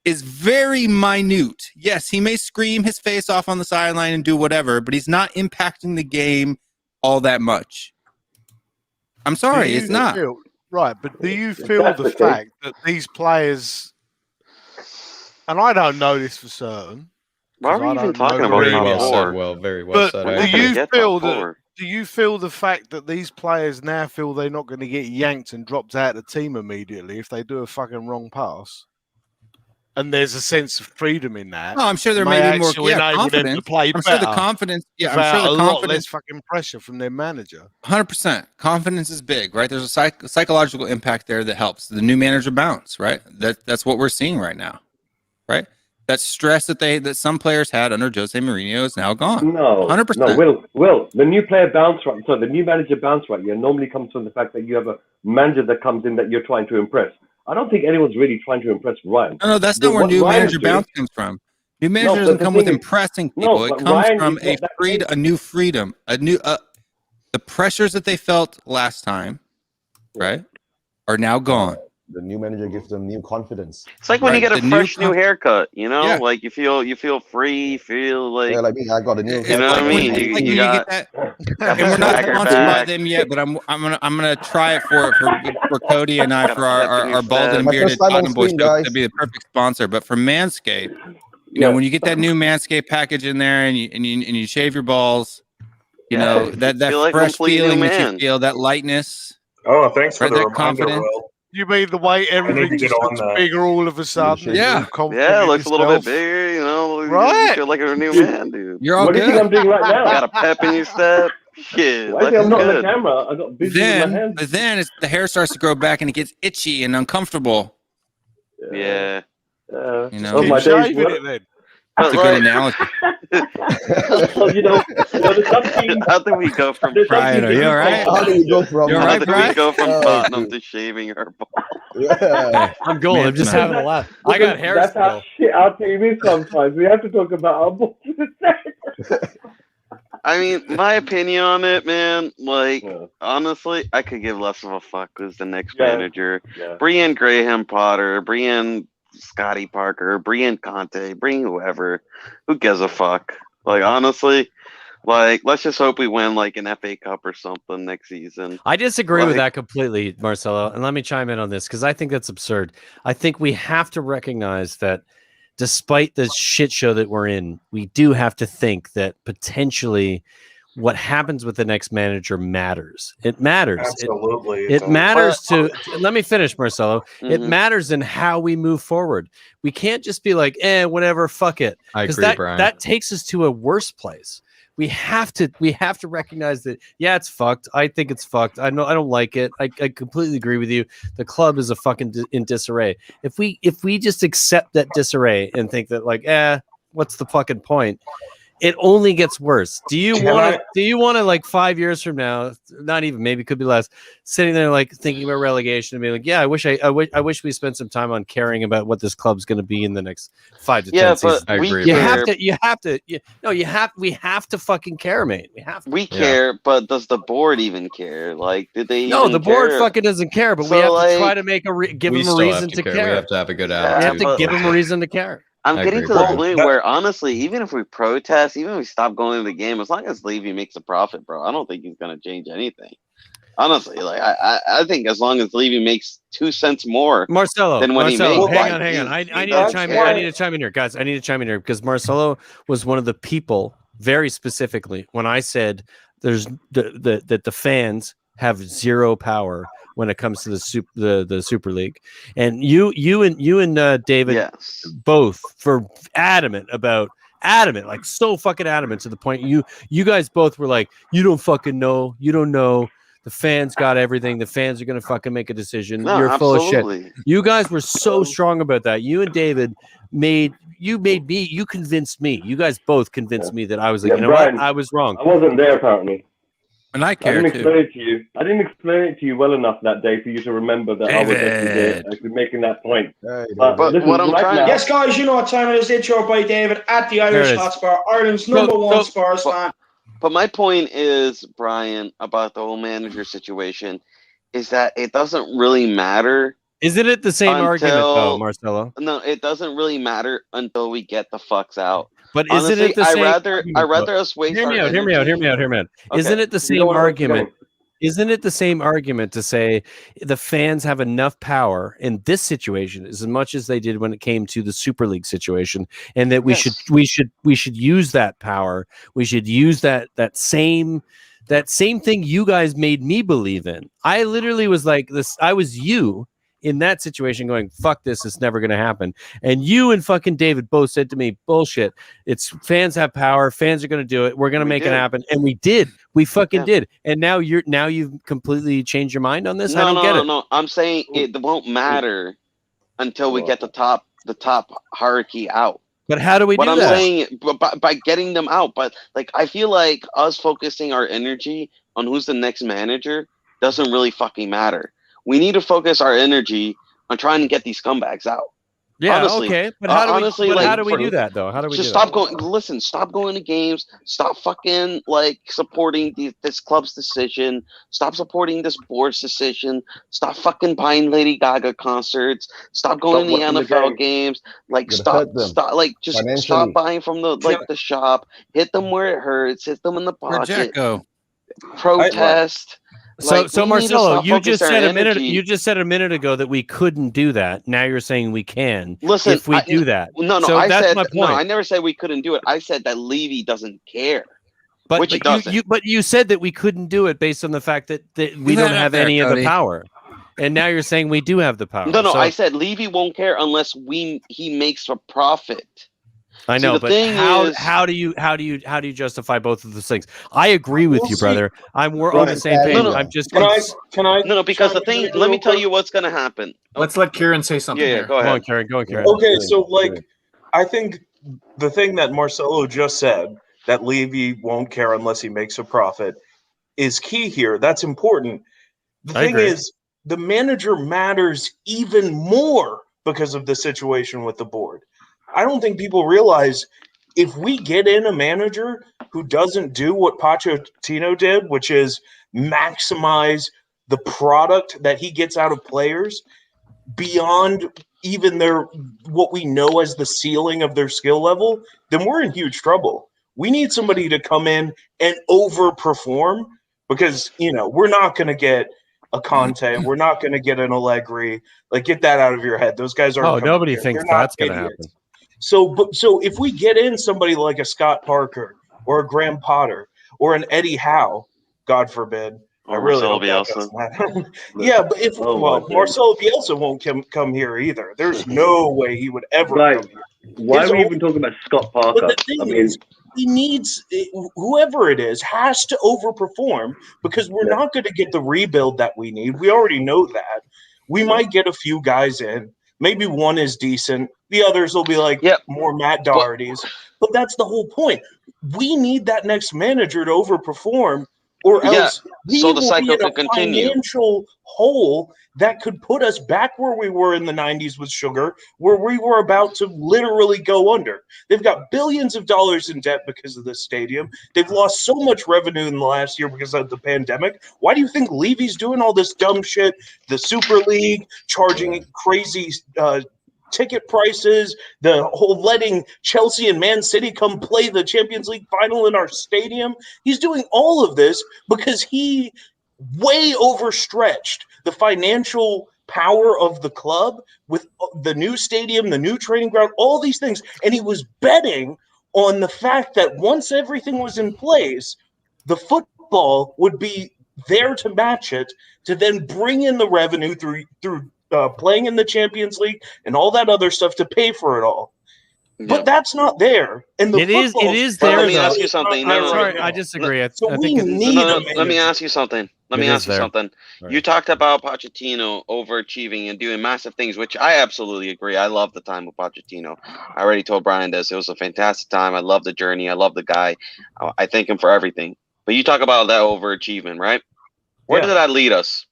S11: is very minute. Yes, he may scream his face off on the sideline and do whatever, but he's not impacting the game all that much. I'm sorry, it's not.
S8: Right, but do you feel the fact that these players, and I don't know this for certain.
S3: Why are we even talking about
S10: Very
S3: top
S10: well
S3: four?
S10: said, Will. Very well
S8: But
S10: said.
S8: do you feel the fact that these players now feel they're not going to get yanked and dropped out of the team immediately if they do a fucking wrong pass? And there's a sense of freedom in that.
S11: No, I'm sure there may be more confidence.
S8: To play
S11: I'm sure the confidence. Yeah, I'm sure the
S8: a lot
S11: confidence.
S8: less fucking pressure from their manager.
S11: 100%. Confidence is big, right? There's a psychological impact there that helps. The new manager bounce, right? That's what we're seeing right now, right? That stress that some players had under Jose Mourinho is now gone.
S6: No,
S11: 100%.
S6: No, Will, the new player bounce right. So the new manager bounce right. Yeah, normally comes from the fact that you have a manager that comes in that you're trying to impress. I don't think anyone's really trying to impress Ryan.
S11: No, that's not where new manager bounce comes from. New manager doesn't come with impressing people. It comes from a new freedom, the pressures that they felt last time, right, are now gone.
S9: The new manager gives them new confidence.
S3: It's like when you get a fresh new haircut, you know, like you feel free, feel like
S9: like me. I got a new.
S3: You know what I mean? You got
S11: that. And we're not sponsored by them yet, but I'm gonna try it for Cody and I for our bald and bearded Tottenham boys to be the perfect sponsor. But for Manscaped, you know, when you get that new Manscaped package in there and you shave your balls, you know that fresh feeling that you feel, that lightness.
S12: Oh, thanks for the reminder,
S11: confidence.
S12: Will.
S8: You mean the way everything just looks bigger all of a sudden?
S11: Yeah,
S3: it looks a little bit bigger. You know,
S8: right?
S3: You feel like a new man, dude.
S11: You're all
S6: what
S11: good.
S6: do you think I'm doing right now?
S3: Got a pep in your step. Shit,
S6: I think I'm not on the camera. I got busy with my hands.
S11: But then the hair starts to grow back and it gets itchy and uncomfortable.
S3: Yeah.
S11: You know,
S6: oh, my days.
S11: That's a good analogy.
S6: you know,
S3: how do we go from
S11: Brian, are you all right?
S9: How do you go from?
S3: How do we go from Tottenham to shaving our balls?
S9: Yeah.
S4: I'm going. I'm just having a laugh. I got hair
S6: That's
S4: still.
S6: how shit our team is sometimes. We have to talk about our balls.
S3: I mean, my opinion on it, man, like, honestly, I could give less of a fuck who's the next manager.
S6: Yeah.
S3: Bring in Graham Potter, bring in Scotty Parker, bring in Conte, bring whoever. Who gives a fuck? Like, honestly, like, let's just hope we win, like, an FA Cup or something next season.
S4: I disagree with that completely, Marcelo. And let me chime in on this because I think that's absurd. I think we have to recognize that despite the shit show that we're in, we do have to think that potentially what happens with the next manager matters. It matters.
S12: Absolutely.
S4: It matters to let me finish, Marcelo. It matters in how we move forward. We can't just be like, whatever, fuck it.
S10: I agree, Brian.
S4: That takes us to a worse place. We have to recognize that, it's fucked. I think it's fucked. I don't like it. I completely agree with you. The club is a fucking in disarray. If we just accept that disarray and think that like, what's the fucking point? It only gets worse. Do you want to like 5 years from now, not even, maybe it could be less, sitting there like thinking about relegation and being like, I wish we spent some time on caring about what this club's going to be in the next 5 to 10 seasons.
S10: I agree.
S4: We have to fucking care, mate. We
S3: care, but does the board even care? Like, did they?
S4: No,
S3: even
S4: the board
S3: care?
S4: fucking doesn't care. But
S3: So,
S4: we have
S3: like,
S4: to try to make give them a reason to care.
S10: We have to have a good
S4: We
S10: attitude.
S4: have to give them a reason to care.
S3: I'm
S10: I
S3: getting
S10: agree,
S3: to the
S10: Brian.
S3: point where, honestly, even if we protest, even if we stop going to the game, as long as Levy makes a profit, bro, I don't think he's going to change anything. Honestly, like I think as long as Levy makes 2 cents more,
S4: Marcelo,
S3: than what he
S4: hang
S3: makes.
S4: on. I need to chime in. I need to chime in here, guys. I need to chime in here because Marcelo was one of the people, very specifically, when I said there's that the fans have zero power when it comes to the Super League, and you and David both were adamant, like so fucking adamant to the point you guys both were like, you don't fucking know, you don't know. The fans got everything. The fans are gonna fucking make a decision.
S3: No,
S4: You're full of
S3: absolutely.
S4: shit. You guys were so strong about that. You and David you convinced me. You guys both convinced me that I was like, you know
S6: Brian,
S4: what? I was wrong.
S6: I wasn't there apparently.
S11: And I
S6: I
S11: care
S6: didn't
S11: too.
S6: explain it to you. I didn't explain it to you well enough that day for you to remember that I was actually making that point.
S3: But what I'm trying to...
S13: Yes, guys, you know what time it is. It's your boy David at the Irish Hotspur, Ireland's #1 Spurs fan.
S3: But my point is, Brian, about the whole manager situation, is that it doesn't really matter.
S4: Isn't it the same argument, though, Marcelo?
S3: No, it doesn't really matter until we get the fucks out.
S4: But
S3: Honestly,
S4: isn't it the same?
S3: I rather us waste.
S4: Hear me out. Hear me out. Okay. Isn't it the same argument? Isn't it the same argument to say the fans have enough power in this situation as much as they did when it came to the Super League situation, and that we should use that power. We should use that same thing you guys made me believe in. I literally was like this. I was you in that situation going, fuck this, it's never going to happen. And you and fucking David both said to me, bullshit. It's fans have power. Fans are going to do it. We're going to make it happen. And we did. We fucking did. And now you've completely changed your mind on this? I don't get it.
S3: No. I'm saying it won't matter until we get the top hierarchy out.
S4: But how do we do that?
S3: What I'm saying, by getting them out. But like, I feel like us focusing our energy on who's the next manager doesn't really fucking matter. We need to focus our energy on trying to get these scumbags out.
S4: Yeah,
S3: honestly,
S4: okay. But how do we do that, though? How do we
S3: just
S4: do
S3: stop going? Listen, stop going to games. Stop fucking like supporting this club's decision. Stop supporting this board's decision. Stop fucking buying Lady Gaga concerts. Stop going to the NFL games. Like stop, like just stop buying from the shop. Hit them where it hurts. Hit them in the pocket.
S11: Where'd Jack go?
S3: Protest.
S4: So Marcelo, you just said a minute ago that we couldn't do that. Now you're saying we can.
S3: Listen,
S4: if we do that.
S3: No,
S4: so
S3: that's
S4: my point.
S3: No, I never said we couldn't do it. I said that Levy doesn't care.
S4: But you said that we couldn't do it based on the fact that we don't have any of the power. And now you're saying we do have the power.
S3: No, I said Levy won't care unless he makes a profit.
S4: I know, but how do you justify both of those things? I agree with you, brother. We're on the same page. I'm just
S3: can I because the thing. Let me tell you what's going to happen.
S7: Let's let Kieran say something.
S3: Yeah, go ahead.
S4: Go on, Kieran.
S12: Okay, so I think the thing that Marcelo just said, that Levy won't care unless he makes a profit, is key here. That's important. The thing is, the manager matters even more because of the situation with the board. I don't think people realize if we get in a manager who doesn't do what Pochettino did, which is maximize the product that he gets out of players beyond even what we know as the ceiling of their skill level, then we're in huge trouble. We need somebody to come in and overperform because, we're not going to get a Conte. We're not going to get an Allegri. Like, get that out of your head. Those guys aren't.
S4: Oh, nobody thinks that's going to happen.
S12: So if we get in somebody like a Scott Parker or a Graham Potter or an Eddie Howe, God forbid,
S3: or Marcelo Bielsa.
S12: Yeah, but Marcelo Bielsa won't come here either. There's no way he would ever come here.
S6: Why are we even talking about Scott Parker?
S12: But the thing is, he needs whoever it is has to overperform because we're not going to get the rebuild that we need. We already know that. We might get a few guys in. Maybe one is decent. The others will be like more Matt Doherty's. But that's the whole point. We need that next manager to overperform, or else we will be in a financial hole that could put us back where we were in the 90s with Sugar, where we were about to literally go under. They've got billions of dollars in debt because of this stadium. They've lost so much revenue in the last year because of the pandemic. Why do you think Levy's doing all this dumb shit? The Super League, charging crazy ticket prices, the whole letting Chelsea and Man City come play the Champions League final in our stadium. He's doing all of this because he way overstretched the financial power of the club with the new stadium, the new training ground, all these things. And he was betting on the fact that once everything was in place, the football would be there to match it, to then bring in the revenue through playing in the Champions League and all that other stuff to pay for it all. But that's not there. And
S4: it is there.
S3: Let me ask you something.
S4: Sorry, I disagree.
S3: Let me ask you something. You talked about Pochettino overachieving and doing massive things, which I absolutely agree. I love the time with Pochettino. I already told Brian this. It was a fantastic time. I love the journey. I love the guy. I thank him for everything. But you talk about that overachievement, right? Where did that lead us?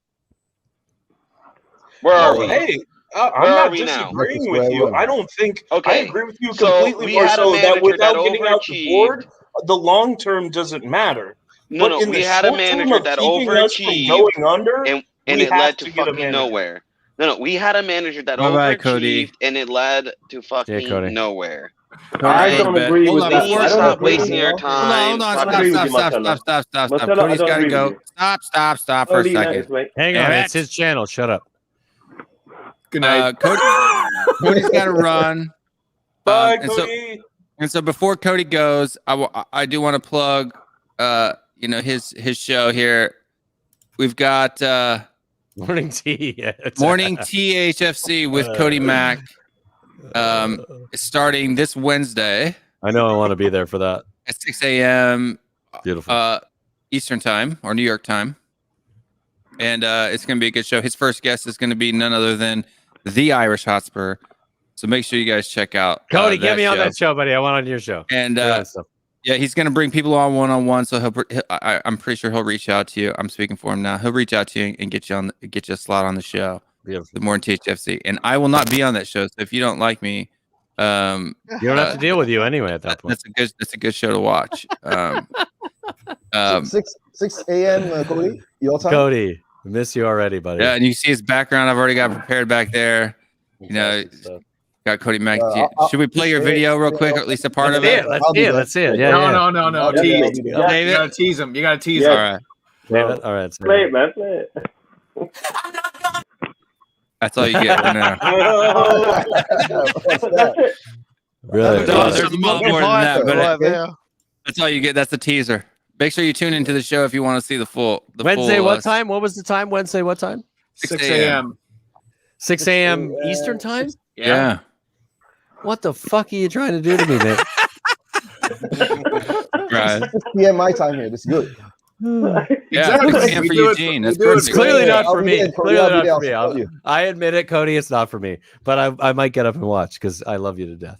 S3: Where are we?
S12: Hey, I'm not disagreeing with you. I don't think I agree with you completely, Marcelo, that without getting out the board, the long term doesn't matter.
S3: We had a manager that overachieved
S12: going under
S3: and
S12: We
S3: it
S12: have
S3: led
S12: to
S3: to
S12: get a
S3: fucking
S12: manager.
S3: nowhere. No, we had a manager that
S2: Bye-bye,
S3: overachieved,
S2: Cody.
S3: and it led to fucking
S4: Cody.
S3: nowhere.
S6: I don't agree
S2: Hold
S6: with
S2: on,
S6: that.
S3: We need
S2: before-
S3: to
S6: I don't
S3: stop
S6: agree with
S3: wasting
S6: you.
S3: our
S2: Hold
S3: time.
S2: on,
S6: I
S3: fucking-
S6: agree with you,
S2: stop.
S6: Marcelo, I
S2: Cody's
S6: don't
S2: got to
S6: agree
S2: go.
S6: with you.
S2: Stop for a
S6: Cody,
S2: second.
S6: nice, mate.
S4: Hang on,
S2: Damn
S4: it's
S2: it.
S4: his channel. Shut up.
S7: Good night.
S2: Cody's got to run.
S12: Bye,
S2: and
S12: Cody.
S2: so before Cody goes, I do want to plug, his show here. We've got
S4: Morning tea.
S2: Morning THFC with Cody Mack, starting this Wednesday
S4: I know I want to be there for that.
S2: at 6 a.m.
S4: Beautiful.
S2: Eastern time or New York time, and it's going to be a good show. His first guest is going to be none other than the Irish Hotspur. So make sure you guys check out
S4: Cody, get
S2: that
S4: me on
S2: show.
S4: that show, buddy. I want on your show.
S2: And
S4: Stuff.
S2: yeah, he's going to bring people on one-on-one. So I'm pretty sure he'll reach out to you. I'm speaking for him now. He'll reach out to you and get you a slot on the show.
S4: Beautiful.
S2: The Morning THFC, and I will not be on that show. So if you don't like me,
S4: You don't have to deal with you anyway at that point.
S2: that's a good show to watch.
S9: 6 a.m. Cody, your time.
S4: Cody, I miss you already, buddy.
S2: Yeah, and you see his background. I've already got prepared back there. You know, got Cody Mack. Should we play your video real quick, or at least a part of it?
S4: Let's see it. Yeah,
S7: No.
S6: Yeah,
S7: Tease.
S6: yeah,
S7: You
S2: David?
S7: gotta tease him. You gotta tease
S2: All
S7: him.
S2: right,
S4: David? All right.
S6: Play it, man. Play it.
S2: that's all you get for now.
S9: What's that?
S4: Really?
S2: No, there's a lot more than that, but
S8: right there.
S2: that's all you get. That's the teaser. Make sure you tune into the show if you want to see the full.
S4: Wednesday,
S2: full,
S4: what time? What was the time? Wednesday, what time?
S7: 6 a.m.
S4: 6 a.m. Eastern time?
S2: Yeah.
S4: What the fuck are you trying to do to me, man?
S2: Right.
S9: 6 p.m. my time here. This is good.
S2: Yeah.
S7: Exactly.
S2: 6 a.m. for
S7: We do it-
S2: Eugene.
S7: we
S2: That's
S7: do it
S2: perfect.
S4: Clearly not
S9: I'll
S4: for
S9: be
S4: me.
S9: there, Cody.
S4: Clearly
S9: I'll be
S4: not
S9: there.
S4: for me.
S9: I'll support you.
S4: I admit it, Cody. It's not for me. But I might get up and watch because I love you to death.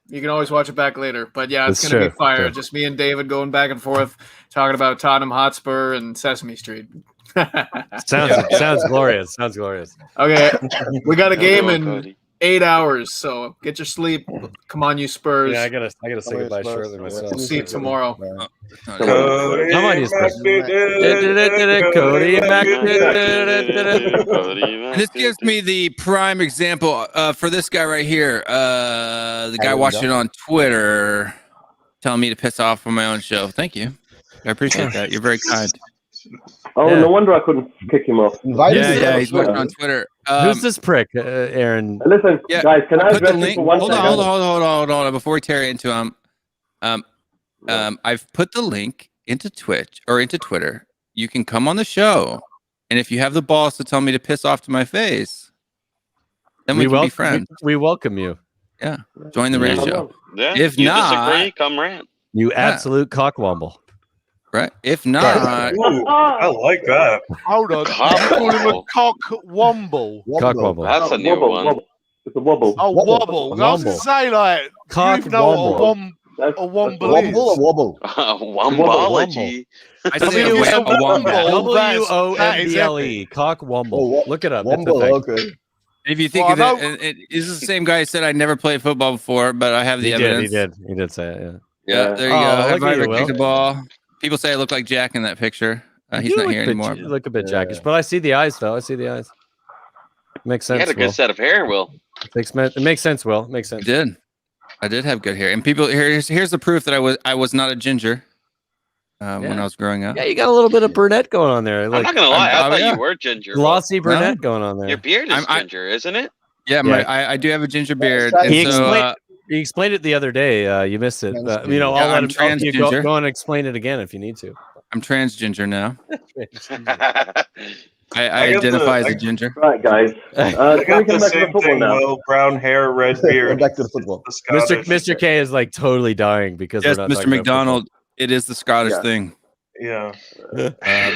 S7: You can always watch it back later. But yeah, it's
S4: That's
S7: gonna
S4: true.
S7: be fire.
S4: True.
S7: Just me and David going back and forth, talking about Tottenham Hotspur and Sesame Street.
S4: Sounds glorious. Sounds glorious.
S7: Okay, we got a game
S3: Go,
S7: in
S3: Cody.
S7: 8 hours, so get your sleep. Come on, you Spurs.
S4: Yeah, I gotta say goodbye
S9: Spurs.
S4: shortly myself.
S7: We'll see you tomorrow.
S4: Come on, you Spurs. Cody Mack.
S2: And this gives me the prime example for this guy right here. The guy watching on Twitter telling me to piss off on my own show. Thank you. I appreciate that. You're very kind.
S6: Oh,
S4: Yeah.
S6: no wonder I couldn't kick him off.
S9: Invited you
S2: Yeah,
S9: to
S2: he's
S9: the
S2: watching
S9: show.
S2: on Twitter.
S4: Who's this prick, Aaron?
S6: Listen,
S2: Yeah,
S6: guys, can I
S2: Put the
S6: address this
S2: link.
S6: for one
S2: Hold
S6: second?
S2: on. Before we tear into him, I've put the link into Twitch or into Twitter. You can come on the show, and if you have the balls to tell me to piss off to my face, then we can be friends.
S4: We welcome you.
S2: Yeah, join the rant show.
S3: Yeah.
S2: If
S3: you
S2: not-
S3: disagree, come rant.
S4: You absolute cockwomble.
S2: Right? If not,
S12: Ooh, I like that.
S8: Hold on.
S3: Cock
S8: You call him a
S3: wobble.
S8: cock womble.
S4: Cockwomble.
S3: That's a new
S6: Wobble,
S3: one.
S6: wobble. It's a wobble.
S8: Oh, wobble. I was going to say, like,
S4: Cock
S8: you know
S4: womble.
S8: what a womble is.
S9: Wobble or wobble?
S3: Wombology.
S2: I
S8: I
S2: say
S8: mean,
S2: a
S8: it's a
S2: wombat.
S8: womble.
S4: WOMBLE. Cock womble.
S9: Oh,
S4: Look it up. It's a
S9: Womble,
S4: thing.
S9: okay.
S2: If you think
S8: Well,
S2: of it,
S8: I
S2: this is the same guy who said I never played football before, but I have the
S4: He
S2: evidence.
S4: did say it, yeah.
S2: Yeah, there you
S4: Oh,
S2: go.
S4: look
S2: Have I
S4: at you,
S2: ever kicked
S4: Will.
S2: the ball? People say I look like Jack in that picture. He's
S4: You
S2: not
S4: look
S2: here
S4: a bit-
S2: anymore.
S4: You look a bit jackish, but I see the eyes, though. I see the eyes. Makes
S3: You
S4: sense.
S3: had a good
S4: Will.
S3: set of hair, Will.
S4: It makes sense, Will. Makes
S2: I
S4: sense.
S2: did. I did have good hair, and people here's the proof that I was not a ginger when
S4: Yeah.
S2: I was growing up.
S4: Yeah, you got a little bit of brunette going on there.
S3: I'm
S4: Like
S3: not gonna lie, I
S2: I'm-
S3: thought
S2: yeah.
S3: you were ginger. Will.
S4: glossy brunette going on there.
S3: Your beard is
S2: I'm-
S3: ginger, isn't it?
S2: Yeah,
S4: Yeah.
S2: I do have a ginger beard.
S9: He
S2: And
S4: He
S2: so,
S4: explained, he explained it the other day. You missed it.
S9: Transgender.
S4: You know,
S2: Yeah,
S4: I'll let
S2: I'm
S4: him you go,
S2: transgender.
S4: go and explain it again if you need to.
S2: I'm transginger now. I
S12: I got
S2: identify as
S12: the-
S2: a ginger.
S6: Right, guys.
S12: I
S6: Can we
S12: got
S6: come
S12: the
S6: back to the
S12: same
S6: football
S12: thing,
S6: now?
S12: Will. Brown hair, red
S9: Go
S12: beard.
S9: back to the football.
S12: The Scottish.
S4: Mr. K is like totally dying because
S2: Yes,
S4: we're not
S2: Mr.
S4: talking about
S2: McDonald. It is the Scottish
S6: Yeah.
S2: thing.
S12: Yeah.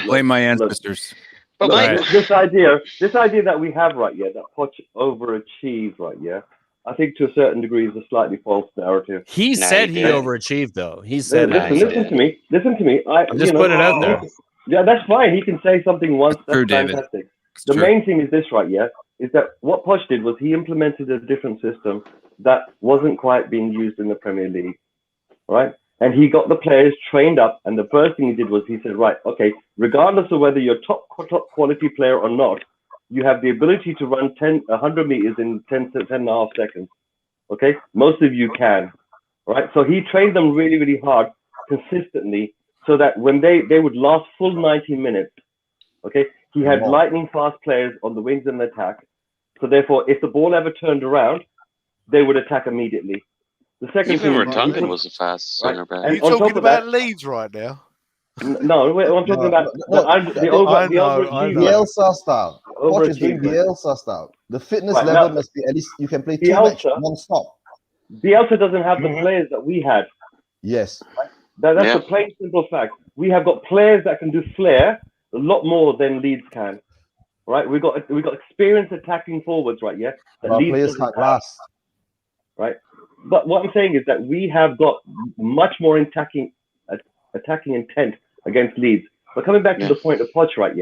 S2: Blame my ancestors.
S3: But
S6: Look,
S3: Mike,
S4: Right.
S6: this idea that we have right here, that Poch overachieved right here, I think to a certain degree is a slightly false narrative.
S4: He
S3: Nah,
S4: said
S3: he
S4: he
S3: did.
S4: overachieved, though. He said
S6: Listen,
S4: it.
S6: listen to me. Listen to me.
S4: I'm just putting it out there.
S6: Yeah, that's fine. He can say something once. That's
S2: True, David.
S6: fantastic.
S2: It's
S6: The
S2: true.
S6: main thing is this right here, is that what Poch did was he implemented a different system that wasn't quite being used in the Premier League, right? And he got the players trained up. And the first thing he did was he said, right, okay, regardless of whether you're top quality player or not, you have the ability to run 100 meters in 10 and a half seconds. Okay, most of you can, right? So he trained them really, really hard, consistently, so that when they would last full 90 minutes, okay, he had lightning fast players on the wings and attack. So therefore, if the ball ever turned around, they would attack immediately. The second
S3: Even
S6: thing,
S3: Vertonghen was a fast center back.
S8: Are you talking about Leeds right now?
S6: No, I'm talking about the
S9: Bielsa style. Poch is doing Bielsa style. The fitness level must be at least you can play 2 matches non-stop.
S6: Bielsa doesn't have the players that we had.
S9: Yes.
S6: That's a plain simple fact. We have got players that can do flair a lot more than Leeds can. Right? We got experienced attacking forwards, right? Yeah.
S9: Our players can't last.
S6: Right. But what I'm saying is that we have got much more attacking intent against Leeds. But coming back to the point of Poch, right,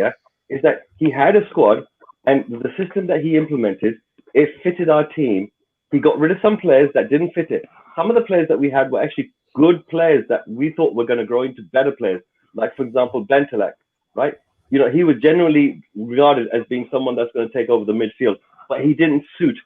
S6: is that he had a squad, and the system that he implemented, it fitted our team. He got rid of some players that didn't fit it. Some of the players that we had were actually good players that we thought were going to grow into better players. Like, for example, Bentalek, right? You know, he was generally regarded as being someone that's going to take over the midfield, but he didn't suit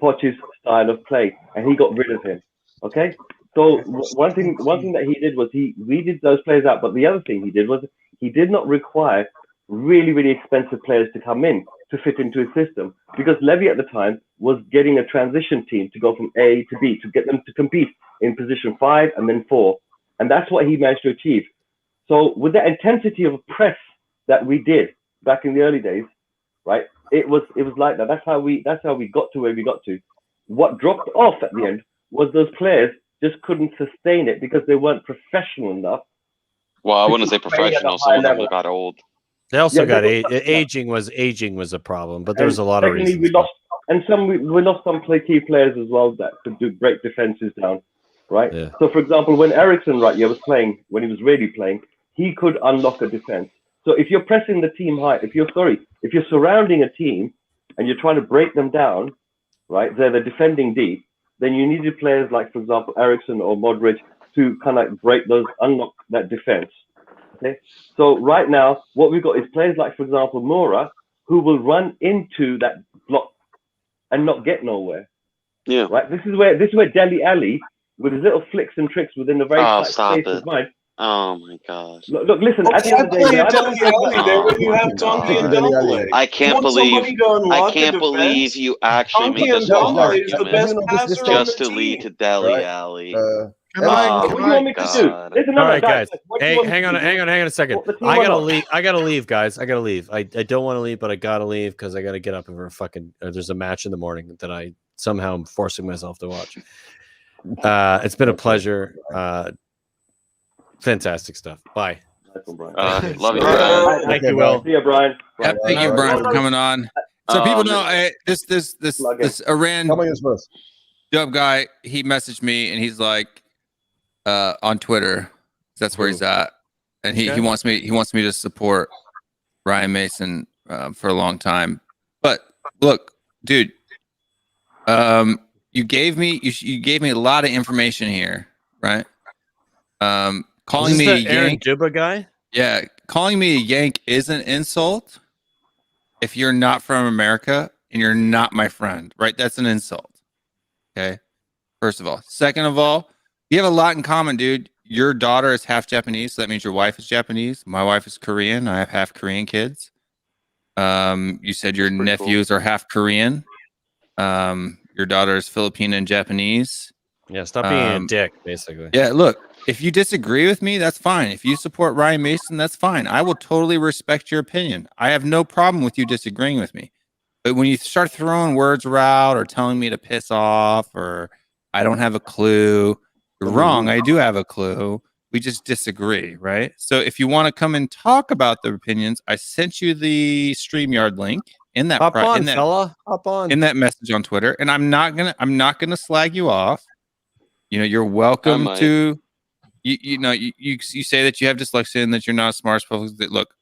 S6: Poch's style of play, and he got rid of him. Okay? So one thing that he did was he weeded those players out. But the other thing he did was he did not require really, really expensive players to come in to fit into his system, because Levy at the time was getting a transition team to go from A to B to get them to compete in position 5 and then 4. And that's what he managed to achieve. So with the intensity of press that we did back in the early days, right? It was like that. That's how we got to where we got to. What dropped off at the end was those players just couldn't sustain it because they weren't professional enough.
S3: Well, I wouldn't say professional. Some of them got old.
S4: They also got aging was a problem, but there's a lot of reasons.
S6: We lost some key players as well that could break defenses down, right?
S4: Yeah.
S6: So, for example, when Eriksson was playing, when he was really playing, he could unlock a defense. So if you're pressing the team high, if you're surrounding a team and you're trying to break them down, right? They're defending deep. Then you needed players like, for example, Eriksson or Modric to kind of unlock that defense. Okay. So right now, what we've got is players like, for example, Moura, who will run into that block and not get nowhere.
S3: Yeah.
S6: Right. This is where Dele Alli, with his little flicks and tricks within the very tight space of mind.
S3: Oh my God!
S6: Look, listen. At the end of the day,
S3: I can't believe you actually made this whole argument just to lead to Dele Alli.
S6: What do you want me to do? Listen,
S4: all right, guys. Hey, hang on a second. I gotta leave, guys. I gotta leave. I don't want to leave, but I gotta leave because I gotta get up and there's a match in the morning that I somehow am forcing myself to watch. It's been a pleasure. Fantastic stuff. Bye.
S3: Love you, Brian.
S4: Thank you, Will.
S6: See you, Brian.
S11: Thank you, Brian, for coming on. So people know this Iran dub guy. He messaged me and he's like on Twitter. That's where he's at, and he wants me to support Ryan Mason for a long time. But look, dude, you gave me a lot of information here, right? Calling me a Yank,
S4: Juba guy?
S11: Yeah, calling me a Yank is an insult. If you're not from America and you're not my friend, right? That's an insult. Okay. First of all. Second of all, you have a lot in common, dude. Your daughter is half Japanese, so that means your wife is Japanese. My wife is Korean. I have half Korean kids. You said your nephews are half Korean. Your daughter is Filipino and Japanese.
S4: Yeah, stop being a dick, basically.
S11: Yeah, look. If you disagree with me, that's fine. If you support Ryan Mason, that's fine. I will totally respect your opinion. I have no problem with you disagreeing with me. But when you start throwing words around or telling me to piss off or I don't have a clue, you're wrong. I do have a clue. We just disagree, right? So if you want to come and talk about the opinions, I sent you the StreamYard link in that in that message on Twitter, and I'm not gonna slag you off. You know, you're welcome to. You say that you have dyslexia and that you're not smart. Look,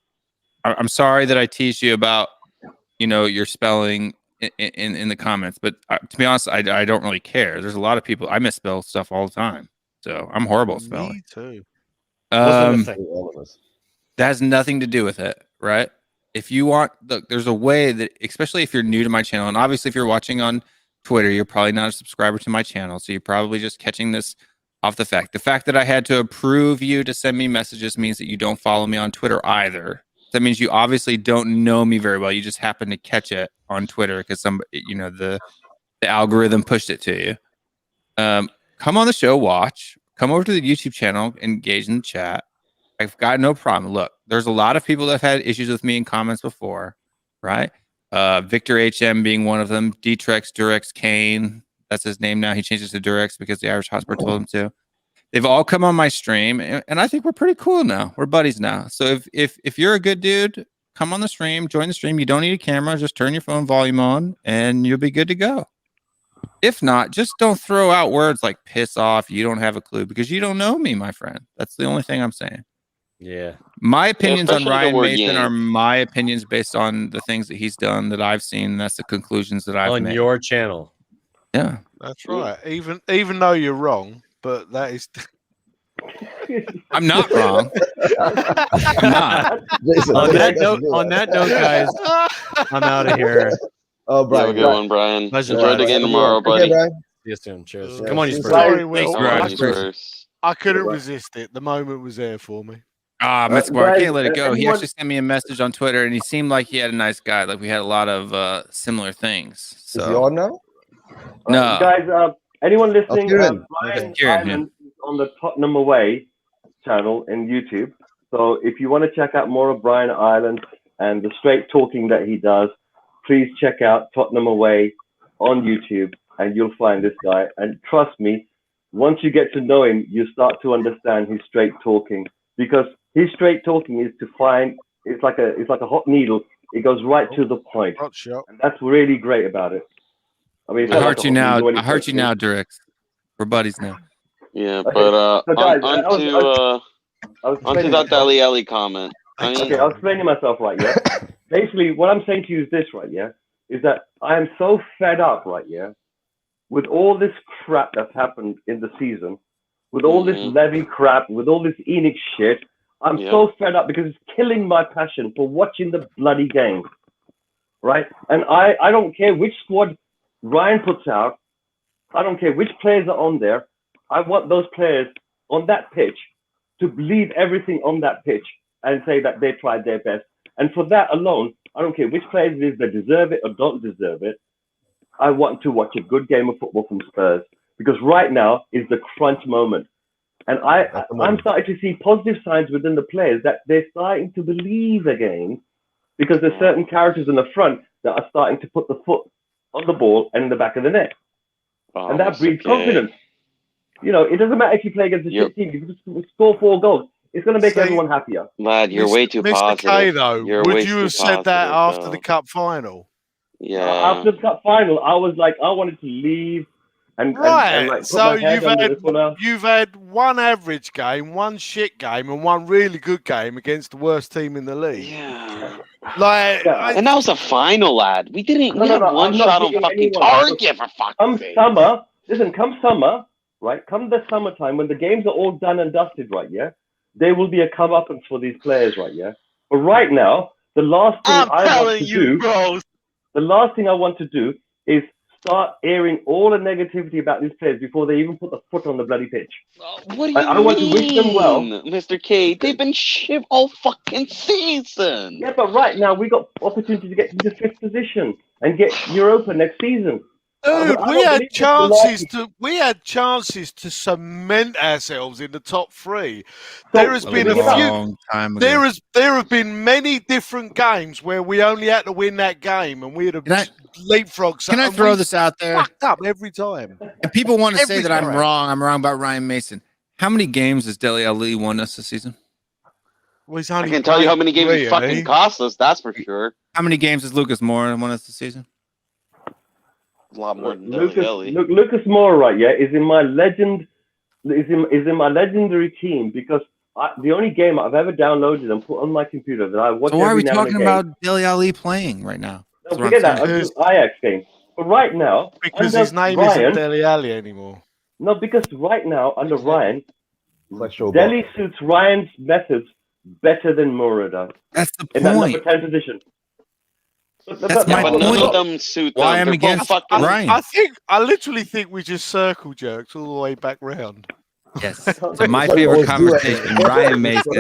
S11: I'm sorry that I teased you about, your spelling in the comments, but to be honest, I don't really care. There's a lot of people, I misspell stuff all the time.
S2: So I'm horrible at spelling.
S8: Me too.
S2: That has nothing to do with it, right? If you want, look, there's a way that, especially if you're new to my channel, and obviously if you're watching on Twitter, you're probably not a subscriber to my channel, so you're probably just catching this off the fact. The fact that I had to approve you to send me messages means that you don't follow me on Twitter either. That means you obviously don't know me very well. You just happen to catch it on Twitter because the algorithm pushed it to you. Come on the show, watch. Come over to the YouTube channel, engage in the chat. I've got no problem. Look, there's a lot of people that have had issues with me in comments before, right? Victor HM being one of them. Dtrex, Durex, Kane. That's his name now. He changes to Durex because the Irish Hotspur told him to. They've all come on my stream, and I think we're pretty cool now. We're buddies now. So if you're a good dude, come on the stream, join the stream. You don't need a camera. Just turn your phone volume on, and you'll be good to go. If not, just don't throw out words like piss off, you don't have a clue, because you don't know me, my friend. That's the only thing I'm saying.
S4: Yeah.
S2: My opinions on
S3: especially the
S2: Ryan
S3: word
S2: Mason
S3: yank.
S2: are my opinions based on the things that he's done that I've seen. That's the conclusions that I've
S4: On
S2: made.
S4: your channel.
S2: Yeah.
S8: That's right. Even though you're wrong, but that is.
S2: I'm not wrong. I'm not.
S9: Jason,
S4: On that
S9: that's
S4: note, guys, I'm out of here.
S9: Oh,
S3: Have a
S9: Brian.
S3: good one, Brian.
S4: Pleasure,
S3: Enjoy the
S4: Brian.
S3: game tomorrow,
S9: Okay,
S3: buddy.
S9: Brian.
S4: See you soon. Cheers.
S9: Yeah,
S4: Come on, you
S9: see you
S4: Spurs.
S8: Sorry,
S9: soon.
S8: Will.
S3: Come on,
S2: Right.
S3: you Spurs.
S8: I couldn't
S9: Right.
S8: resist it. The moment was there for me.
S2: Metzger, I
S6: Brian,
S2: can't let it go. He
S6: anyone-
S2: actually sent me a message on Twitter, and he seemed like he had a nice guy. Like we had a lot of similar things.
S9: Is he
S2: So
S9: on now?
S2: no,
S6: Guys, anyone listening,
S9: Kieran.
S6: Brian
S2: Kieran,
S6: Island is on the Tottenham Away channel in YouTube. So if you want to check out more of Brian Ireland and the straight talking that he does, please check out Tottenham Away on YouTube, and you'll find this guy. And trust me, once you get to know him, you start to understand his straight talking, because his straight talking is to find, it's like a hot needle. It goes right to the point,
S8: Hot shot.
S6: and that's really great about it. I mean, it's
S2: I
S6: not
S2: hurt
S6: like a
S2: you
S6: hot
S2: now.
S6: needle when
S2: I
S6: it
S2: hurt
S6: comes
S2: you
S6: to-
S2: now, Durex. We're buddies now.
S3: Yeah,
S6: Okay.
S3: but
S6: So guys,
S3: on
S6: I was
S3: to that Deli Ellie comment. I mean,
S6: Okay, I'll explain to myself, right, yeah? Basically, what I'm saying to you is this, right, yeah? Is that I am so fed up, right, yeah? With all this crap that's happened in the season, with all this Levy crap, with all this Enix shit, I'm so fed up because it's killing my passion for watching the bloody game, right? And I don't care which squad Ryan puts out. I don't care which players are on there. I want those players on that pitch to leave everything on that pitch and say that they tried their best. And for that alone, I don't care which players it is that deserve it or don't deserve it. I want to watch a good game of football from Spurs, because right now is the crunch moment. And I'm starting to see positive signs within the players that they're starting to believe again, because there's certain characters in the front that are starting to put the foot on the ball and in the back of the net. And that breeds confidence. You know, it doesn't matter if you play against a shit team. You can just score 4 goals. It's going to make everyone happier.
S3: lad, you're way too
S8: Mr.
S3: positive.
S8: K, though,
S3: You're
S8: would
S3: way
S8: you
S3: too
S8: have said that
S3: positive,
S8: after
S3: though.
S8: the cup final?
S3: Yeah.
S6: After the cup final, I was like, I wanted to leave and
S8: Right.
S6: like put
S8: So
S6: my head under the pillow.
S8: you've had one average game, one shit game, and one really good game against the worst team in the league.
S3: Yeah.
S8: Like,
S3: And that was a final, lad. We didn't. We had one
S6: I'm not
S3: shot on
S6: giving
S3: fucking
S6: anyone-
S3: target for fuck's
S6: Come
S3: sake.
S6: summer, listen, come summer, right? Come the summertime when the games are all done and dusted, right? Yeah, there will be a comeuppance for these players, right? Yeah, but right now, the last thing the last thing I want to do is start airing all the negativity about these players before they even put the foot on the bloody pitch.
S3: What do you
S6: I want to wish them well.
S3: Mr. K? They've been shit all fucking season.
S6: Yeah, but right now we got opportunity to get to the 5th position and get Europa next season.
S8: Dude,
S6: I
S8: we
S6: don't
S8: had
S6: believe this
S8: chances to cement ourselves in the top 3. There has been a
S2: long time ago.
S8: there have been many different games where we only had to win that game, and we had a leapfrog.
S2: Can I throw this out there?
S8: Fucked up every time.
S2: And people want to say
S8: Every
S2: that I'm
S8: time.
S2: wrong. I'm wrong about Ryan Mason. How many games has Dele Alli won us this season?
S8: Well, he's
S3: I
S8: only
S3: can tell you how many games
S8: played
S3: he
S8: 3,
S3: fucking
S8: eh?
S3: cost us. That's for sure.
S2: How many games has Lucas Moura won us this season?
S3: A lot more than
S6: Lucas,
S3: Dele.
S6: Lucas Moura, right? Yeah, is in my my legendary team, because the only game I've ever downloaded and put on my computer that I watch.
S2: So why are we
S6: every now and
S2: talking
S6: again-
S2: about Dele Alli playing right now?
S6: Don't
S2: That's what
S6: forget
S2: I'm
S6: that
S2: saying.
S6: it's an Ajax game. But right now,
S8: Because
S6: under
S8: his name
S6: Ryan,
S8: isn't Dele Alli anymore.
S6: No, because right now under Ryan,
S9: Like showball.
S6: Delhi suits Ryan's methods better than Mura does.
S11: That's the
S6: In that number
S11: point.
S6: 10 position.
S11: That's my
S3: But none
S11: point.
S3: of them suit them.
S11: Why I'm
S3: They're both
S11: against
S3: fucking.
S11: Ryan.
S8: I literally think we just circle jerks all the way back round.
S11: Yes. So my
S9: That's what we
S11: favorite
S9: always do,
S11: conversation, Ryan Mason.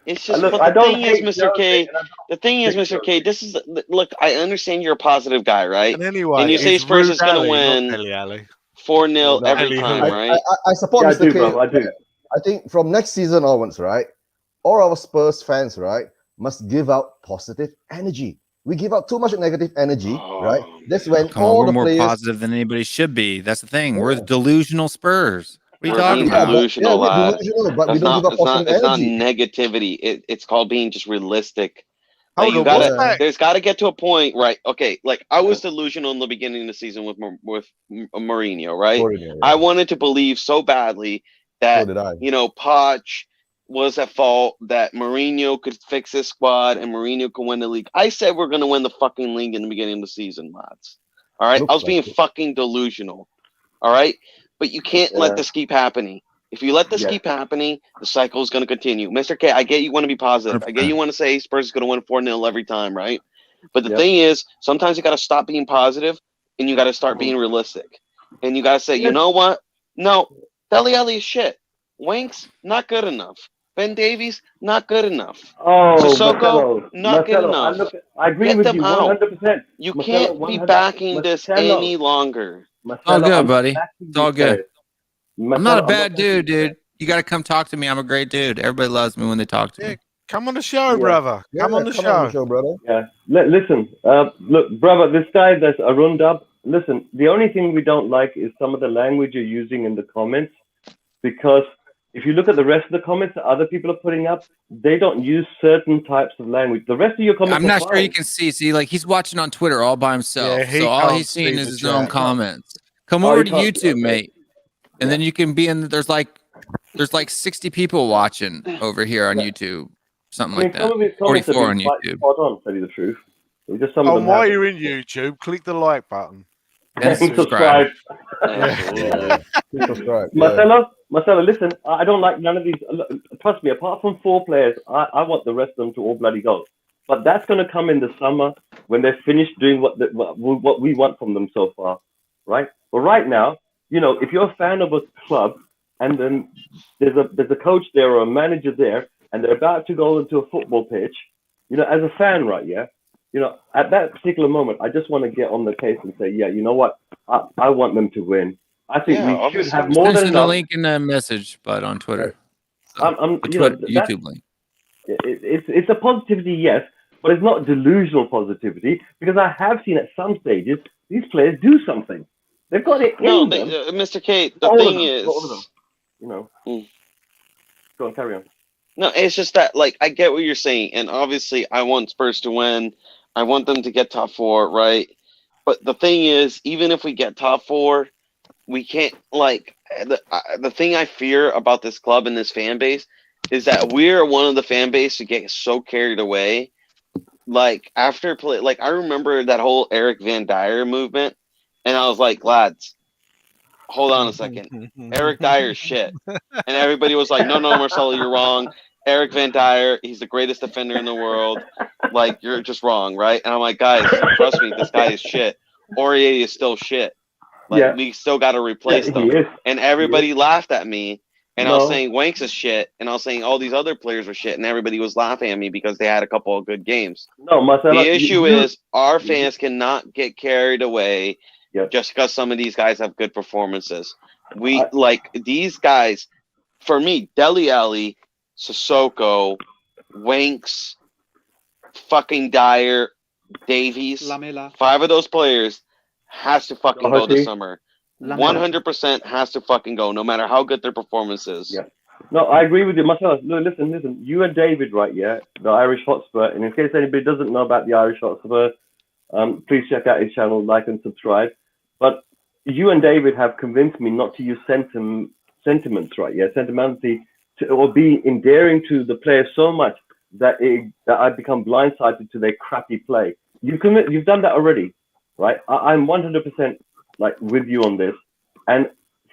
S3: It's just,
S6: Look,
S3: but
S6: I
S3: the
S6: don't
S3: thing is,
S6: hate
S3: Mr. K.
S6: Jones,
S3: The thing is, Mr. K. This is look. I understand you're a positive guy, right?
S8: And anyway,
S3: And you say
S8: it's
S3: Spurs
S8: Rude
S3: is going
S8: Alley,
S3: to
S8: not
S3: win
S8: Dele Alli.
S3: 4-0
S8: No,
S3: every
S8: Ellie
S3: time,
S8: Who.
S3: right?
S9: I support
S6: Yeah, I
S9: Mr.
S6: do,
S9: K.
S6: bro. I do.
S9: I think from next season onwards, right, all our Spurs fans, right, must give out positive energy. We give out too much negative energy, right? That's when
S11: Come on,
S9: all
S11: we're
S9: the
S11: more
S9: players.
S11: positive than anybody should be. That's the thing. We're
S9: Yeah.
S11: the delusional Spurs. What are you
S3: We're
S11: talking
S3: being
S11: about?
S3: delusional,
S9: we're
S3: lad.
S9: delusional, but we
S3: That's
S9: don't
S3: not.
S9: give out
S3: It's not.
S9: positive
S3: It's not
S9: energy.
S3: negativity. It's called being just realistic. Like,
S8: Hold
S3: you
S8: on,
S3: gotta.
S8: what's that?
S3: There's got to get to a point, right? Okay, like I was delusional in the beginning of the season with Mourinho, right?
S9: Mourinho,
S3: I
S9: yeah.
S3: wanted to believe so badly
S9: So
S3: that
S9: did I.
S3: Poch was at fault, that Mourinho could fix his squad and Mourinho could win the league. I said we're gonna win the fucking league in the beginning of the season, lads. All right,
S9: Looks
S3: I was being
S9: like it.
S3: fucking delusional. All right, but you can't let
S6: Yeah.
S3: this keep happening. If you let this
S6: Yeah.
S3: keep happening, the cycle is going to continue. Mr. K, I get you want to be positive. I get you want to say Spurs is going to win 4-0 every time, right? But the
S6: Yep.
S3: thing is, sometimes you got to stop being positive and you got to start being realistic. And you got to say, you
S6: Yes.
S3: know what? No, Dele Alli is shit. Winks, not good enough. Ben Davies, not good enough.
S6: Oh,
S3: Sissoko,
S6: Marcelo.
S3: not good
S6: Marcelo,
S3: enough.
S6: I agree
S3: Get
S6: with
S3: them
S6: you
S3: out.
S6: 100%.
S3: You
S6: Marcelo,
S3: can't be
S6: 100
S3: backing this
S6: Marcelo.
S3: any longer.
S11: All good,
S6: I'm
S11: buddy.
S6: backing
S11: It's all
S6: these
S11: good.
S6: players.
S11: I'm not a
S6: Marcelo,
S11: bad
S6: backing
S11: dude,
S6: these players.
S11: dude. You got to come talk to me. I'm a great dude. Everybody loves me when they talk to
S8: Yeah,
S11: me.
S8: come on the show,
S6: Yeah.
S8: brother.
S9: Yeah,
S8: Come on the
S9: come on the
S8: show.
S9: show, brother.
S6: Yeah. Listen, look, brother, this guy that's Arun Dub, listen, the only thing we don't like is some of the language you're using in the comments, because if you look at the rest of the comments that other people are putting up, they don't use certain types of language. The rest of your comments
S11: I'm
S6: are
S11: not sure you
S6: fine.
S11: can see. Like he's watching on Twitter all by himself.
S8: Yeah, he
S11: so all
S8: can't
S11: he's seeing
S8: see
S11: is
S8: the
S11: his own
S8: chat.
S11: comments. Come
S6: Oh,
S11: over
S6: you
S11: to
S6: can't-
S11: YouTube,
S6: okay.
S11: mate. And then you can be in. There's like 60 people watching over here on
S6: Yeah.
S11: YouTube. Something
S6: I mean,
S11: like
S6: some
S11: that.
S6: of his comments have
S11: 44
S6: been
S11: on
S6: quite
S11: YouTube.
S6: spot on, to tell you the truth. Just some of
S8: And
S6: them
S8: while
S6: have.
S8: you're in YouTube, click the like button.
S11: And subscribe.
S3: Absolutely.
S9: Please subscribe. Yeah.
S6: Marcelo, listen, I don't like none of these. Trust me, apart from 4 players, I want the rest of them to all bloody go. But that's going to come in the summer when they're finished doing what we want from them so far, right? But right now, if you're a fan of a club and then there's a coach there or a manager there and they're about to go into a football pitch, as a fan, right? Yeah. At that particular moment, I just want to get on the case and say, yeah, you know what? I want them to win. I think
S3: Yeah,
S6: we should
S3: obviously.
S6: have more than
S11: Send the
S6: enough.
S11: link in the message, but on Twitter. So,
S6: I'm-
S11: the
S6: you know,
S11: Twitter,
S6: that-
S11: YouTube link.
S6: It's a positivity, yes, but it's not delusional positivity, because I have seen at some stages these players do something. They've got it
S3: No,
S6: in them.
S3: Mr. K, the
S6: Not all of
S3: thing
S6: them,
S3: is,
S6: not all of them. Go on, carry on.
S3: no, it's just that, like, I get what you're saying, and obviously, I want Spurs to win. I want them to get top 4, right? But the thing is, even if we get top 4, we can't, like, the thing I fear about this club and this fan base is that we're one of the fan base who get so carried away. Like, after play, like, I remember that whole Eric Van Dyer movement, and I was like, lads, hold on a second. Eric Dyer's shit. And everybody was like, no, Marcelo, you're wrong. Eric Van Dyer, he's the greatest defender in the world. Like, you're just wrong, right? And I'm like, guys, trust me, this guy is shit. Aurier is still shit. Like, we still got to replace them.
S6: He is.
S3: And everybody laughed at me. And I
S6: No.
S3: was saying Wanks is shit. And I was saying all these other players were shit. And everybody was laughing at me because they had a couple of good games.
S6: No, Marcelo.
S3: The issue is our fans cannot get carried away just because some of these guys have good performances. Like these guys, for me, Dele Alli, Sissoko, Wanks, fucking Dyer, Davies,
S14: Lamela.
S3: 5 of those players has to fucking go this summer.
S14: Lamela.
S3: 100% has to fucking go, no matter how good their performance is.
S6: Yeah. No, I agree with you, Marcelo. No, listen. You and David, right? Yeah, the Irish Hotspur. And in case anybody doesn't know about the Irish Hotspur, please check out his channel, like and subscribe. But you and David have convinced me not to use sentiments, right? Yeah, sentimentality, or be endearing to the players so much that I become blindsided to their crappy play. You've done that already. right? I'm 100% like with you on this. And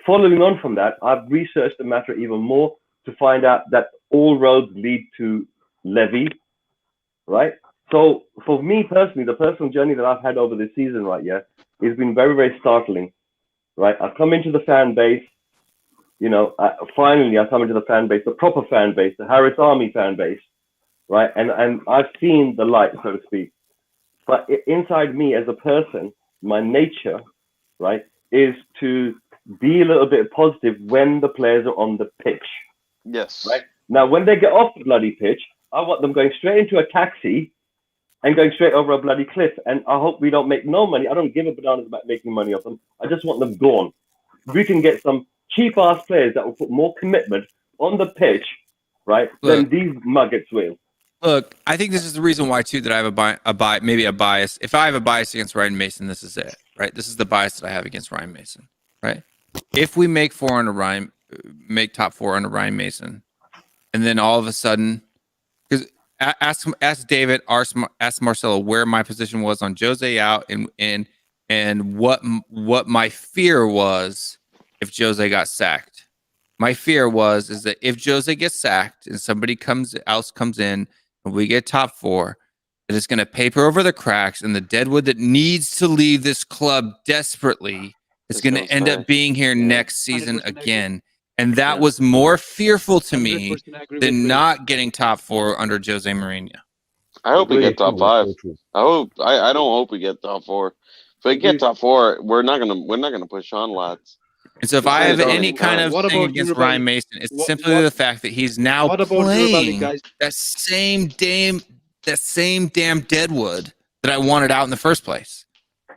S6: following on from that, I've researched the matter even more to find out that all roads lead to Levy, right? So for me personally, the personal journey that I've had over this season, right, yeah, has been very, very startling, right? I've come into the fan base, you know, finally I come into the fan base, the proper fan base, the Harris Army fan base, right? And I've seen the light, so to speak. But inside me as a person, my nature, right, is to be a little bit positive when the players are on the pitch.
S3: Yes.
S6: Right? Now, when they get off the bloody pitch, I want them going straight into a taxi and going straight over a bloody cliff. And I hope we don't make no money. I don't give a bananas about making money off them. I just want them gone. We can get some cheap-ass players that will put more commitment on the pitch, right, than these muggets will.
S2: Look, I think this is the reason why, too, that I have maybe a bias. If I have a bias against Ryan Mason, this is it, right? This is the bias that I have against Ryan Mason, right? If we make top 4 under Ryan Mason, and then all of a sudden, because ask David, ask Marcelo where my position was on Jose out, and what my fear was if Jose got sacked. My fear is that if Jose gets sacked and somebody else comes in and we get top 4, that it's going to paper over the cracks, and the deadwood that needs to leave this club desperately is going to end up being here next season again. And that was more fearful to me than not getting top 4 under Jose Mourinho.
S3: I hope we get top 5. I don't hope we get top 4. If we get top 4, we're not gonna push on, lads.
S2: And so if I have any kind of thing against Ryan Mason, it's simply the fact that he's now playing that same damn deadwood that I wanted out in the first place.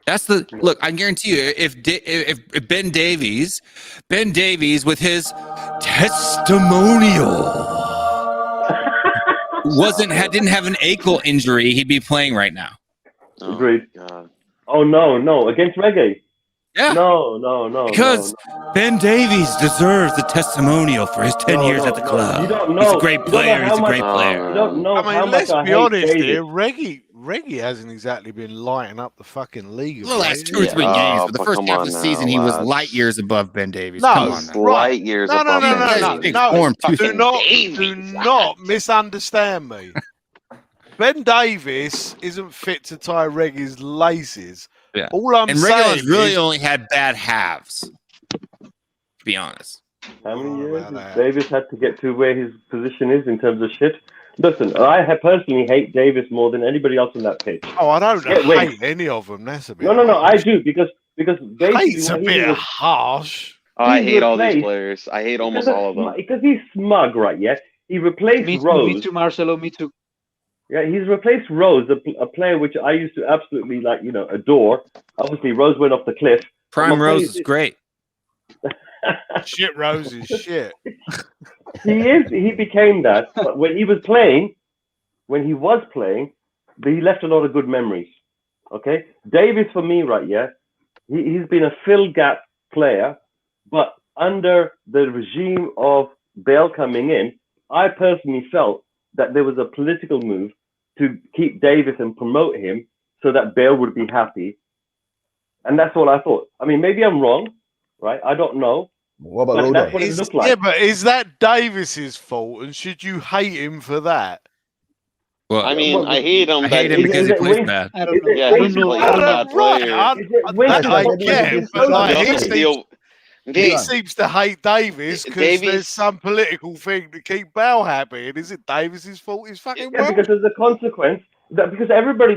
S2: That's the look. I guarantee you, if Ben Davies with his testimonial didn't have an ankle injury, he'd be playing right now.
S6: Agreed. Oh no, against Reggae.
S2: Yeah.
S6: No.
S2: Because Ben Davies deserves the testimonial for his 10 years at the club.
S6: You don't know.
S2: He's a great player. He's a great player.
S6: You don't know.
S8: I mean, let's be honest here. Reggie hasn't exactly been lighting up the fucking league.
S2: The last 2 or 3 games, but the first half of the season, he was light years above Ben Davies.
S8: No,
S2: come on,
S3: light years above Ben Davies.
S8: Do not misunderstand me. Ben Davies isn't fit to tie Reggie's laces.
S2: Yeah.
S8: All I'm saying
S2: Reggie's really only had bad halves. To be honest.
S6: How many years has Davis had to get to where his position is in terms of shit? Listen, I personally hate Davis more than anybody else on that pitch.
S8: Oh, I don't hate any of them. That's a bit.
S6: No, I do because
S8: hate's a bit harsh.
S3: Oh, I hate all these players. I hate almost all of them
S6: because he's smug, right? Yeah, he replaced Rose.
S14: Me too, Marcelo. Me too.
S6: Yeah, he's replaced Rose, a player which I used to absolutely adore. Obviously, Rose went off the cliff.
S2: Prime Rose is great.
S8: Shit, Rose is shit.
S6: He became that. But when he was playing, he left a lot of good memories. Okay, Davis for me, right? Yeah, he's been a fill gap player, but under the regime of Bale coming in, I personally felt that there was a political move to keep Davis and promote him so that Bale would be happy. And that's all I thought. I mean, maybe I'm wrong, right? I don't know.
S9: What about
S6: that's what it looked like.
S8: Yeah, but is that Davis's fault? And should you hate him for that?
S3: Well, I mean, I hate him.
S2: I hate him because he plays bad.
S14: I don't know.
S3: Yeah, he's a bad player.
S8: He seems to hate Davis because there's some political thing to keep Bale happy. And is it Davis's fault? He's fucking
S6: because there's a consequence. Because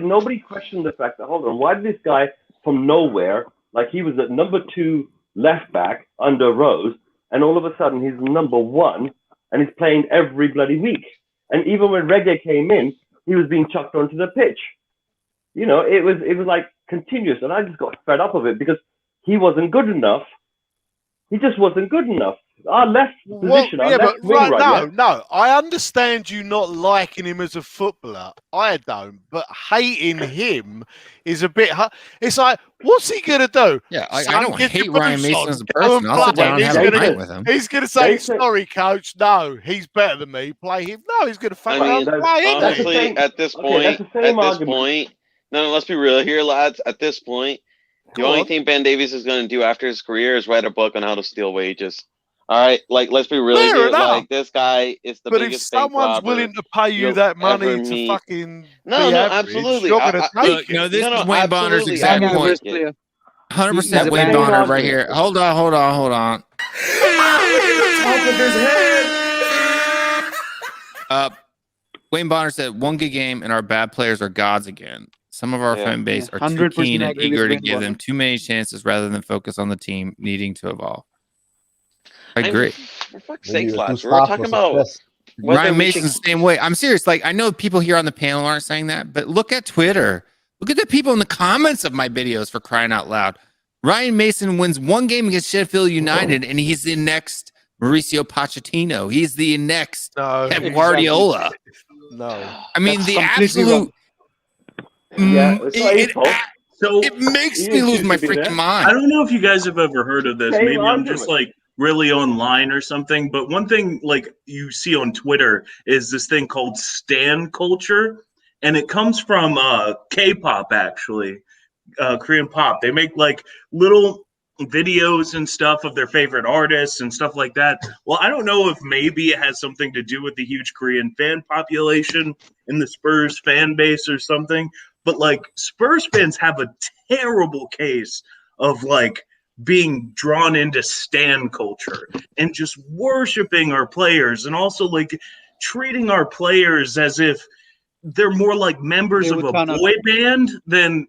S6: nobody questioned the fact that, hold on, why did this guy from nowhere, like he was at number 2 left back under Rose, and all of a sudden he's number 1 and he's playing every bloody week. And even when Reggae came in, he was being chucked onto the pitch. You know, it was like continuous, and I just got fed up of it because he wasn't good enough. He just wasn't good enough. Our left position,
S8: No. I understand you not liking him as a footballer. I don't, but hating him is a bit. It's like, what's he gonna do?
S2: Yeah, I don't hate Ryan Mason as a person. I'll sit down and have a night with him.
S8: He's gonna say, "Sorry, coach. No, he's better than me. Play him." No, he's gonna play him.
S3: Honestly, at this point, No, let's be real here, lads. At this point, the only thing Ben Davies is going to do after his career is write a book on how to steal wages. All right, like let's be real here. Like this guy is the biggest.
S8: But if someone's willing to pay you that money to fucking
S3: no,
S8: be
S3: no,
S8: average,
S3: absolutely.
S8: you're gonna take it.
S11: No, this is Wayne Bonner's exact point. 100% Wayne Bonner right here. Hold on.
S13: Top of his head.
S11: Wayne Bonner said, one good game and our bad players are gods again. Some of our fan base are too keen and eager to give them too many chances rather than focus on the team needing to evolve. I agree.
S3: For fuck's sake, lads. We're talking about
S11: Ryan Mason's the same way. I'm serious. Like, I know people here on the panel aren't saying that, but look at Twitter. Look at the people in the comments of my videos, for crying out loud. Ryan Mason wins one game against Sheffield United, and he's the next Mauricio Pochettino. He's the next Pep Guardiola.
S8: No.
S11: I mean, the absolute... it makes me lose my freaking mind.
S12: I don't know if you guys have ever heard of this. Maybe I'm just like really online or something. But one thing like you see on Twitter is this thing called stan culture. And it comes from K-pop, actually, Korean pop. They make like little videos and stuff of their favorite artists and stuff like that. Well, I don't know if maybe it has something to do with the huge Korean fan population in the Spurs fan base or something. But like Spurs fans have a terrible case of like being drawn into stan culture and just worshiping our players and also like treating our players as if they're more like members of a boy band than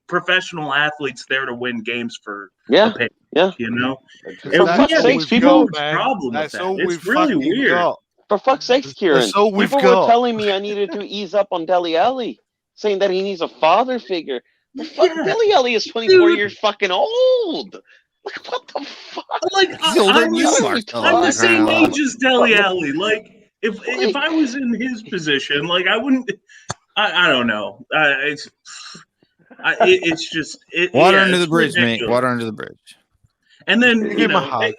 S12: professional athletes there to win games for a pay, you know.
S3: For fuck's sakes, people
S12: problem with that. It's really weird.
S3: For fuck's sakes, Kieran. People were
S8: got.
S3: telling me I needed to ease up on Dele Alli, saying that he needs a father figure. Dele Alli is 24 years fucking old. Like, what the fuck?
S12: Like, I'm the same age as Dele Alli. Like, if I was in his position, like, I wouldn't. I don't know. It's just
S11: water under the bridge, mate. Water under the bridge.
S12: And then you know,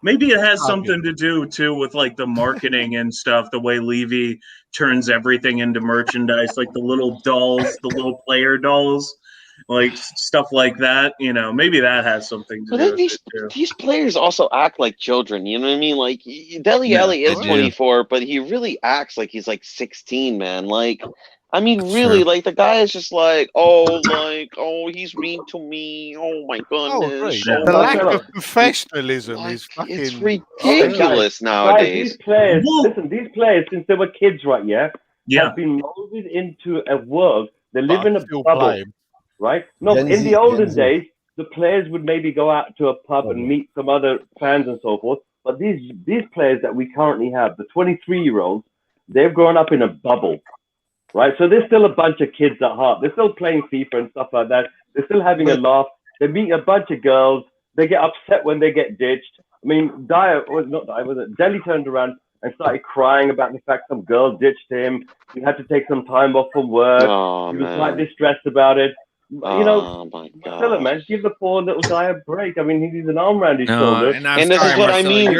S12: maybe it has something to do too with like the marketing and stuff. The way Levy turns everything into merchandise, like the little dolls, the little player dolls, like stuff like that. You know, maybe that has something to do with it too.
S3: These players also act like children. You know what I mean? Like Dele Alli is 24, but he really acts like he's like 16, man. Like, I mean, really, like the guy is just like, he's mean to me. Oh my goodness.
S8: The lack of professionalism is fucking.
S3: It's ridiculous nowadays.
S6: Guys, these players, since they were kids, right? Have been molded into a world. They live in a bubble, right? No, in the olden days, the players would maybe go out to a pub and meet some other fans and so forth. But these players that we currently have, the 23-year-olds, they've grown up in a bubble. Right, so they're still a bunch of kids at heart. They're still playing FIFA and stuff like that. They're still having a laugh. They meet a bunch of girls. They get upset when they get ditched. I mean, Dele turned around and started crying about the fact some girl ditched him. He had to take some time off from work. He was quite distressed about it. You know, Marcelo, man, give the poor little guy a break. I mean, he needs an arm around his shoulder.
S11: And
S3: this is what I mean.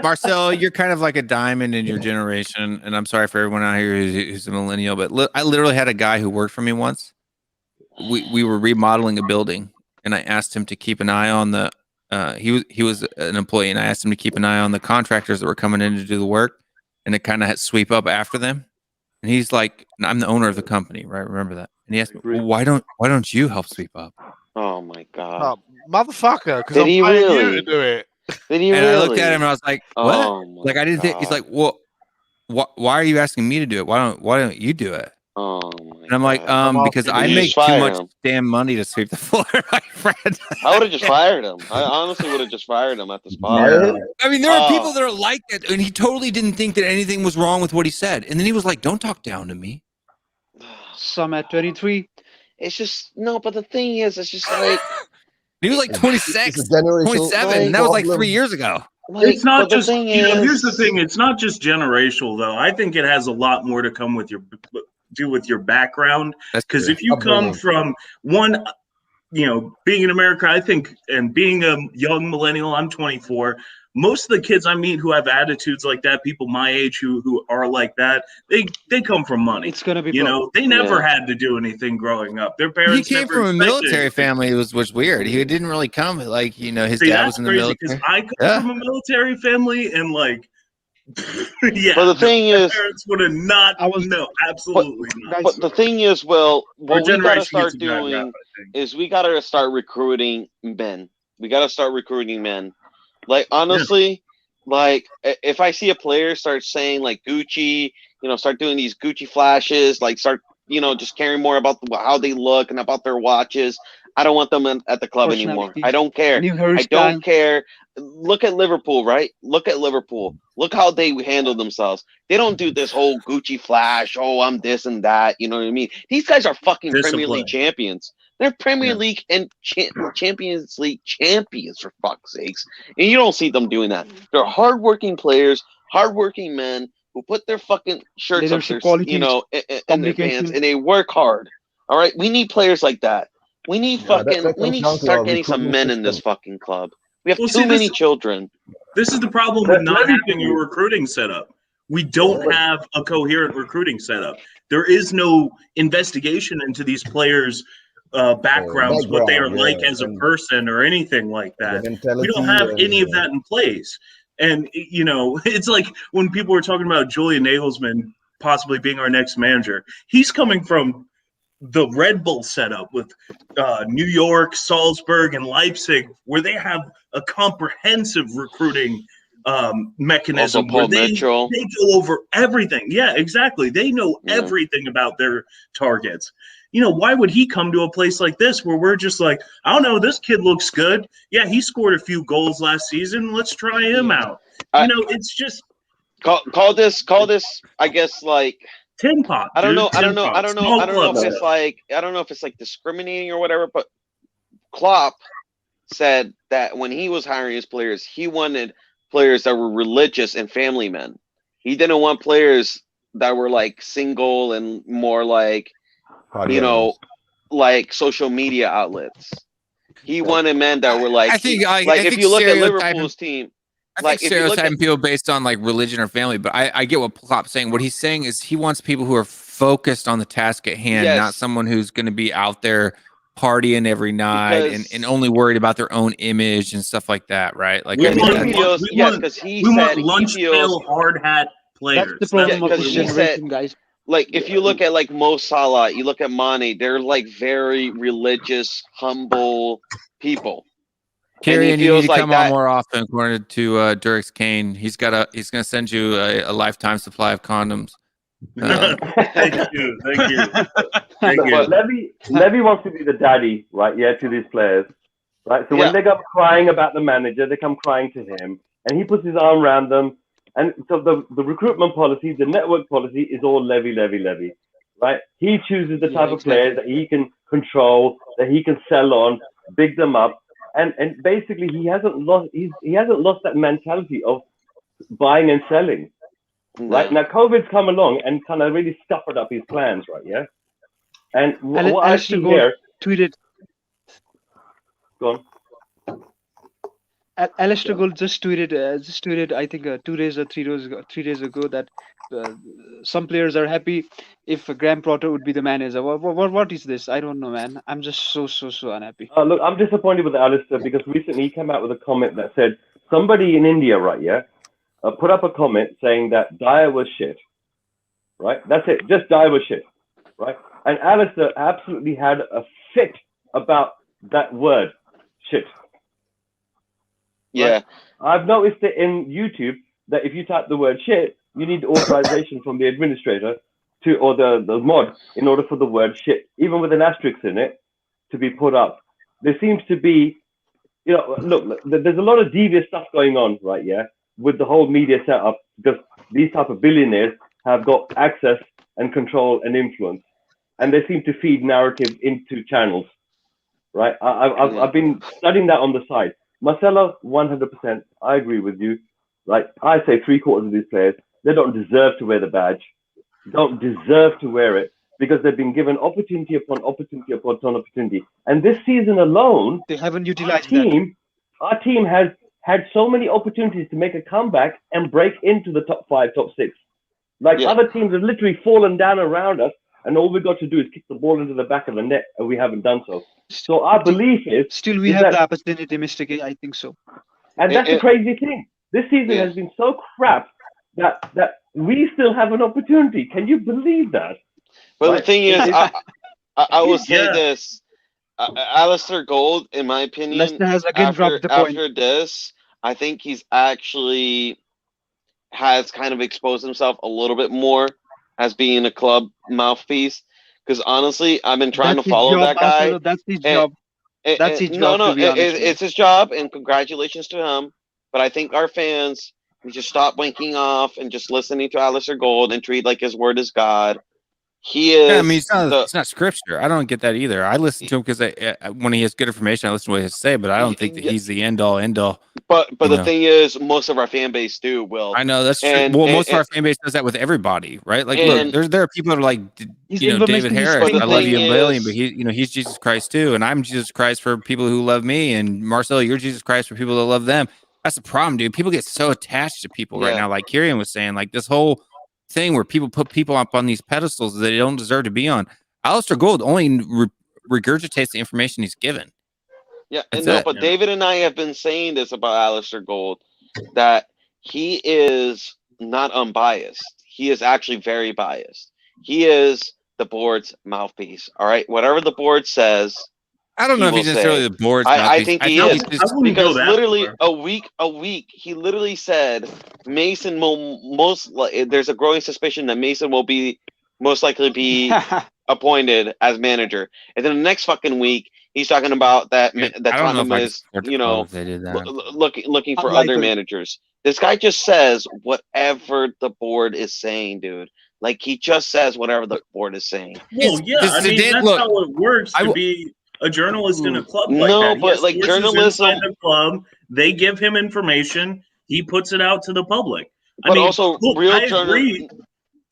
S11: Marcelo, you're kind of like a diamond in your generation. And I'm sorry for everyone out here who's a millennial, but I literally had a guy who worked for me once. We were remodeling a building, and I asked him to keep an eye on the. He was an employee, and I asked him to keep an eye on the contractors that were coming in to do the work, and to kind of sweep up after them. And he's like, "I'm the owner of the company, right? Remember that?" And he asked me, well, "Why don't you help sweep up?"
S3: Oh my god,
S8: motherfucker! Because I'm paying you to do it.
S11: I looked at him and I was like, "What?" Like I didn't think. He's like, "Well, why are you asking me to do it? Why don't you do it?" And I'm like, because I make too much damn money to sweep the floor, my friend.
S3: I would have just fired him. I honestly would have just fired him at the spot.
S11: I mean, there are people that are like that, and he totally didn't think that anything was wrong with what he said. And then he was like, "Don't talk down to me."
S14: Some at 23.
S3: It's just no, but the thing is, it's just like
S11: he was like 26, 27, and that was like 3 years ago.
S12: It's not just, here's the thing. It's not just generational, though. I think it has a lot more to come with your background. Because if you come from one, being in America, I think, and being a young millennial, I'm 24. most of the kids I meet who have attitudes like that, people my age who are like that, they come from money.
S14: It's gonna be
S12: they never had to do anything growing up. Their
S11: He
S12: parents
S11: came
S12: never
S11: from a
S12: expected
S11: military
S12: anything.
S11: family. Was weird. He didn't really come like his
S12: See,
S11: dad
S12: that's
S11: was in the
S12: crazy
S11: military.
S12: because I come from a military family and like yeah,
S3: But the thing is,
S12: parents would have not. No, absolutely not.
S3: But the thing is, Will, what we gotta
S12: generation
S3: start
S12: gets a bad rap,
S3: doing
S12: I think.
S3: is we gotta start recruiting men. We gotta start recruiting men. Like honestly, like if I see a player start saying like Gucci, start doing these Gucci flashes, like start just caring more about how they look and about their watches. I don't want them at the club anymore. I don't care. I don't care. Look at Liverpool, right? Look at Liverpool. Look how they handle themselves. They don't do this whole Gucci flash. Oh, I'm this and that. You know what I mean? These guys are fucking Premier League champions. They're Premier League and Champions League champions, for fuck's sakes. And you don't see them doing that. They're hardworking players, hardworking men who put their fucking shirts up their, in their pants, and they work hard. All right? We need players like that. We need we need to start getting some men in this fucking club. We have too many children.
S12: This is the problem with not having a recruiting setup. We don't have a coherent recruiting setup. There is no investigation into these players' backgrounds, what they are like as a person or anything like that. We don't have any of that in place. And, it's like when people were talking about Julian Nagelsmann possibly being our next manager, he's coming from the Red Bull setup with New York, Salzburg, and Leipzig, where they have a comprehensive recruiting mechanism where they go over everything. Yeah, exactly. They know everything about their targets. Why would he come to a place like this where we're just like, I don't know, this kid looks good. Yeah, he scored a few goals last season. Let's try him out. It's just
S3: call this, I guess, like
S12: tin pot.
S3: I don't know if it's like discriminating or whatever, but Klopp said that when he was hiring his players, he wanted players that were religious and family men. He didn't want players that were like single and more like, like social media outlets. He wanted men that were like, if you look at Liverpool's team,
S11: I think stereotyping people based on like religion or family, but I get what Klopp's saying. What he's saying is he wants people who are focused on the task at hand, not someone who's going to be out there partying every night and only worried about their own image and stuff like that, right? Like
S12: we want lunch pail hard hat players.
S14: That's the problem of this generation, guys.
S3: Like if you look at like Mo Salah, you look at Mane, they're like very religious, humble people.
S11: Carrie, you need to come on more often, according to Durix Kane. He's gonna send you a lifetime supply of condoms.
S12: Thank you.
S6: But Levy wants to be the daddy, right? Yeah, to these players, right? So when they go crying about the manager, they come crying to him, and he puts his arm around them. And so the recruitment policy, the network policy, is all Levy, right? He chooses the type of players that he can control, that he can sell on, big them up. And basically he hasn't lost that mentality of buying and selling. Right? Now COVID's come along and kind of really scuppered up his plans, right? Yeah. And what I see here
S14: tweeted.
S6: Go on.
S14: Alistair Gold just tweeted I think 2 days or 3 days ago that some players are happy if Graham Potter would be the manager. What is this? I don't know, man. I'm just so unhappy.
S6: Look, I'm disappointed with Alistair because recently he came out with a comment that said somebody in India, right? Yeah, put up a comment saying that Dyer was shit. Right? That's it. Just Dyer was shit. Right? And Alistair absolutely had a fit about that word, shit.
S3: Yeah.
S6: Right? I've noticed it in YouTube that if you type the word shit, you need authorization from the administrator or the mod in order for the word shit, even with an asterisk in it, to be put up. There seems to be, look, there's a lot of devious stuff going on, right? Yeah, with the whole media setup, because these type of billionaires have got access and control and influence, and they seem to feed narrative into channels, right? I've been studying that on the side. Marcelo, 100%, I agree with you. Right? I say 3/4 of these players, they don't deserve to wear the badge, don't deserve to wear it, because they've been given opportunity upon opportunity upon opportunity. And this season alone,
S14: they haven't utilized
S6: our team has had so many opportunities to make a comeback and break into the top 5, top 6. Like other teams have literally fallen down around us, and all we've got to do is kick the ball into the back of the net, and we haven't done so. So our belief is
S14: still we have the opportunity, Mr. K. I think so.
S6: And that's the crazy thing. This season has been so crap that we still have an opportunity. Can you believe that?
S3: Well, the thing is, I will say this. Alistair Gold, in my opinion, after this, I think he's actually has kind of exposed himself a little bit more as being a club mouthpiece. Because honestly, I've been trying to follow that guy.
S14: Marcelo, that's his job. That's his job.
S3: No, it's his job, and congratulations to him. But I think our fans need to stop blinking off and just listening to Alistair Gold and treat like his word is God. He is.
S2: Yeah, I mean, it's not scripture. I don't get that either. I listen to him because when he has good information, I listen to what he has to say. But I don't think that he's the end all.
S3: But the thing is, most of our fan base do. Will
S2: I know that's true. Well, most of our fan base does that with everybody, right? Like, look, there are people that are like, David Harris. I love you a billion, but he's Jesus Christ too, and I'm Jesus Christ for people who love me, and Marcelo, you're Jesus Christ for people that love them. That's the problem, dude. People get so attached to people right now. Like Kieran was saying, like this whole thing where people put people up on these pedestals that they don't deserve to be on. Alistair Gold only regurgitates the information he's given.
S3: Yeah, but David and I have been saying this about Alistair Gold, that he is not unbiased. He is actually very biased. He is the board's mouthpiece. All right, whatever the board says.
S2: I don't know if he's necessarily the board's
S3: mouthpiece. I think he is. Because literally
S12: far.
S3: a week, he literally said Mason will there's a growing suspicion that Mason will be most likely be appointed as manager. And then the next fucking week, he's talking about that Tottenham is, looking for other managers. This guy just says whatever the board is saying, dude. Like, he just says whatever the board is saying.
S12: Well, yeah, I mean, that's how it works to be a journalist in a club like that.
S3: But like journalism,
S12: inside the club, they give him information, he puts it out to the public.
S3: But I mean, also,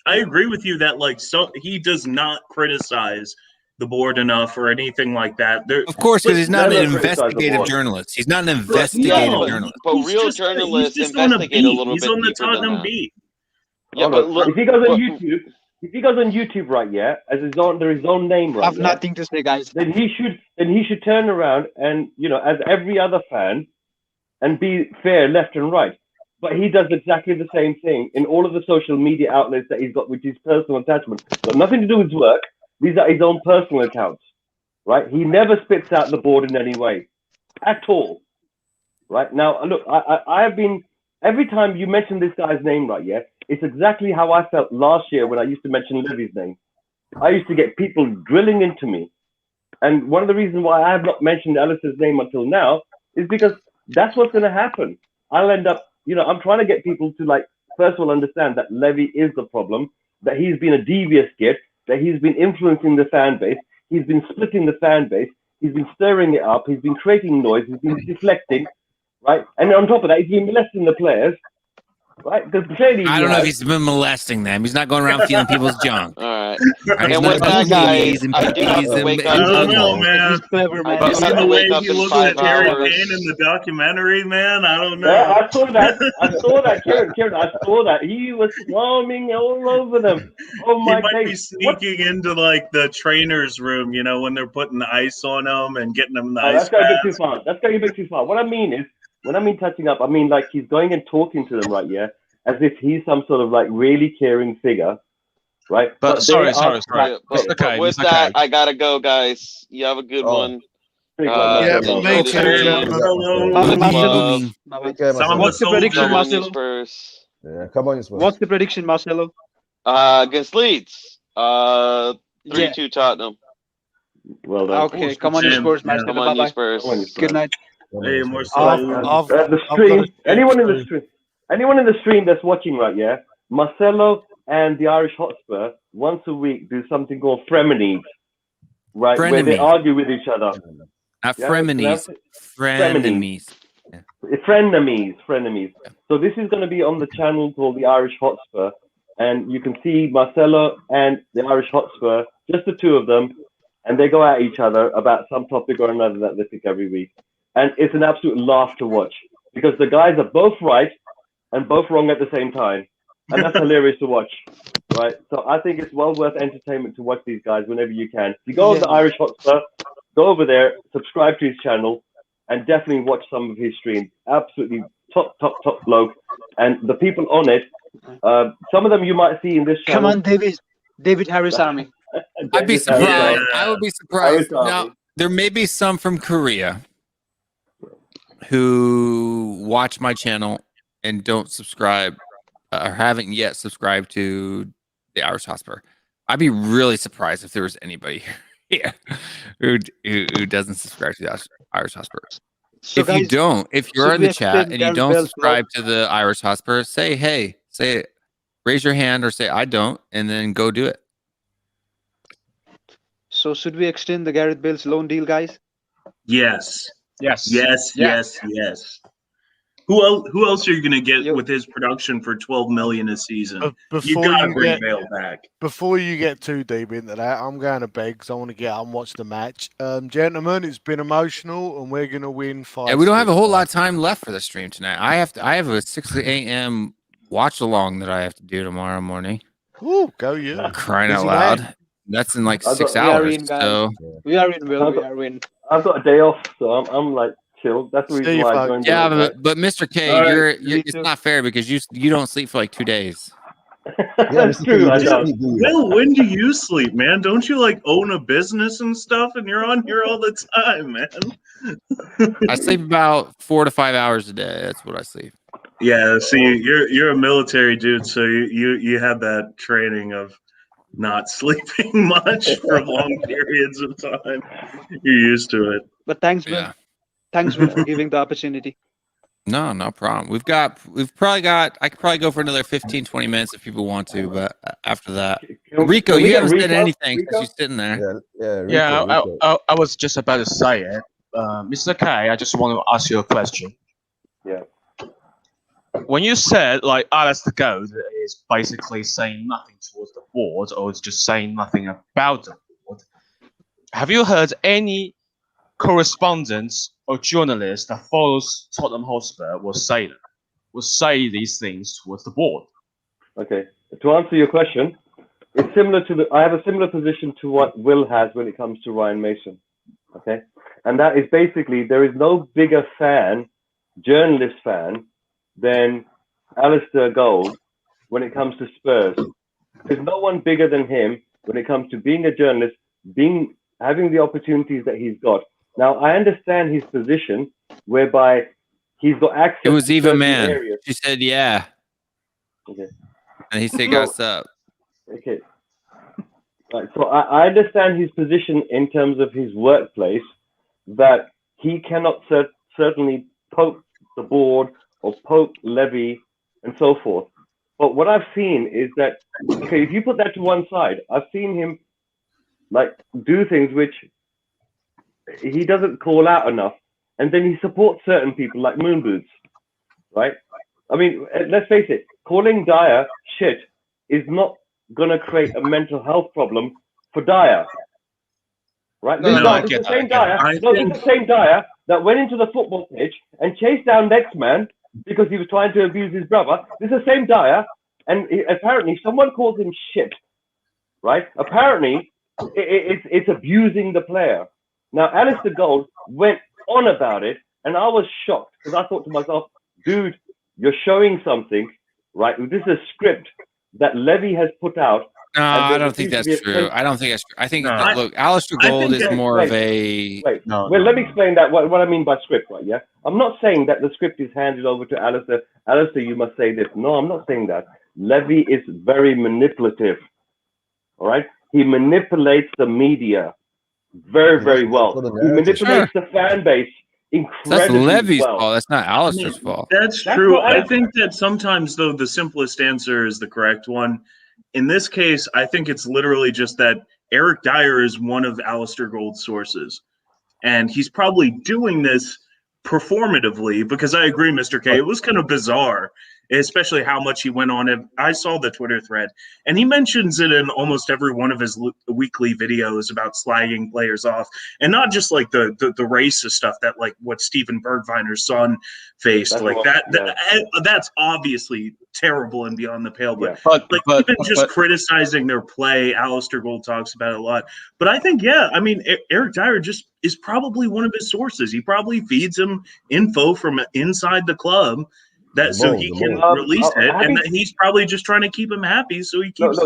S12: I agree with you that he does not criticize the board enough or anything like that.
S2: Of course, because he's not an investigative journalist. He's not an investigative journalist.
S3: But real journalists investigate a little bit.
S12: He's on the Tottenham beat.
S3: Yeah, but look,
S6: if he goes on YouTube, right, under his own name, right?
S14: I have nothing to say, guys.
S6: Then he should turn around and, as every other fan, and be fair left and right. But he does exactly the same thing in all of the social media outlets that he's got with his personal attachment. Got nothing to do with his work. These are his own personal accounts, right? He never spits out the board in any way, at all. Right now, look, I have been every time you mention this guy's name, right? Yeah, it's exactly how I felt last year when I used to mention Levy's name. I used to get people drilling into me, and one of the reasons why I have not mentioned Alice's name until now is because that's what's going to happen. I'll end up, I'm trying to get people to first of all understand that Levy is the problem, that he's been a devious git, that he's been influencing the fan base, he's been splitting the fan base, he's been stirring it up, he's been creating noise, he's been deflecting, right? And on top of that, he's been molesting the players, right? Because clearly,
S2: I don't know if he's been molesting them. He's not going around feeling people's junk.
S3: All right. And with that, guys, I do have to wake up.
S12: I don't know, man.
S14: He's clever, man.
S12: You see the way he looks at Harry Kane in the documentary, man? I don't know.
S6: Yeah, I saw that, Kieran. I saw that. He was swarming all over them. Oh my God.
S12: He might be sneaking into the trainer's room, when they're putting the ice on them and getting them the ice.
S6: That's going a bit too far. That's going a bit too far. What I mean is, when I mean touching up, I mean he's going and talking to them, right? Yeah, as if he's some sort of really caring figure, right?
S15: But sorry.
S3: But with that, I gotta go, guys. You have a good one.
S8: Yeah, thanks,
S14: What's the prediction, Marcelo?
S9: Yeah, come on, Spurs.
S14: What's the prediction, Marcelo?
S3: Against Leeds, 3-2 Tottenham.
S6: Well done.
S14: Okay, come on, you Spurs, Marcelo.
S3: Come on, you Spurs.
S14: Good night.
S12: Hey, more
S6: the stream. Anyone in the stream that's watching, right? Yeah, Marcelo and the Irish Hotspur once a week do something called frenemies, right? Where they argue with each other.
S2: Not frenemies. Frenemies.
S6: Frenemies. So this is going to be on the channel called the Irish Hotspur, and you can see Marcelo and the Irish Hotspur, just the two of them, and they go at each other about some topic or another that they pick every week. And it's an absolute laugh to watch because the guys are both right and both wrong at the same time, and that's hilarious to watch, right? So I think it's well worth entertainment to watch these guys whenever you can. If you go on the Irish Hotspur, go over there, subscribe to his channel, and definitely watch some of his streams. Absolutely top bloke. And the people on it, some of them you might see in this channel.
S14: Come on, David Harris Army.
S2: I'd be surprised. I would be surprised. Now, there may be some from Korea who watch my channel and don't subscribe or haven't yet subscribed to the Irish Hotspur. I'd be really surprised if there was anybody here who doesn't subscribe to the Irish Hotspur.
S14: So
S2: if
S14: guys,
S2: you don't, if you're in the chat and you don't
S14: Bale's
S2: subscribe to the Irish Hotspur, say hey, say it. Raise your hand or say I don't, and then go do it.
S14: So should we extend the Gareth Bale's loan deal, guys?
S12: Yes.
S15: Yes.
S12: Yes. Yes. Yes. Who else are you going to get with his production for $12 million a season? You got to bring Bale back.
S8: Before you get too deep into that, I'm going to beg because I want to get out and watch the match. Gentlemen, it's been emotional, and we're going to win 5.
S2: Yeah, we don't have a whole lot of time left for the stream tonight. I have a 6 a.m. watch along that I have to do tomorrow morning.
S8: Ooh, go you!
S2: Crying out loud. That's in like 6 hours. So
S14: we are in. We are in.
S6: I've got a day off, so I'm like chilled. That's the reason why I joined.
S2: Yeah, but Mr. K, you're it's not fair because you don't sleep for like 2 days.
S6: That's true.
S12: Well, when do you sleep, man? Don't you like own a business and stuff, and you're on here all the time, man?
S2: I sleep about 4 to 5 hours a day. That's what I sleep.
S12: Yeah, see, you're a military dude, so you have that training of not sleeping much for long periods of time. You're used to it.
S14: But thanks, Will. Thanks, Will, for giving the opportunity.
S2: No problem. I could probably go for another 15, 20 minutes if people want to, but after that, Rico, you haven't said anything since you're sitting there.
S15: I was just about to say it. Mr. K, I just want to ask you a question.
S6: Yeah.
S15: When you said like Alistair Gold is basically saying nothing towards the board or is just saying nothing about the board, have you heard any correspondents or journalists that follows Tottenham Hotspur will say these things towards the board?
S6: Okay. To answer your question, it's similar to I have a similar position to what Will has when it comes to Ryan Mason. Okay. And that is basically there is no bigger journalist fan than Alistair Gold when it comes to Spurs. There's no one bigger than him when it comes to being a journalist, having the opportunities that he's got. Now, I understand his position whereby he's got access
S2: It was
S6: to
S2: Eva
S6: certain
S2: Man.
S6: areas.
S2: She said, yeah.
S6: Okay.
S2: And he said, "What's up?"
S6: Okay. Right. So I understand his position in terms of his workplace, that he cannot certainly poke the board or poke Levy and so forth. But what I've seen is that, okay, if you put that to one side, I've seen him like do things which he doesn't call out enough, and then he supports certain people like Moon Boots, right? I mean, let's face it, calling Dyer shit is not going to create a mental health problem for Dyer, right? This is the same Dyer that went into the football pitch and chased down next man because he was trying to abuse his brother. This is the same Dyer, and apparently someone calls him shit, right? Apparently it's abusing the player. Now, Alistair Gold went on about it, and I was shocked because I thought to myself, dude, you're showing something, right? This is a script that Levy has put out.
S2: No, I don't think that's true. I don't think that's true. I think, look, Alistair Gold is more of a...
S6: Well, let me explain that, what I mean by script, right, yeah? I'm not saying that the script is handed over to Alistair. Alistair, you must say this. No, I'm not saying that. Levy is very manipulative, all right? He manipulates the media very, very well. He manipulates the fan base incredibly
S2: That's Levy's
S6: well.
S2: fault. That's not Alistair's fault.
S12: That's true. I think that sometimes, though, the simplest answer is the correct one. In this case, I think it's literally just that Eric Dyer is one of Alistair Gold's sources. And he's probably doing this performatively because I agree, Mr. K, it was kind of bizarre. especially how much he went on it. I saw the Twitter thread, and he mentions it in almost every one of his weekly videos about slagging players off, and not just like the racist stuff that like what Steven Bergviner's son faced.
S6: That's
S12: like
S6: what-
S12: that's obviously terrible and beyond the pale. But,
S15: But
S12: even just criticizing their play, Alistair Gold talks about it a lot. But I think, yeah, I mean, Eric Dyer just is probably one of his sources. He probably feeds him info from inside the club so he can release it, and that he's probably just trying to keep him happy, so he keeps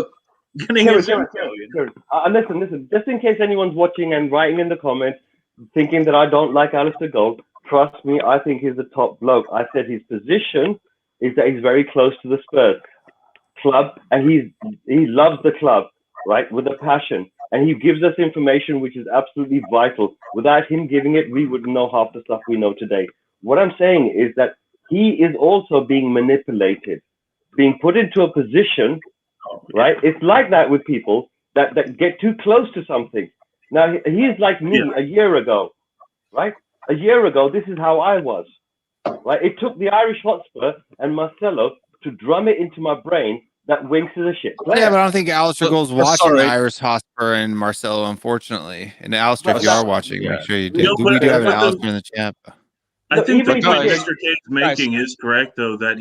S12: getting his info.
S6: Listen. Just in case anyone's watching and writing in the comments, thinking that I don't like Alistair Gold, trust me, I think he's a top bloke. I said his position is that he's very close to the Spurs club, and he loves the club, right, with a passion. And he gives us information which is absolutely vital. Without him giving it, we wouldn't know half the stuff we know today. What I'm saying is that he is also being manipulated, being put into a position, right? It's like that with people that get too close to something. Now, he is like me a year ago, right? A year ago, this is how I was, right? It took the Irish Hotspur and Marcelo to drum it into my brain that Winks is a shit player.
S2: Yeah, but I don't think Alistair Gold's watching the Irish Hotspur and Marcelo, unfortunately. And Alistair, if you are watching, make sure you do.
S12: No,
S2: We do have an
S12: but
S2: Alistair in the chat.
S12: I think the
S6: even
S12: point
S6: if-
S12: Mr. Kane's making is correct, though, that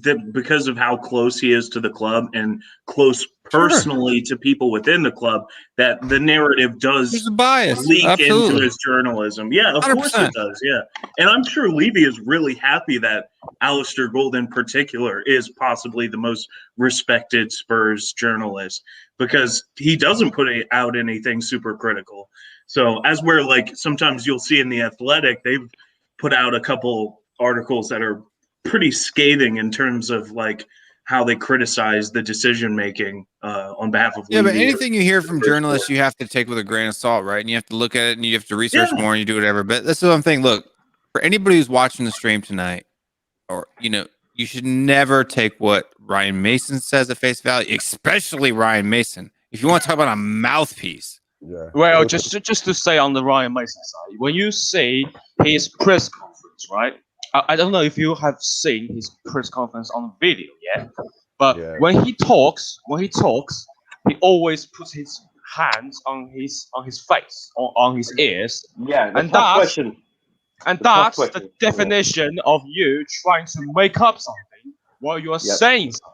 S12: that because of how close he is to the club and close personally to people within the club, that the narrative does
S2: There's a bias.
S12: leak
S2: Absolutely.
S12: into his journalism. Yeah, of course
S2: 100%.
S12: it does. Yeah. And I'm sure Levy is really happy that Alistair Gold in particular is possibly the most respected Spurs journalist, because he doesn't put out anything super critical. So as where like sometimes you'll see in The Athletic, they've put out a couple articles that are pretty scathing in terms of like how they criticize the decision making on behalf of
S2: Yeah, but
S12: Levy.
S2: anything you hear from journalists, you have to take with a grain of salt, right? And you have to look at it and you have to research more and you do whatever. But this is what I'm thinking. Look, for anybody who's watching the stream tonight, or, you know, you should never take what Ryan Mason says at face value, especially Ryan Mason. If you want to talk about a mouthpiece.
S9: Yeah.
S15: Well, just to say on the Ryan Mason side, when you see his press conference, right? I don't know if you have seen his press conference on video yet, but when he talks, he always puts his hands on his face, on his ears.
S6: Yeah,
S15: and that's the definition of you trying to make up something while you are saying something.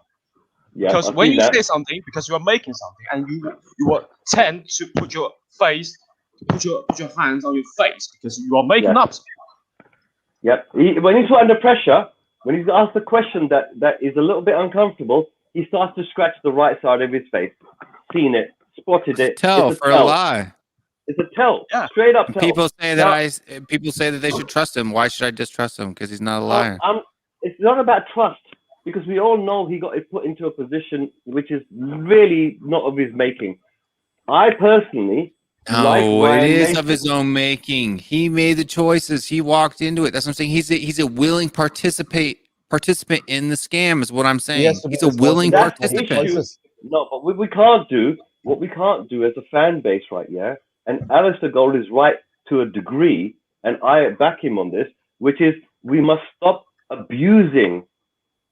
S15: Because when you say something, because you are making something, and you will tend to put your hands on your face because you are making up something.
S6: Yep. When he's under pressure, when he's asked a question that is a little bit uncomfortable, he starts to scratch the right side of his face. Seen it, spotted it.
S2: Tell
S6: it's
S2: for a lie.
S6: It's a tell. Straight up tell.
S2: People say that they should trust him. Why should I distrust him? Because he's not a liar.
S6: It's not about trust, because we all know he got put into a position which is really not of his making. I personally.
S2: No, it is of his own making. He made the choices. He walked into it. That's what I'm saying. He's a willing participant in the scam. Is what I'm saying. He's a willing participant.
S6: No, but what we can't do as a fan base, right? Yeah, and Alistair Gold is right to a degree, and I back him on this, which is we must stop abusing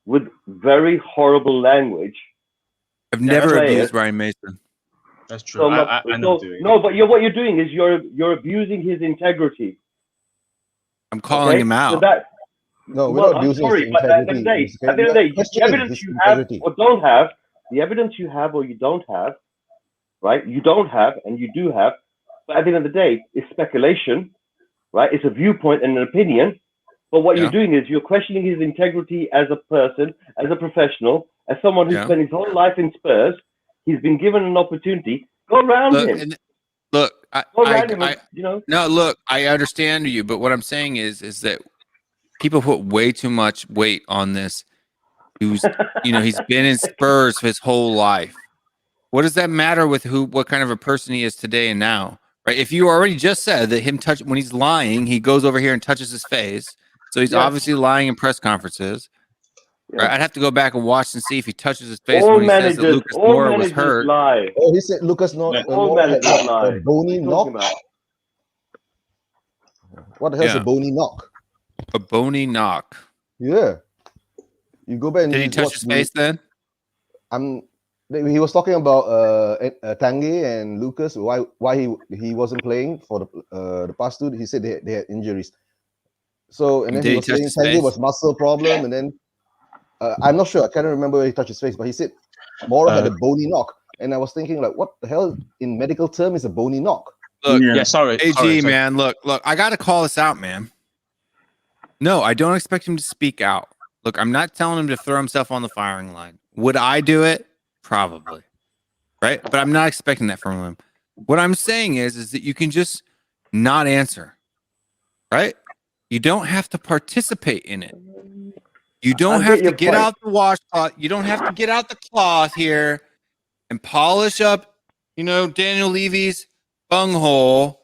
S6: with very horrible language.
S2: I've never abused Ryan Mason.
S15: That's true. I know.
S6: No, but what you're doing is you're abusing his integrity.
S2: I'm calling him out.
S6: So
S9: no, we're not abusing his integrity.
S6: But at the end of the day, the evidence you have or don't have, the evidence you have or you don't have, right? You don't have and you do have. But at the end of the day, it's speculation, right? It's a viewpoint and an opinion. But what you're doing is you're questioning his integrity as a person, as a professional, as someone who spent his whole life in Spurs. He's been given an opportunity. Go around him.
S2: Look,
S6: look,
S2: I understand you, but what I'm saying is that people put way too much weight on this. He's been in Spurs his whole life. What does that matter with what kind of a person he is today and now, right? If you already just said that when he's lying, he goes over here and touches his face, so he's obviously lying in press conferences. Right? I'd have to go back and watch and see if he touches his face when he says that Lucas Moura was hurt.
S6: Lie.
S9: Oh, he said Lucas Moura had a bony knock. What the hell's a bony knock?
S2: A bony knock.
S9: Yeah. You go back and
S11: Did he touch
S9: watch
S11: his face then?
S9: He was talking about Tanguy and Lucas. Why he wasn't playing for the past two? He said they had injuries. So and then
S11: Did
S9: he
S11: he
S9: was
S11: touch
S9: saying
S11: his
S9: Tanguy
S11: face?
S9: was muscle problem, and then I'm not sure. I can't remember where he touched his face, but he said Mora had a bony knock, and I was thinking like, what the hell in medical term is a bony knock?
S11: Look,
S15: Yeah, sorry.
S11: AG,
S15: sorry.
S11: man, look, I got to call this out, man. No, I don't expect him to speak out. Look, I'm not telling him to throw himself on the firing line. Would I do it? Probably. Right? But I'm not expecting that from him. What I'm saying is that you can just not answer. Right? You don't have to participate in it. You don't have to get out the washcloth. You don't have to get out the cloth here and polish up, Daniel Levy's bunghole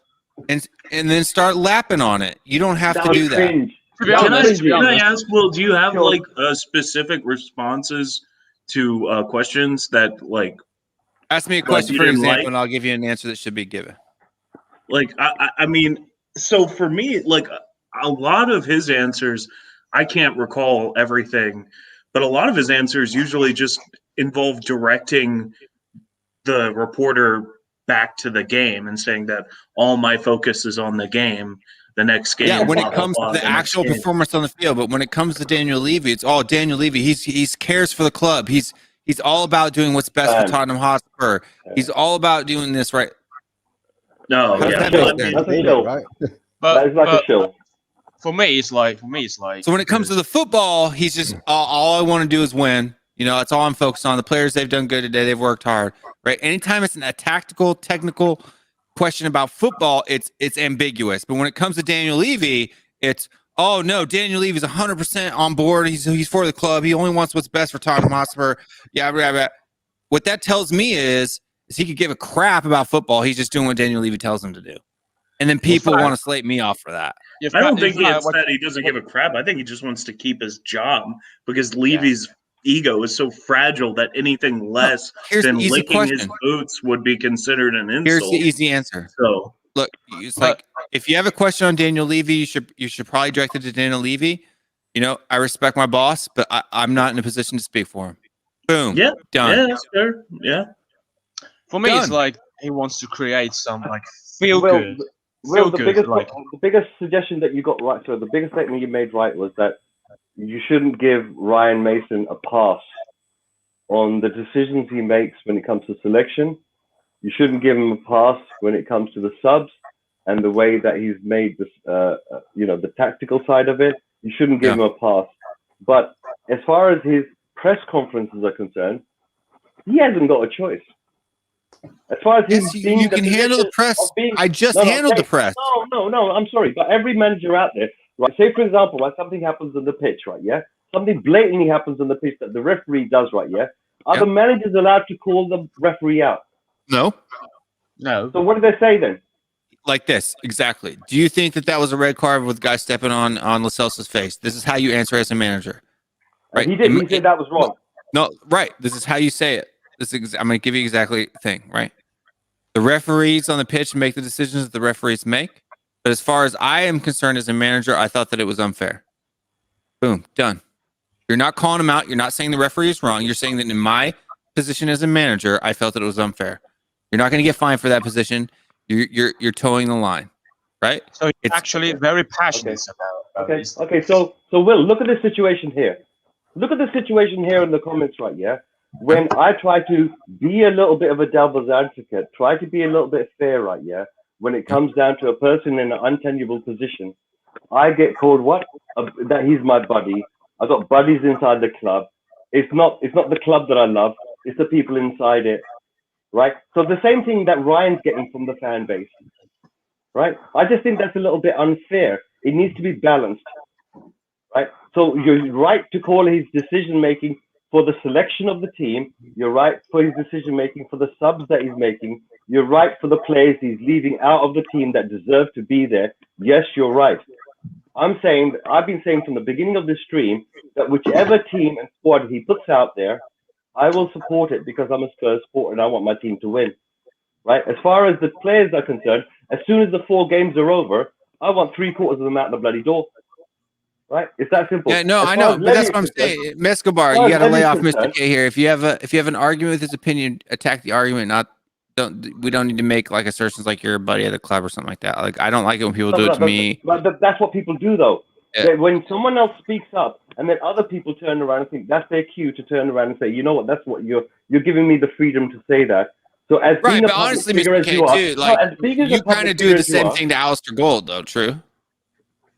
S11: and then start lapping on it. You don't have to do that.
S12: Can I ask, Will, do you have like specific responses to questions that like?
S11: Ask me a question for example, and I'll give you an answer that should be given.
S12: Like, I mean, so for me, like a lot of his answers, I can't recall everything, but a lot of his answers usually just involve directing the reporter back to the game and saying that all my focus is on the game. The next game.
S11: Yeah, when it comes to the actual performance on the field, but when it comes to Daniel Levy, it's all Daniel Levy. He cares for the club. He's all about doing what's best for Tottenham Hotspur. He's all about doing this right.
S12: No,
S11: yeah,
S6: that's a show. Right? That is like a show.
S15: For me, it's like.
S11: So when it comes to the football, he's just all I want to do is win. That's all I'm focused on. The players, they've done good today. They've worked hard. Right? Anytime it's a tactical, technical question about football, it's ambiguous. But when it comes to Daniel Levy, it's oh no, Daniel Levy's 100% on board. He's for the club. He only wants what's best for Tottenham Hotspur. Yeah. What that tells me is he could give a crap about football. He's just doing what Daniel Levy tells him to do. And then people want to slate me off for that.
S12: I don't think it's that he doesn't give a crap. I think he just wants to keep his job because Levy's ego is so fragile that anything less than licking his boots would be considered an insult.
S11: Here's the easy answer.
S12: So
S11: look, it's like if you have a question on Daniel Levy, you should probably direct it to Daniel Levy. I respect my boss, but I'm not in a position to speak for him. Boom.
S12: Yeah.
S11: Done.
S12: Yeah, that's fair. Yeah.
S15: For me, it's like he wants to create some like feel good.
S6: The biggest suggestion that you got right, so the biggest statement you made right was that you shouldn't give Ryan Mason a pass on the decisions he makes when it comes to selection. You shouldn't give him a pass when it comes to the subs and the way that he's made this, the tactical side of it. You shouldn't give him a pass. But as far as his press conferences are concerned, he hasn't got a choice. As far as
S11: you can handle the press. I just handled the press.
S6: No. I'm sorry, but every manager out there, right? Say for example, like something happens on the pitch, right? Yeah, something blatantly happens on the pitch that the referee does, right? Yeah, are the managers allowed to call the referee out?
S11: No.
S6: So what do they say then?
S11: Like this, exactly. Do you think that was a red card with guy stepping on Lo Celso's face? This is how you answer as a manager, right?
S6: He did. He said that was wrong.
S11: No, right. This is how you say it. I'm going to give you exactly the thing, right? The referees on the pitch make the decisions that the referees make. But as far as I am concerned as a manager, I thought that it was unfair. Boom, done. You're not calling him out. You're not saying the referee is wrong. You're saying that in my position as a manager, I felt that it was unfair. You're not going to get fined for that position. You're towing the line, right?
S15: So it's actually very passionate about this.
S6: Okay. So Will, look at the situation here. Look at the situation here in the comments, right? Yeah. When I try to be a little bit of a devil's advocate, try to be a little bit fair, right? Yeah. When it comes down to a person in an untenable position, I get called what? That he's my buddy. I've got buddies inside the club. It's not the club that I love. It's the people inside it, right? So the same thing that Ryan's getting from the fan base, right? I just think that's a little bit unfair. It needs to be balanced, right? So you're right to call his decision making for the selection of the team. You're right for his decision making for the subs that he's making. You're right for the players he's leaving out of the team that deserve to be there. Yes, you're right. I've been saying from the beginning of this stream that whichever team and squad he puts out there, I will support it because I'm a Spurs supporter and I want my team to win. Right? As far as the players are concerned, as soon as the 4 games are over, I want 3/4 of them out the bloody door. Right? It's that simple.
S2: Yeah, no,
S6: As
S2: I
S6: far
S2: know,
S6: as
S2: but that's
S6: Levy
S2: what I'm
S6: is concerned-
S2: saying. Mescobar,
S6: as far
S2: you
S6: as
S2: got to lay off
S6: Levy's
S2: Mr.
S6: concerned-
S2: K here. If you have an argument with his opinion, attack the argument. We don't need to make like assertions like you're a buddy at the club or something like that. Like I don't like it when people do it to me.
S6: But that's what people do, though.
S2: Yeah.
S6: When someone else speaks up, and then other people turn around and think that's their cue to turn around and say, you know what, that's what you're giving me the freedom to say that. So as
S2: Right,
S6: being a
S2: but
S6: public
S2: honestly,
S6: figure
S2: Mr.
S6: as
S2: K,
S6: you are,
S2: too,
S6: no,
S2: like
S6: as big as a
S2: you
S6: public
S2: kind of do
S6: figure
S2: the
S6: as you
S2: same
S6: are-
S2: thing to Alistair Gold, though. True.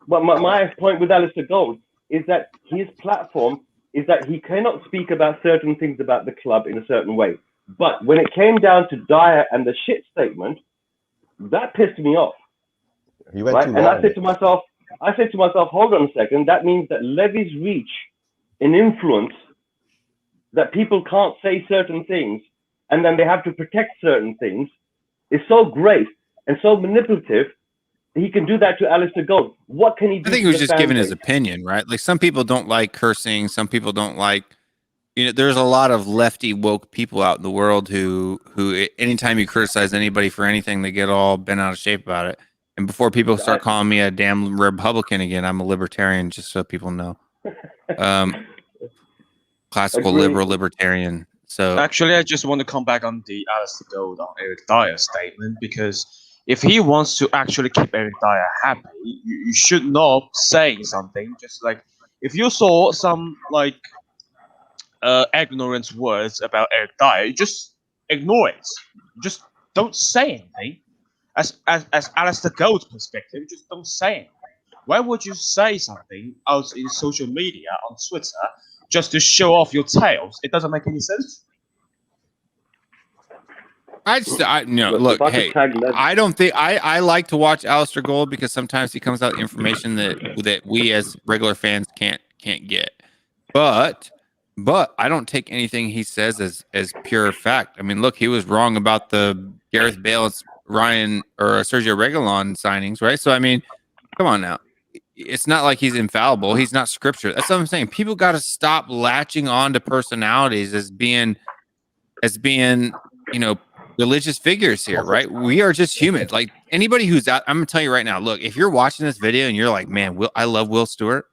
S6: But my point with Alistair Gold is that his platform is that he cannot speak about certain things about the club in a certain way. But when it came down to Dyer and the shit statement, that pissed me off.
S9: He went
S6: Right?
S9: too
S6: And
S9: long.
S6: I said to myself, hold on a second. That means that Levy's reach and influence, that people can't say certain things and then they have to protect certain things, is so great and so manipulative. He can do that to Alistair Gold. What can he do?
S2: I think he
S6: to
S2: was
S6: the
S2: just
S6: fan
S2: giving his
S6: base?
S2: opinion, right? Like some people don't like cursing, some people don't like. There's a lot of lefty woke people out in the world who anytime you criticize anybody for anything, they get all bent out of shape about it. And before people start calling me a damn Republican again, I'm a libertarian, just so people know. Classical liberal libertarian. So
S15: actually, I just want to come back on the Alistair Gold on Eric Dyer statement, because if he wants to actually keep Eric Dyer happy, you should not say something. Just like if you saw some like ignorant words about Eric Dyer, you just ignore it. Just don't say anything. As Alistair Gold's perspective, just don't say anything. Why would you say something out in social media on Twitter just to show off your tails? It doesn't make any sense.
S2: Look, hey, I don't think I like to watch Alistair Gold because sometimes he comes out information that we as regular fans can't get. But I don't take anything he says as pure fact. I mean, look, he was wrong about the Gareth Bale, Ryan, or Sergio Reguilon signings, right? So I mean, come on now. It's not like he's infallible. He's not scripture. That's what I'm saying. People got to stop latching on to personalities as being religious figures here, right? We are just humans. Like anybody who's out, I'm gonna tell you right now. Look, if you're watching this video and you're like, man, I love Will Stewart,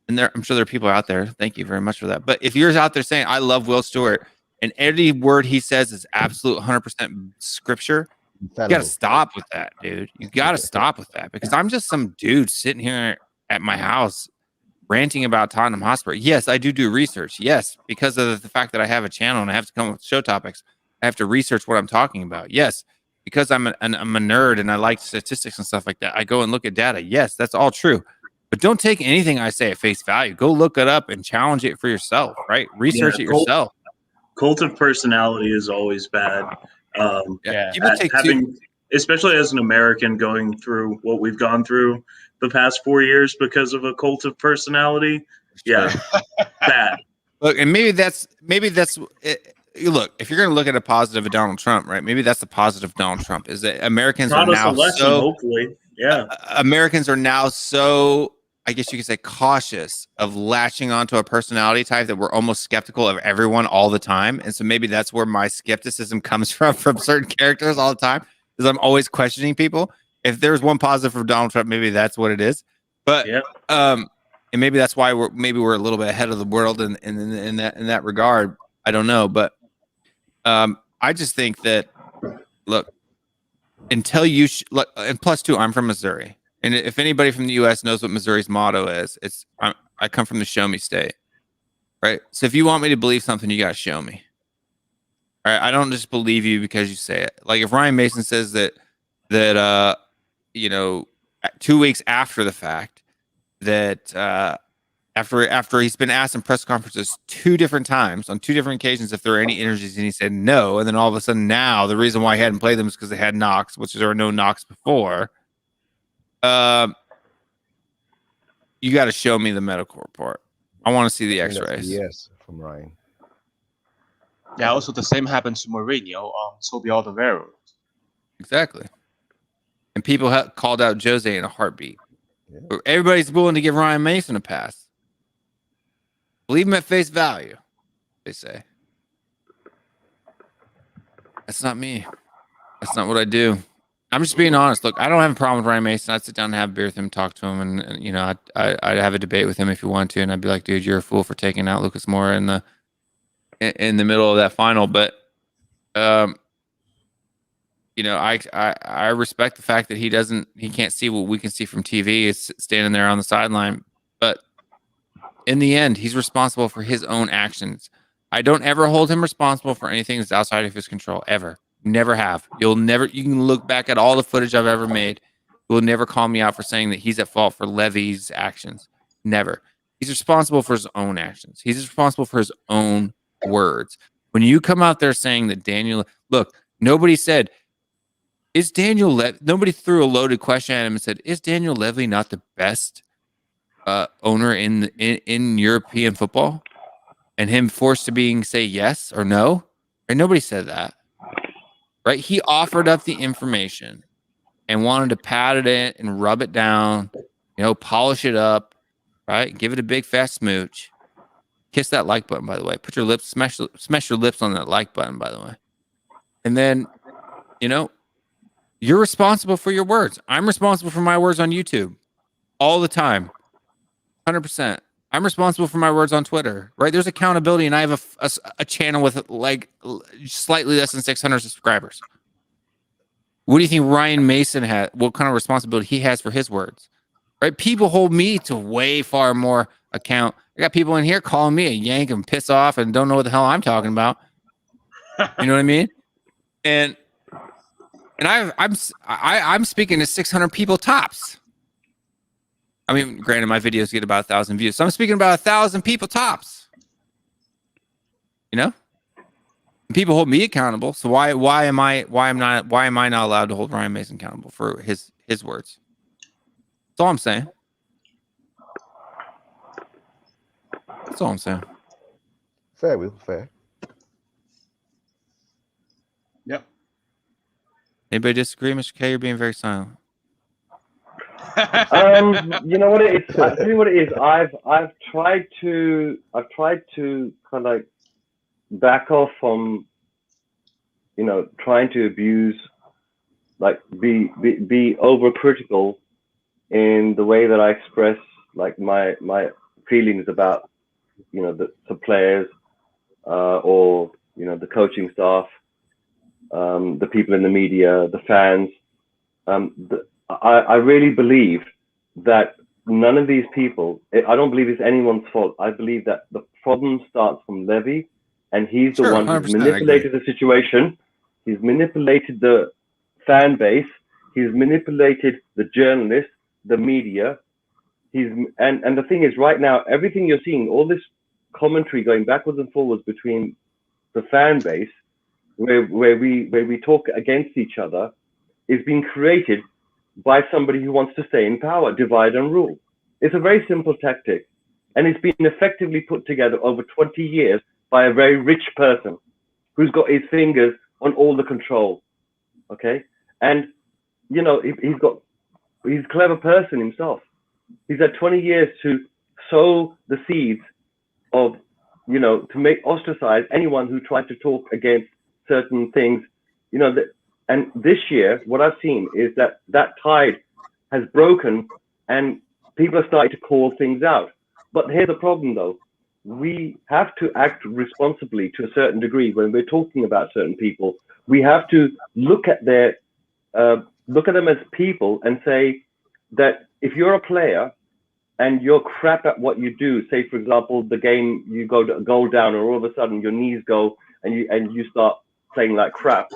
S2: and I'm sure there are people out there. Thank you very much for that. But if you're out there saying I love Will Stewart, and every word he says is absolute 100% scripture, you got to stop with that, dude. You got to stop with that, because I'm just some dude sitting here at my house ranting about Tottenham Hotspur. Yes, I do research. Yes, because of the fact that I have a channel and I have to come up with show topics. I have to research what I'm talking about. Yes, because I'm a nerd and I like statistics and stuff like that. I go and look at data. Yes, that's all true. But don't take anything I say at face value. Go look it up and challenge it for yourself, right? Research it yourself.
S16: Cult of personality is always bad. Especially as an American going through what we've gone through the past 4 years because of a cult of personality. Yeah, bad.
S2: Look, and maybe that's it. Look, if you're going to look at a positive of Donald Trump, right? Maybe that's the positive of Donald Trump is that Americans are now
S16: hopefully, yeah.
S2: Americans are now so, I guess you could say, cautious of latching onto a personality type that we're almost skeptical of everyone all the time. And so maybe that's where my skepticism comes from certain characters all the time, because I'm always questioning people. If there's one positive from Donald Trump, maybe that's what it is. But and maybe that's why we're a little bit ahead of the world in that regard. I don't know, but I just think that, look, until you look, and plus two, I'm from Missouri, and if anybody from the U.S. knows what Missouri's motto is, it's I come from the show me state, right? So if you want me to believe something, you got to show me. All right, I don't just believe you because you say it. Like if Ryan Mason says that 2 weeks after the fact that after he's been asked in press conferences 2 different times on 2 different occasions if there are any injuries, and he said no, and then all of a sudden now the reason why he hadn't played them is because they had knocks, which there were no knocks before. You got to show me the medical report. I want to see the X-rays.
S9: Yes, from Ryan.
S15: Yeah. Also, the same happened to Mourinho on Toby Alderweireld.
S2: Exactly. And people called out Jose in a heartbeat. Yeah. Everybody's willing to give Ryan Mason a pass. Believe him at face value, they say. That's not me. That's not what I do. I'm just being honest. Look, I don't have a problem with Ryan Mason. I'd sit down and have a beer with him, talk to him, and you know, I'd have a debate with him if you want to, and I'd be like, dude, you're a fool for taking out Lucas Moura in the middle of that final. But you know, I respect the fact that he can't see what we can see from TV. Is standing there on the sideline, but in the end, he's responsible for his own actions. I don't ever hold him responsible for anything that's outside of his control, ever. Never have. You can look back at all the footage I've ever made. You will never call me out for saying that he's at fault for Levy's actions. Never. He's responsible for his own actions. He's responsible for his own words. When you come out there saying that look, nobody said, is Daniel Levy, nobody threw a loaded question at him and said, is Daniel Levy not the best owner in European football? And him forced to say yes or no? Right? Nobody said that. Right? He offered up the information and wanted to pat it in and rub it down, you know, polish it up, right? Give it a big fat smooch. Kiss that like button, by the way. Put your lips, smash your lips on that like button, by the way. And then, you know, you're responsible for your words. I'm responsible for my words on YouTube all the time. 100%. I'm responsible for my words on Twitter, right? There's accountability, and I have a channel with like slightly less than 600 subscribers. What do you think Ryan Mason had? What kind of responsibility he has for his words, right? People hold me to way far more account. I got people in here calling me a yank and piss off and don't know what the hell I'm talking about. You know what I mean? And I'm speaking to 600 people tops. I mean, granted, my videos get about 1,000 views, so I'm speaking about 1,000 people tops. You know, and people hold me accountable. So why am I not allowed to hold Ryan Mason accountable for his words? That's all I'm saying. That's all I'm saying.
S9: Fair, Will. Fair.
S7: Yep.
S2: Anybody disagree, Mr. K? You're being very silent.
S6: You know what it is? I'll tell you what it is. I've tried to kind of like back off from, you know, trying to abuse, like be overcritical in the way that I express like my feelings about, you know, the players or, you know, the coaching staff, the people in the media, the fans. I really believe that none of these people, I don't believe it's anyone's fault. I believe that the problem starts from Levy, and he's the one who's manipulated the situation. He's manipulated the fan base. He's manipulated the journalists, the media. And the thing is, right now, everything you're seeing, all this commentary going backwards and forwards between the fan base, where we talk against each other, is being created by somebody who wants to stay in power, divide and rule. It's a very simple tactic, and it's been effectively put together over 20 years by a very rich person who's got his fingers on all the control. Okay, and you know, he's a clever person himself. He's had 20 years to sow the seeds of, you know, to ostracize anyone who tried to talk against certain things, you know, that. And this year, what I've seen is that tide has broken and people are starting to call things out. But here's the problem, though. We have to act responsibly to a certain degree when we're talking about certain people. We have to look at them as people and say that if you're a player and you're crap at what you do, say, for example, the game, you go to a goal down, or all of a sudden your knees go and you start playing like crap.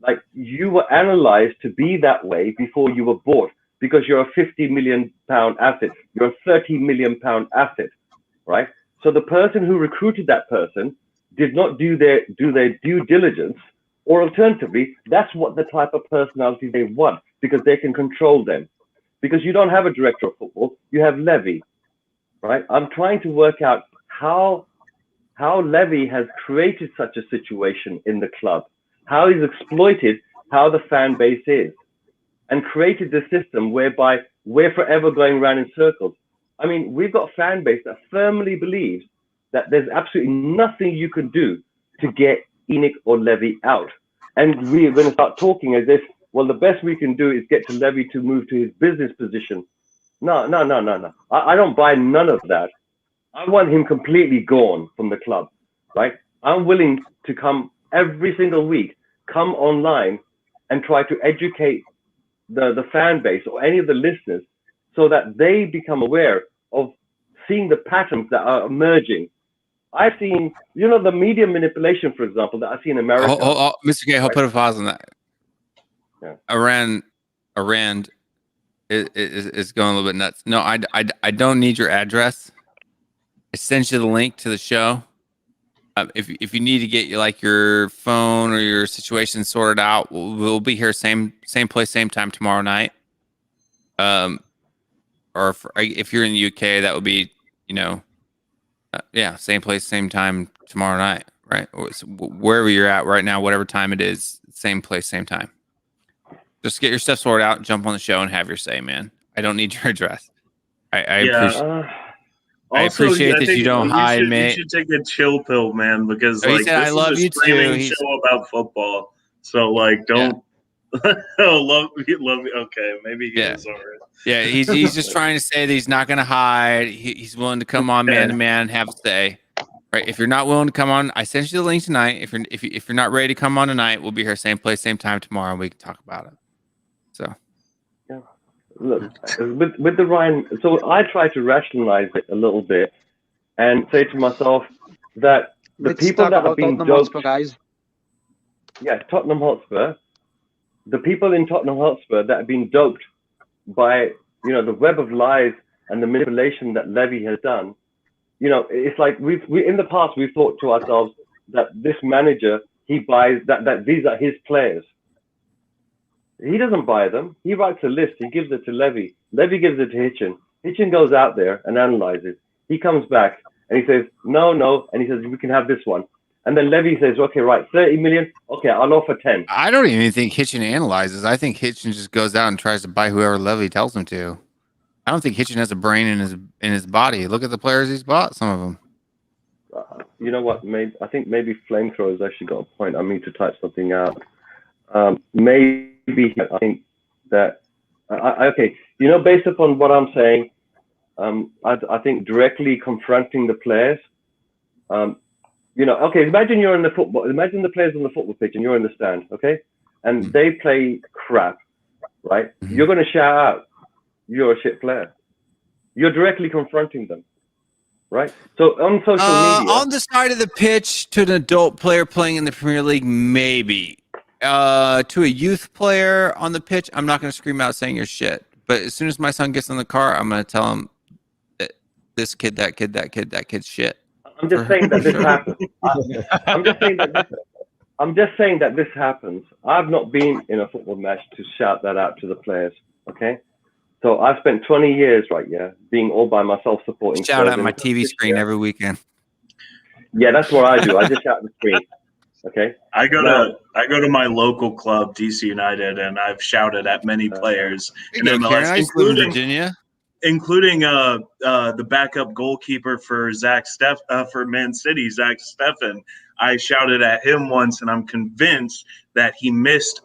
S6: Like, you were analyzed to be that way before you were bought, because you're a £50 million asset. You're a £30 million asset, right? So the person who recruited that person did not do their due diligence, or alternatively, that's what the type of personality they want, because they can control them. Because you don't have a director of football, you have Levy, right? I'm trying to work out how Levy has created such a situation in the club, how he's exploited how the fan base is, and created this system whereby we're forever going around in circles. I mean, we've got a fan base that firmly believes that there's absolutely nothing you can do to get Enoch or Levy out. And we're going to start talking as if well, the best we can do is get to Levy to move to his business position. No. I don't buy none of that. I want him completely gone from the club, right? I'm willing to come every single week, come online and try to educate the fan base or any of the listeners so that they become aware of seeing the patterns that are emerging. I've seen, the media manipulation, for example, that I see in America.
S2: Mr. K, I'll put a pause on that.
S6: Yeah.
S2: Iran is going a little bit nuts. No, I don't need your address. I sent you the link to the show. If you need to get your phone or your situation sorted out, we'll be here same place, same time tomorrow night. Or if you're in the UK, that would be same place, same time tomorrow night, right? Or wherever you're at right now, whatever time it is, same place, same time. Just get your stuff sorted out, jump on the show, and have your say, man. I don't need your address. I appreciate that you don't hide, mate.
S16: You should take a chill pill, man, because
S2: he said,
S16: this
S2: I love
S16: is a
S2: you
S16: streaming
S2: too.
S16: show about football. So don't love me. Okay, maybe he is alright.
S2: Yeah, he's just trying to say that he's not going to hide. He's willing to come on man to man, have a say. Right? If you're not willing to come on, I sent you the link tonight. If you're not ready to come on tonight, we'll be here same place, same time tomorrow, and we can talk about it. So.
S6: Look, with the Ryan, so I try to rationalize it a little bit and say to myself that the people that have been doped,
S14: guys.
S6: Yeah, Tottenham Hotspur, the people in Tottenham Hotspur that have been doped by the web of lies and the manipulation that Levy has done. It's like we in the past we've thought to ourselves that this manager, he buys that these are his players. He doesn't buy them. He writes a list. He gives it to Levy. Levy gives it to Hitchin. Hitchin goes out there and analyzes. He comes back and he says, no. And he says, we can have this one. And then Levy says, okay, right, 30 million. Okay, I'll offer 10.
S2: I don't even think Hitchin analyzes. I think Hitchin just goes out and tries to buy whoever Levy tells him to. I don't think Hitchin has a brain in his body. Look at the players he's bought, some of them.
S6: You know what? I think maybe Flamethrower's actually got a point. I need to type something out. Maybe I think that okay, based upon what I'm saying, I think directly confronting the players, okay, imagine the players on the football pitch and you're in the stand, okay, and they play crap, right? You're going to shout out, you're a shit player. You're directly confronting them, right? So on social media,
S2: on the side of the pitch to an adult player playing in the Premier League, maybe. To a youth player on the pitch, I'm not going to scream out saying you're shit. But as soon as my son gets in the car, I'm going to tell him that this kid, that kid's shit.
S6: I'm just saying that this happens. I'm just saying that this happens. I've not been in a football match to shout that out to the players. Okay, so I've spent 20 years being all by myself supporting.
S2: Shout out my TV screen every weekend.
S6: Yeah, that's what I do. I just shout at the screen. Okay.
S16: I go to my local club, DC United, and I've shouted at many players in MLS, including the backup goalkeeper for for Man City, Zach Steffen. I shouted at him once, and I'm convinced that he missed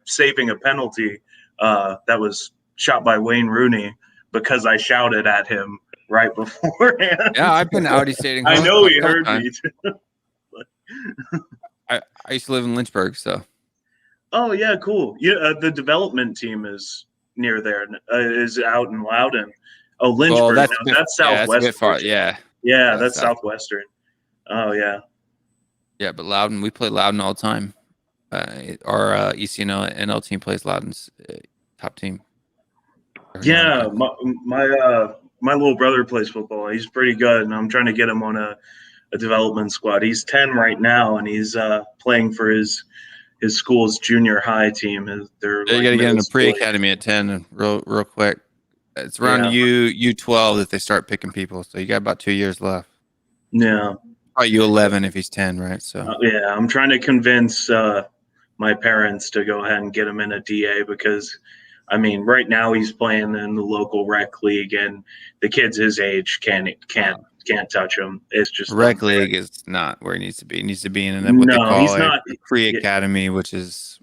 S16: saving a penalty that was shot by Wayne Rooney because I shouted at him right beforehand.
S2: Yeah, I've been Audi stating.
S16: I know he heard me too.
S2: I used to live in Lynchburg, so.
S16: Oh yeah, cool. Yeah, the development team is near there. Is out in Loudon. Oh, Lynchburg.
S2: Well,
S16: that's southwestern.
S2: Yeah,
S16: that's southwestern. Oh yeah.
S2: Yeah, but Loudon, we play Loudon all the time. Our ECNL NL team plays Loudon's top team.
S16: Yeah, my little brother plays football. He's pretty good, and I'm trying to get him on a development squad. He's 10 right now, and he's playing for his school's junior high team.
S2: You got to get into pre-academy at 10 real quick. It's around U12 that they start picking people, so you got about 2 years left.
S16: Yeah.
S2: Probably U11 if he's 10, right? So
S16: I'm trying to convince my parents to go ahead and get him in a DA because, I mean, right now he's playing in the local rec league, and the kids his age can't touch him. It's just
S2: rec league is not where he needs to be. He needs to be in what they call a pre-academy, which is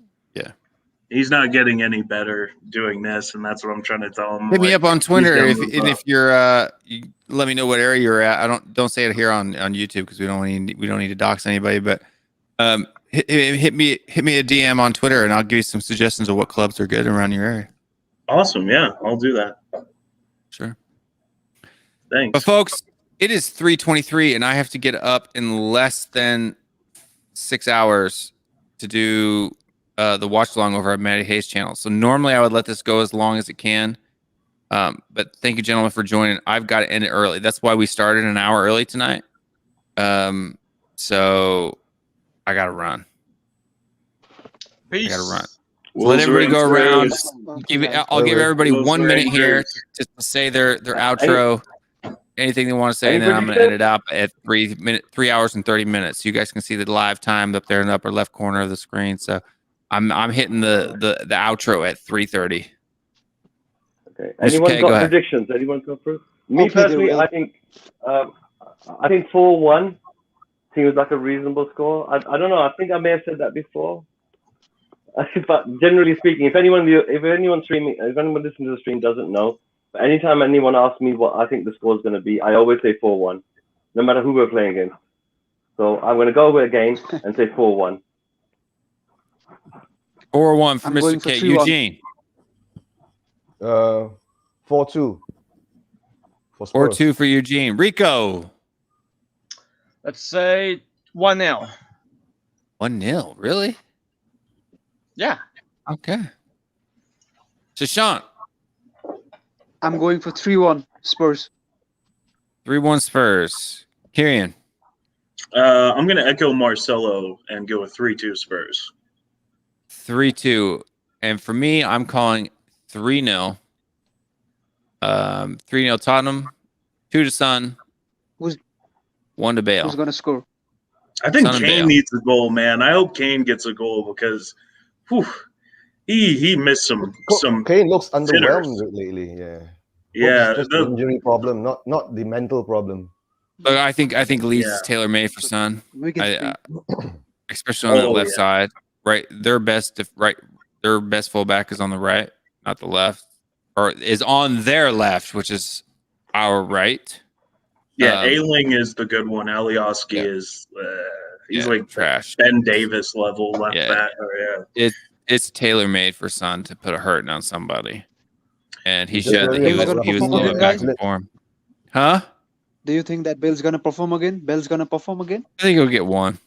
S16: He's not getting any better doing this, and that's what I'm trying to tell him.
S2: Hit me up on
S16: he's
S2: Twitter
S16: gotta
S2: if
S16: move
S2: and
S16: up.
S2: if you're you let me know what area you're at. Don't say it here on YouTube because we don't need to dox anybody. But hit me a DM on Twitter and I'll give you some suggestions of what clubs are good around your area.
S16: Awesome, yeah, I'll do that.
S2: Sure.
S16: Thanks.
S2: But folks, it is 3:23 and I have to get up in less than 6 hours to do the watch along over at Matty Hayes channel. So normally I would let this go as long as it can. But thank you, gentlemen, for joining. I've got to end it early. That's why we started an hour early tonight. So I got to run.
S15: Peace.
S2: I got to run. So let everybody go around. I'll give everybody 1 minute here just to say their outro, anything they want to say, and then I'm going to end it up at 3 hours and 30 minutes. So you guys can see the live time up there in the upper left corner of the screen. So I'm hitting the outro at 3:30.
S6: Okay.
S2: Mr.
S6: Anyone
S2: K, go
S6: got
S2: ahead.
S6: predictions? Anyone go through? Me
S14: Okay, there
S6: personally,
S14: will.
S6: I think 4-1 seems like a reasonable score. I don't know. I think I may have said that before. But generally speaking, if anyone listening to the stream doesn't know, but anytime anyone asks me what I think the score is going to be, I always say 4-1, no matter who we're playing against. So I'm going to go over again and say 4-1.
S2: 4-1 for
S14: I'm
S2: Mr.
S14: going for
S2: K.
S14: 3-1.
S2: Eugene.
S9: 4-2 for Spurs.
S2: 4-2 for Eugene. Rico.
S15: Let's say 1-0.
S2: 1-0. Really?
S15: Yeah.
S2: Okay. Shashank.
S14: I'm going for 3-1 Spurs.
S2: 3-1 Spurs. Kyrian.
S16: I'm going to echo Marcelo and go with 3-2 Spurs.
S2: 3-2. And for me, I'm calling 3-0. 3-0 Tottenham. 2 to Son.
S14: Who's
S2: 1 to Bale.
S14: Who's going to score?
S16: I think
S2: Son and
S16: Kane
S2: Bale.
S16: needs a goal, man. I hope Kane gets a goal because he missed some
S9: Kane looks
S16: sinners.
S9: underwhelmed lately. Yeah.
S16: Yeah,
S9: It's just the injury problem, not the mental problem.
S2: Look, I think Leeds is tailor made for Son. Especially on that left side. Right. Their best fullback is on the right, not the left. Or is on their left, which is our right.
S16: Yeah, Ailing is the good one. Alioski is he's like
S2: trash.
S16: Ben Davis level left back.
S2: It's tailor made for Son to put a hurting on somebody, and he
S14: Do
S2: showed that he was a little bit back in form. Huh?
S14: Do you think that Bale's going to perform again? Bale's going to perform again?
S2: I think he'll get one.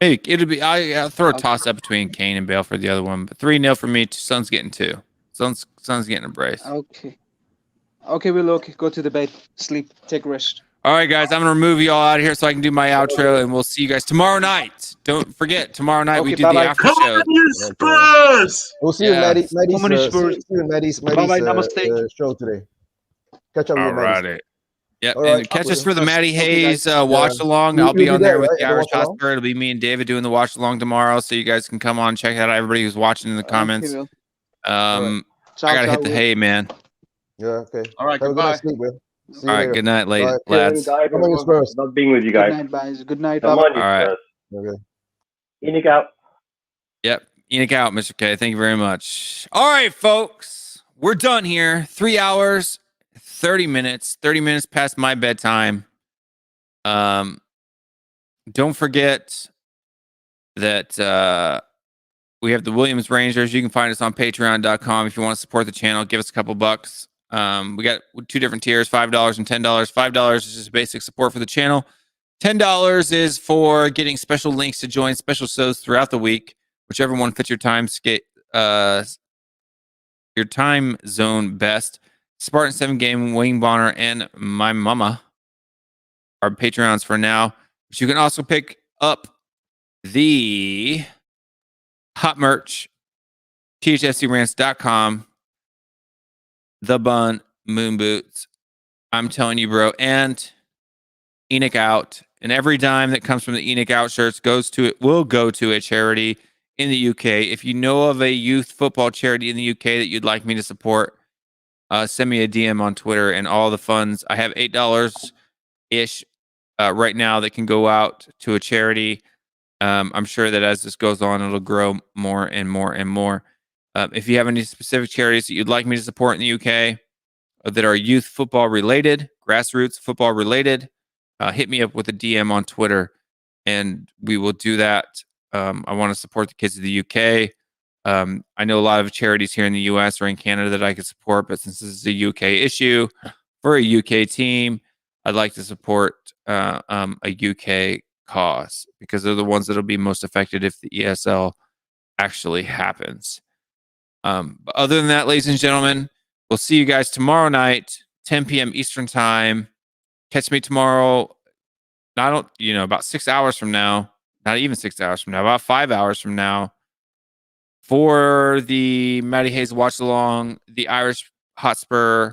S2: Maybe it'll be. I'll throw a toss up between Kane and Bale for the other one, but 3-0 for me. Son's getting 2. Son's getting a brace.
S14: Okay, Will. Go to the bed, sleep, take rest.
S2: All right, guys, I'm gonna remove you all out of here so I can do my outro, and we'll see you guys tomorrow night. Don't forget, tomorrow night we do the after show.
S16: Spurs!
S9: We'll see you in Maddie's
S14: Bye-bye, namaste.
S9: show today. Catch up with
S2: All
S9: Maddie's.
S2: righty. Yep,
S9: All
S2: and
S9: right.
S2: catch us for the Matty Hayes
S9: guys.
S2: watch along.
S9: You-
S2: I'll be
S9: you'll
S2: on
S9: be
S2: there
S9: there,
S2: with
S9: right,
S2: the
S9: at the
S2: Irish
S9: watch along?
S2: Hotspur. It'll be me and David doing the watch along tomorrow, so you guys can come on, check out everybody who's watching in the comments.
S14: Will.
S2: I gotta hit the hay, man.
S9: Yeah, okay.
S15: All right,
S9: Have a good
S15: goodbye.
S9: night's sleep, Will. See you
S2: All right,
S9: later.
S2: good night, ladies,
S9: Bye.
S2: lads.
S9: Come on, Spurs.
S6: Love being with you
S14: Good
S6: guys.
S14: night, guys. Good night.
S6: Come
S14: Bye-bye.
S6: on, you
S2: All right.
S6: Spurs.
S9: Okay.
S6: Enoch out.
S2: Yep. Enoch out, Mr. K. Thank you very much. All right, folks. We're done here. 3 hours, 30 minutes. 30 minutes past my bedtime. Don't forget that we have the Williams Rangers. You can find us on patreon.com if you want to support the channel. Give us a couple bucks. We got 2 different tiers, $5 and $10. $5 is just basic support for the channel. $10 is for getting special links to join special shows throughout the week, whichever one fits your time zone best. Spartan 7 Game, Wayne Bonner, and my mama are Patreons for now. But you can also pick up the hot merch, THFCRants.com, the bun, moon boots. I'm telling you, bro. And Enoch out. And every dime that comes from the Enoch out shirts will go to a charity in the UK. If you know of a youth football charity in the UK that you'd like me to support, send me a DM on Twitter, and all the funds. I have $8-ish right now that can go out to a charity. I'm sure that as this goes on, it'll grow more and more and more. If you have any specific charities that you'd like me to support in the UK that are youth football related, grassroots football related, hit me up with a DM on Twitter and we will do that. I want to support the kids of the UK. I know a lot of charities here in the US or in Canada that I could support, but since this is a UK issue for a UK team, I'd like to support a UK cause because they're the ones that'll be most affected if the ESL actually happens. But other than that, ladies and gentlemen, we'll see you guys tomorrow night, 10 p.m. Eastern time. Catch me tomorrow, about 6 hours from now, not even 6 hours from now, about 5 hours from now, for the Matty Hayes watch along, the Irish Hotspur,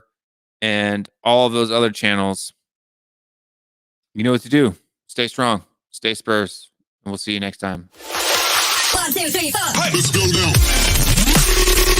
S2: and all of those other channels. You know what to do. Stay strong. Stay Spurs. And we'll see you next time.
S1: 1, 2, 3, 4. Let's go now.